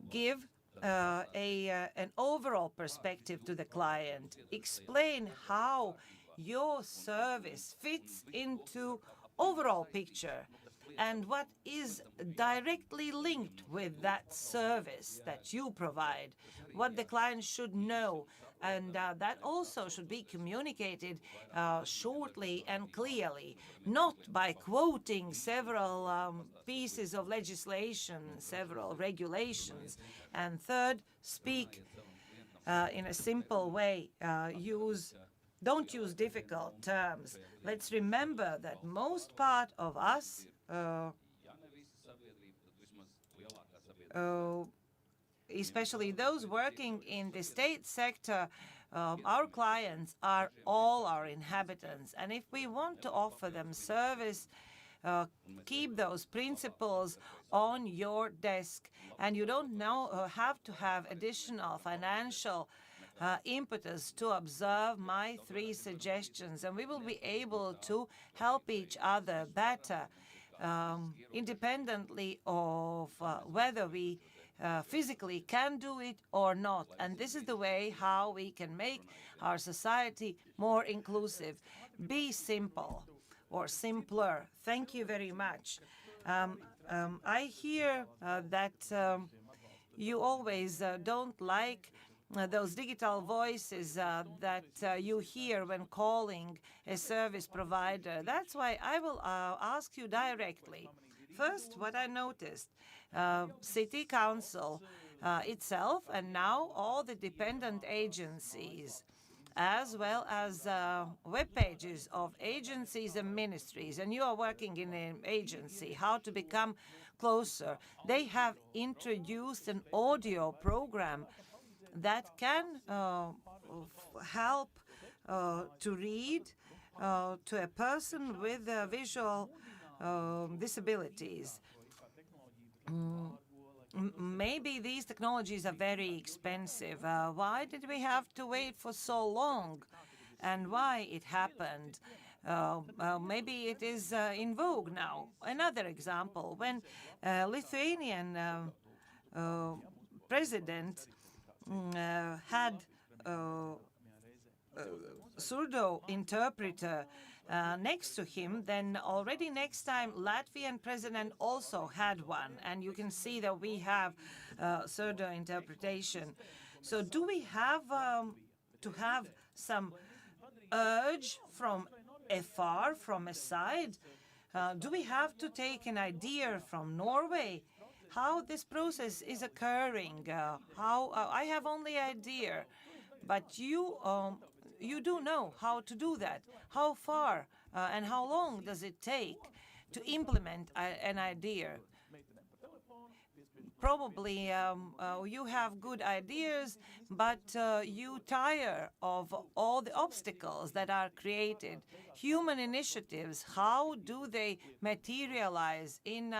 give an overall perspective to the client. Explain how your service fits into overall picture and what is directly linked with that service that you provide, what the client should know. And that also should be communicated shortly and clearly, not by quoting several pieces of legislation, several regulations. And third, speak in a simple way. Don't use difficult terms. Let's remember that most part of us especially those working in the state sector, our clients are all our inhabitants. And if we want to offer them service, keep those principles on your desk. And you don't have to have additional financial impetus to observe my 3 suggestions. And we will be able to help each other better, independently of whether we physically can do it or not. And this is the way how we can make our society more inclusive. Be simple or simpler. Thank you very much. I hear that you always don't like those digital voices that you hear when calling a service provider. That's why I will ask you directly. First, what I noticed, City Council itself and now all the dependent agencies, as well as web pages of agencies and ministries, and you are working in an agency, how to become closer. They have introduced an audio program that can help to read to a person with visual disabilities. Maybe these technologies are very expensive. Why did we have to wait for so long? And why it happened? Maybe it is in vogue now. Another example, when Lithuanian president had Surdo interpreter next to him, then already next time Latvian president also had one, and you can see that we have Surdo interpretation. So do we have to have some urge from afar, from a side? Do we have to take an idea from Norway? How this process is occurring? I have only idea, but you do know how to do that. How far and how long does it take to implement an idea? Probably you have good ideas, but you tire of all the obstacles that are created. Human initiatives, how do they materialize in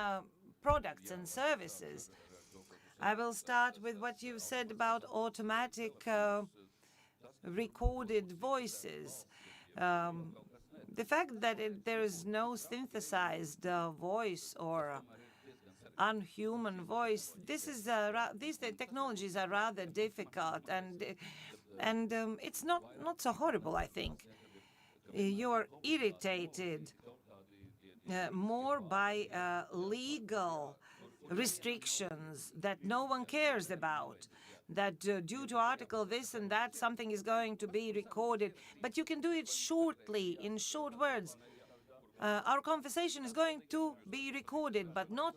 products and services? I will start with what you said about automatic recorded voices. The fact that there is no synthesized voice or unhuman voice, these technologies are rather difficult, and it's not so horrible, I think. You're irritated more by legal restrictions that no one cares about, that due to article this and that, something is going to be recorded, but you can do it shortly, in short words. Our conversation is going to be recorded, but not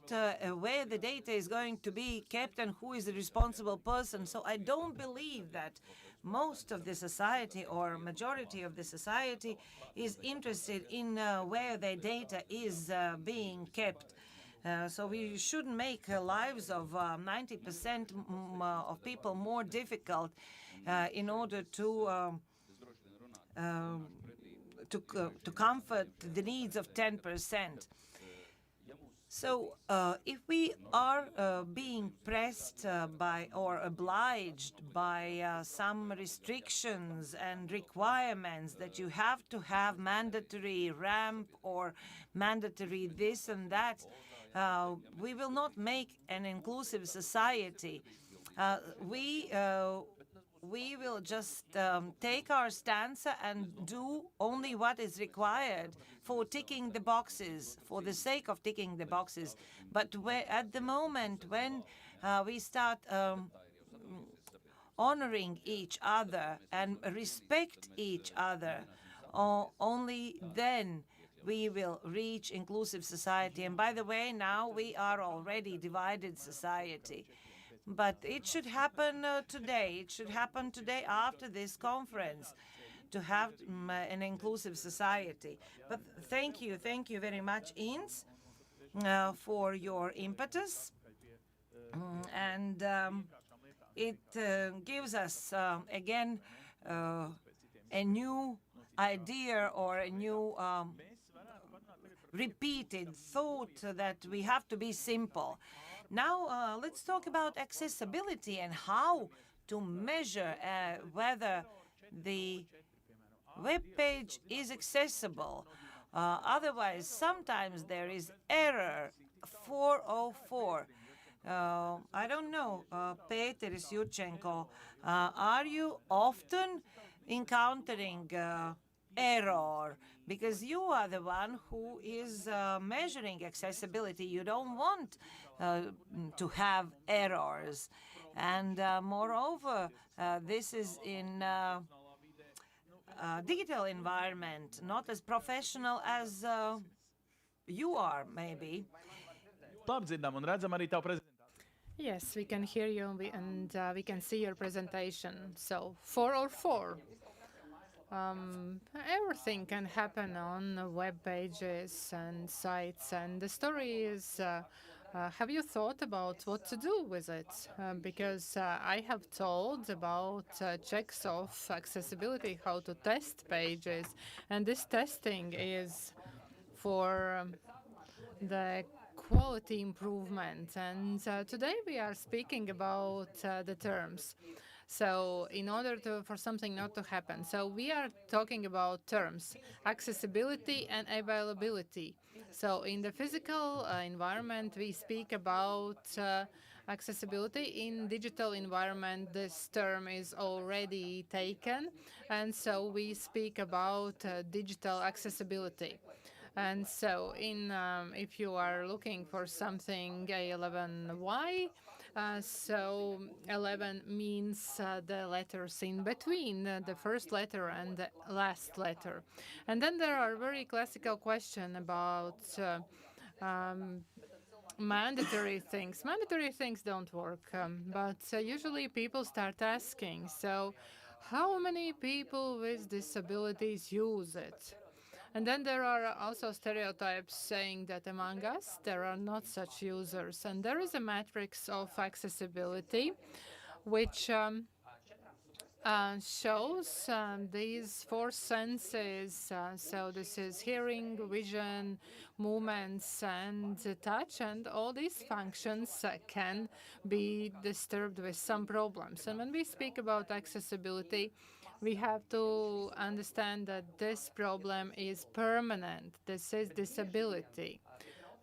where the data is going to be kept and who is the responsible person. So I don't believe that most of the society or majority of the society is interested in where their data is being kept. So we shouldn't make lives of 90% of people more difficult in order to comfort the needs of 10%. So if we are being pressed by or obliged by some restrictions and requirements that you have to have mandatory ramp or mandatory this and that, we will not make an inclusive society. We will just take our stance and do only what is required for ticking the boxes, for the sake of ticking the boxes. But at the moment when we start honoring each other and respect each other, only then we will reach inclusive society. And by the way, now we are already divided society. But it should happen today. It should happen today after this conference to have an inclusive society. But thank you very much, Ines, for your impetus. And it gives us, again, a new idea or a new repeated thought that we have to be simple. Now, let's talk about accessibility and how to measure whether the web page is accessible. Otherwise, sometimes there is error 404. I don't know, Peter Yurchenko, are you often encountering error because you are the one who is measuring accessibility. You don't want to have errors. And moreover, this is in digital environment, not as professional as you are, maybe. Labi dzirdam un redzam arī tavu prezentāciju. Yes, we can hear you and we can see your presentation. So, 4 or 4. Everything can happen on web pages and sites, and the story is have you thought about what to do with it? Because I have told about checks of accessibility, how to test pages, and this testing is for the quality improvement. And today we are speaking about the terms. So in order for something not to happen, so we are talking about terms, accessibility and availability. So in the physical environment, we speak about accessibility. In digital environment, this term is already taken, and so we speak about digital accessibility. And so if you are looking for something A11Y, so 11 means the letters in between, the first letter and the last letter. And then there are very classical questions about mandatory things. Mandatory things don't work, but usually people start asking, so how many people with disabilities use it? And then there are also stereotypes saying that among us, there are not such users. And there is a matrix of accessibility, which shows these 4 senses. So this is hearing, vision, movements, and touch. And all these functions can be disturbed with some problems. And when we speak about accessibility, we have to understand that this problem is permanent. This is disability.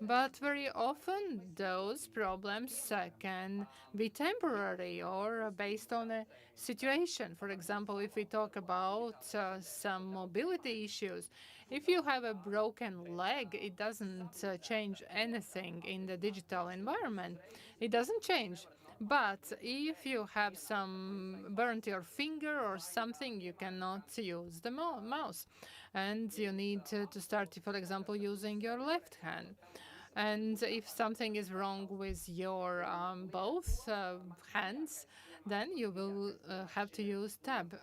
But very often those problems can be temporary or based on a situation. For example, if we talk about some mobility issues, if you have a broken leg, it doesn't change anything in the digital environment. It doesn't change. But if you have burnt your finger or something, you cannot use the mouse. And you need to start, for example, using your left hand. And if something is wrong with your both hands, then you will have to use tab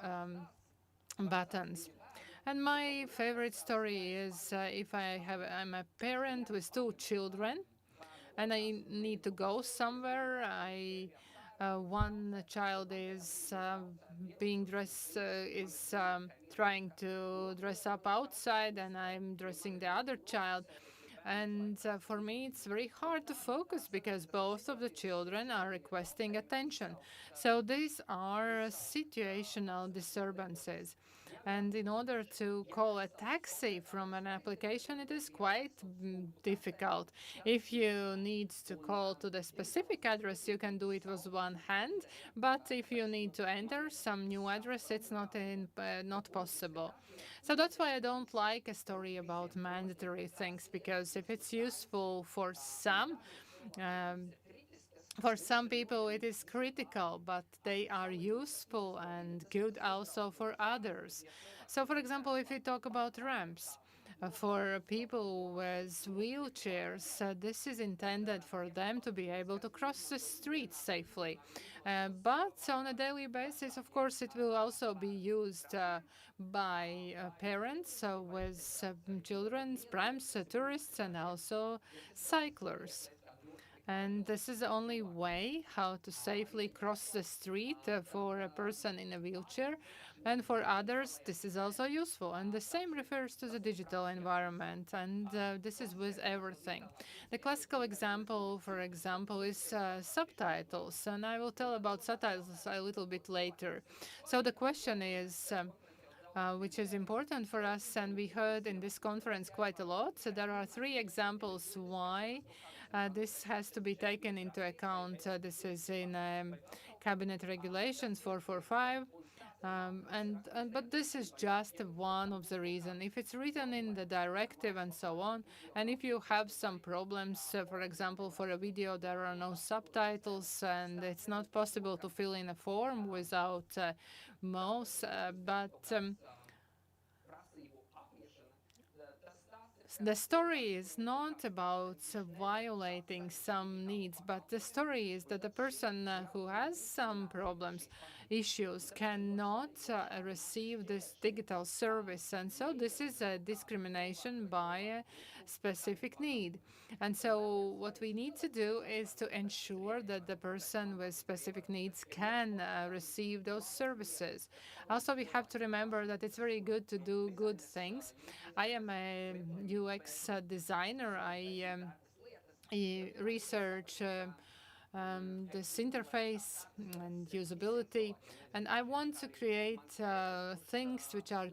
buttons. And my favorite story is if I'm a parent with 2 children, and I need to go somewhere. One child is being dressed, is trying to dress up outside, and I'm dressing the other child. And for me, it's very hard to focus because both of the children are requesting attention. So these are situational disturbances. And in order to call a taxi from an application, it is quite difficult. If you need to call to the specific address, you can do it with one hand. But if you need to enter some new address, it's not possible. So that's why I don't like a story about mandatory things, because if it's useful for some people it is critical, but they are useful and good also for others. So for example, if we talk about ramps, for people with wheelchairs, this is intended for them to be able to cross the street safely. But on a daily basis, of course, it will also be used by parents with children, prams, tourists, and also cyclists. And this is the only way how to safely cross the street for a person in a wheelchair. And for others, this is also useful. And the same refers to the digital environment. And this is with everything. The classical example, for example, is subtitles. And I will tell about subtitles a little bit later. So the question is, which is important for us, and we heard in this conference quite a lot. So there are 3 examples why this has to be taken into account. This is in Cabinet Regulations 445. But this is just one of the reasons. If it's written in the directive and so on, and if you have some problems, for example, for a video there are no subtitles and it's not possible to fill in a form without mouse, the story is not about violating some needs, but the story is that the person who has some problems, issues, cannot receive this digital service. And so this is a discrimination by a specific need. And so what we need to do is to ensure that the person with specific needs can receive those services. Also, we have to remember that it's very good to do good things. I am a UX designer. I research this interface and usability, and I want to create things which are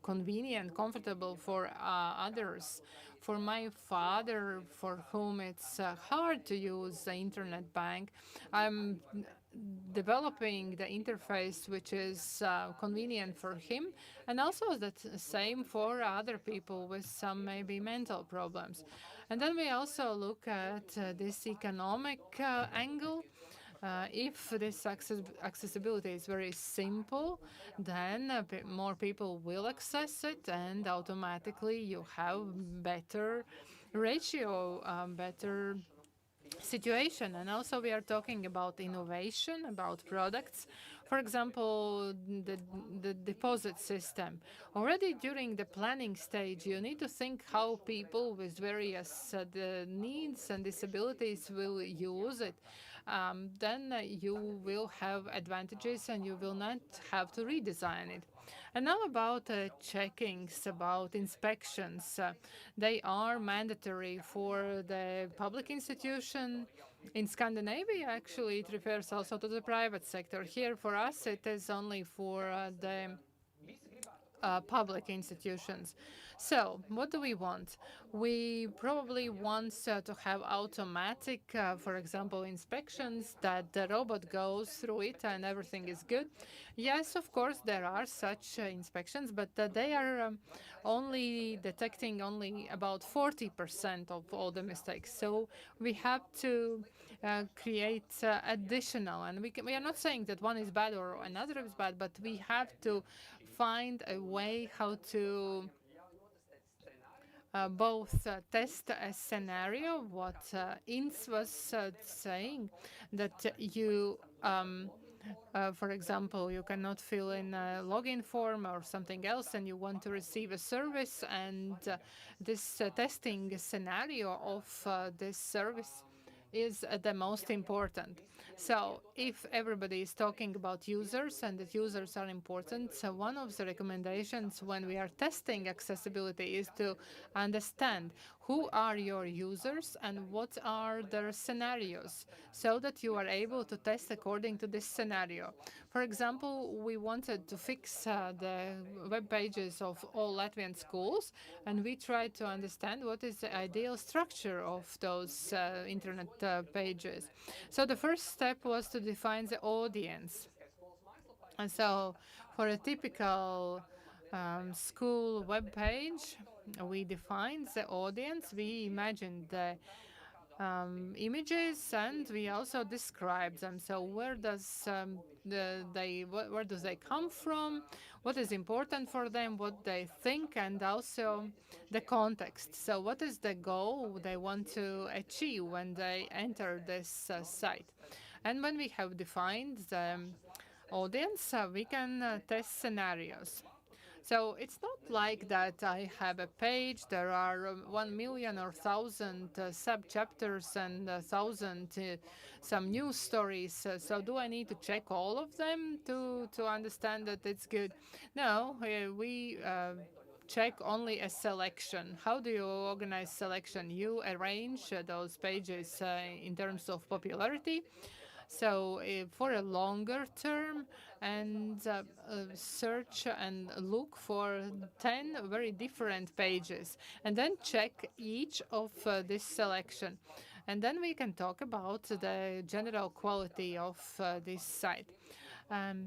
convenient, comfortable for others. For my father, for whom it's hard to use the internet bank, I'm developing the interface which is convenient for him, and also the same for other people with some maybe mental problems. And then we also look at this economic angle. If this accessibility is very simple, then more people will access it, and automatically you have better ratio, better situation. And also we are talking about innovation, about products. For example, the deposit system. Already during the planning stage, you need to think how people with various needs and disabilities will use it. Then you will have advantages and you will not have to redesign it. And now about checkings, about inspections. They are mandatory for the public institution. In Scandinavia, actually, it refers also to the private sector. Here, for us, it is only for the public institutions. So what do we want? We probably want to have automatic, for example, inspections, that the robot goes through it and everything is good. Yes, of course, there are such inspections, but they are only detecting only about 40% of all the mistakes. So we have to create additional, and we are not saying that one is bad or another is bad, but we have to find a way how to both test a scenario, what Inns was saying, that you, for example, you cannot fill in a login form or something else and you want to receive a service, and this testing scenario of this service is the most important. So if everybody is talking about users and that users are important, so one of the recommendations when we are testing accessibility is to understand who are your users and what are their scenarios, so that you are able to test according to this scenario. For example, we wanted to fix the web pages of all Latvian schools, and we tried to understand what is the ideal structure of those internet pages. So the first step was to define the audience. And so for a typical school web page, we defined the audience, we imagined the images, and we also describe them. So where does where do they come from? What is important for them? What they think, and also the context. So what is the goal they want to achieve when they enter this site? And when we have defined the audience, we can test scenarios. So it's not like that I have a page, there are 1 million or 1,000 sub-chapters and 1,000 some news stories. So do I need to check all of them to understand that it's good? No, we check only a selection. How do you organize selection? You arrange those pages in terms of popularity. So for a longer term, and search and look for 10 very different pages, and then check each of this selection. And then we can talk about the general quality of this site.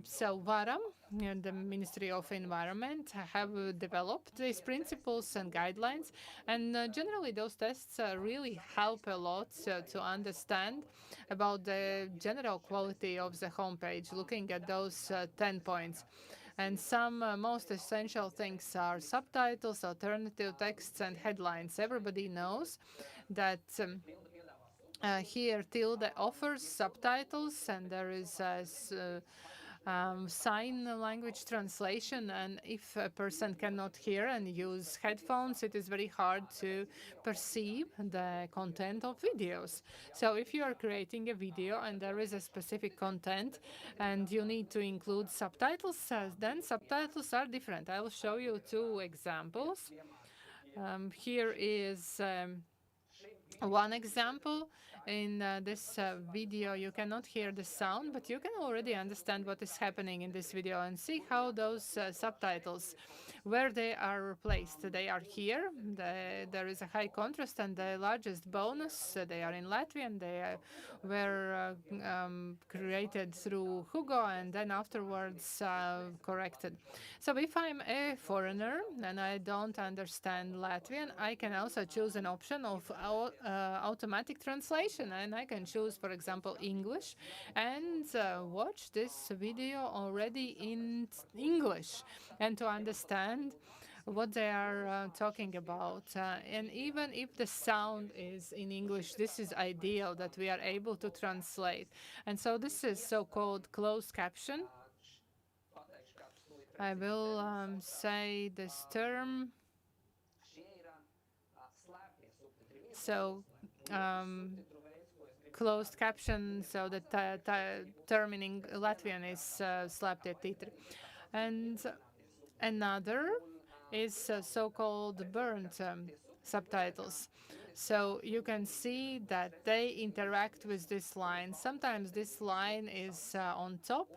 So Varam and the Ministry of Environment have developed these principles and guidelines, and generally those tests really help a lot to understand about the general quality of the homepage, looking at those 10 points. And some most essential things are subtitles, alternative texts, and headlines. Everybody knows that here Tilde offers subtitles, and there is sign language translation, and if a person cannot hear and use headphones, it is very hard to perceive the content of videos. So if you are creating a video and there is a specific content and you need to include subtitles, then subtitles are different. I will show you two examples. Here is one example. In this video, you cannot hear the sound, but you can already understand what is happening in this video and see how those subtitles, where they are placed. They are here. There is a high contrast, and the largest bonus, they are in Latvian. They were created through Hugo and then afterwards corrected. So if I'm a foreigner and I don't understand Latvian, I can also choose an option of automatic translation, and I can choose, for example, English, and watch this video already in English and to understand what they are talking about. And even if the sound is in English, this is ideal that we are able to translate. And so this is so-called closed caption. I will say this term. So closed caption, so the term in Latvian is slēptie titri. And another is so-called burnt subtitles. So you can see that they interact with this line. Sometimes this line is on top,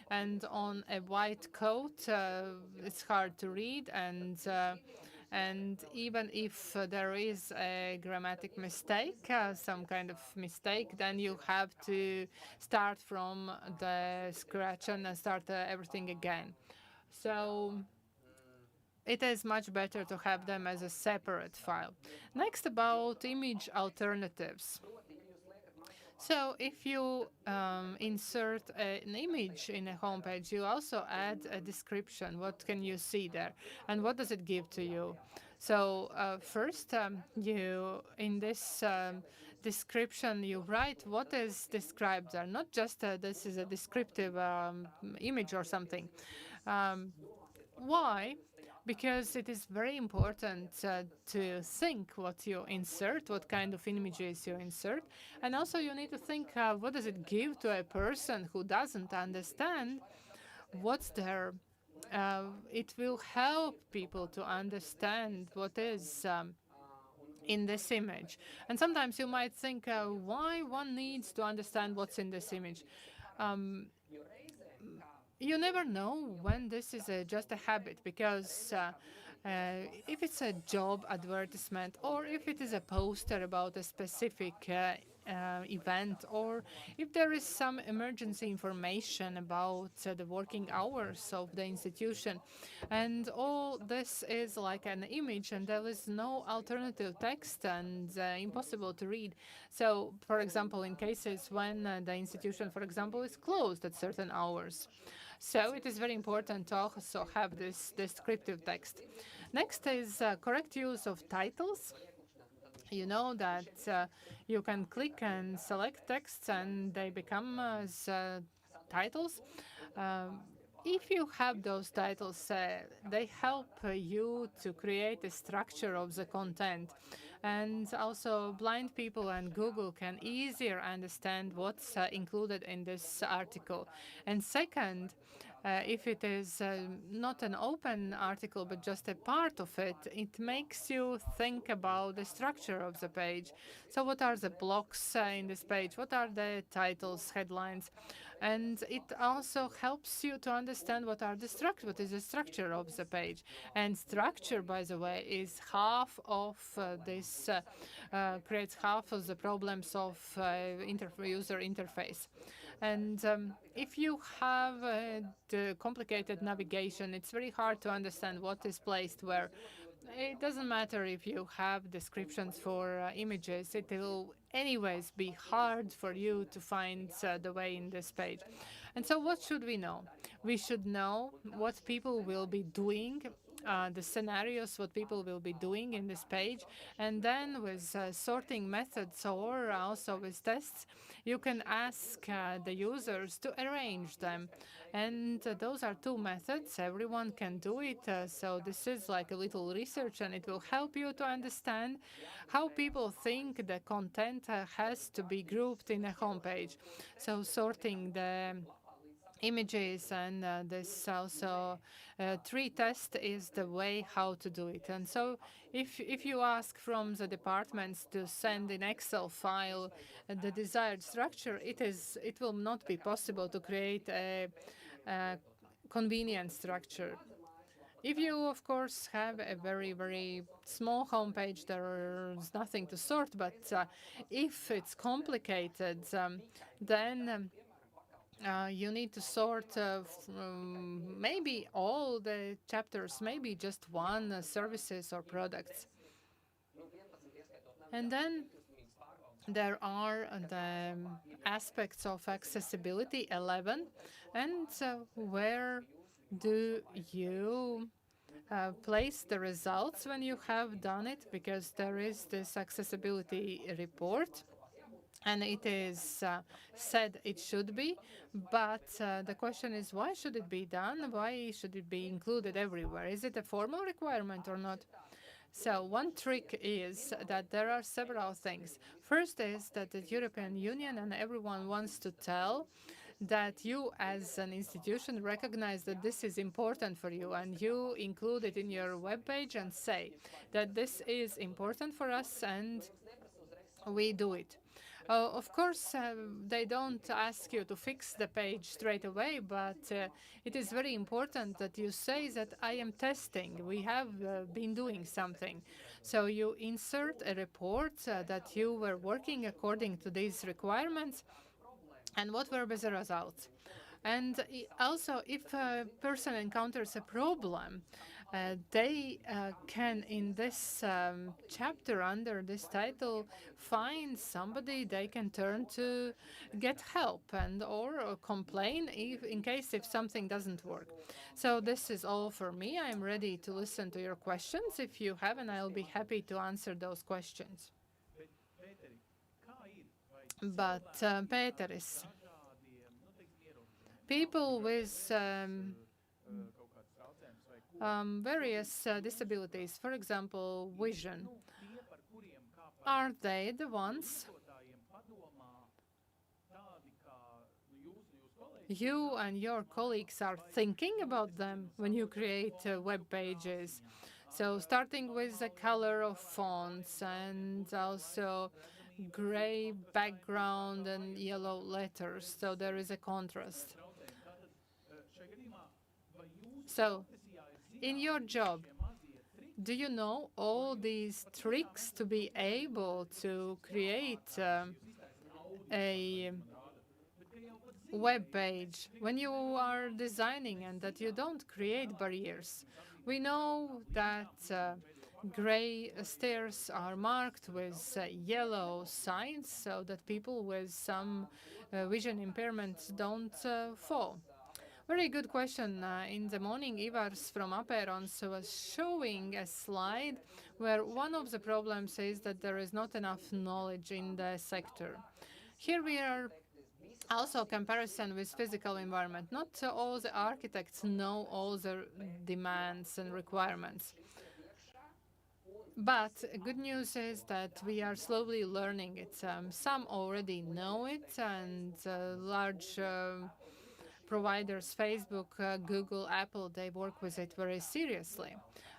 and on a white coat, it's hard to read, and even if there is a grammatic mistake, some kind of mistake, then you have to start from the scratch and start everything again. So it is much better to have them as a separate file. Next, about image alternatives. So if you insert an image in a homepage, you also add a description. What can you see there? And what does it give to you? So first, you in this description, you write what is described there, not just this is a descriptive image or something. Why? Because it is very important to think what you insert, what kind of images you insert. And also you need to think what does it give to a person who doesn't understand what's there. It will help people to understand what is in this image. And sometimes you might think why one needs to understand what's in this image. You never know when this is just a habit, because if it's a job advertisement, or if it is a poster about a specific event, or if there is some emergency information about the working hours of the institution, and all this is like an image and there is no alternative text and impossible to read. So, for example, in cases when the institution, for example, is closed at certain hours. So it is very important to also have this descriptive text. Next is correct use of titles. You know that you can click and select texts and they become as titles. If you have those titles, they help you to create a structure of the content. And also blind people and Google can easier understand what's included in this article. And second, if it is not an open article, but just a part of it, it makes you think about the structure of the page. So what are the blocks in this page? What are the titles, headlines? And it also helps you to understand what is the structure of the page. And structure, by the way, is half of creates half of the problems of user interface. And if you have the complicated navigation, it's very hard to understand what is placed where. It doesn't matter if you have descriptions for images, it will anyways be hard for you to find the way in this page. And so what should we know? We should know what people will be doing, the scenarios, what people will be doing in this page. And then with sorting methods or also with tests, you can ask the users to arrange them. And those are two methods. Everyone can do it. So this is like a little research, and it will help you to understand how people think the content has to be grouped in a homepage. So sorting the images and this also tree test is the way how to do it. And so if you ask from the departments to send in Excel file the desired structure, it will not be possible to create a convenient structure. If you, of course, have a very, very small homepage, there's nothing to sort. But if it's complicated, then you need to sort maybe all the chapters, maybe just one services or products. And then there are the aspects of accessibility 11. And where do you place the results when you have done it? Because there is this accessibility report. And it is said it should be, but the question is, why should it be done? Why should it be included everywhere? Is it a formal requirement or not? So one trick is that there are several things. First is that the European Union and everyone wants to tell that you as an institution recognize that this is important for you, and you include it in your webpage and say that this is important for us and we do it. Of course, they don't ask you to fix the page straight away, but it is very important that you say that I am testing. We have been doing something. So you insert a report that you were working according to these requirements and what were the results. And also, if a person encounters a problem, they can, in this chapter under this title, find somebody they can turn to get help and or complain in case if something doesn't work. So this is all for me. I'm ready to listen to your questions if you have, and I'll be happy to answer those questions. But Pēteris, people with various disabilities, for example, vision, are they the ones you and your colleagues are thinking about them when you create web pages? So starting with the color of fonts and also gray background and yellow letters, so there is a contrast. So in your job, do you know all these tricks to be able to create a web page when you are designing, and that you don't create barriers? We know that gray stairs are marked with yellow signs so that people with some vision impairments don't fall. Very good question. In the morning, Ivars from Aperons was showing a slide where one of the problems is that there is not enough knowledge in the sector. Here we are also comparison with physical environment. Not all the architects know all the demands and requirements. But good news is that we are slowly learning it. Some already know it, and large providers, Facebook, Google, Apple, they work with it very seriously.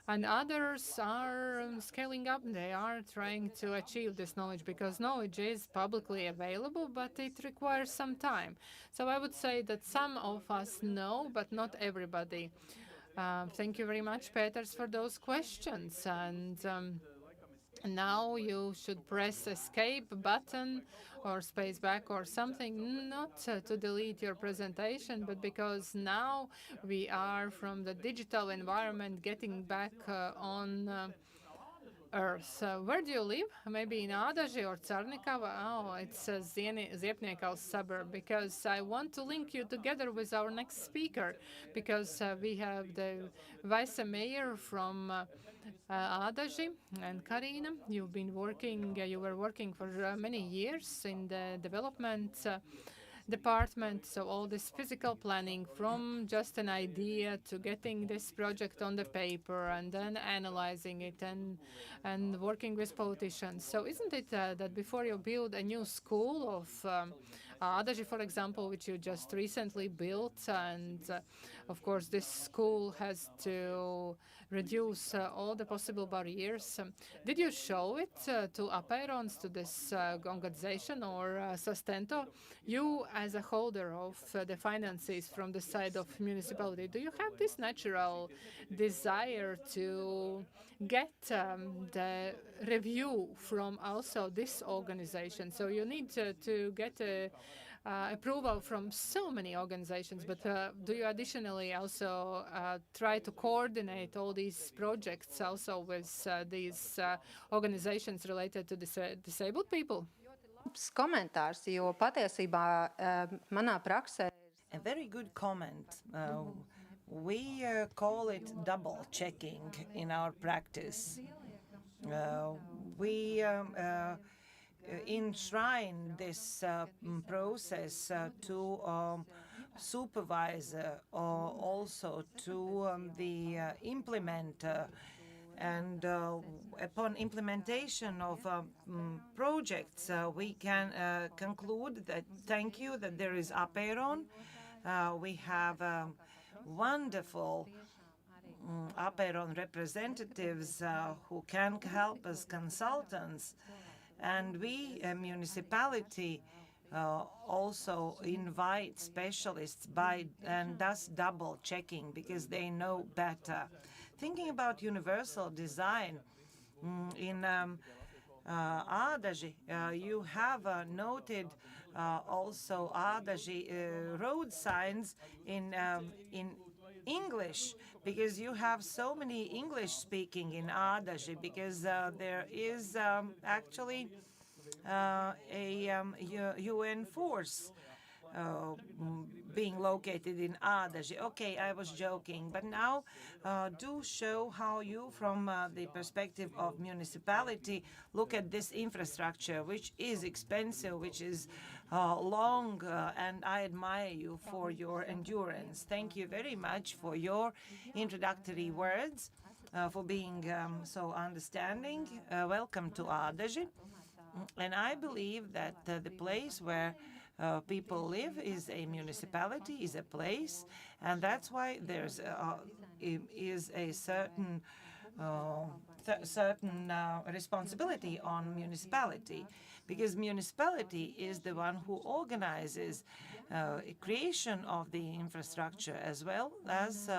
And others are scaling up. They are trying to achieve this knowledge because knowledge is publicly available, but it requires some time. So I would say that some of us know, but not everybody. Thank you very much, Peters, for those questions. And Now you should press escape button or space back or something, not to delete your presentation, but because now we are from the digital environment getting back on Earth. Where do you live? Maybe in Ādaži or Carnikava? Oh, it's a Ziepniekals suburb, because I want to link you together with our next speaker, because we have the vice mayor from Ādaži and Karina. You've been working, you were working for many years in the development department. So all this physical planning, from just an idea to getting this project on the paper and then analyzing it and working with politicians. So isn't it that before you build a new school of Ādaži, for example, which you just recently built, and of course this school has to reduce all the possible barriers. Did you show it to Aperons, to this organization, or Sustento? You, as a holder of the finances from the side of municipality, do you have this natural desire to get the review from also this organization? So you need to get approval from so many organizations, but do you additionally also try to coordinate all these projects also with these organizations related to disabled people? Komentārs, jo patiesībā manā praksē. A very good comment. We call it double checking in our practice. We enshrine this process to supervisor, or also to the implementer. And upon implementation of projects, we can conclude that, thank you, that there is Aperon. We have wonderful Aperon representatives who can help as consultants. And we, municipality, also invite specialists and thus double checking, because they know better. Thinking about universal design, in Ādaži, you have noted also Ādaži road signs in English, because you have so many English speaking in Ādaži, because there is actually a UN force being located in Ādaži. Okay, I was joking, but now do show how you, from the perspective of municipality, look at this infrastructure, which is expensive, which is long, and I admire you for your endurance. Thank you very much for your introductory words, for being so understanding. Welcome to Ādaži. And I believe that the place where people live is a municipality, is a place, and that's why there's is a certain responsibility on municipality, because municipality is the one who organizes creation of the infrastructure, as well as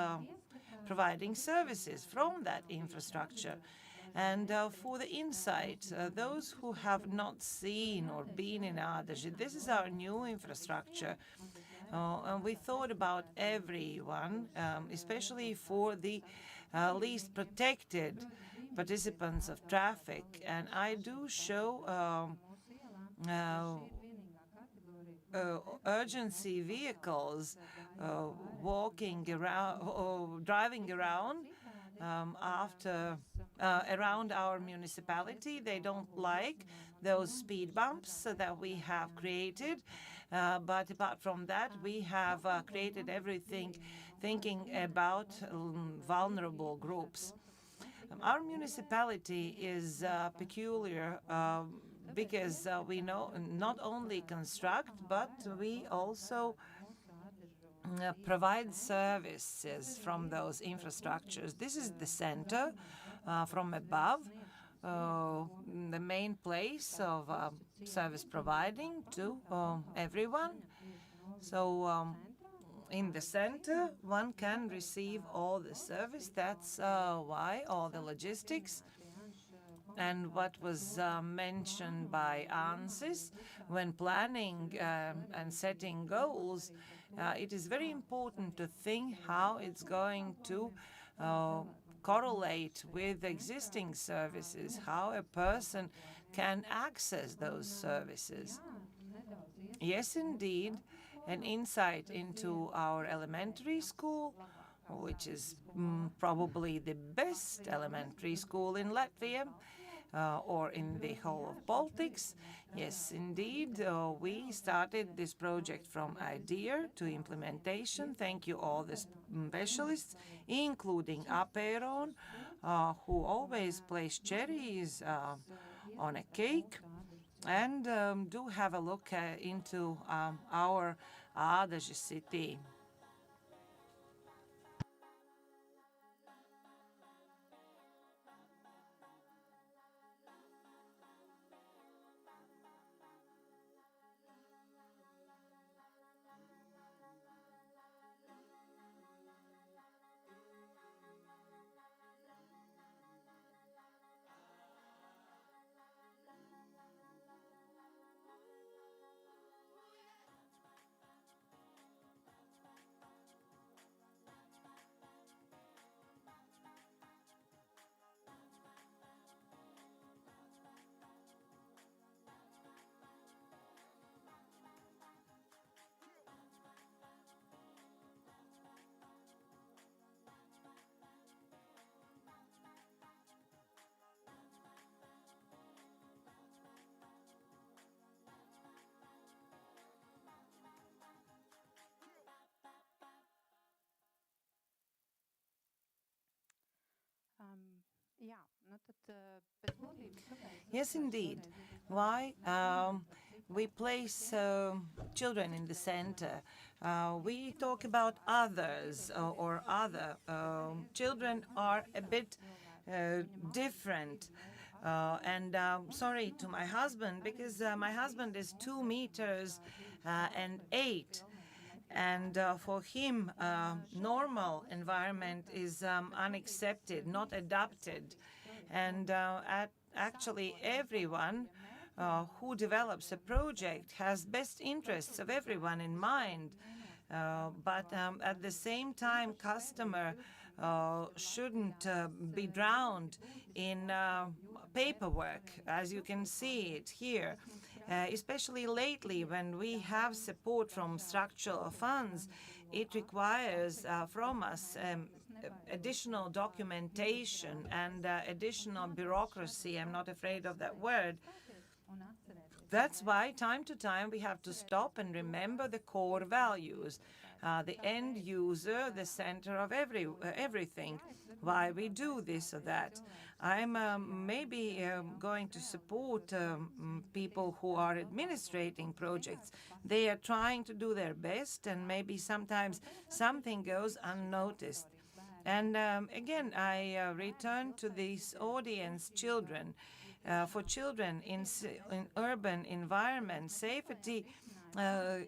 providing services from that infrastructure. And for the insight, those who have not seen or been in Ādaži, this is our new infrastructure. And we thought about everyone, especially for the least protected participants of traffic. And I do show urgency vehicles walking around or driving around around our municipality. They don't like those speed bumps that we have created. But apart from that, we have created everything thinking about vulnerable groups. Our municipality is peculiar because we not only construct, but we also provide services from those infrastructures. This is the center from above, the main place of service providing to everyone. So in the center, one can receive all the service. That's why all the logistics and what was mentioned by ANSYS when planning and setting goals, it is very important to think how it's going to correlate with existing services, how a person can access those services. Yes, indeed, an insight into our elementary school, which is probably the best elementary school in Latvia or in the whole of Baltics. Yes, indeed, we started this project from idea to implementation. Thank you all the specialists, including Apeiron, who always place cherries on a cake. And do have a look into our Ādaži city. Yes, indeed. Why? We place children in the center. We talk about others or other. Children are a bit different. And sorry to my husband, because my husband is 2 meters and 8. And for him, normal environment is unaccepted, not adapted. And actually, everyone who develops a project has best interests of everyone in mind. But at the same time, customer shouldn't be drowned in paperwork, as you can see it here. Especially lately, when we have support from structural funds, it requires from us additional documentation and additional bureaucracy. I'm not afraid of that word. That's why, time to time, we have to stop and remember the core values. The end user, the center of everything. Why we do this or that. I'm maybe going to support people who are administrating projects. They are trying to do their best, and maybe sometimes something goes unnoticed. And again, I return to this audience, children. For children in urban environments, safety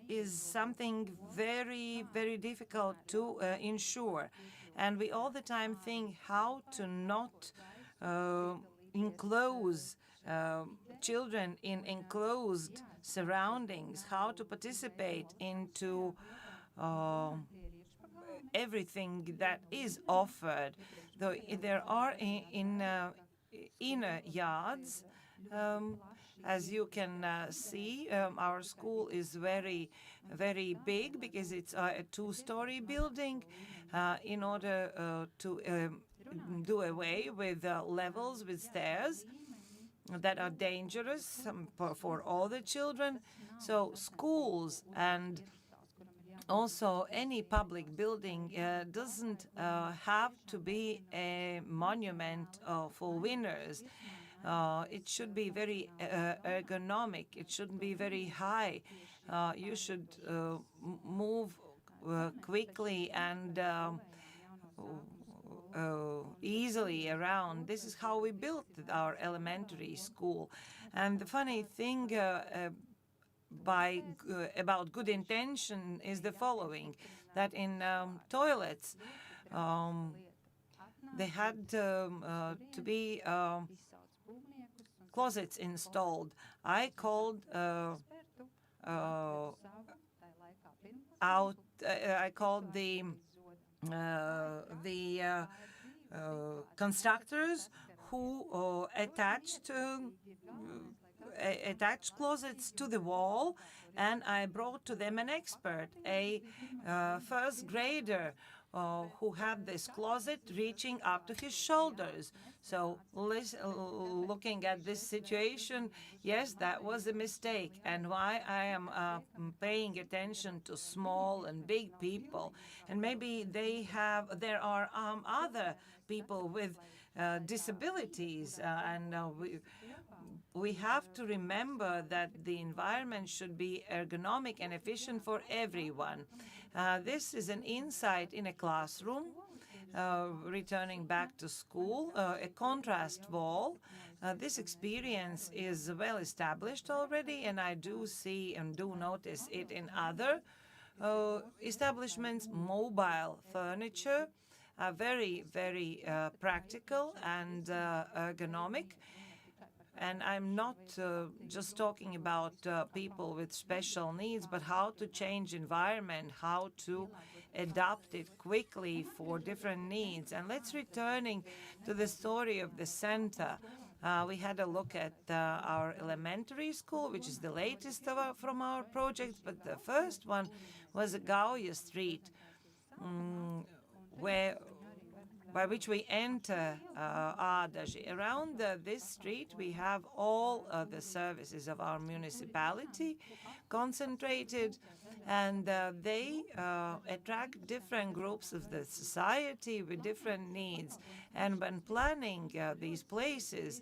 is something very, very difficult to ensure. And we all the time think how to not enclose children in enclosed surroundings, how to participate into everything that is offered. Though there are in inner yards, as you can see, our school is very, very big because it's a 2-story building. In order to do away with levels, with stairs that are dangerous for all the children. So schools and also any public building doesn't have to be a monument for winners. It should be very ergonomic. It shouldn't be very high. You should move quickly and easily around. This is how we built our elementary school. And the funny thing about good intention is the following, that in toilets, they had to be closets installed. I called I called the constructors who attached closets to the wall, and I brought to them an expert, a first grader who had this closet reaching up to his shoulders. So looking at this situation, yes, that was a mistake. And why I am paying attention to small and big people, and maybe there are other people with disabilities, and we have to remember that the environment should be ergonomic and efficient for everyone. This is an insight in a classroom, returning back to school, a contrast wall. This experience is well established already, and I do see and do notice it in other establishments. Mobile furniture are very, very practical and ergonomic. And I'm not just talking about people with special needs, but how to change environment, how to adapt it quickly for different needs. And let's returning to the story of the center. We had a look at our elementary school, which is the latest from our projects, but the first one was Gauja Street, by which we enter Ādaži. Around this street, we have all the services of our municipality concentrated, and they attract different groups of the society with different needs. And when planning these places,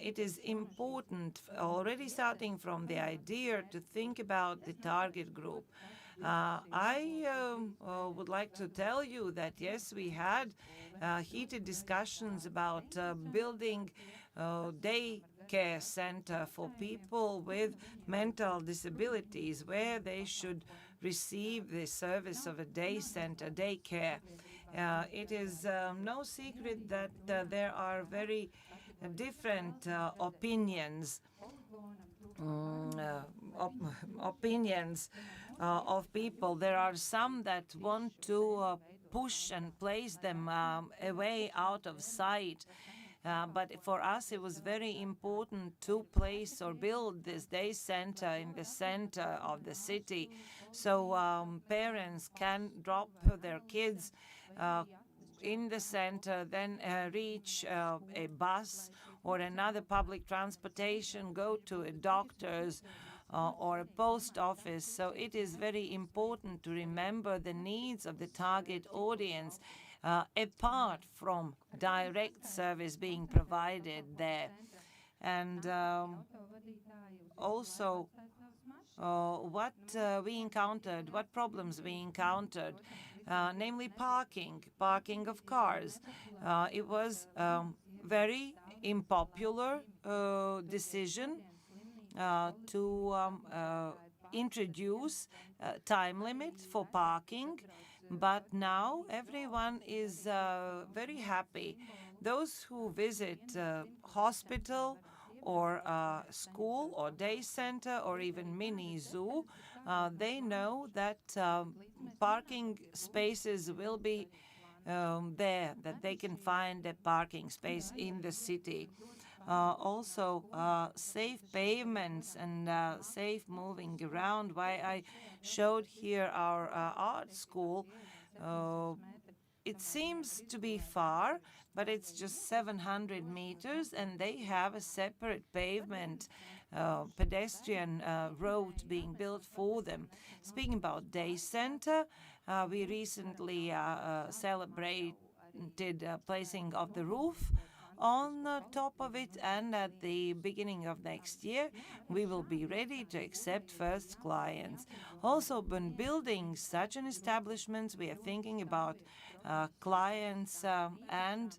it is important, already starting from the idea, to think about the target group. I would like to tell you that, yes, we had heated discussions about building daycare center for people with mental disabilities, where they should receive the service of a day center, daycare. It is no secret that there are very different opinions of people. There are some that want to push and place them away out of sight. But for us, it was very important to place or build this day center in the center of the city, so parents can drop their kids in the center, then reach a bus or another public transportation, go to a doctor's or a post office. So it is very important to remember the needs of the target audience apart from direct service being provided there. And also what we encountered, what problems we encountered, namely parking of cars. It was very unpopular decision to introduce time limit for parking, but now everyone is very happy. Those who visit hospital or school or day center or even mini zoo, they know that parking spaces will be there, that they can find a parking space in the city. Also, safe pavements and safe moving around. Why I showed here our art school. It seems to be far, but it's just 700 meters, and they have a separate pavement, pedestrian road being built for them. Speaking about day center, we recently celebrated placing of the roof on top of it, and at the beginning of next year we will be ready to accept first clients. Also, when building such an establishment, we are thinking about clients and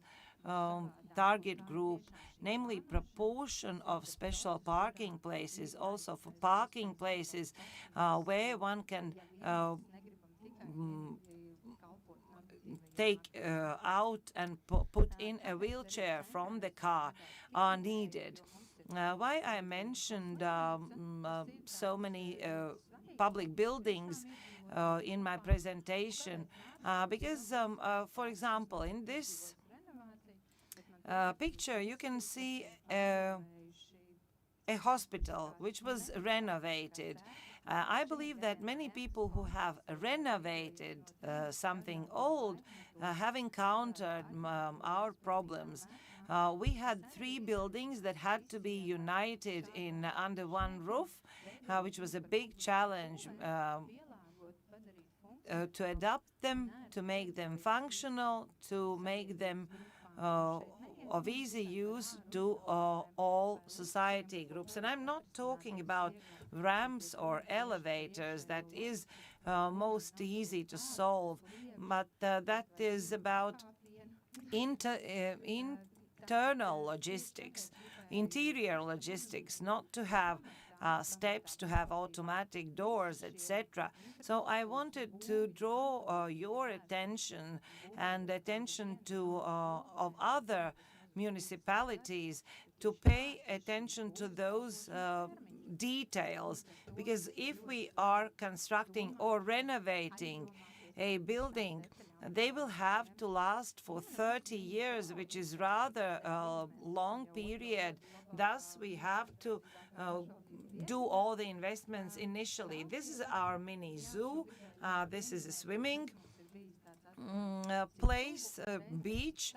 target group, namely proportion of special parking places, also for parking places where one can take out and put in a wheelchair from the car are needed. Why I mentioned so many public buildings in my presentation? Because, for example, in this picture, you can see a hospital which was renovated. I believe that many people who have renovated something old have encountered our problems. We had 3 buildings that had to be united under one roof, which was a big challenge to adapt them, to make them functional, to make them of easy use to all society groups. And I'm not talking about ramps or elevators. That is most easy to solve, but that is about internal logistics, interior logistics, not to have steps, to have automatic doors, etc. So I wanted to draw your attention and attention to of other municipalities to pay attention to those details, because if we are constructing or renovating a building, they will have to last for 30 years, which is rather a long period. Thus, we have to do all the investments initially. This is our mini zoo. This is a swimming place, beach.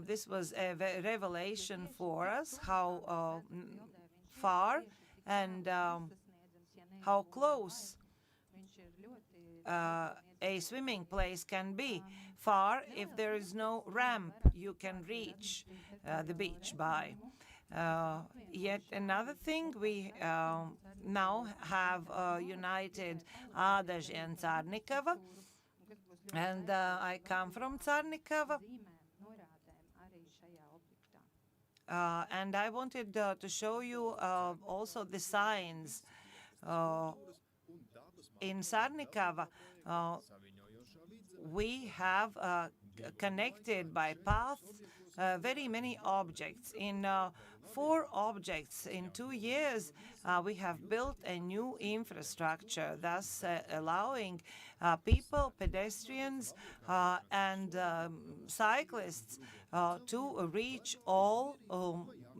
This was a revelation for us, how far and how close a swimming place can be. Far if there is no ramp you can reach the beach by. Yet another thing, we now have united Ādaži and Cārnikava, and I come from Cārnikava. And I wanted to show you also the signs. In Cārnikava, we have connected by path very many objects. In 4 objects in 2 years, we have built a new infrastructure, thus allowing people, pedestrians, and cyclists to reach all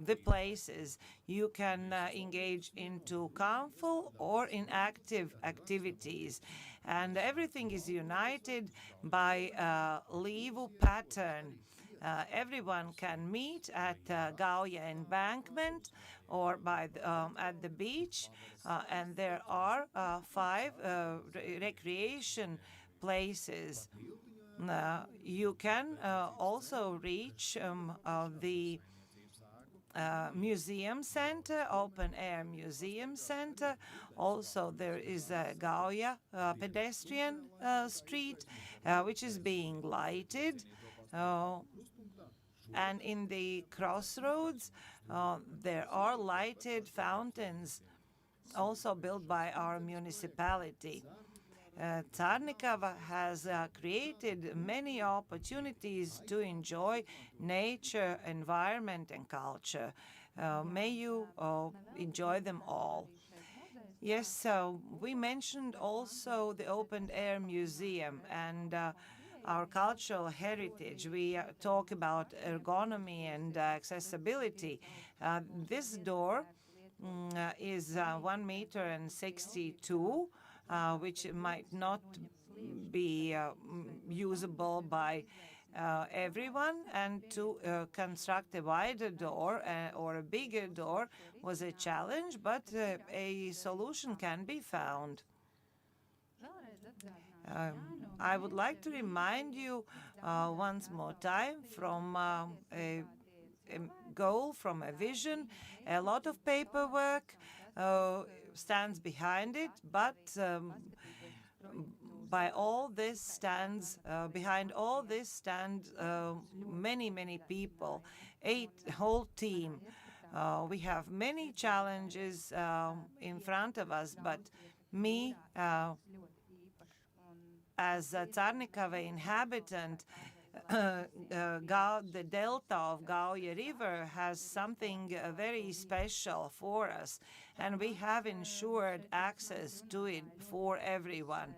the places. You can engage into calmful or inactive activities, and everything is united by Līvu pattern. Everyone can meet at Gauja embankment or at the beach, and there are 5 recreation places. You can also reach the museum center, open air museum center. Also, there is a Gauja pedestrian street, which is being lighted. And in the crossroads, there are lighted fountains, also built by our municipality. Cārnikava has created many opportunities to enjoy nature, environment, and culture. May you enjoy them all. Yes, so we mentioned also the open-air museum and our cultural heritage. We talk about ergonomy and accessibility. This door is 1 meter and 62, which might not be usable by everyone, and to construct a wider door or a bigger door was a challenge, but a solution can be found. I would like to remind you once more time from a goal, from a vision. A lot of paperwork stands behind it, but behind all this stand many people, a whole team. We have many challenges in front of us, but me as a Tsarnikava inhabitant, the delta of Gauja River has something very special for us, and we have ensured access to it for everyone.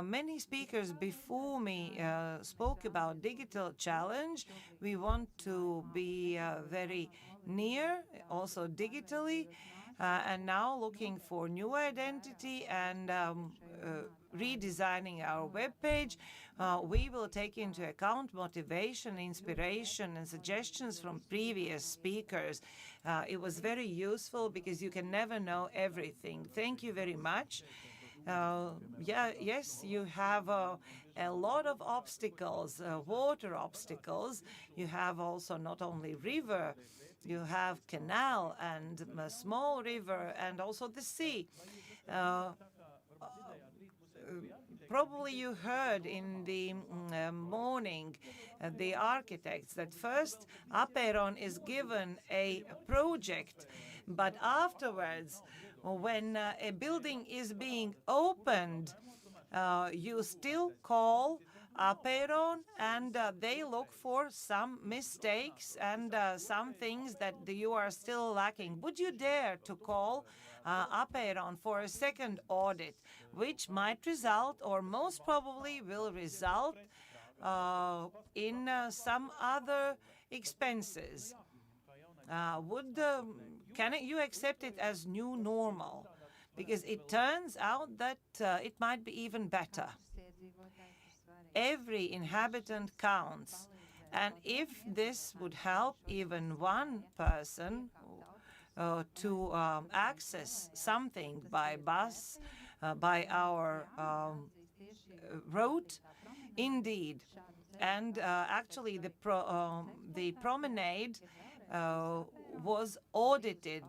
Many speakers before me spoke about digital challenge. We want to be very near, also digitally, and now looking for new identity and redesigning our webpage. We will take into account motivation, inspiration, and suggestions from previous speakers. It was very useful because you can never know everything. Thank you very much. Yes, you have a lot of obstacles, water obstacles. You have also not only river, you have canal and a small river and also the sea. Probably you heard in the morning the architects that first Aperon is given a project, but afterwards, when a building is being opened, you still call Aperon and they look for some mistakes and some things that you are still lacking. Would you dare to call Aperon for a second audit, which might result or most probably will result in some other expenses? Can you accept it as new normal? Because it turns out that it might be even better. Every inhabitant counts. And if this would help even one person to access something by bus, by our road, indeed. And actually, the promenade was audited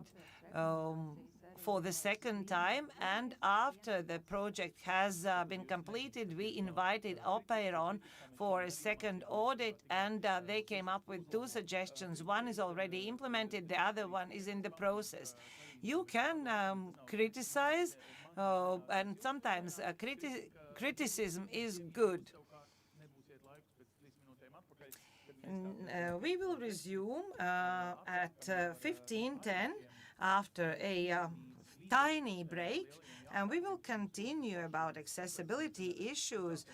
for the second time, and after the project has been completed, we invited Operon for a second audit, and they came up with two suggestions. One is already implemented, the other one is in the process. You can criticize, and sometimes criticism is good. We will resume at 15:10 after a tiny break, and we will continue about accessibility issues.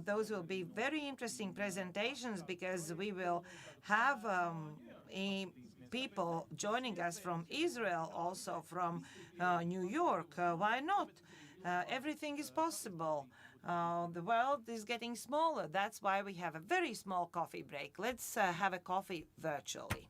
Those will be very interesting presentations because we will have people joining us from Israel, also from New York. Why not? Everything is possible. The world is getting smaller. That's why we have a very small coffee break. Let's have a coffee virtually.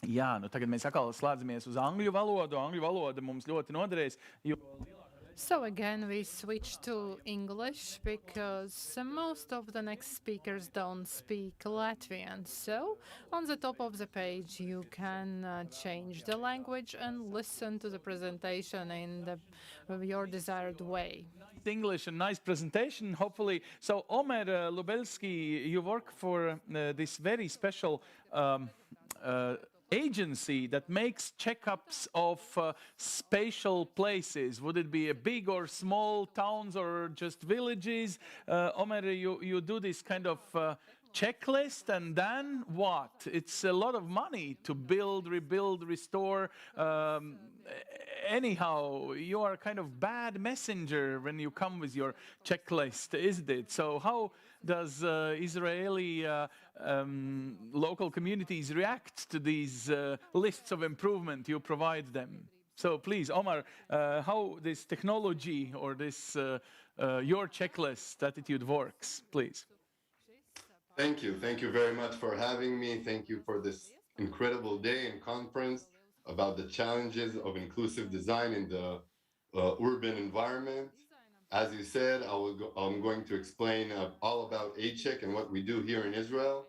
Jā, nu tagad mēs atkal slēdzamies uz angļu valodu. Angļu valoda mums ļoti noderēs, jo So again, we switch to English because most of the next speakers don't speak Latvian. So on the top of the page, you can change the language and listen to the presentation in your desired way. English and nice presentation, hopefully. So, Omer Lubelski, you work for this very special agency that makes checkups of spatial places. Would it be a big or small towns or just villages? Omer, you do this kind of checklist, and then what? It's a lot of money to build, rebuild, restore. Anyhow, you are a kind of bad messenger when you come with your checklist, isn't it? So how does Israeli local communities react to these lists of improvement you provide them? So please, Omar, how this technology or this your checklist attitude works, please. Thank you. Thank you very much for having me. Thank you for this incredible day and conference about the challenges of inclusive design in the urban environment. As you said, I'm going to explain all about HEC and what we do here in Israel.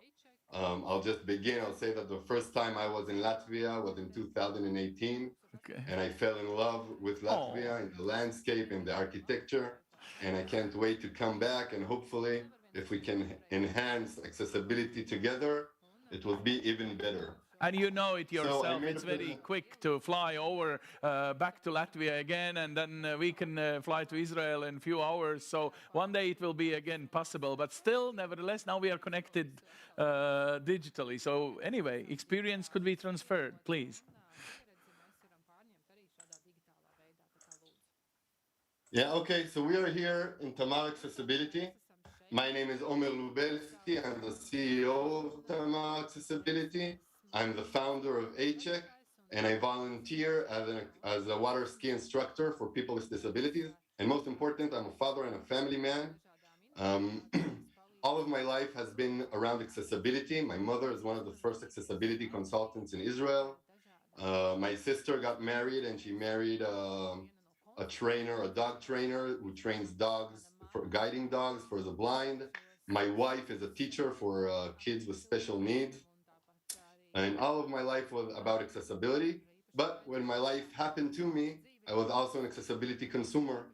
I'll just begin. I'll say that the first time I was in Latvia was in 2018. Okay. And I fell in love with Latvia and the landscape and the architecture. And I can't wait to come back, and hopefully, if we can enhance accessibility together, it will be even better. And you know it yourself, made it's a very quick to fly over back to Latvia again, and then we can fly to Israel in a few hours. So one day it will be again possible, but still, nevertheless, now we are connected digitally. So anyway, experience could be transferred, please. Yeah, okay, so we are here in Tamar Accessibility. My name is Omer Lubelski. I'm the CEO of Tamar Accessibility. I'm the founder of HEC, and I volunteer as a water ski instructor for people with disabilities. And most important, I'm a father and a family man. All of my life has been around accessibility. My mother is one of the first accessibility consultants in Israel. My sister got married, and she married a trainer, a dog trainer who trains dogs, for guiding dogs for the blind. My wife is a teacher for kids with special needs. And all of my life was about accessibility. But when my life happened to me, I was also an accessibility consumer.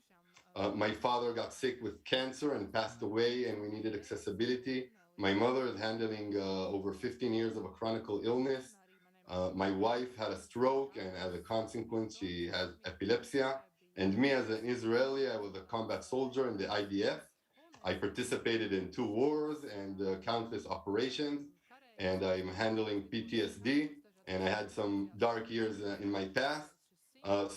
My father got sick with cancer and passed away, and we needed accessibility. My mother is handling over 15 years of a chronic illness. My wife had a stroke, and as a consequence, she has epilepsy. And me, as an Israeli, I was a combat soldier in the IDF. I participated in 2 wars and countless operations, and I'm handling PTSD, and I had some dark years in my past.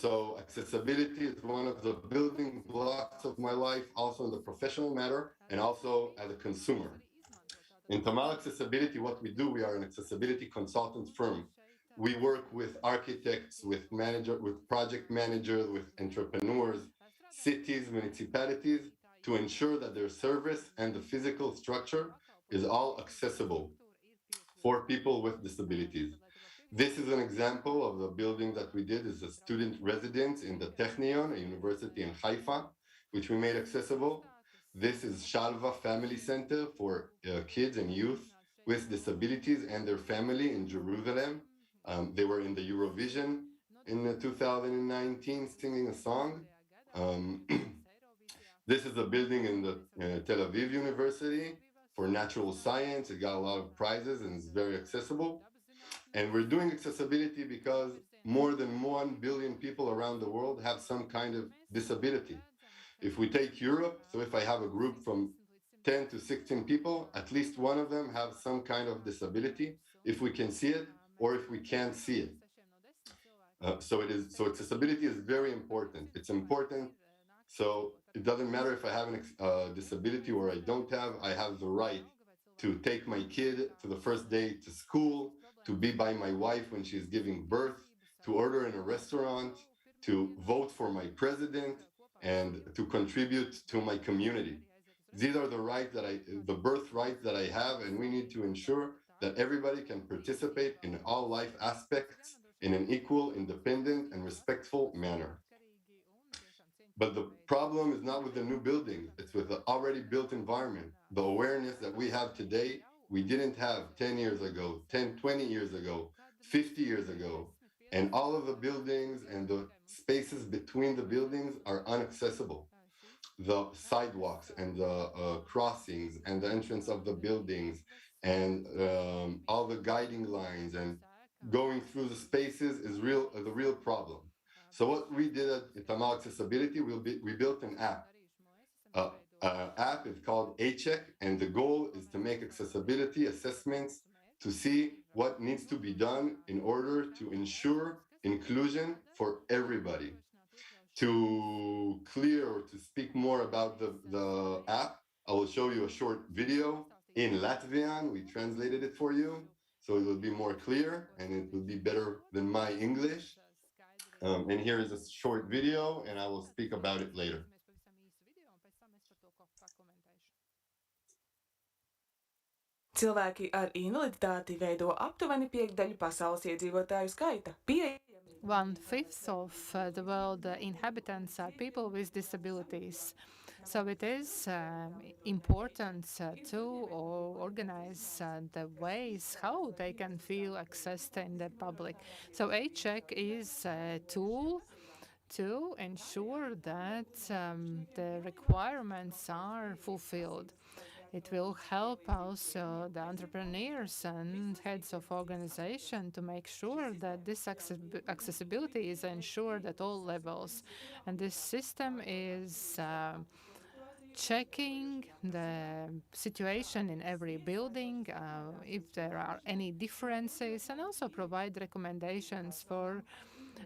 So accessibility is one of the building blocks of my life, also in the professional matter, and also as a consumer. In Tamar Accessibility, what we do, we are an accessibility consultant firm. We work with architects, with project managers, with entrepreneurs, cities, municipalities, to ensure that their service and the physical structure is all accessible for people with disabilities. This is an example of the building that we did. It's a student residence in the Technion, a university in Haifa, which we made accessible. This is Shalva Family Center for kids and youth with disabilities and their family in Jerusalem. They were in the Eurovision in 2019 singing a song. This is a building in the Tel Aviv University for natural science. It got a lot of prizes and it's very accessible. And we're doing accessibility because more than 1 billion people around the world have some kind of disability. If we take Europe, so if I have a group from 10 to 16 people, at least one of them have some kind of disability, if we can see it or if we can't see it. So accessibility is very important. It's important. So it doesn't matter if I have a disability or I don't have, I have the right to take my kid to the first day to school, to be by my wife when she's giving birth, to order in a restaurant, to vote for my president, and to contribute to my community. These are the rights that the birthrights that I have, and we need to ensure that everybody can participate in all life aspects in an equal, independent, and respectful manner. But the problem is not with the new buildings, it's with the already built environment. The awareness that we have today, we didn't have 10 years ago, 10, 20 years ago, 50 years ago. And all of the buildings and the spaces between the buildings are inaccessible. The sidewalks and the crossings and the entrance of the buildings and all the guiding lines and going through the spaces is the real problem. So what we did at Tamal Accessibility, we built an app. App is called A-Check, and the goal is to make accessibility assessments to see what needs to be done in order to ensure inclusion for everybody. To clear or to speak more about the app, I will show you a short video in Latvian. We translated it for you, so it will be more clear and it will be better than my English. And here is a short video, and I will speak about it later. Cilvēki ar invaliditāti veido aptuveni piekdaļu pasaules iedzīvotāju skaita. 1/5 of the world inhabitants are people with disabilities. So it is important to organize the ways how they can feel accessed in the public. So A-Check is a tool to ensure that the requirements are fulfilled. It will help also the entrepreneurs and heads of organization to make sure that this accessibility is ensured at all levels. And this system is checking the situation in every building, if there are any differences, and also provide recommendations for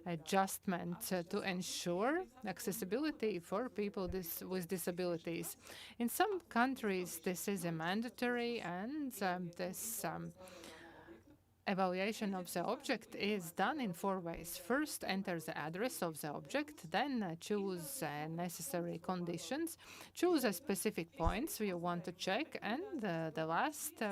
adjustment to ensure accessibility for people with disabilities. In some countries, this is a mandatory, and this evaluation of the object is done in 4 ways. First, enter the address of the object, then choose necessary conditions, choose a specific points you want to check, and the last,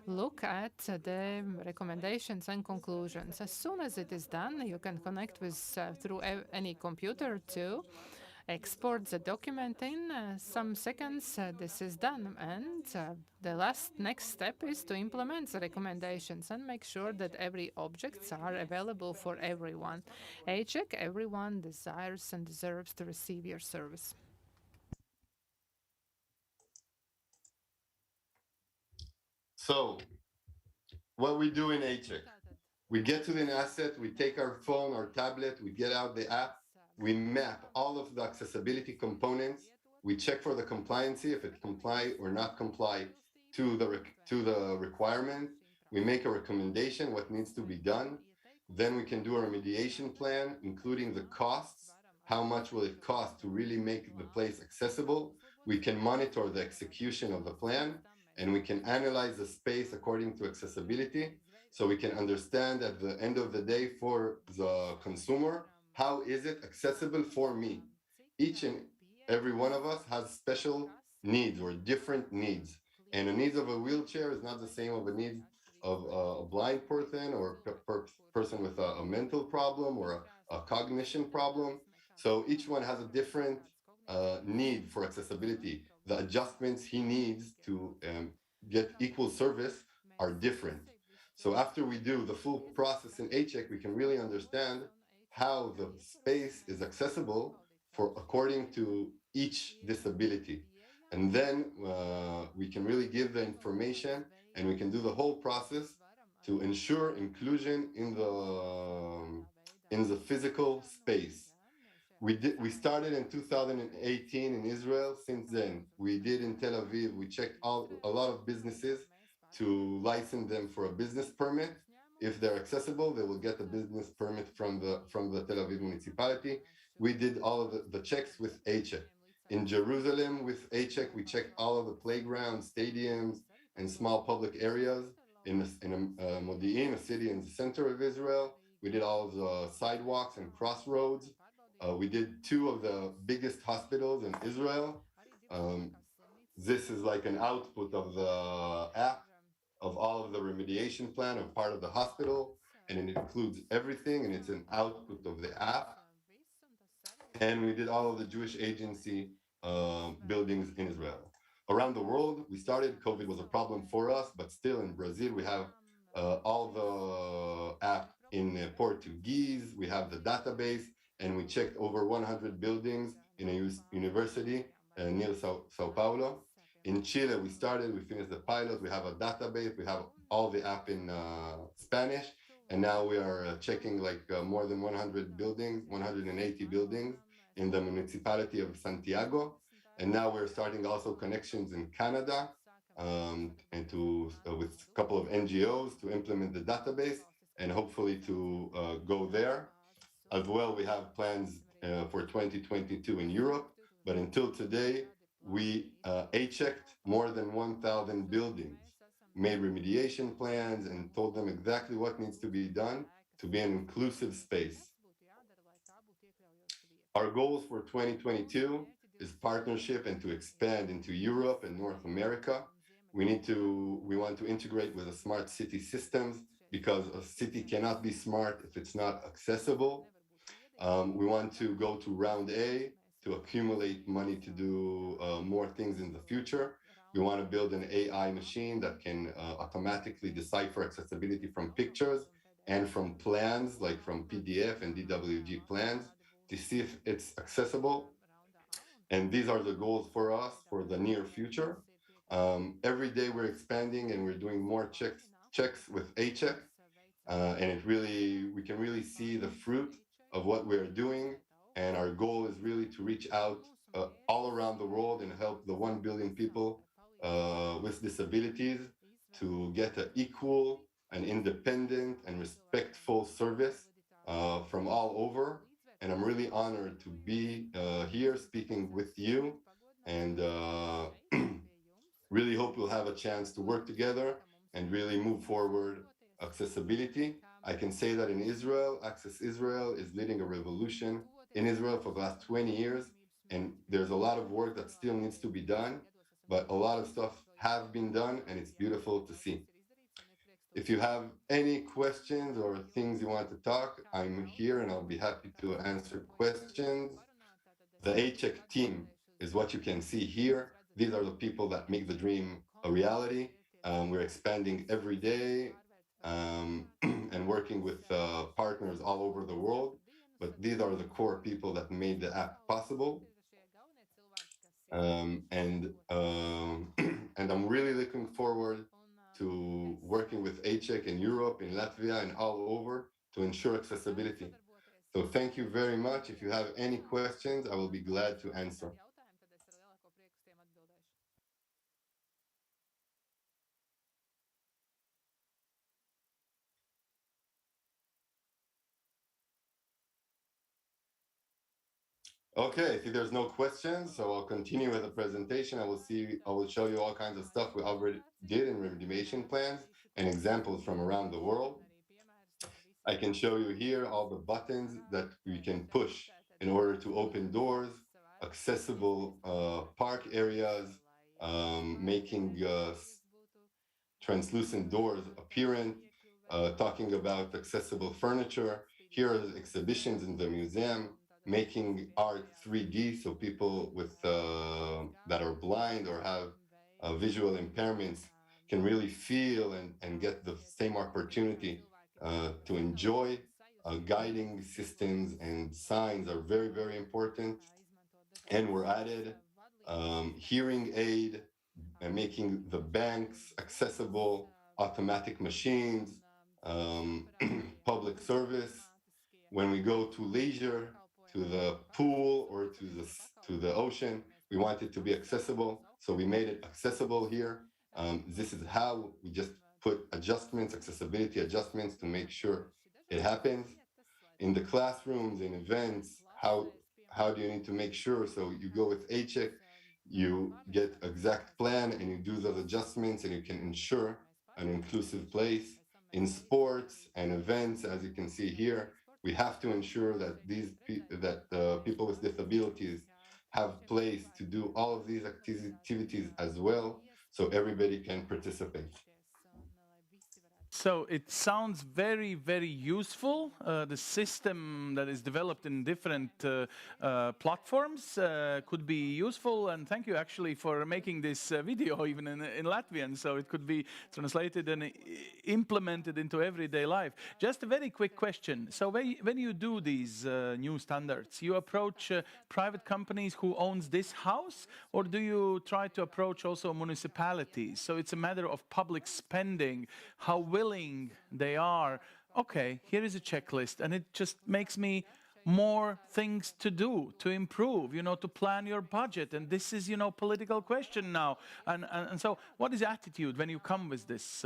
look at the recommendations and conclusions. As soon as it is done, you can connect with through any computer to export the document in some seconds. This is done, and the next step is to implement the recommendations and make sure that every objects are available for everyone. A-Check, everyone desires and deserves to receive your service. So, what we do in A-Check, we get to the asset, we take our phone, our tablet, we get out the app, we map all of the accessibility components, we check for the compliancy, if it comply or not comply to the requirement, we make a recommendation, what needs to be done, then we can do a remediation plan, including the costs, how much will it cost to really make the place accessible, we can monitor the execution of the plan, and we can analyze the space according to accessibility, so we can understand at the end of the day for the consumer, how is it accessible for me? Each and every one of us has special needs or different needs. And the needs of a wheelchair is not the same of a need of a blind person or a person with a mental problem or a cognition problem. So each one has a different need for accessibility. The adjustments he needs to get equal service are different. So after we do the full process in A-Check, we can really understand how the space is accessible according to each disability. And then we can really give the information and we can do the whole process to ensure inclusion in the physical space. We started in 2018 in Israel. Since then, we did in Tel Aviv. We checked a lot of businesses to license them for a business permit. If they're accessible, they will get a business permit from the Tel Aviv municipality. We did all of the checks with A-Check. In Jerusalem, with A-Check, we checked all of the playgrounds, stadiums, and small public areas. In Modi'in, a city in the center of Israel, we did all of the sidewalks and crossroads. We did 2 of the biggest hospitals in Israel. This is like an output of the app. of all of the remediation plan of part of the hospital, and it includes everything, and it's an output of the app. And we did all of the Jewish agency buildings in Israel. Around the world, we started, COVID was a problem for us, but still in Brazil, we have all the app in Portuguese, we have the database, and we checked over 100 buildings in a university near Sao Paulo. In Chile, we started, we finished the pilot, we have a database, we have all the app in Spanish, and now we are checking like more than 100 buildings, 180 buildings in the municipality of Santiago. And now we're starting also connections in Canada and to with a couple of NGOs to implement the database and hopefully to go there. As well, we have plans for 2022 in Europe, but until today, we A-checked more than 1,000 buildings, made remediation plans, and told them exactly what needs to be done to be an inclusive space. Our goals for 2022 is partnership and to expand into Europe and North America. We want to integrate with the smart city systems because a city cannot be smart if it's not accessible. We want to go to round A to accumulate money to do more things in the future. We want to build an AI machine that can automatically decipher accessibility from pictures and from plans, like from PDF and DWG plans, to see if it's accessible. And these are the goals for us for the near future. Every day we're expanding and we're doing more checks with A-check. And we can really see the fruit of what we're doing. And our goal is really to reach out all around the world and help the 1 billion people with disabilities to get an equal and independent and respectful service from all over. And I'm really honored to be here speaking with you, and really hope we'll have a chance to work together and really move forward accessibility. I can say that in Israel, Access Israel is leading a revolution in Israel for the last 20 years, and there's a lot of work that still needs to be done, but a lot of stuff have been done, and it's beautiful to see. If you have any questions or things you want to talk, I'm here and I'll be happy to answer questions. The A-check team is what you can see here. These are the people that make the dream a reality. We're expanding every day and working with partners all over the world. But these are the core people that made the app possible. And I'm really looking forward to working with A-check in Europe, in Latvia, and all over to ensure accessibility. So thank you very much. If you have any questions, I will be glad to answer. Okay, see there's no questions, so I'll continue with the presentation. I will show you all kinds of stuff we already did in remediation plans and examples from around the world. I can show you here all the buttons that we can push in order to open doors, accessible park areas, making translucent doors apparent, talking about accessible furniture. Here are the exhibitions in the museum, making art 3D so people with that are blind or have visual impairments can really feel and get the same opportunity to enjoy. Guiding systems and signs are very, very important and were added. Hearing aid and making the banks accessible, automatic machines, public service. When we go to leisure, to the pool or to the ocean, we want it to be accessible. So we made it accessible here. This is how we just put adjustments, accessibility adjustments to make sure it happens. In the classrooms, in events, how do you need to make sure? So you go with A-check, you get exact plan and you do those adjustments and you can ensure an inclusive place. In sports and events, as you can see here, we have to ensure that people with disabilities have place to do all of these activities as well, so everybody can participate. So it sounds very, very useful. The system that is developed in different platforms could be useful. And thank you actually for making this video even in Latvian, so it could be translated and implemented into everyday life. Just a very quick question. So when you do these new standards, you approach private companies who owns this house, or do you try to approach also municipalities? So it's a matter of public spending, how willing they are. Okay, here is a checklist, and it just makes me more things to do, to improve, to plan your budget. And this is, political question now. And so what is attitude when you come with this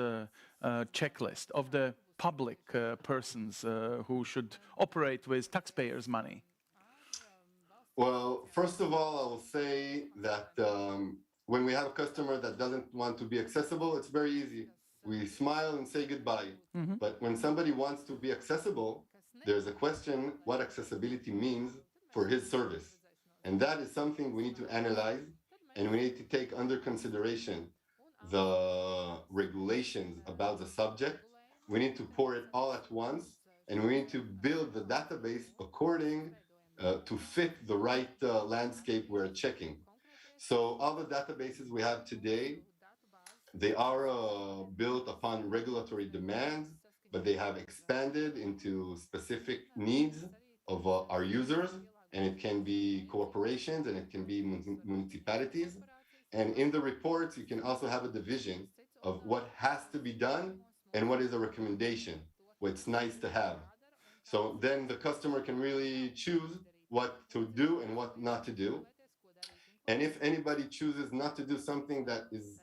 checklist of the public persons who should operate with taxpayers' money? Well, first of all, I will say that when we have a customer that doesn't want to be accessible, it's very easy. We smile and say goodbye. Mm-hmm. But when somebody wants to be accessible, there's a question what accessibility means for his service. And that is something we need to analyze, and we need to take under consideration the regulations about the subject. We need to pour it all at once, and we need to build the database according to fit the right landscape we're checking. So all the databases we have today, they are built upon regulatory demands, but they have expanded into specific needs of our users, and it can be corporations and it can be municipalities. And in the reports, you can also have a division of what has to be done and what is a recommendation, what's nice to have. So then the customer can really choose what to do and what not to do. And if anybody chooses not to do something that is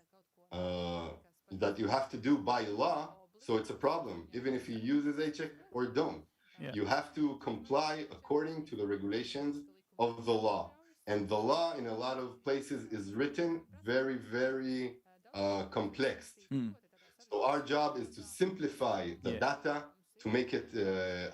that you have to do by law, so it's a problem, even if you use HEC or don't. Yeah. You have to comply according to the regulations of the law. And the law in a lot of places is written very, very complex. So our job is to simplify the data, to make it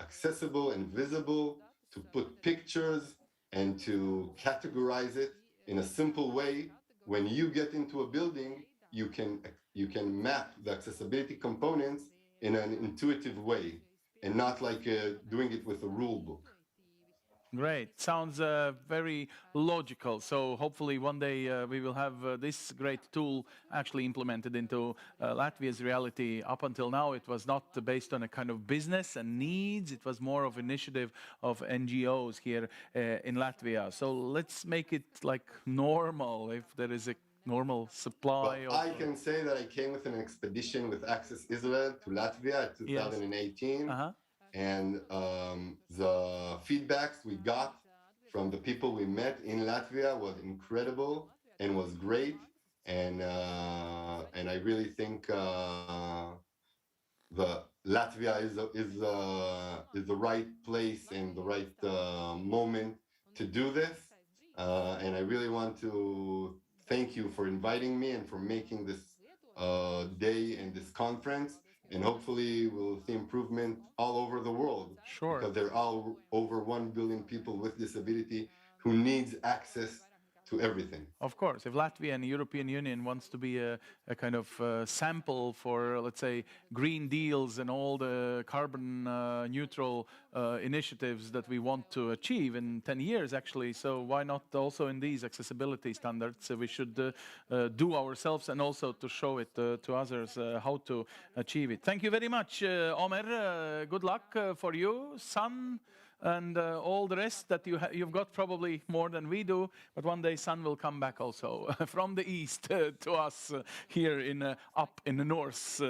accessible and visible, to put pictures and to categorize it in a simple way. When you get into a building, you can map the accessibility components in an intuitive way, and not like doing it with a rule book. Great. Sounds very logical. So hopefully one day we will have this great tool actually implemented into Latvia's reality. Up until now, it was not based on a kind of business and needs. It was more of initiative of NGOs here in Latvia. So let's make it like normal, if there is a normal supply. But I can say that I came with an expedition with Access Israel to Latvia in 2018. Yes. And the feedbacks we got from the people we met in Latvia was incredible and was great. And I really think the Latvia is the right place and the right moment to do this. And I really want to thank you for inviting me and for making this day and this conference. And hopefully we'll see improvement all over the world. Sure. Because there are all over 1 billion people with disability who needs access to everything. Of course, if Latvia and the European Union wants to be a kind of sample for, let's say, green deals and all the carbon neutral initiatives that we want to achieve in 10 years, actually, so why not also in these accessibility standards? We should do ourselves and also to show it to others how to achieve it. Thank you very much, Omer. Good luck for you, son, and all the rest that you've got, probably more than we do, but one day sun will come back also from the east to us here in up in the north.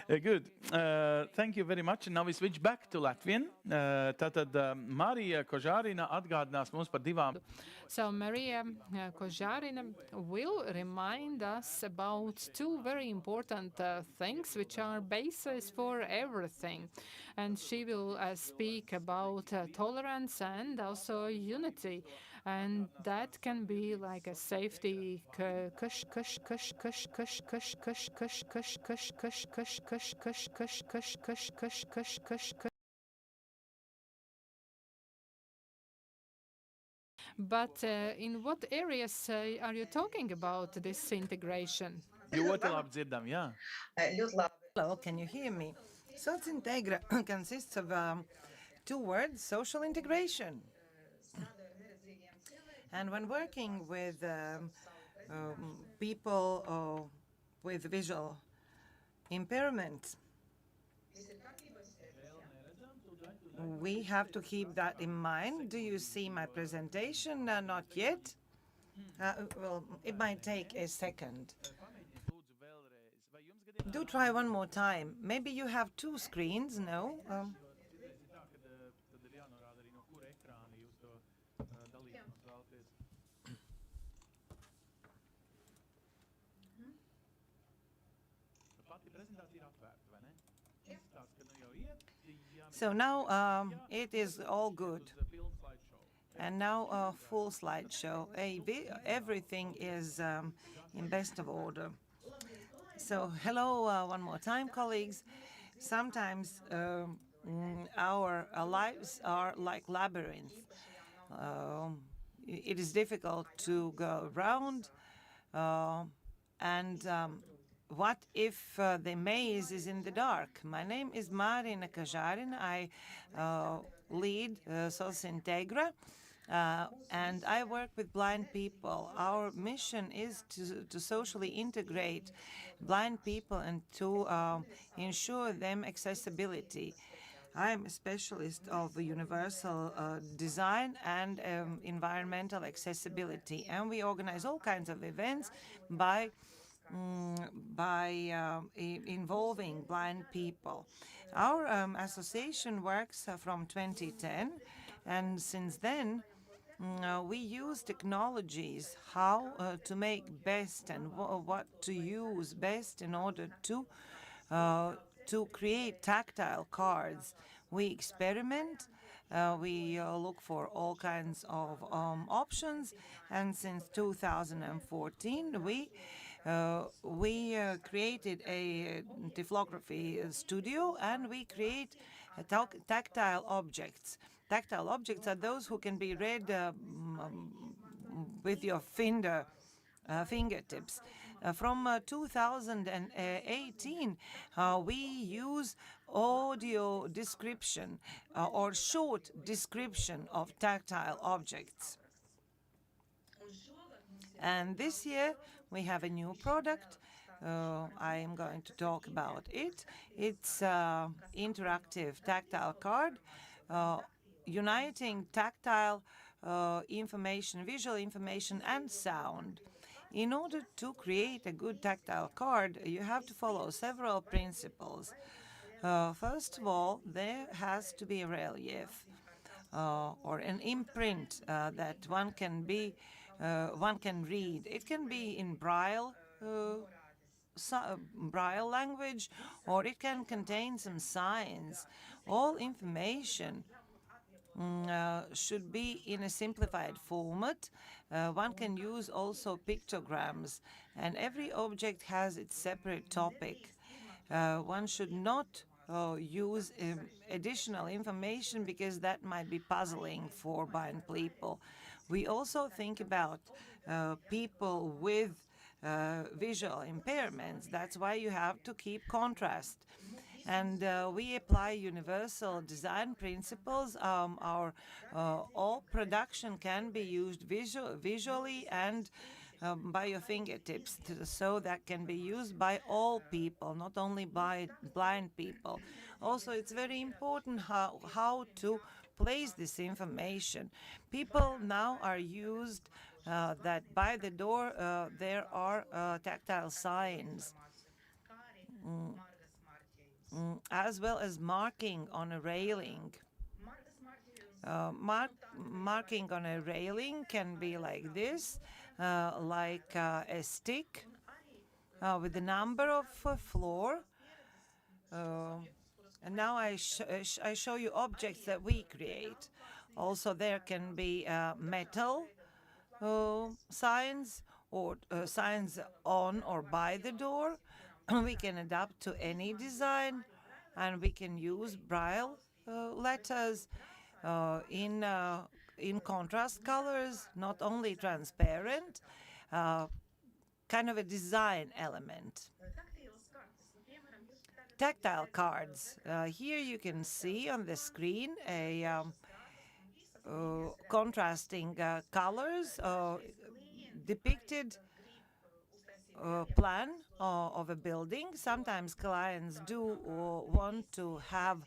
Good. Thank you very much. And now we switch back to Latvian. Tātad Marija Kožārina atgādinās mums par divām. So Maria Kožārina will remind us about two very important things which are basis for everything. And she will speak about tolerance and also unity. And that can be like a safety But in what areas are you talking about this integration? Ļoti labi dzirdam, jā. Ļoti labi. Hello, can you hear me? Socintegra consists of two words, social integration. And when working with people with visual impairment, we have to keep that in mind. Do you see my presentation? Not yet. Well, it might take a second. Do try one more time. Maybe you have two screens, no? So now it is all good. And now a full slideshow. Everything is in best of order. So hello one more time, colleagues. Sometimes our lives are like labyrinth. It is difficult to go around. And what if the maze is in the dark? My name is Marina Kajarin. I lead Socintegra. And I work with blind people. Our mission is to socially integrate blind people and to ensure them accessibility. I'm a specialist of universal design and environmental accessibility, and we organize all kinds of events by involving blind people. Our association works from 2010, and since then we use technologies, how to make best and what to use best in order to create tactile cards. We experiment, we look for all kinds of options, and since 2014 we created a typography studio, and we create tactile objects. Tactile objects are those who can be read with your fingertips. From 2018, we use audio description or short description of tactile objects. And this year we have a new product. I am going to talk about it. It's interactive tactile card uniting tactile information, visual information, and sound. In order to create a good tactile card, you have to follow several principles. First of all, there has to be a relief or an imprint that one can read. It can be in Braille language, or it can contain some signs. All information should be in a simplified format. One can use also pictograms, and every object has its separate topic. One should not use additional information because that might be puzzling for blind people. We also think about people with visual impairments. That's why you have to keep contrast. And we apply universal design principles. Our all production can be used visually and by your fingertips, so that can be used by all people, not only by blind people. Also, it's very important how to place this information. People now are used that by the door there are tactile signs. As well as marking on a railing. Marking on a railing can be like this, like a stick with the number of floor. And now I show you objects that we create. Also, there can be metal signs or signs on or by the door. We can adapt to any design, and we can use Braille letters in contrast colors, not only transparent, kind of a design element. tactile cards. Here you can see on the screen a contrasting colors depicted plan of a building. Sometimes clients do want to have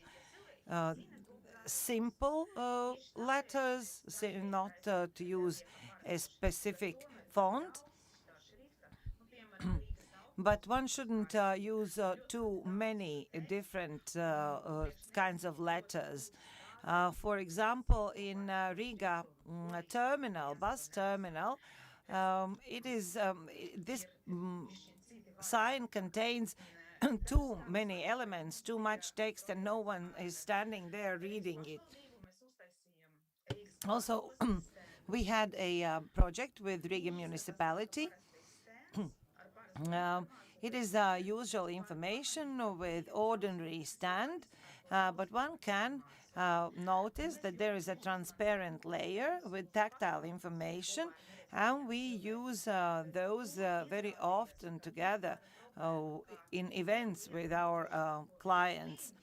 simple letters, not to use a specific font. But one shouldn't use too many different kinds of letters. For example, in Riga terminal, bus terminal, it is this sign contains too many elements, too much text, and no one is standing there reading it. Also, we had a project with Riga municipality. It is usual information with ordinary stand, but one can notice that there is a transparent layer with tactile information, and we use those very often together in events with our clients.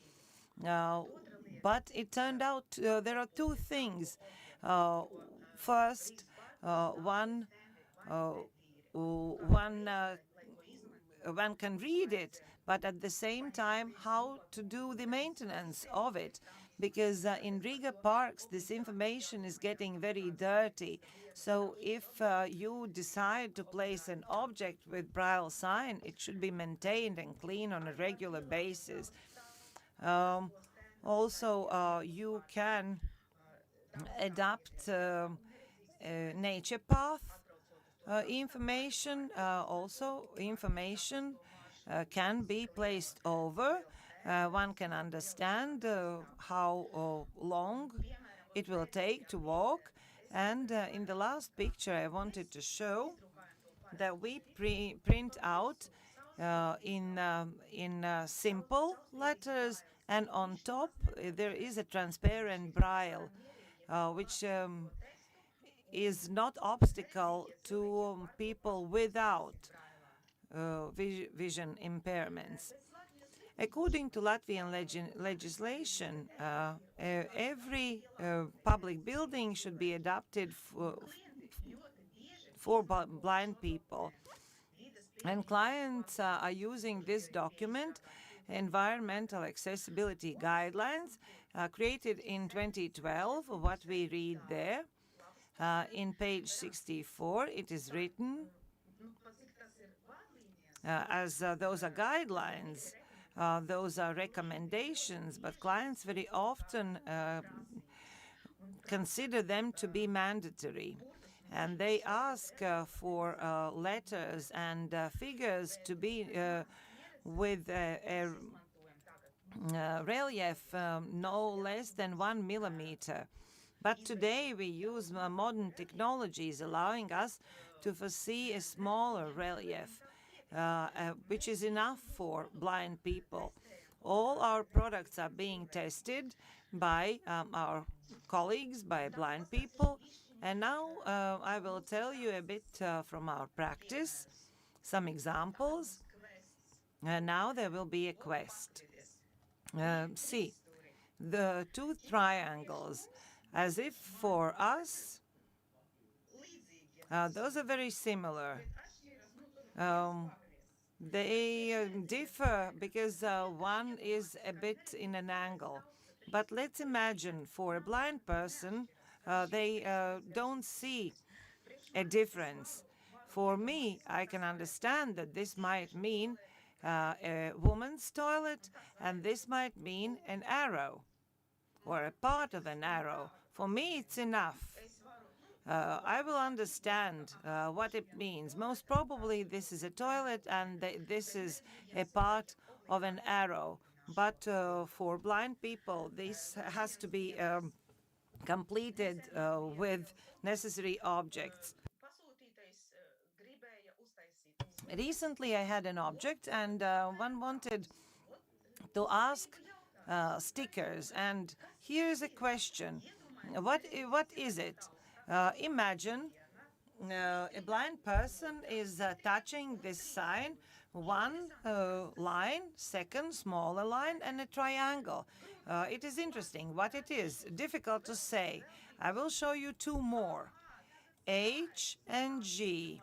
But it turned out there are two things. First, one can read it, but at the same time, how to do the maintenance of it. Because in Riga parks, this information is getting very dirty. So if you decide to place an object with Braille sign, it should be maintained and clean on a regular basis. Also, you can adapt nature path information. Also, information can be placed over. One can understand how long it will take to walk. And in the last picture, I wanted to show that we print out in simple letters, and on top there is a transparent Braille, which is not obstacle to people without vision impairments. According to Latvian legislation, every public building should be adapted for blind people. And clients are using this document, Environmental Accessibility Guidelines, created in 2012. What we read there, in page 64, it is written as those are guidelines, those are recommendations, but clients very often consider them to be mandatory. And they ask for letters and figures to be with a relief no less than 1 millimeter. But today we use modern technologies allowing us to foresee a smaller relief, which is enough for blind people. All our products are being tested by our colleagues, by blind people. And now I will tell you a bit from our practice, some examples. Now there will be a quest. See, the two triangles, as if for us, those are very similar. They differ because one is a bit in an angle. But let's imagine for a blind person, they don't see a difference. For me, I can understand that this might mean a woman's toilet, and this might mean an arrow or a part of an arrow. For me, it's enough. I will understand what it means. Most probably, this is a toilet, and this is a part of an arrow. But for blind people, this has to be completed with necessary objects. Recently, I had an object, and one wanted to ask stickers. And here's a question. What is it? Imagine a blind person is touching this sign one line, second smaller line, and a triangle. It is interesting what it is, difficult to say. I will show you two more, H and G.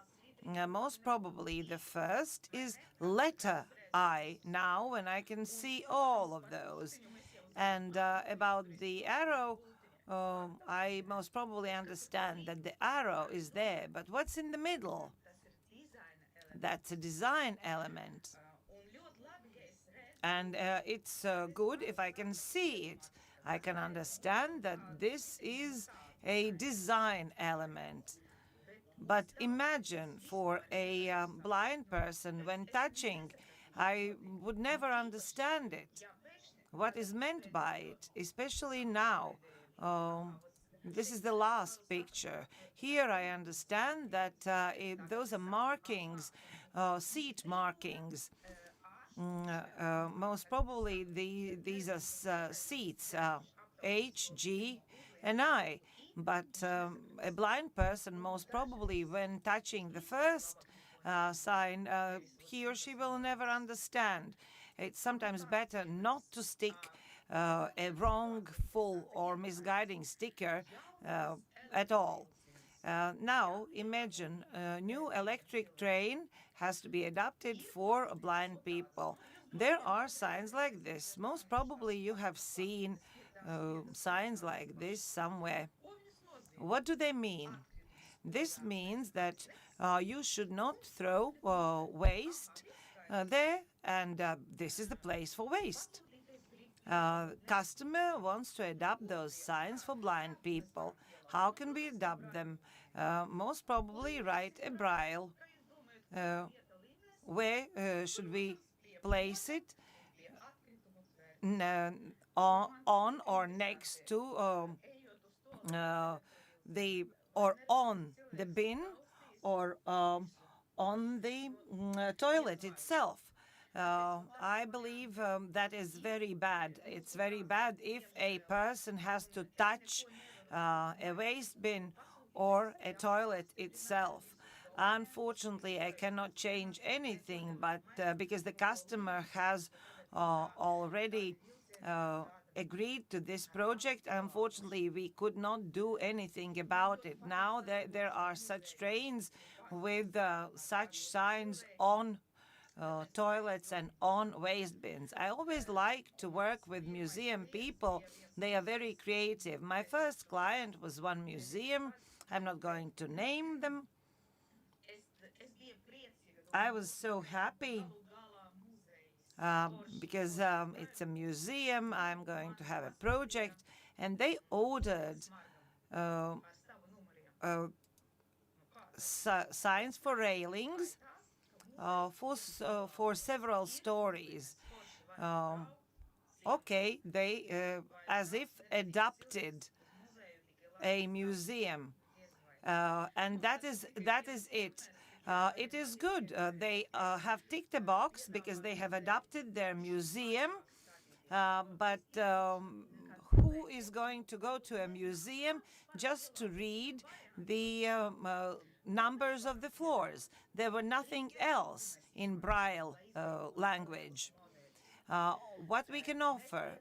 Most probably the first is letter I now, and I can see all of those. And about the arrow, I most probably understand that the arrow is there, but what's in the middle? That's a design element. And it's good if I can see it. I can understand that this is a design element. But imagine for a blind person, when touching, I would never understand it. What is meant by it, especially now. This is the last picture. Here I understand that those are markings, seat markings. Most probably these are seats, H, G, and I. But a blind person, most probably, when touching the first sign, he or she will never understand. It's sometimes better not to stick a wrong, full, or misguiding sticker at all. Now, imagine a new electric train has to be adapted for blind people. There are signs like this. Most probably you have seen signs like this somewhere. What do they mean? This means that you should not throw waste there, and this is the place for waste. Customer wants to adapt those signs for blind people. How can we adapt them? Most probably write a braille. Where should we place it? On or next to on the bin, or on the toilet itself. I believe that is very bad. It's very bad if a person has to touch a waste bin or a toilet itself. Unfortunately, I cannot change anything, but because the customer has already agreed to this project, unfortunately, we could not do anything about it. Now there are such trains with such signs on toilets and on waste bins. I always like to work with museum people. They are very creative. My first client was one museum. I'm not going to name them. I was so happy because it's a museum. I'm going to have a project, and they ordered signs for railings for several stories. Okay, they as if adapted a museum, and that is it. It is good. They have ticked a box because they have adapted their museum, but who is going to go to a museum just to read the numbers of the floors? There were nothing else in Braille language. What we can offer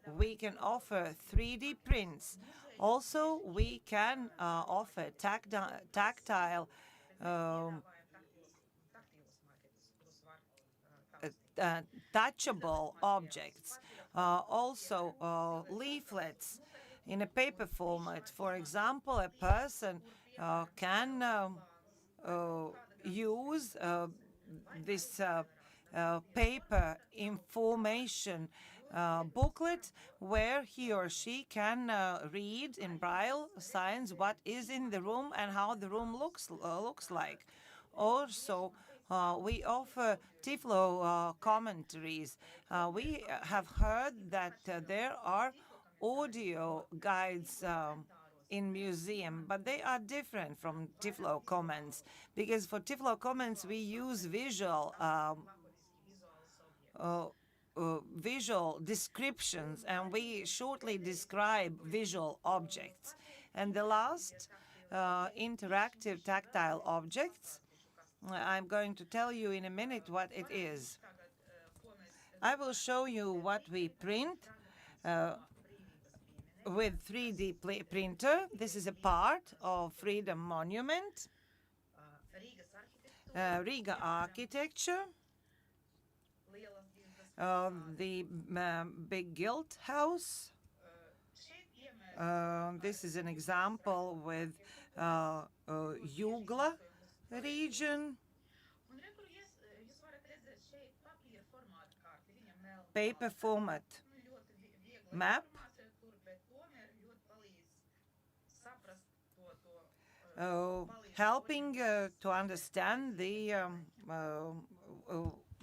3D prints. Also, we can offer tactile touchable objects, also leaflets in a paper format. For example, a person can use this paper information booklet where he or she can read in Braille signs what is in the room and how the room looks like. Also, we offer Tiflo commentaries. We have heard that there are audio guides in museum, but they are different from Tiflo comments, because for Tiflo comments we use visual descriptions, and we shortly describe visual objects. And the last, interactive tactile objects. I'm going to tell you in a minute what it is. I will show you what we print with 3D printer. This is a part of Freedom Monument, Riga architecture, the big guild house. This is an example with Jugla region. Paper format map. Helping to understand the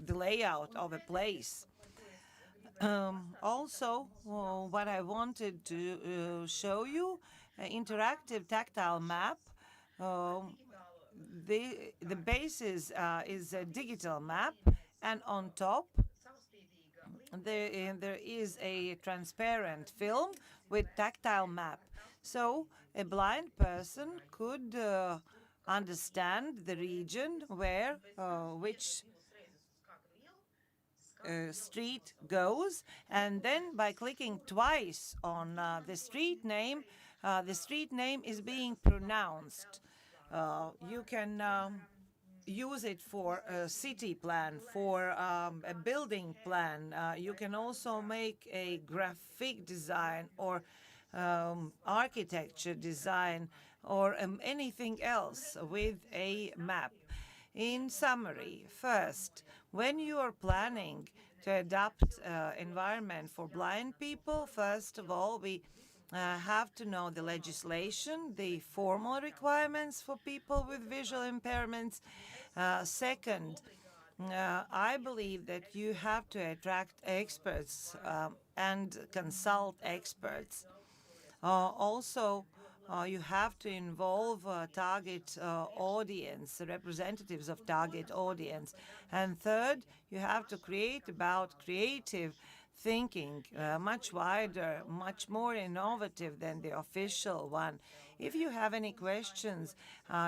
layout of a place. Also, what I wanted to show you, interactive tactile map. The basis is a digital map, and on top there is a transparent film with tactile map. So a blind person could understand the region where which street goes, and then by clicking twice on the street name is being pronounced. You can use it for a city plan, for a building plan. You can also make a graphic design or architecture design or anything else with a map. In summary, first, when you are planning to adapt environment for blind people, first of all, we have to know the legislation, the formal requirements for people with visual impairments. Second, I believe that you have to attract experts and consult experts. Also, you have to involve target audience, representatives of target audience. And third, you have to create about creative thinking, much wider, much more innovative than the official one. If you have any questions,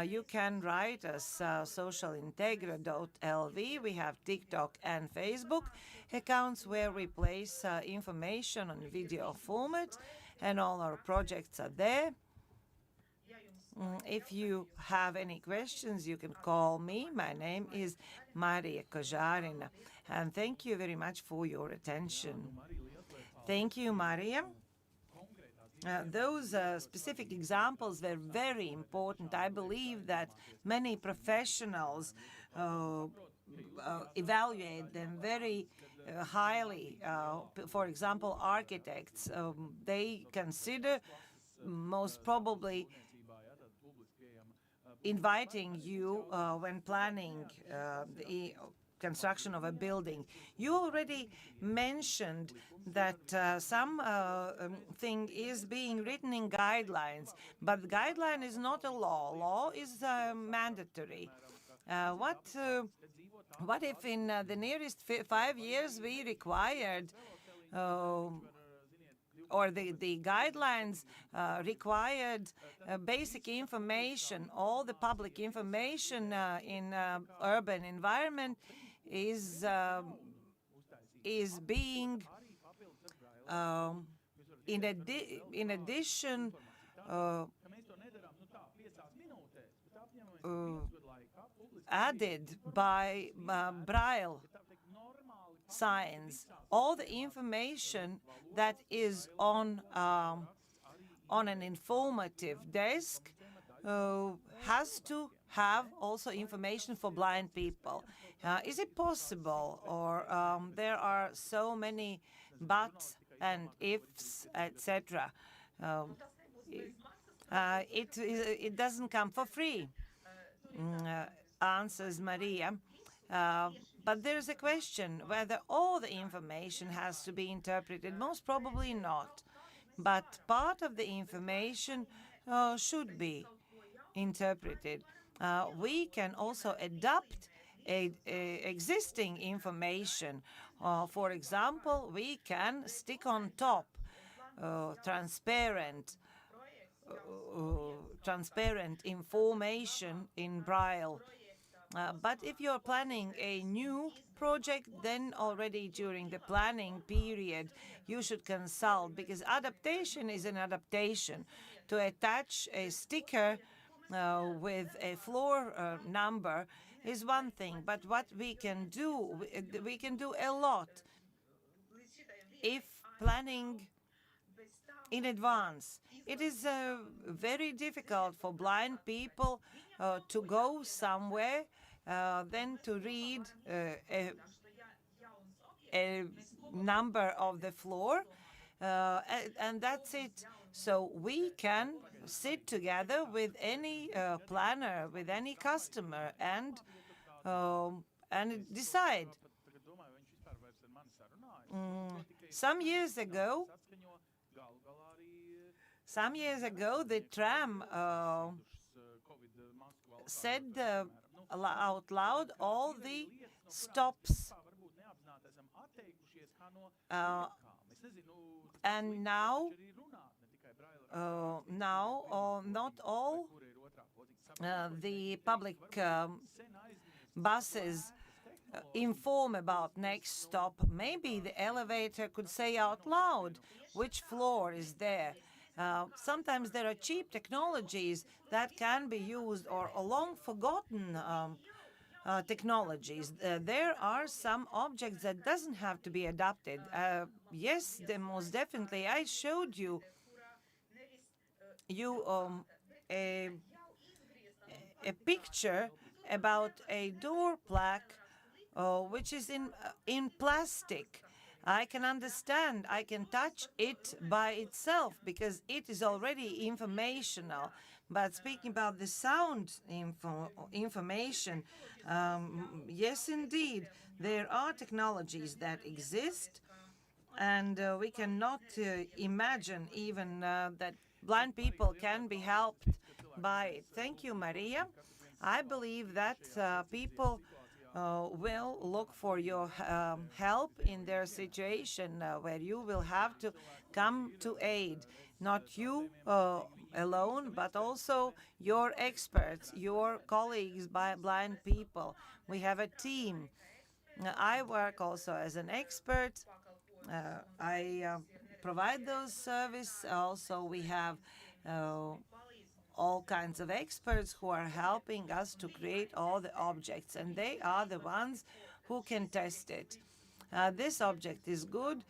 you can write us socialintegra.lv. We have TikTok and Facebook accounts where we place information on video format, and all our projects are there. If you have any questions, you can call me. My name is Maria Kožarina, and thank you very much for your attention. Thank you, Maria. Those specific examples were very important. I believe that many professionals evaluate them very highly. For example, architects, they consider most probably inviting you when planning the construction of a building. You already mentioned that something is being written in guidelines, but the guideline is not a law. Law is mandatory. What if in the nearest 5 years we required or the guidelines required basic information, all the public information in urban environment is being in addition added by Braille signs. All the information that is on an informative desk has to have also information for blind people. Is it possible, or there are so many buts and ifs, etc.? It doesn't come for free, answers Maria. But there's a question whether all the information has to be interpreted. Most probably not. But part of the information should be interpreted. We can also adapt existing information. For example, we can stick on top transparent information in Braille. But if you're planning a new project, then already during the planning period, you should consult, because adaptation is an adaptation. To attach a sticker with a floor number is one thing, but what we can do, we can do a lot if planning in advance. It is very difficult for blind people to go somewhere, then to read a number of the floor, and that's it. So we can sit together with any planner, with any customer, and decide. Some years ago, the tram said out loud all the stops. And now, not all the public buses inform about next stop. Maybe the elevator could say out loud which floor is there. Sometimes there are cheap technologies that can be used, or long forgotten technologies. There are some objects that doesn't have to be adapted. Yes, most definitely. I showed you a picture about a door plaque which is in plastic. I can understand, I can touch it by itself because it is already informational. But speaking about the sound information, yes, indeed, there are technologies that exist, and we cannot imagine even that blind people can be helped by it. Thank you, Maria. I believe that people will look for your help in their situation where you will have to come to aid. Not you alone, but also your experts, your colleagues, blind people. We have a team. I work also as an expert. I provide those services. Also, we have all kinds of experts who are helping us to create all the objects, and they are the ones who can test it. This object is good,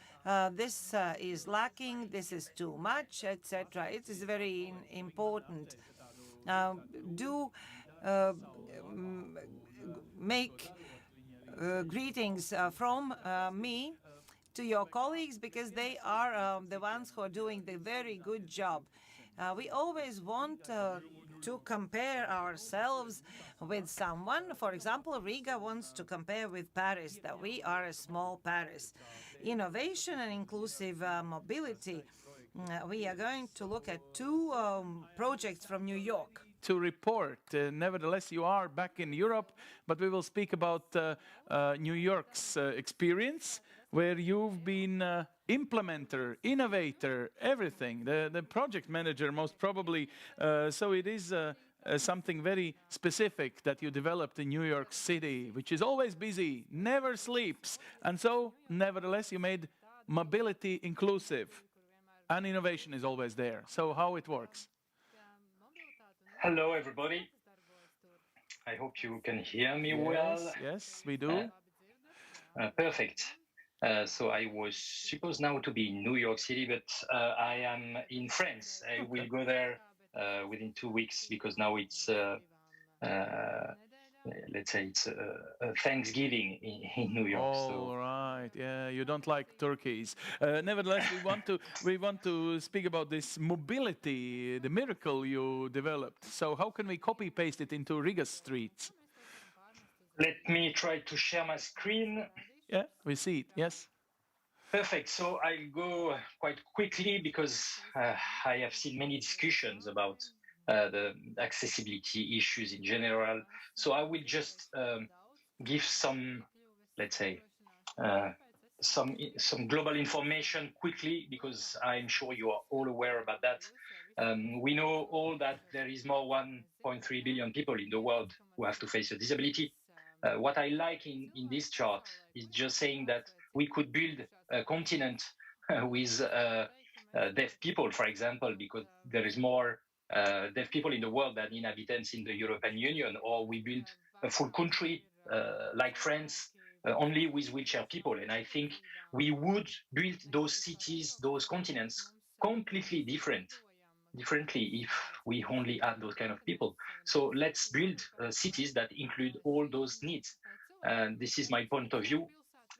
this is lacking, this is too much, etc. It is very important. Do make greetings from me to your colleagues, because they are the ones who are doing the very good job. We always want to compare ourselves with someone. For example, Riga wants to compare with Paris, that we are a small Paris. Innovation and inclusive mobility. We are going to look at two projects from New York. To report. Nevertheless, you are back in Europe, but we will speak about New York's experience, where you've been implementer, innovator, everything, the project manager most probably. So it is something very specific that you developed in New York City, which is always busy, never sleeps. And so, nevertheless, you made mobility inclusive, and innovation is always there. So how it works? Hello, everybody. I hope you can hear me well. Yes, we do. Perfect. So I was supposed now to be in New York City, but I am in France. I will go there within 2 weeks, because now it's, let's say, it's Thanksgiving in New York. All right. Yeah, you don't like turkeys. Nevertheless, we want to speak about this mobility, the miracle you developed. So how can we copy paste it into Riga streets? Let me try to share my screen. Yeah, we see it. Yes. Perfect. So I'll go quite quickly, because I have seen many discussions about the accessibility issues in general. So I will just give some, let's say, some global information quickly, because I'm sure you are all aware about that. We know all that there is more 1.3 billion people in the world who have to face a disability. What I like in this chart is just saying that we could build a continent with deaf people, for example, because there is more deaf people in the world than inhabitants in the European Union, or we build a full country like France only with wheelchair people. And I think we would build those cities, those continents completely differently if we only had those kind of people. So let's build cities that include all those needs. And this is my point of view.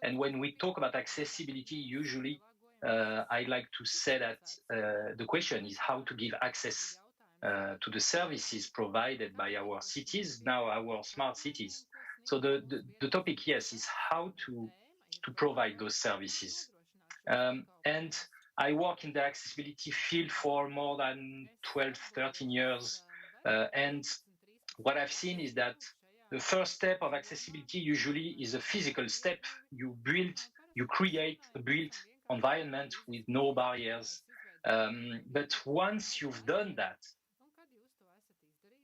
And when we talk about accessibility, usually I like to say that the question is how to give access to the services provided by our cities, now our smart cities. So the topic, yes, is how to provide those services. And I work in the accessibility field for more than 12, 13 years. And what I've seen is that the first step of accessibility usually is a physical step. You create a built environment with no barriers. But once you've done that,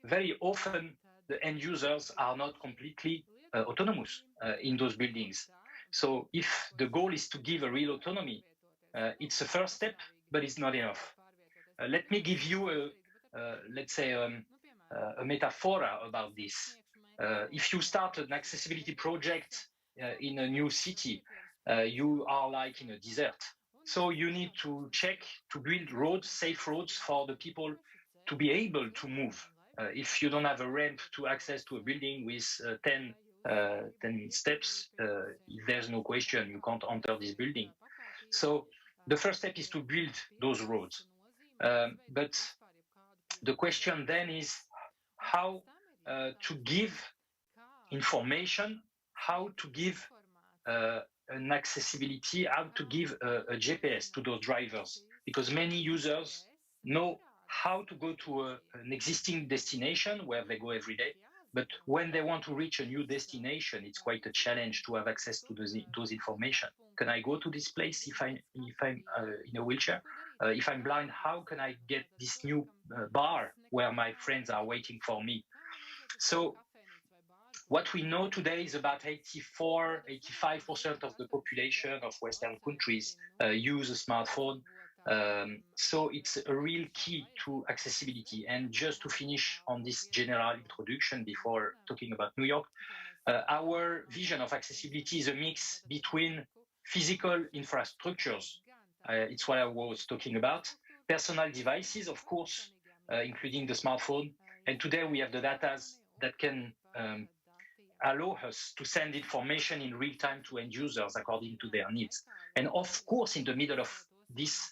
very often the end users are not completely autonomous in those buildings. So if the goal is to give a real autonomy, it's a first step, but it's not enough. Let me give you let's say, a metaphor about this. If you start an accessibility project in a new city, you are like in a desert. So you need to check to build roads, safe roads for the people to be able to move. If you don't have a ramp to access to a building with 10 steps, there's no question you can't enter this building. So the first step is to build those roads. But the question then is how to give information, how to give an accessibility, how to give a GPS to those drivers, because many users know how to go to an existing destination where they go every day. But when they want to reach a new destination, it's quite a challenge to have access to those information. Can I go to this place if I'm in a wheelchair? If I'm blind, how can I get this new bar where my friends are waiting for me? So what we know today is about 85% of the population of Western countries use a smartphone. So it's a real key to accessibility. And just to finish on this general introduction before talking about New York, our vision of accessibility is a mix between physical infrastructures, it's what I was talking about, personal devices, of course, including the smartphone. And today we have the data that can allow us to send information in real time to end users according to their needs. And of course, in the middle of this,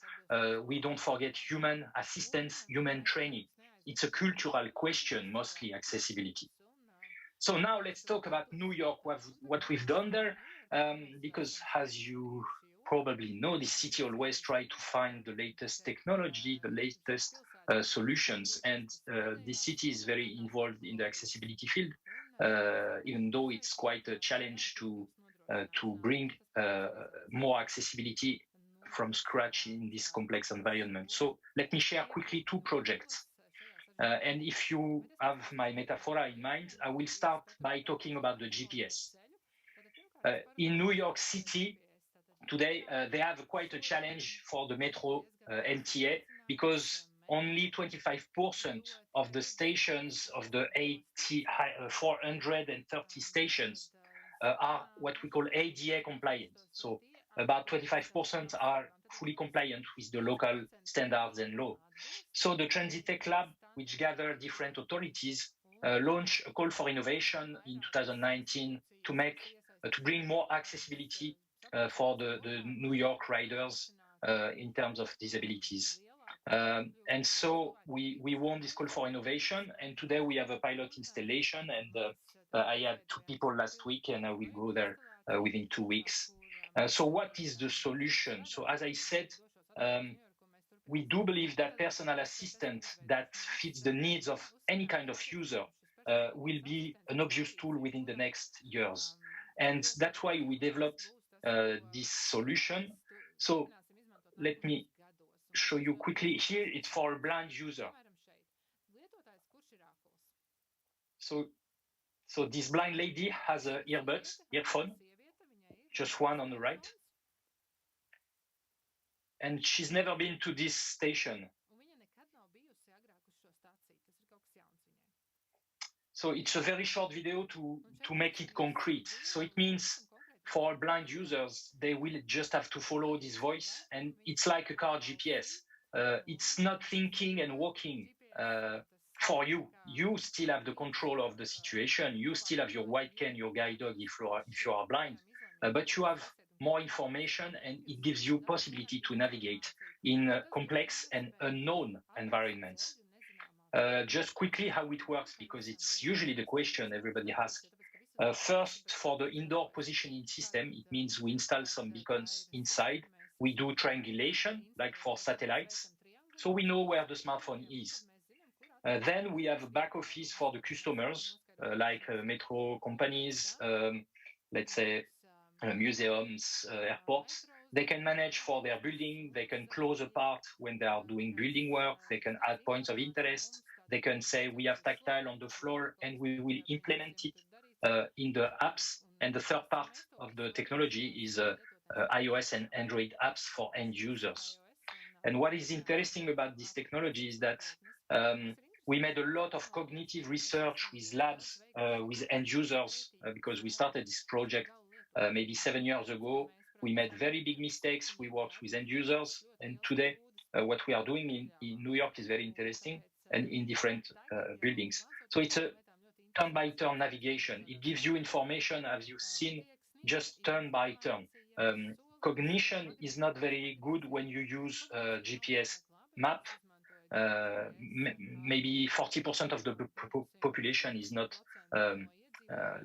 we don't forget human assistance, human training. It's a cultural question, mostly accessibility. So now let's talk about New York, what we've done there, because as you probably know, this city always tries to find the latest technology, the latest solutions. And this city is very involved in the accessibility field, even though it's quite a challenge to bring more accessibility from scratch in this complex environment. So let me share quickly two projects. And if you have my metaphor in mind, I will start by talking about the GPS. In New York City, today, they have quite a challenge for the metro MTA because only 25% of the stations of the 430 stations are what we call ADA compliant. So about 25% are fully compliant with the local standards and law. So the Transit Tech Lab, which gather different authorities, launched a call for innovation in 2019 to bring more accessibility for the New York riders in terms of disabilities. And so we won this call for innovation, and today we have a pilot installation, and I had 2 people last week, and I will go there within 2 weeks. So what is the solution? So as I said, we do believe that personal assistant that fits the needs of any kind of user will be an obvious tool within the next years. And that's why we developed this solution. So let me show you quickly. Here it's for a blind user. So this blind lady has a earphone, just one on the right. And she's never been to this station. So it's a very short video to make it concrete. So it means for blind users, they will just have to follow this voice, and it's like a car GPS. It's not thinking and walking for you. You still have the control of the situation. You still have your white cane, your guide dog if you are blind, but you have more information, and it gives you possibility to navigate in complex and unknown environments. Just quickly how it works, because it's usually the question everybody asks. First, for the indoor positioning system, it means we install some beacons inside. We do triangulation, like for satellites, so we know where the smartphone is. Then we have a back office for the customers, like metro companies, let's say museums, airports. They can manage for their building. They can close a part when they are doing building work. They can add points of interest. They can say we have tactile on the floor, and we will implement it in the apps. And the third part of the technology is iOS and Android apps for end users. And what is interesting about this technology is that we made a lot of cognitive research with labs, with end users, because we started this project maybe 7 years ago. We made very big mistakes. We worked with end users. And today, what we are doing in New York is very interesting, and in different buildings. So it's a turn-by-turn navigation. It gives you information, as you've seen, just turn by turn. Cognition is not very good when you use GPS map. Maybe 40% of the population is not,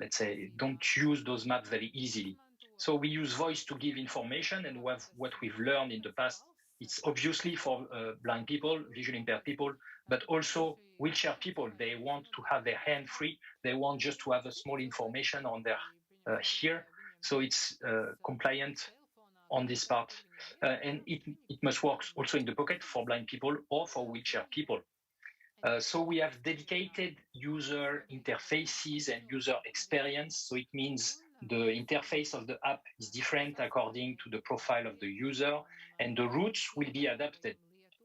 let's say, don't use those maps very easily. So we use voice to give information, and what we've learned in the past, it's obviously for blind people, visually impaired people, but also wheelchair people. They want to have their hand free. They want just to have a small information on their here. So it's compliant on this part. And it must work also in the pocket for blind people or for wheelchair people. So we have dedicated user interfaces and user experience. So it means the interface of the app is different according to the profile of the user, and the routes will be adapted.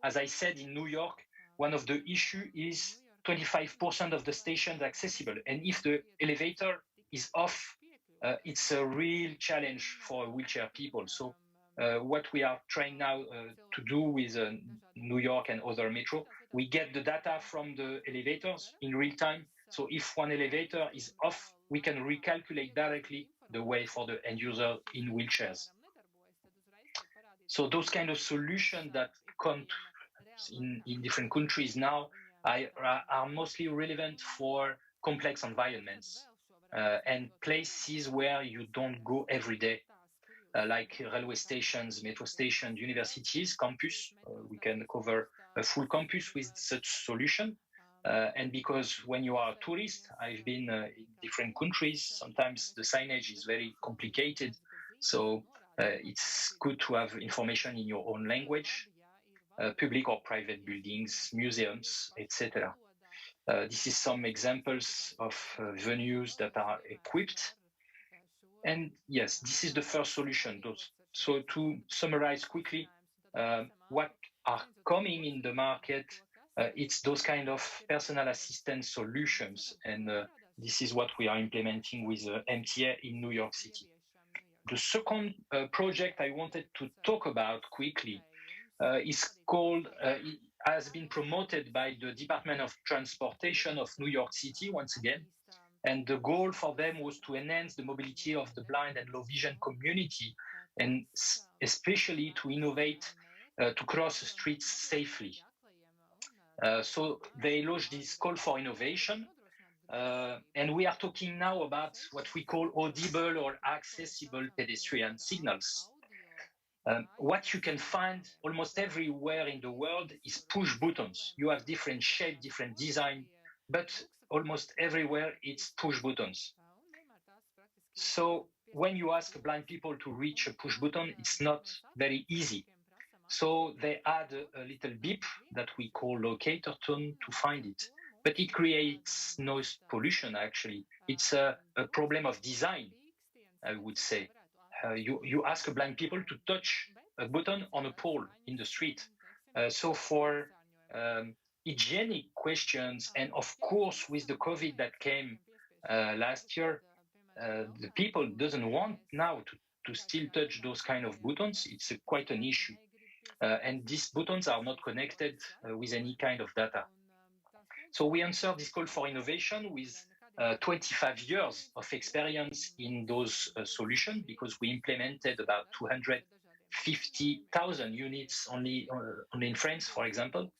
As I said, in New York, one of the issues is 25% of the stations accessible. And if the elevator is off, it's a real challenge for wheelchair people. So what we are trying now to do with New York and other metro, we get the data from the elevators in real time. So if one elevator is off, we can recalculate directly the way for the end user in wheelchairs. So those kind of solutions that come in different countries now are mostly relevant for complex environments and places where you don't go every day. Like railway stations, metro stations, universities, campus. We can cover a full campus with such solution. And because when you are a tourist, I've been in different countries, sometimes the signage is very complicated. So it's good to have information in your own language, public or private buildings, museums, etc. This is some examples of venues that are equipped. And yes, this is the first solution. So to summarize quickly, what are coming in the market, it's those kind of personal assistance solutions. And this is what we are implementing with MTA in New York City. The second project I wanted to talk about quickly is called, has been promoted by the Department of Transportation of New York City once again. And the goal for them was to enhance the mobility of the blind and low vision community, and especially to innovate to cross the streets safely. So they launched this call for innovation. And we are talking now about what we call audible or accessible pedestrian signals. What you can find almost everywhere in the world is push buttons. You have different shape, different design, but almost everywhere it's push buttons. So when you ask blind people to reach a push button, it's not very easy. So they add a little beep that we call locator tone to find it. But it creates noise pollution, actually. It's a problem of design, I would say. You ask blind people to touch a button on a pole in the street. So for hygienic questions, and of course with the COVID that came last year, the people doesn't want now to still touch those kind of buttons. It's quite an issue. And these buttons are not connected with any kind of data. So we answer this call for innovation with 25 years of experience in those solutions, because we implemented about 250,000 units only in France, for example.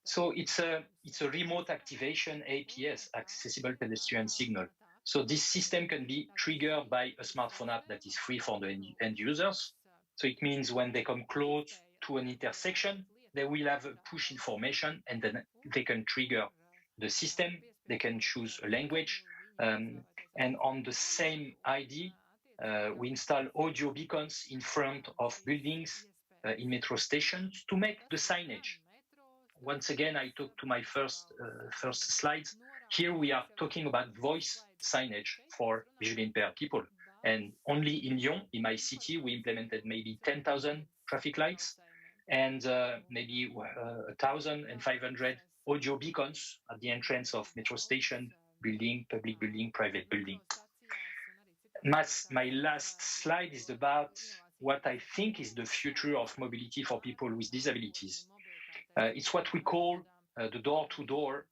So it's a remote activation APS, accessible pedestrian signal. So this system can be triggered by a smartphone app that is free for the end users. So it means when they come close to an intersection, they will have push information, and then they can trigger the system. They can choose a language. And on the same ID, we install audio beacons in front of buildings in metro stations to make the signage. Once again, I talk to my first slides. Here we are talking about voice signage for visually impaired people. And only in Lyon, in my city, we implemented maybe 10,000 traffic lights and maybe 1,500 audio beacons at the entrance of metro station, building, public building, private building. My last slide is about what I think is the future of mobility for people with disabilities. It's what we call the door-to-door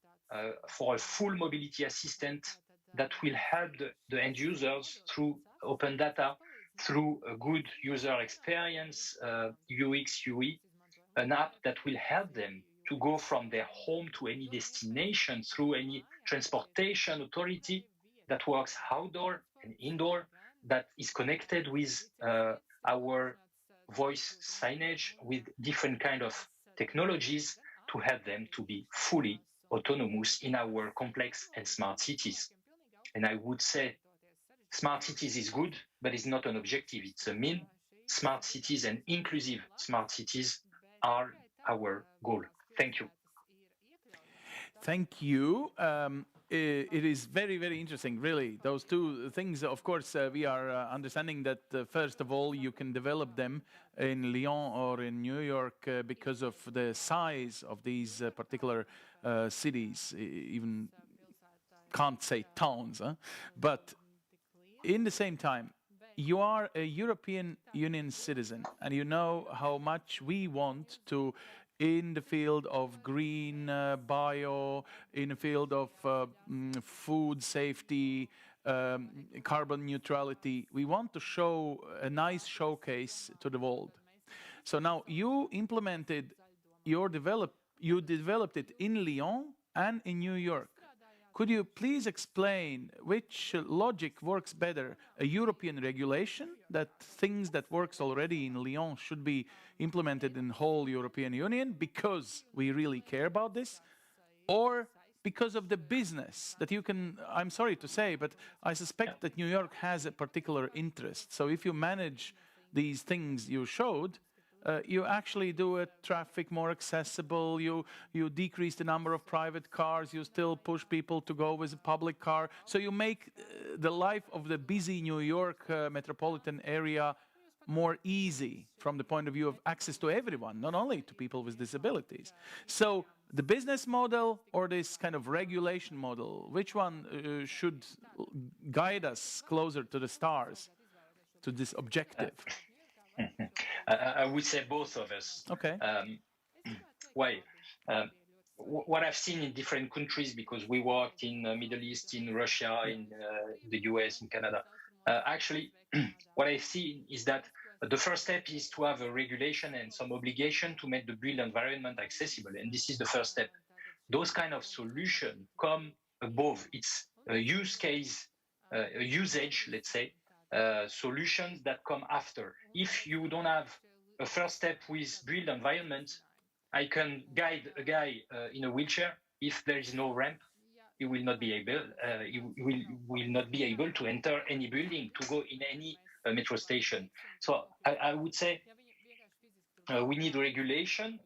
for a full mobility assistant that will help the end users through open data, through a good user experience, UX, UI, an app that will help them to go from their home to any destination through any transportation authority that works outdoor and indoor, that is connected with our voice signage, with different kind of technologies to help them to be fully autonomous in our complex and smart cities. And I would say smart cities is good, but it's not an objective, it's a mean. Smart cities and inclusive smart cities are our goal. Thank you. Thank you. It is very, very interesting, really. Those two things, of course, we are understanding that, first of all, you can develop them in Lyon or in New York because of the size of these particular cities, even can't say towns, huh? But in the same time, you are a European Union citizen, and you know how much we want to, in the field of green, bio, in the field of food safety, carbon neutrality. We want to show a nice showcase to the world. So now you implemented you developed it in Lyon and in New York. Could you please explain which logic works better? A European regulation that things that works already in Lyon should be implemented in the whole European Union because we really care about this? Or because of the business that you can, I'm sorry to say, but I suspect that New York has a particular interest. So if you manage these things you showed, you actually do a traffic more accessible, you decrease the number of private cars, you still push people to go with a public car. So you make the life of the busy New York metropolitan area more easy from the point of view of access to everyone, not only to people with disabilities. So the business model or this kind of regulation model, which one should guide us closer to the stars, to this objective? I would say both of us. Okay. Why? What I've seen in different countries, because we worked in the Middle East, in Russia, in the US, in Canada. Actually, what I've seen is that the first step is to have a regulation and some obligation to make the built environment accessible. And this is the first step. Those kind of solutions come above. It's a use case, a usage, let's say, solutions that come after. If you don't have a first step with built environment, I can guide a guy in a wheelchair. If there is no ramp, he will not be able. He will not be able to enter any building, to go in any metro station. So I would say we need regulation,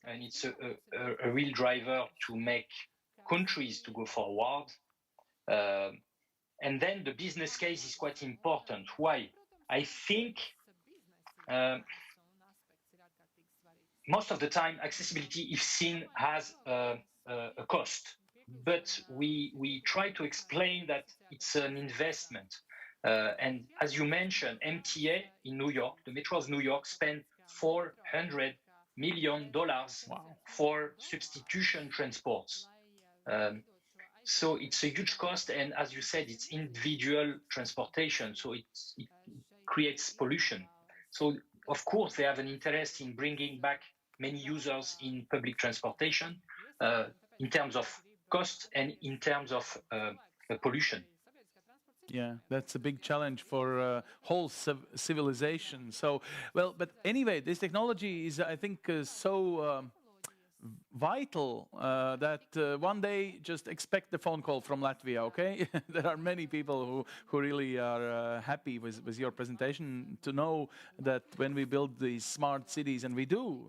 and it's a real driver to make countries to go forward. And then the business case is quite important. Why? I think most of the time accessibility is seen as a cost, but we try to explain that it's an investment. And as you mentioned, MTA in New York, the Metro of New York, spent $400 million for substitution transports. So it's a huge cost, and as you said, it's individual transportation, so it creates pollution. So of course they have an interest in bringing back many users in public transportation in terms of cost and in terms of pollution. Yeah, that's a big challenge for whole civilization. So, well, but anyway, this technology is, I think, so vital that one day just expect the phone call from Latvia, okay? There are many people who really are happy with your presentation to know that when we build these smart cities, and we do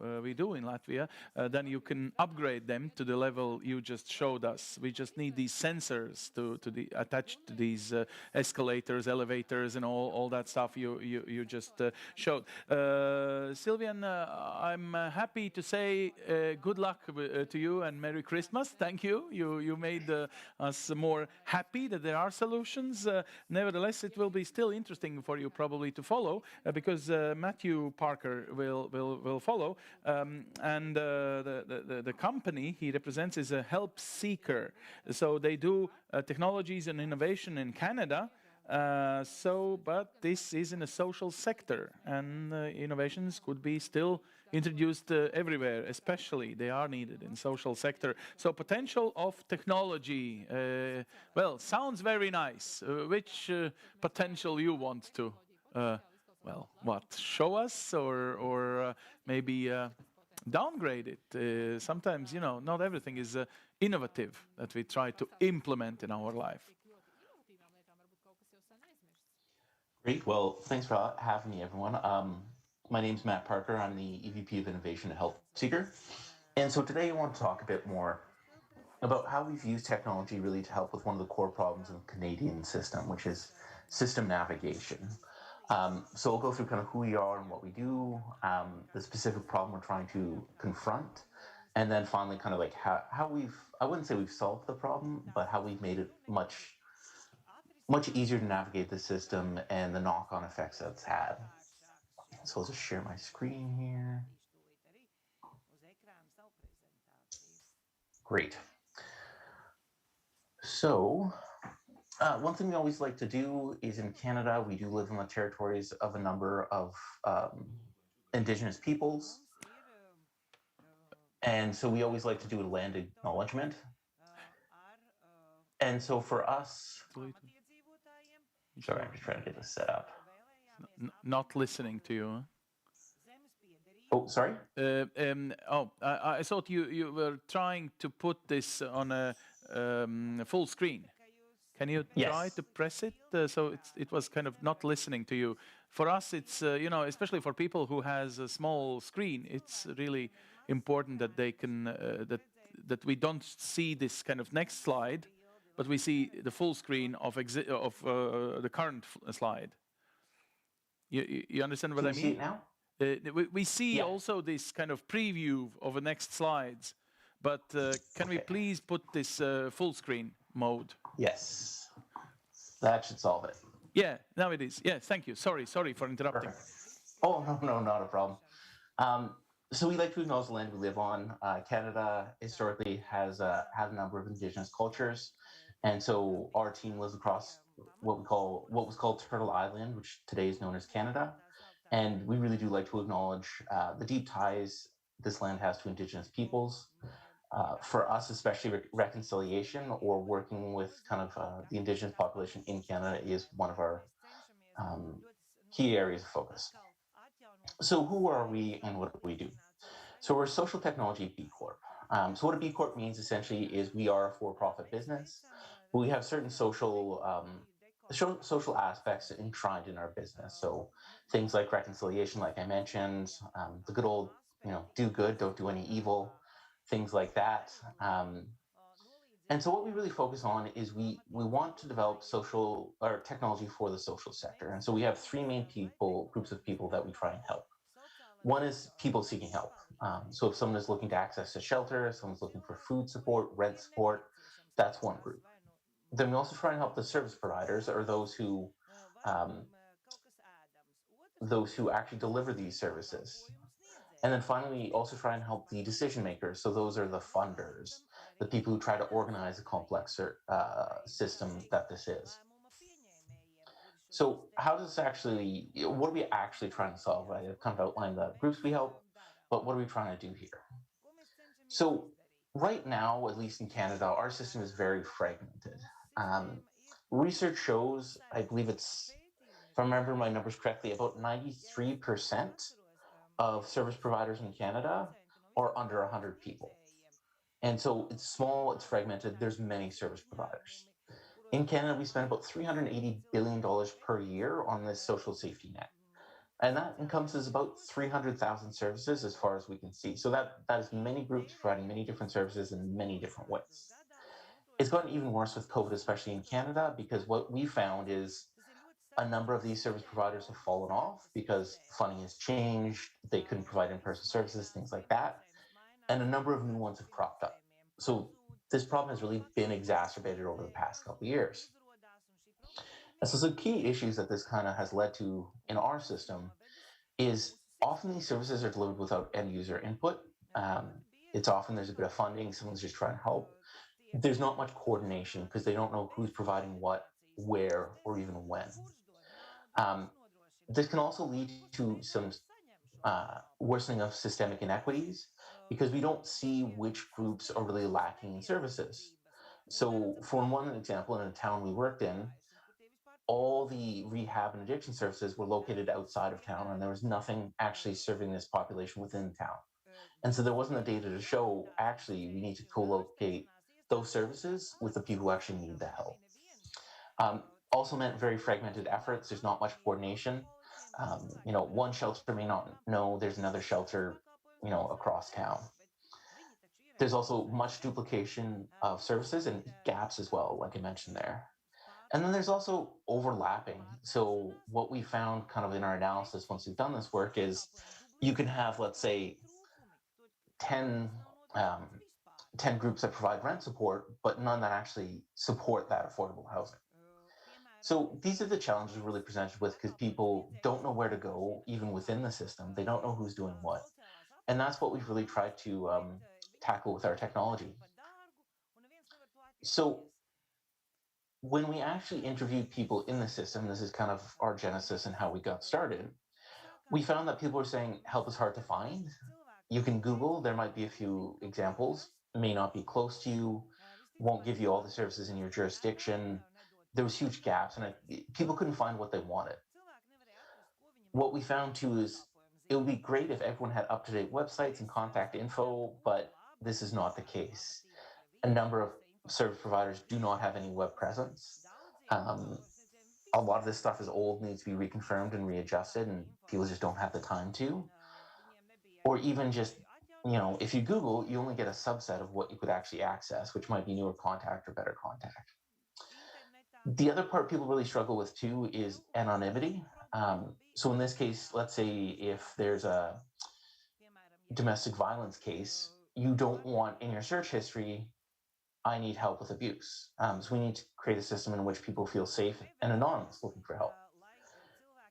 in Latvia, then you can upgrade them to the level you just showed us. We just need these sensors to attach to these escalators, elevators, and all that stuff you just showed. Sylvian, I'm happy to say good luck to you and Merry Christmas. Thank you. You made us more happy that there are solutions. Nevertheless, it will be still interesting for you probably to follow because Matthew Parker will follow. And the company he represents is a help seeker. So they do technologies and innovation in Canada. But this is in a social sector, and innovations could be still introduced everywhere, especially they are needed in social sector. So potential of technology, well, sounds very nice. Which potential you want to, well, what, show us or maybe downgrade it? Sometimes, you know, not everything is innovative that we try to implement in our life. Great. Well, thanks for having me, everyone. My name's Matt Parker. I'm the EVP of Innovation at Health Seeker. And so today I want to talk a bit more about how we've used technology really to help with one of the core problems of the Canadian system, which is system navigation. So we'll go through kind of who we are and what we do, the specific problem we're trying to confront, and then finally kind of like how we've, I wouldn't say we've solved the problem, but how we've made it much easier to navigate the system and the knock-on effects that's had. So I'll just share my screen here. Great. So one thing we always like to do is in Canada, we do live in the territories of a number of Indigenous peoples. And so we always like to do a land acknowledgement. And so for us, sorry, I'm just trying to get this set up. Not listening to you. Huh? Oh, sorry? I thought you were trying to put this on a full screen. Can you try to press it? So it was kind of not listening to you. For us, it's, you know, especially for people who has a small screen, it's really important that they can, that we don't see this kind of next slide, but we see the full screen of the current slide. You understand what I mean? Can you see it now? We see also this kind of preview of the next slides, but can we please put this full screen mode? Yes, that should solve it. Yeah, now it is. Yeah, thank you. Sorry for interrupting. Perfect. Oh, no, not a problem. So we like to acknowledge the land we live on. Canada historically has had a number of Indigenous cultures, and so our team lives across what was called Turtle Island, which today is known as Canada. And we really do like to acknowledge the deep ties this land has to Indigenous peoples. For us, especially reconciliation or working with kind of the Indigenous population in Canada is one of our key areas of focus. So who are we and what do we do? So we're a social technology B Corp. So what a B Corp means essentially is we are a for-profit business. We have certain social social aspects enshrined in our business. So things like reconciliation, like I mentioned, the good old, do good, don't do any evil, things like that. And so what we really focus on is we want to develop social or technology for the social sector. And so we have three main groups of people that we try and help. One is people seeking help. So if someone is looking to access a shelter, if someone's looking for food support, rent support, that's one group. Then we also try and help the service providers, or um, those who actually deliver these services. And then finally, we also try and help the decision makers. So those are the funders, the people who try to organize a complex system that this is. So how does what are we actually trying to solve? I kind of outlined the groups we help, but what are we trying to do here? So right now, at least in Canada, our system is very fragmented. Research shows, I believe it's, if I remember my numbers correctly, about 93% of service providers in Canada are under 100 people. And so it's small, it's fragmented, there's many service providers. In Canada, we spend about $380 billion per year on this social safety net. And that encompasses about 300,000 services as far as we can see. So that is many groups providing many different services in many different ways. It's gotten even worse with COVID, especially in Canada, because what we found is a number of these service providers have fallen off because funding has changed, they couldn't provide in-person services, things like that, and a number of new ones have cropped up. So this problem has really been exacerbated over the past couple of years. And so some key issues that this kind of has led to in our system is often these services are delivered without end user input. It's often there's a bit of funding, someone's just trying to help. There's not much coordination because they don't know who's providing what, where, or even when. This can also lead to some worsening of systemic inequities because we don't see which groups are really lacking in services. So, for one example, in a town we worked in, all the rehab and addiction services were located outside of town, and there was nothing actually serving this population within town. And so there wasn't the data to show actually we need to co-locate those services with the people who actually need the help. Also meant very fragmented efforts. There's not much coordination. One shelter may not know there's another shelter, across town. There's also much duplication of services and gaps as well, like I mentioned there. And then there's also overlapping. So what we found kind of in our analysis once we've done this work is you can have, let's say, 10, 10 groups that provide rent support, but none that actually support that affordable housing. So these are the challenges we're really presented with because people don't know where to go, even within the system. They don't know who's doing what. And that's what we've really tried to tackle with our technology. So when we actually interviewed people in the system, this is kind of our genesis and how we got started, we found that people were saying help is hard to find. You can Google, there might be a few examples, may not be close to you, won't give you all the services in your jurisdiction. There was huge gaps and people couldn't find what they wanted. What we found too is it would be great if everyone had up-to-date websites and contact info, but this is not the case. A number of service providers do not have any web presence. A lot of this stuff is old, needs to be reconfirmed and readjusted, and people just don't have the time to. Or even just, if you Google, you only get a subset of what you could actually access, which might be newer contact or better contact. The other part people really struggle with too is anonymity. So in this case, let's say if there's a domestic violence case, you don't want in your search history, I need help with abuse. So we need to create a system in which people feel safe and anonymous looking for help.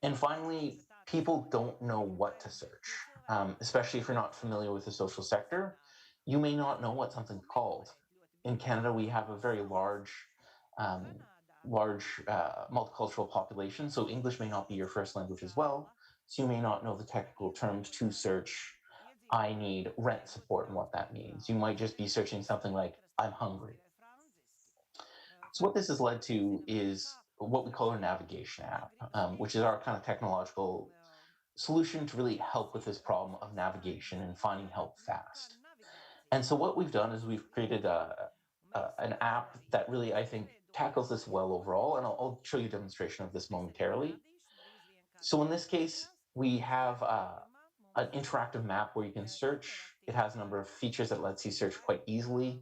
And finally, people don't know what to search, especially if you're not familiar with the social sector. You may not know what something's called. In Canada, we have a very large multicultural population, so English may not be your first language as well. So you may not know the technical terms to search, I need rent support and what that means. You might just be searching something like, I'm hungry. So what this has led to is what we call a navigation app, which is our kind of technological solution to really help with this problem of navigation and finding help fast. And so what we've done is we've created a an app that really, I think, tackles this well overall, and I'll show you a demonstration of this momentarily. So in this case, we have an interactive map where you can search. It has a number of features that lets you search quite easily.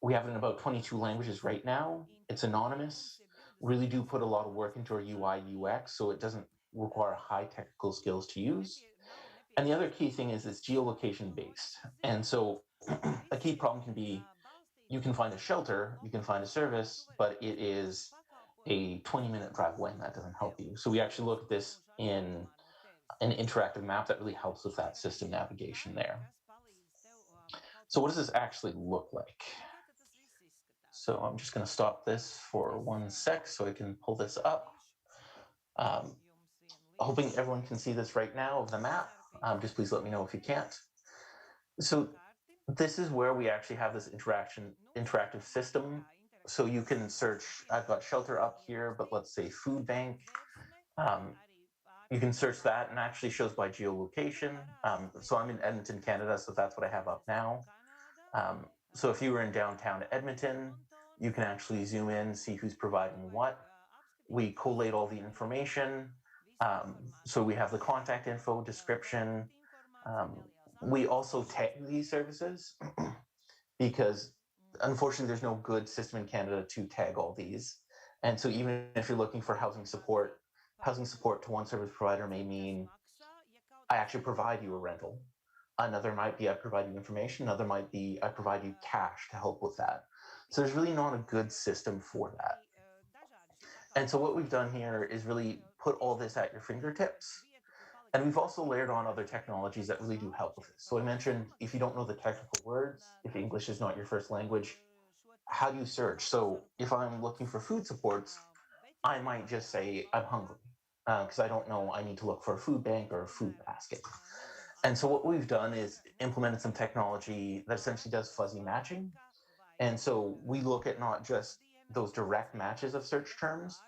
We have it in about 22 languages right now. It's anonymous. Really do put a lot of work into our UI UX, so it doesn't require high technical skills to use. And the other key thing is it's geolocation based. And so a key problem can be you can find a shelter, you can find a service, but it is a 20-minute drive away, and that doesn't help you. So we actually look at this in an interactive map that really helps with that system navigation there. So what does this actually look like? So I'm just going to stop this for 1 sec so I can pull this up. Hoping everyone can see this right now of the map. Just please let me know if you can't. So this is where we actually have this interactive system. So you can search, I've got shelter up here, but let's say food bank. You can search that and actually shows by geolocation. So I'm in Edmonton, Canada, so that's what I have up now. So if you were in downtown Edmonton, you can actually zoom in, see who's providing what. We collate all the information. So we have the contact info, description. We also tag these services because unfortunately there's no good system in Canada to tag all these. And so even if you're looking for housing support to one service provider may mean I actually provide you a rental. Another might be I provide you information. Another might be I provide you cash to help with that. So there's really not a good system for that. And so what we've done here is really put all this at your fingertips. And we've also layered on other technologies that really do help with this. So I mentioned if you don't know the technical words, if English is not your first language, how do you search? So if I'm looking for food supports, I might just say I'm hungry because I don't know I need to look for a food bank or a food basket. And so what we've done is implemented some technology that essentially does fuzzy matching. And so we look at not just those direct matches of search terms,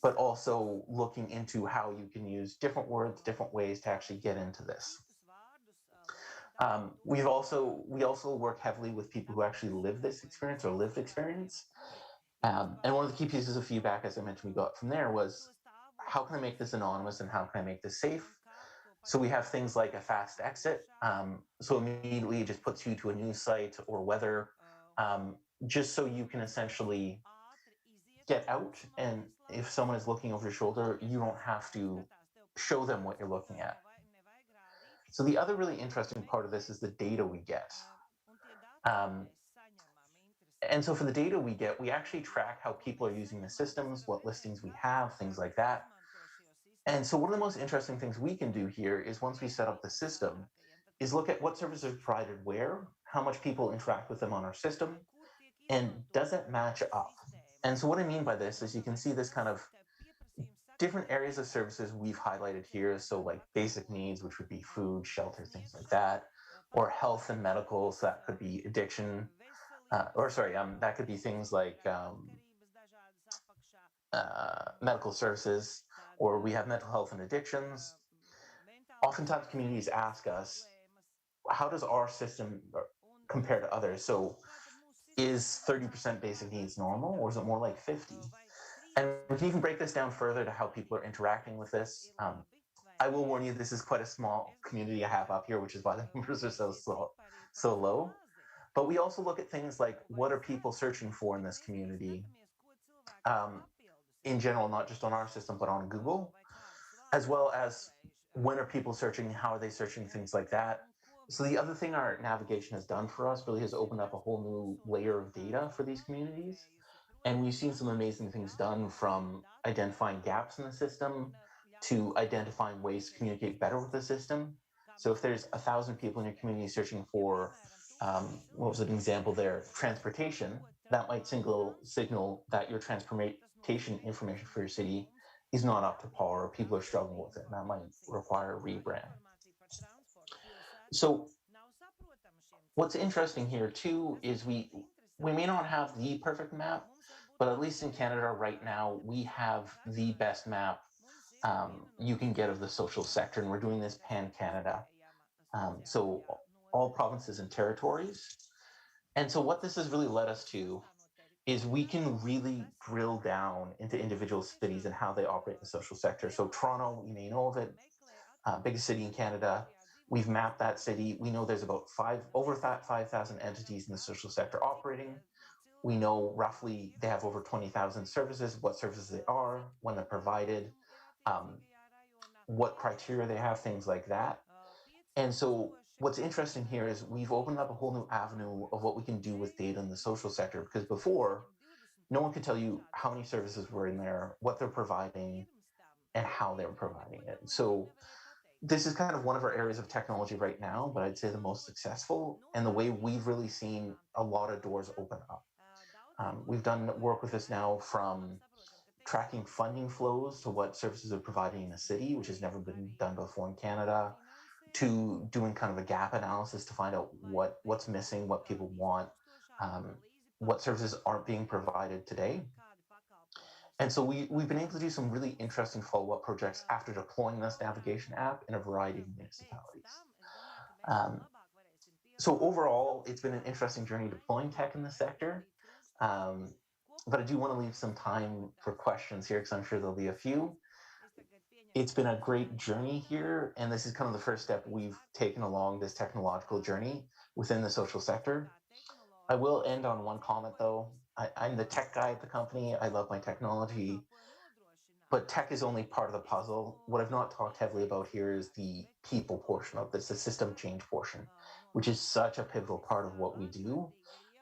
but also looking into how you can use different words, different ways to actually get into this. We also work heavily with people who actually live this experience or lived experience. And one of the key pieces of feedback, as I mentioned, we got from there was, how can I make this anonymous and how can I make this safe? So we have things like a fast exit. So immediately it just puts you to a news site or weather, just so you can essentially get out. And if someone is looking over your shoulder, you don't have to show them what you're looking at. So the other really interesting part of this is the data we get. And so for the data we get, we actually track how people are using the systems, what listings we have, things like that. And so one of the most interesting things we can do here is once we set up the system, is look at what services are provided where, how much people interact with them on our system, and does it match up? And so what I mean by this is you can see this kind of different areas of services we've highlighted here. So like basic needs, which would be food, shelter, things like that, or health and medical, so that could be addiction, that could be things like medical services, or we have mental health and addictions. Oftentimes communities ask us, how does our system compare to others? So is 30% basic needs normal, or is it more like 50? And we can even break this down further to how people are interacting with this. I will warn you, this is quite a small community I have up here, which is why the numbers are so low. But we also look at things like, what are people searching for in this community? In general, not just on our system, but on Google, as well as when are people searching, how are they searching, things like that. So the other thing our navigation has done for us really has opened up a whole new layer of data for these communities. And we've seen some amazing things done, from identifying gaps in the system to identifying ways to communicate better with the system. So if there's 1,000 people in your community searching for, what was an example there, transportation, that might signal that your transportation information for your city is not up to par, or people are struggling with it, and that might require a rebrand. So what's interesting here too is we may not have the perfect map, but at least in Canada right now, we have the best map you can get of the social sector, and we're doing this pan-Canada. So all provinces and territories. And so what this has really led us to is we can really drill down into individual cities and how they operate in the social sector. So Toronto, you may know of it, biggest city in Canada. We've mapped that city. We know there's about 5,000 entities in the social sector operating. We know roughly they have over 20,000 services, what services they are, when they're provided, what criteria they have, things like that. And so what's interesting here is we've opened up a whole new avenue of what we can do with data in the social sector, because before, no one could tell you how many services were in there, what they're providing, and how they're providing it. So this is kind of one of our areas of technology right now, but I'd say the most successful, and the way we've really seen a lot of doors open up. We've done work with this now from tracking funding flows to what services are providing in a city, which has never been done before in Canada, to doing kind of a gap analysis to find out what's missing, what people want, what services aren't being provided today. And so we've been able to do some really interesting follow-up projects after deploying this navigation app in a variety of municipalities. So overall, it's been an interesting journey deploying tech in the sector. But I do want to leave some time for questions here, because I'm sure there'll be a few. It's been a great journey here, and this is kind of the first step we've taken along this technological journey within the social sector. I will end on one comment, though. I'm the tech guy at the company. I love my technology, but tech is only part of the puzzle. What I've not talked heavily about here is the people portion of this, the system change portion, which is such a pivotal part of what we do.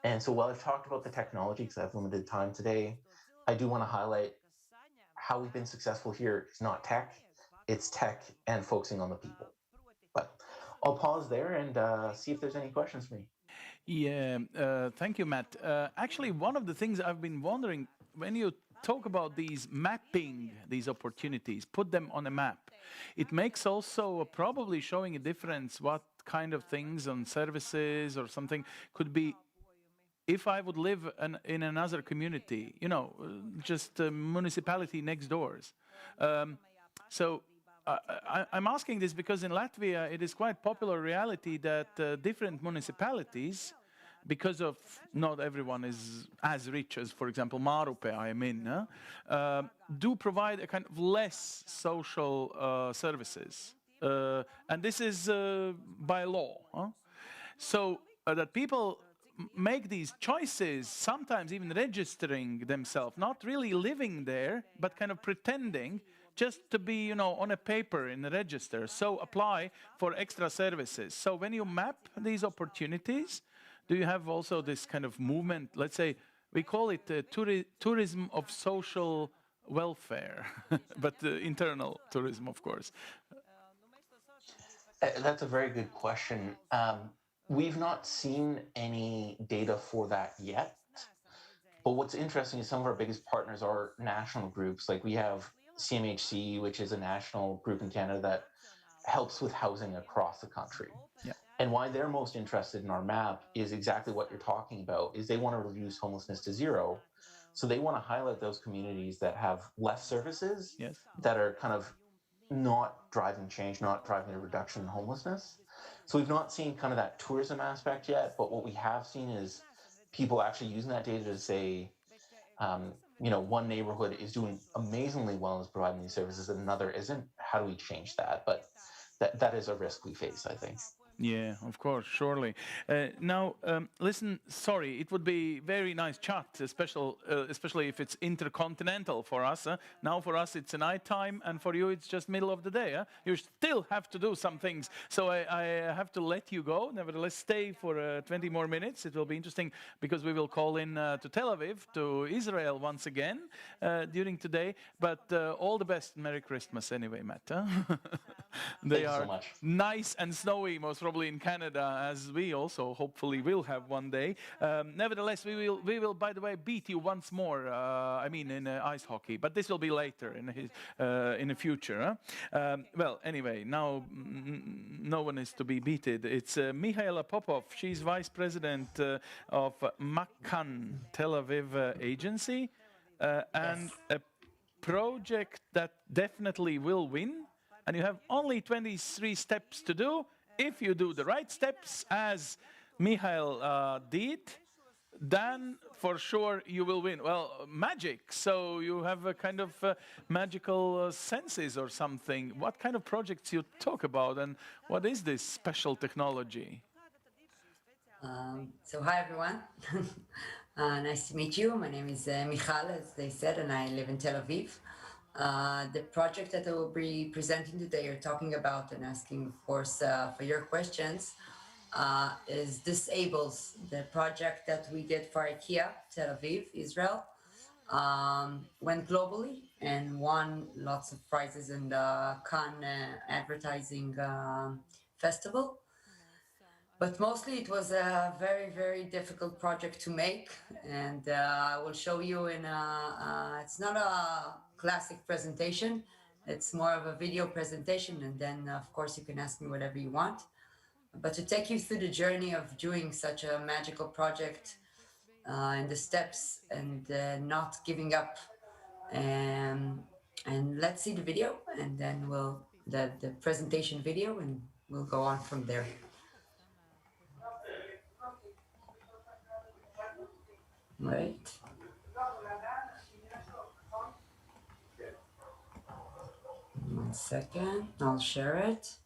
And so while I've talked about the technology, because I have limited time today, I do want to highlight how we've been successful here. It's not tech, it's tech and focusing on the people. But I'll pause there and see if there's any questions for me. Yeah, thank you, Matt. Actually, one of the things I've been wondering, when you talk about these mapping, these opportunities, put them on a map, it makes also probably showing a difference what kind of things on services or something could be. If I would live in another community, just a municipality next doors. So I'm asking this because in Latvia, it is quite popular reality that different municipalities, because of not everyone is as rich as, for example, Mārupe, do provide a kind of less social services. And this is by law. So that people make these choices, sometimes even registering themselves, not really living there, but kind of pretending just to be, on a paper in the register. So apply for extra services. So when you map these opportunities, do you have also this kind of movement? Let's say we call it tourism of social welfare, but internal tourism, of course. That's a very good question. We've not seen any data for that yet. But what's interesting is some of our biggest partners are national groups. Like we have CMHC, which is a national group in Canada that helps with housing across the country. Yeah. And why they're most interested in our map is exactly what you're talking about, is they want to reduce homelessness to zero. So they want to highlight those communities that have less services, yes, that are kind of not driving change, not driving a reduction in homelessness. So we've not seen kind of that tourism aspect yet, but what we have seen is people actually using that data to say, one neighborhood is doing amazingly well and is providing these services and another isn't. How do we change that? But that is a risk we face, I think. Yeah, of course, surely. Now, listen, sorry, it would be very nice chat, especially if it's intercontinental for us. Now for us, it's night time, and for you, it's just middle of the day. You still have to do some things. So I have to let you go. Nevertheless, stay for 20 more minutes. It will be interesting because we will call in to Tel Aviv, to Israel once again during today. But all the best. Merry Christmas anyway, Matt. They are so much. Nice and snowy, most probably in Canada, as we also hopefully will have one day. Nevertheless, we will, by the way, beat you once more. In ice hockey, but this will be later in the future. Well, anyway, now no one is to be beaten. It's Mihaela Popov. She's vice president of Makan Tel Aviv agency, and a project that definitely will win. And you have only 23 steps to do. If you do the right steps, as Mihail did, then for sure you will win. Well, magic. So you have a kind of magical senses or something. What kind of projects you talk about, and what is this special technology? So hi everyone. Nice to meet you. My name is Michal, as they said, and I live in Tel Aviv. The project that I will be presenting today or talking about and asking, of course, for your questions is Disables, the project that we did for IKEA, Tel Aviv, Israel. Went globally and won lots of prizes in the Cannes Advertising Festival. But mostly it was a very, very difficult project to make. And I will show you it's not a classic presentation. It's more of a video presentation. And then, of course, you can ask me whatever you want. But to take you through the journey of doing such a magical project and the steps and not giving up. And let's see the video and then the presentation video, and we'll go on from there. Right. One second, I'll share it.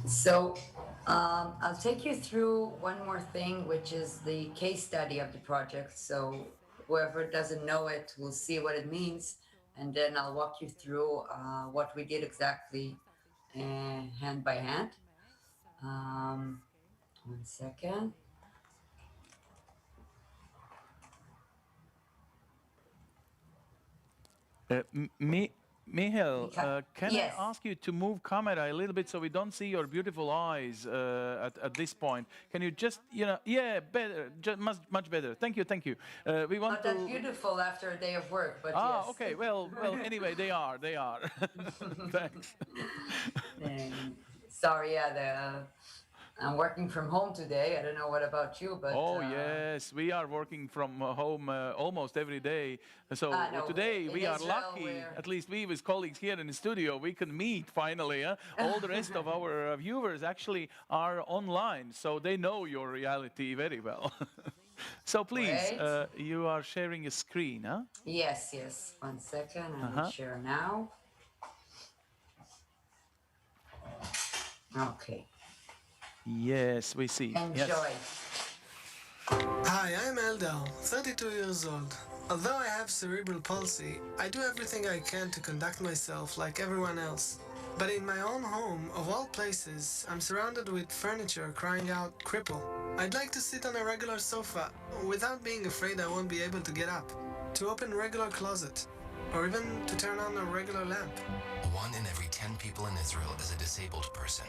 So I'll take you through one more thing, which is the case study of the project. So whoever doesn't know it will see what it means, and then I'll walk you through what we did exactly hand by hand. One second. Michael, can Yes. I ask you to move camera a little bit so we don't see your beautiful eyes at this point? Can you just, yeah, better, just much better. Thank you, thank you. We want Not that beautiful after a day of work, but Ah, yes. okay. Well. Anyway, they are. Thanks. Sorry, yeah, I'm working from home today. I don't know what about you, but Oh yes, we are working from home almost every day. So no, today we in are Israel lucky. At least we, with colleagues here in the studio, we can meet finally. All the rest of our viewers actually are online, so they know your reality very well. So please, Wait. you are sharing a screen, huh? Yes, yes. 1 second. I will share now. Okay. Yes, we see. Enjoy. Yes. Hi, I'm Eldel, 32 years old. Although I have cerebral palsy, I do everything I can to conduct myself like everyone else. But in my own home, of all places, I'm surrounded with furniture crying out, cripple. I'd like to sit on a regular sofa without being afraid I won't be able to get up, to open a regular closet, or even to turn on a regular lamp. 1 in every 10 people in Israel is a disabled person.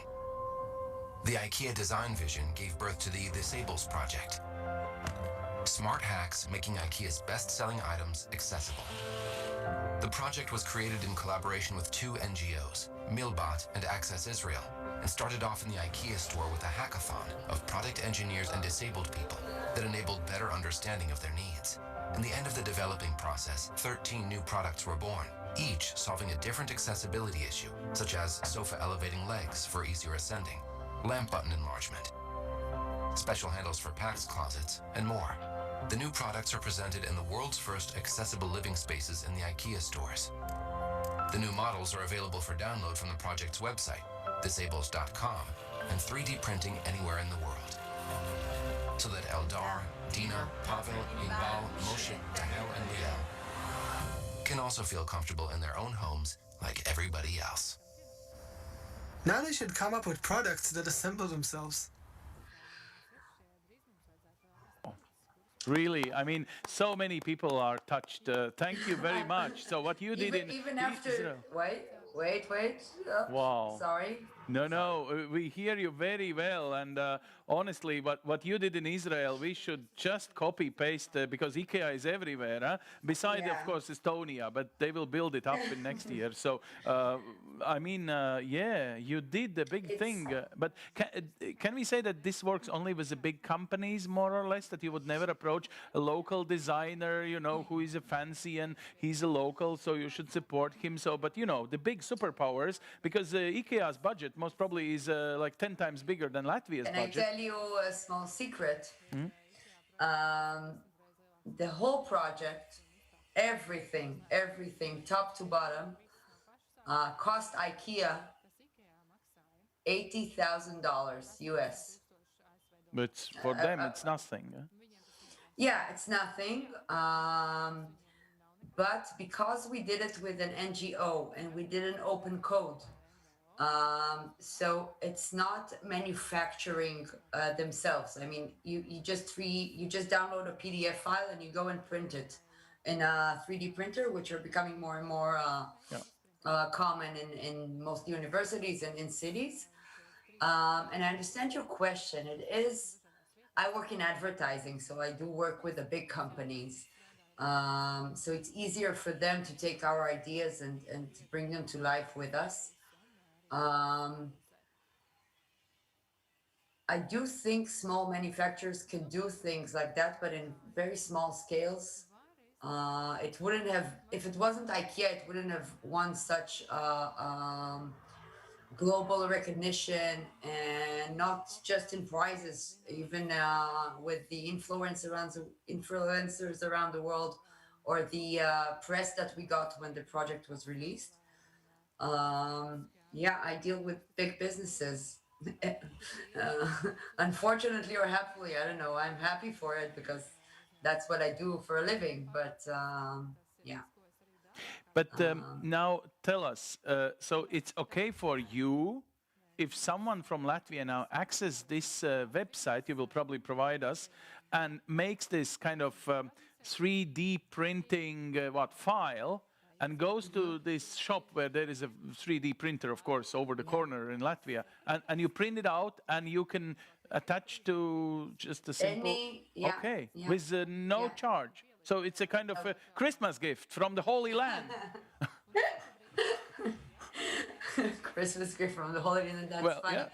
The IKEA design vision gave birth to the Disables Project. Smart hacks making IKEA's best-selling items accessible. The project was created in collaboration with 2 NGOs, Milbot and Access Israel, and started off in the IKEA store with a hackathon of product engineers and disabled people that enabled better understanding of their needs. In the end of the developing process, 13 new products were born, each solving a different accessibility issue, such as sofa elevating legs for easier ascending, lamp button enlargement, special handles for PAX closets, and more. The new products are presented in the world's first accessible living spaces in the IKEA stores. The new models are available for download from the project's website, disables.com, and 3D printing anywhere in the world. So that Eldar, Dina, Pavel, Inbal, Moshe, Daniel, and Liel can also feel comfortable in their own homes like everybody else. Now they should come up with products that assemble themselves. Really, I mean, so many people are touched. Thank you very much. So what you did even after Israel. Wait. Wow. Sorry. No, we hear you very well. And honestly, what you did in Israel, we should just copy paste because IKEA is everywhere. Huh? Beside, of course, Estonia, but they will build it up in next year. So, I mean, yeah, you did the big thing. But can we say that this works only with the big companies, more or less, that you would never approach a local designer, you know, who is a fancy and he's a local, so you should support him. So, but, you know, the big superpowers, because IKEA's budget most probably is like 10 times bigger than Latvia's budget. Can I tell you a small secret? The whole project, everything, top to bottom, cost IKEA $80,000 US. But for them, it's nothing. Huh? Yeah, it's nothing. But because we did it with an NGO and we did an open code, so it's not manufacturing themselves. I mean, you just download a PDF file and you go and print it in a 3D printer, which are becoming more and more common in most universities and in cities. And I understand your question. It is, I work in advertising, so I do work with the big companies. So it's easier for them to take our ideas and to bring them to life with us. I do think small manufacturers can do things like that, but in very small scales. It wouldn't have, if it wasn't IKEA, it wouldn't have won such global recognition, and not just in prizes, even with the influencers around the world, or the press that we got when the project was released. Yeah, I deal with big businesses. Unfortunately or happily, I don't know. I'm happy for it because that's what I do for a living. But yeah. But now tell us, so it's okay for you if someone from Latvia now accesses this website, you will probably provide us, and makes this kind of 3D printing file, and goes to this shop where there is a 3D printer, of course, over the corner in Latvia, and you print it out, and you can attach to just a simple, with no charge. So it's a kind of a Christmas gift from the Holy Land. Christmas gift from the Holy Land, that's funny. Yeah.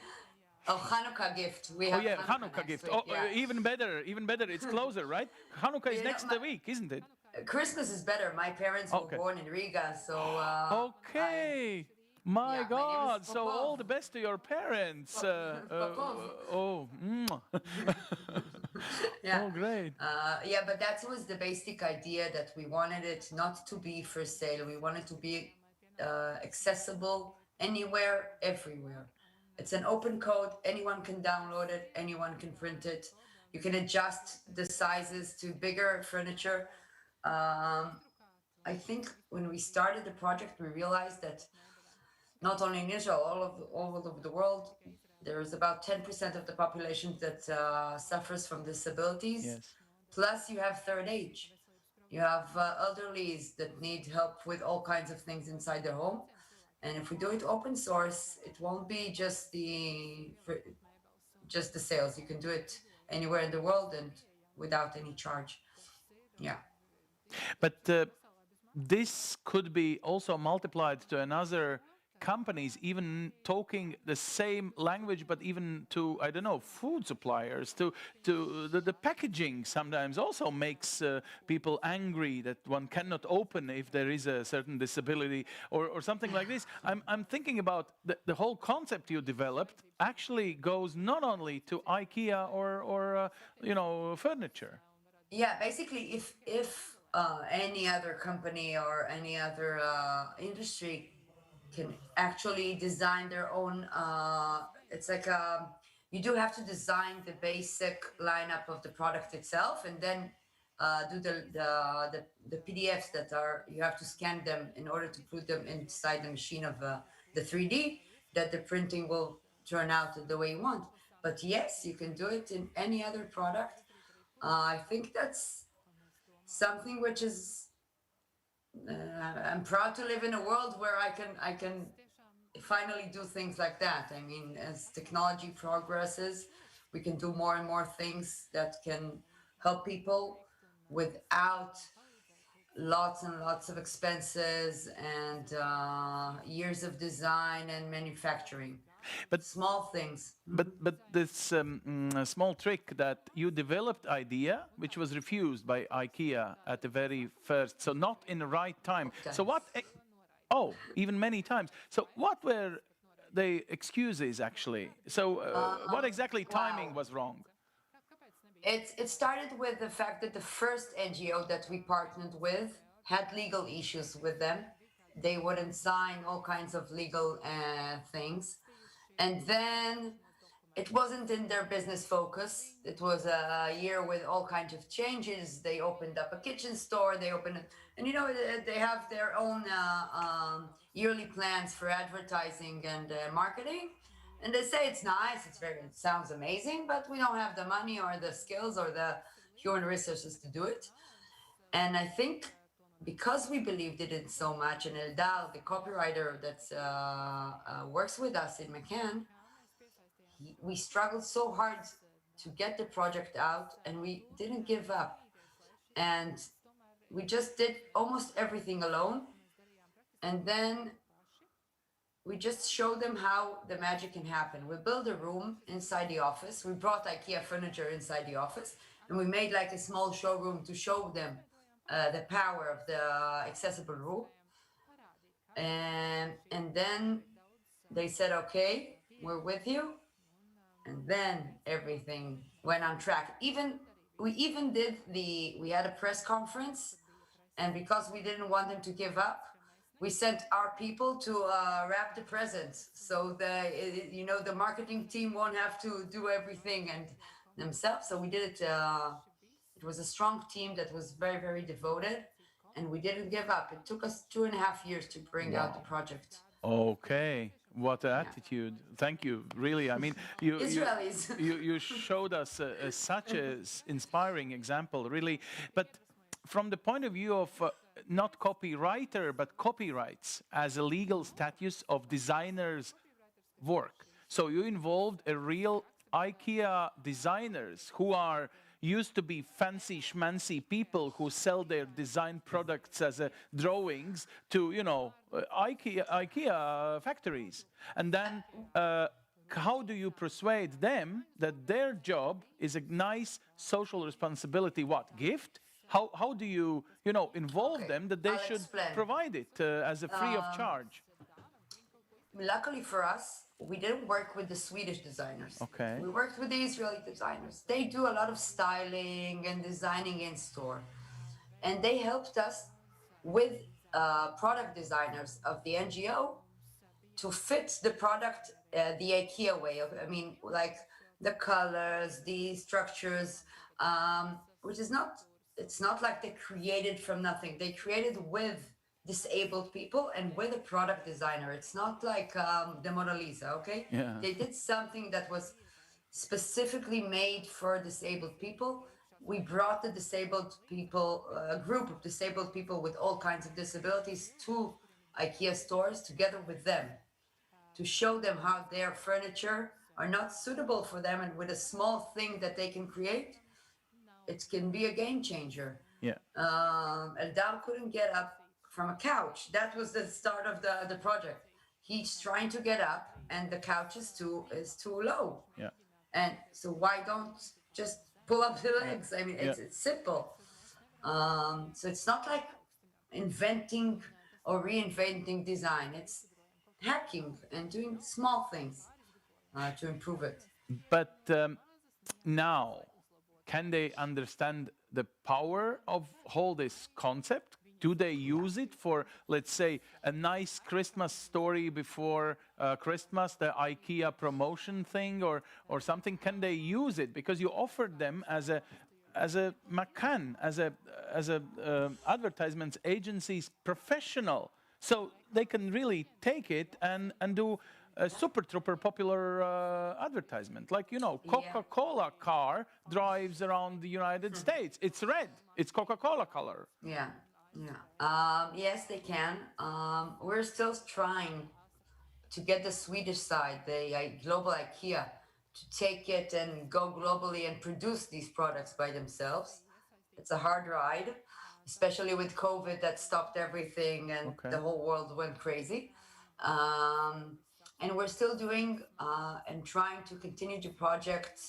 Oh, Hanukkah gift. We have Hanukkah gift. Oh, even better. It's closer, right? Hanukkah is next week, isn't it? Christmas is better. My parents were born in Riga, so... okay. My God. So all the best to your parents. Yeah. Oh, great. Yeah, but that was the basic idea, that we wanted it not to be for sale. We wanted to be accessible anywhere, everywhere. It's an open code. Anyone can download it. Anyone can print it. You can adjust the sizes to bigger furniture. I think when we started the project, we realized that not only in Israel, all over the world, there is about 10% of the population that suffers from disabilities. Yes. Plus, you have third age. You have elderlies that need help with all kinds of things inside their home. And if we do it open source, it won't be just the sales. You can do it anywhere in the world and without any charge. Yeah. But this could be also multiplied to another companies, even talking the same language, but even to, I don't know, food suppliers, to the packaging sometimes also makes people angry that one cannot open if there is a certain disability or something like this. I'm thinking about the whole concept you developed actually goes not only to IKEA or furniture. Yeah, basically, if any other company or any other industry can actually design their own, it's like you do have to design the basic lineup of the product itself, and then do the PDFs that you have to scan them in order to put them inside the machine of the 3D, that the printing will turn out the way you want. But yes, you can do it in any other product. I think that's something which is, I'm proud to live in a world where I can finally do things like that. I mean, as technology progresses, we can do more and more things that can help people without lots and lots of expenses and years of design and manufacturing. But small things. But this small trick that you developed idea, which was refused by IKEA at the very first, so not in the right time. So what? Oh, even many times. So what were the excuses actually? So what exactly timing was wrong? It started with the fact that the first NGO that we partnered with had legal issues with them. They wouldn't sign all kinds of legal things. And then it wasn't in their business focus. It was a year with all kinds of changes. They opened up a kitchen store. They opened, and they have their own yearly plans for advertising and marketing. And they say it's nice. It sounds amazing, but we don't have the money or the skills or the human resources to do it. And I think because we believed in it so much, and Eldal, the copywriter that works with us in McCann, we struggled so hard to get the project out, and we didn't give up. And we just did almost everything alone. And then we just showed them how the magic can happen. We built a room inside the office. We brought IKEA furniture inside the office, and we made like a small showroom to show them the power of the accessible room. And then they said, okay, we're with you. And then everything went on track. We had a press conference, and because we didn't want them to give up, we sent our people to wrap the presents. So the marketing team won't have to do everything and themselves. So we did it. It was a strong team that was very, very devoted, and we didn't give up. It took us 2.5 years to bring out the project. Okay, what an attitude! Thank you. Really, I mean, Israelis. you showed us such an inspiring example, really. But from the point of view of not copywriter, but copyrights as a legal status of designers' work. So you involved a real IKEA designers who are used to be fancy schmancy people who sell their design products as drawings to, IKEA factories. And then how do you persuade them that their job is a nice social responsibility? What, gift? How do you, involve them that they should provide it as a free of charge? luckily for us, we didn't work with the Swedish designers. Okay. We worked with the Israeli designers. They do a lot of styling and designing in store. And they helped us with product designers of the NGO to fit the product the IKEA way of, I mean, like the colors, the structures, which is not, it's not like they created from nothing. They created with disabled people and with a product designer. It's not like the Mona Lisa, okay? Yeah. They did something that was specifically made for disabled people. We brought the disabled people, a group of disabled people with all kinds of disabilities to IKEA stores together with them to show them how their furniture are not suitable for them, and with a small thing that they can create, it can be a game changer. Yeah. Eldar couldn't get up from a couch. That was the start of the project. He's trying to get up, and the couch is too low. Yeah. And so why don't just pull up the legs? I mean, it's simple. So it's not like inventing or reinventing design. It's hacking and doing small things to improve it. But now, can they understand the power of all this concept? Do they use it for, let's say, a nice Christmas story before Christmas, the IKEA promotion thing, or something? Can they use it because you offered them as a McCann, as a advertisement agency's professional, so they can really take it and do a super trooper popular advertisement. Like, you know, Coca-Cola car drives around the United States. It's red. It's Coca-Cola color. Yeah. Yes, they can. We're still trying to get the Swedish side, the global IKEA, to take it and go globally and produce these products by themselves. It's a hard ride, especially with COVID that stopped everything and the whole world went crazy. And we're still doing and trying to continue to project.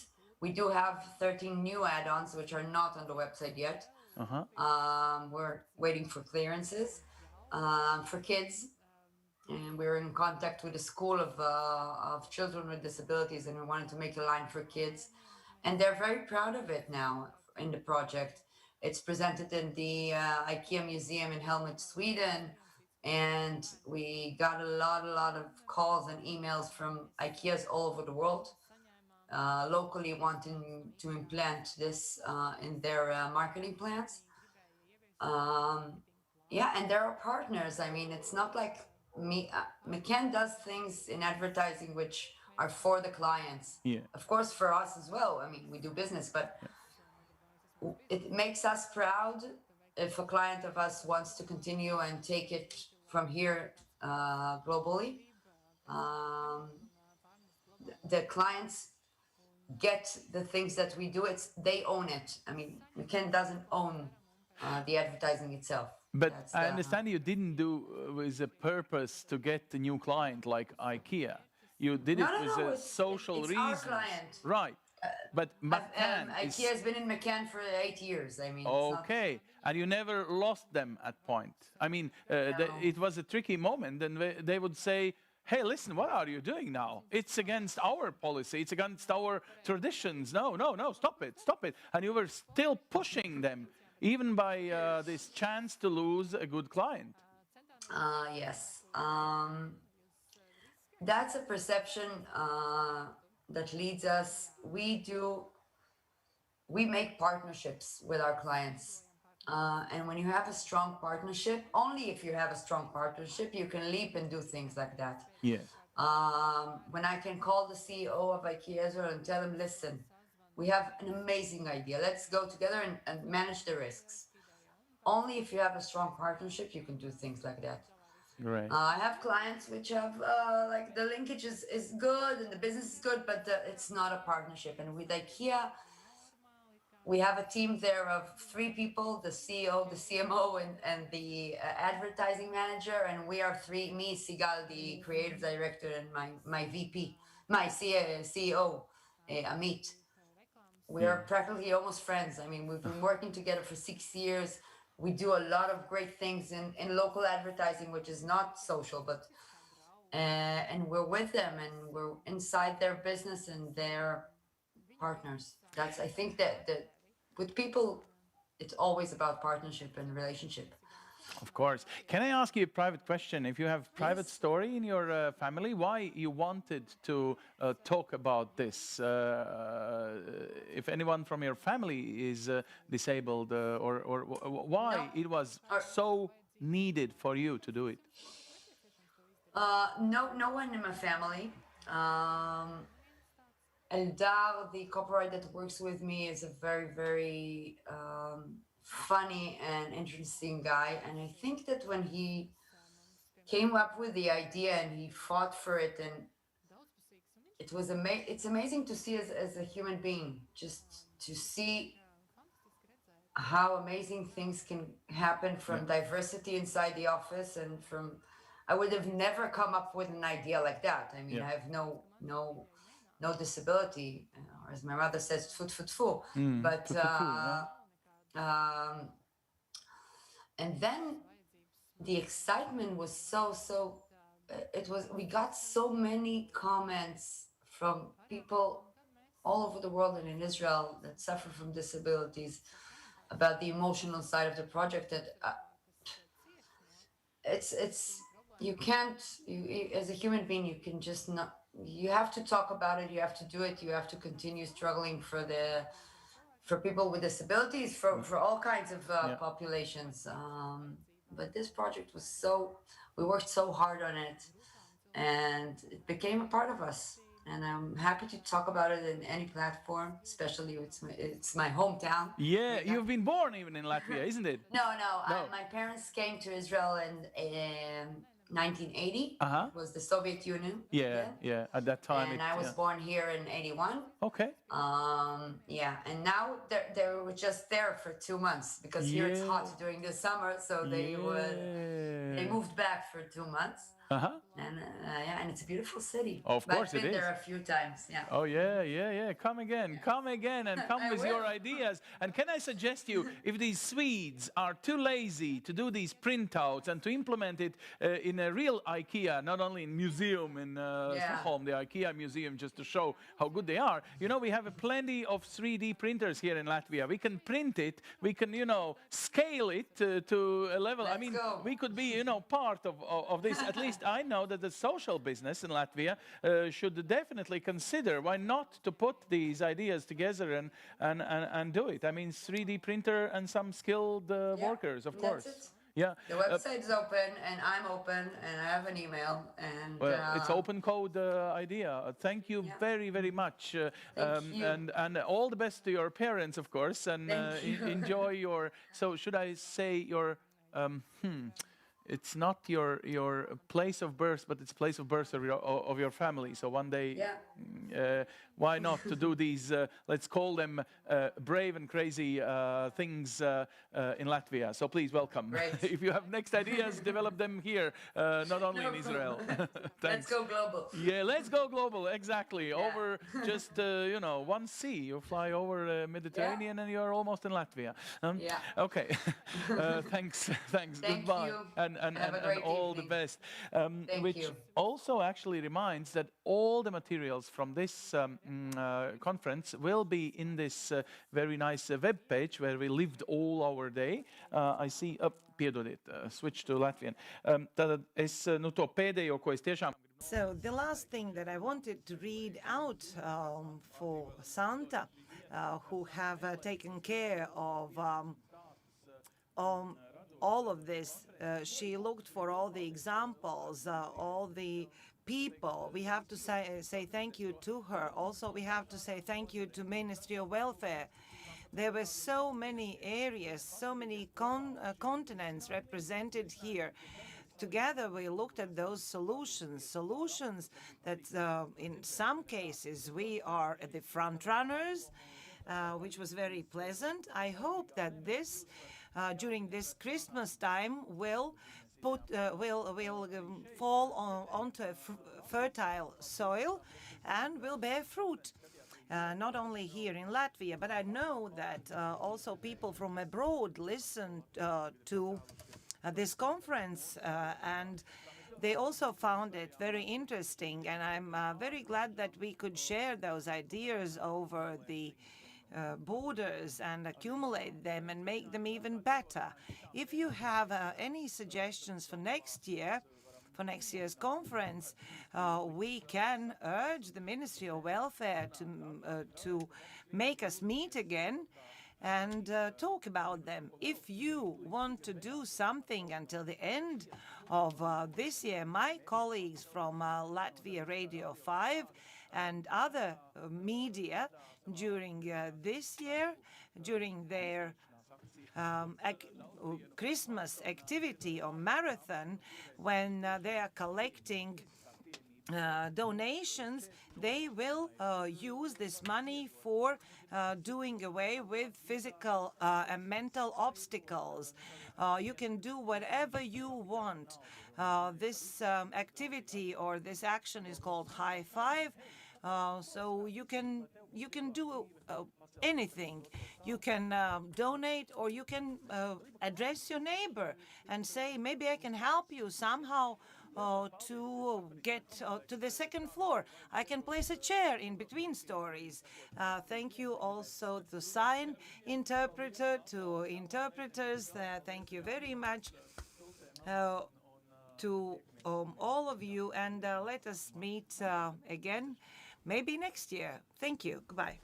We do have 13 new add-ons which are not on the website yet. We're waiting for clearances for kids, and we're in contact with a school of children with disabilities, and we wanted to make a line for kids, and they're very proud of it now in the project. It's presented in the IKEA Museum in Helmut, Sweden, and we got a lot of calls and emails from IKEAs all over the world, locally wanting to implant this in their marketing plans. Yeah, and there are partners. I mean, it's not like McCann does things in advertising which are for the clients. Yeah. Of course, for us as well. I mean, we do business, but it makes us proud if a client of us wants to continue and take it from here globally. The clients get the things that we do. They own it. I mean, McCann doesn't own the advertising itself. But I understand you didn't do with a purpose to get a new client like IKEA. You did it with a social it's reason. Our client. Right. But McCann IKEA has been in McCann for 8 years. I mean, okay, and you never lost them at point. I mean, it was a tricky moment, and they would say, "Hey, listen, what are you doing now? It's against our policy. It's against our traditions. No, stop it!" And you were still pushing them, even by this chance to lose a good client. Yes, that's a perception that leads us. We make partnerships with our clients. And when you have a strong partnership, only if you have a strong partnership, you can leap and do things like that. Yeah. When I can call the CEO of IKEA Israel and tell him, listen, we have an amazing idea. Let's go together and manage the risks. Only if you have a strong partnership, you can do things like that. Right. I have clients which have like the linkage is good and the business is good, but it's not a partnership. And with IKEA, we have a team there of 3 people, the CEO, the CMO, and the advertising manager. And we are 3, me, Sigal, the creative director, and my VP, my CEO, Amit. We are practically almost friends. I mean, we've been working together for 6 years. We do a lot of great things in local advertising, which is not social, but and we're with them, and we're inside their business and their partners. That's, I think that with people, it's always about partnership and relationship. Of course. Can I ask you a private question? If you have private story in your family, why you wanted to talk about this? If anyone from your family is disabled, or why it was so needed for you to do it? No one in my family. Eldar, the copyright that works with me, is a very, very funny and interesting guy. And I think that when he came up with the idea and he fought for it, and it's amazing to see as a human being, just to see how amazing things can happen from diversity inside the office, and from, I would have never come up with an idea like that. I mean, I have no disability, or as my mother says, tfu tfu tfu. But and then the excitement was so. We got so many comments from people all over the world and in Israel that suffer from disabilities about the emotional side of the project, that it's you can't, as a human being, you can just not, you have to talk about it, you have to do it, you have to continue struggling for people with disabilities, for all kinds of populations. But this project was we worked so hard on it, and it became a part of us. And I'm happy to talk about it in any platform, especially it's my hometown. Yeah, you've been born even in Latvia, isn't it? No. My parents came to Israel in 1980. Was the Soviet Union. Yeah. At that time, and I was born here in 81. Okay. And now they were just there for 2 months, because here it's hot during the summer, so they moved back for 2 months. And it's a beautiful city. Of course it is. I've been there a few times. Yeah. Oh yeah. Come again, and come with your ideas. And can I suggest you, if these Swedes are too lazy to do these printouts and to implement it in a real IKEA, not only in museum in Stockholm, the IKEA museum, just to show how good they are. We have plenty of 3D printers here in Latvia. We can print it. We can, scale it to a level. We could be, part of this. At least I know that the social business in Latvia should definitely consider why not to put these ideas together and do it. 3D printer and some skilled workers, of course. That's it. Yeah. The website is open, and I'm open, and I have an email. And it's open code idea. Thank you very, very much. Thank you. And all the best to your parents, of course. And enjoy your. So should I say your? It's not your place of birth, but it's place of birth of your family. So one day, why not to do these, let's call them brave and crazy things in Latvia. So please welcome. If you have next ideas, develop them here, not only in Israel. Let's go global. Yeah, let's go global, exactly. Over just, one sea. You fly over Mediterranean and you're almost in Latvia. Okay. Thanks. Thank Goodbye. you. And all the best. Which you. also actually reminds that all the materials from this conference will be in this very nice web page where we lived all our day. I see, piedodiet, switch to Latvian. Tātad es, to pēdējo, ko es tiešām. So the last thing that I wanted to read out for Santa, who have taken care of all of this, she looked for all the examples, all the people. We have to say thank you to her. Also, we have to say thank you to Ministry of Welfare. There were so many areas, so many continents represented here. Together, we looked at those solutions that in some cases we are at the front runners, which was very pleasant. I hope that this during this Christmas time will fall onto a fertile soil and will bear fruit. Not only here in Latvia, but I know that also people from abroad listen to this conference, and They also found it very interesting, and I'm very glad that we could share those ideas over the borders and accumulate them and make them even better. If you have any suggestions for next year's conference, we can urge the Ministry of Welfare to make us meet again and talk about them. If you want to do something until the end of this year, my colleagues from Latvia Radio 5 and other media during this year, during their Christmas activity or marathon, when they are collecting donations, they will use this money for doing away with physical and mental obstacles. You can do whatever you want. This activity or this action is called High Five. So you can do anything. You can donate, or you can address your neighbor and say, maybe I can help you somehow to get to the second floor. I can place a chair in between stories. Thank you also to sign interpreter, to interpreters. Thank you very much to all of you, and let us meet again maybe next year. Thank you. Goodbye.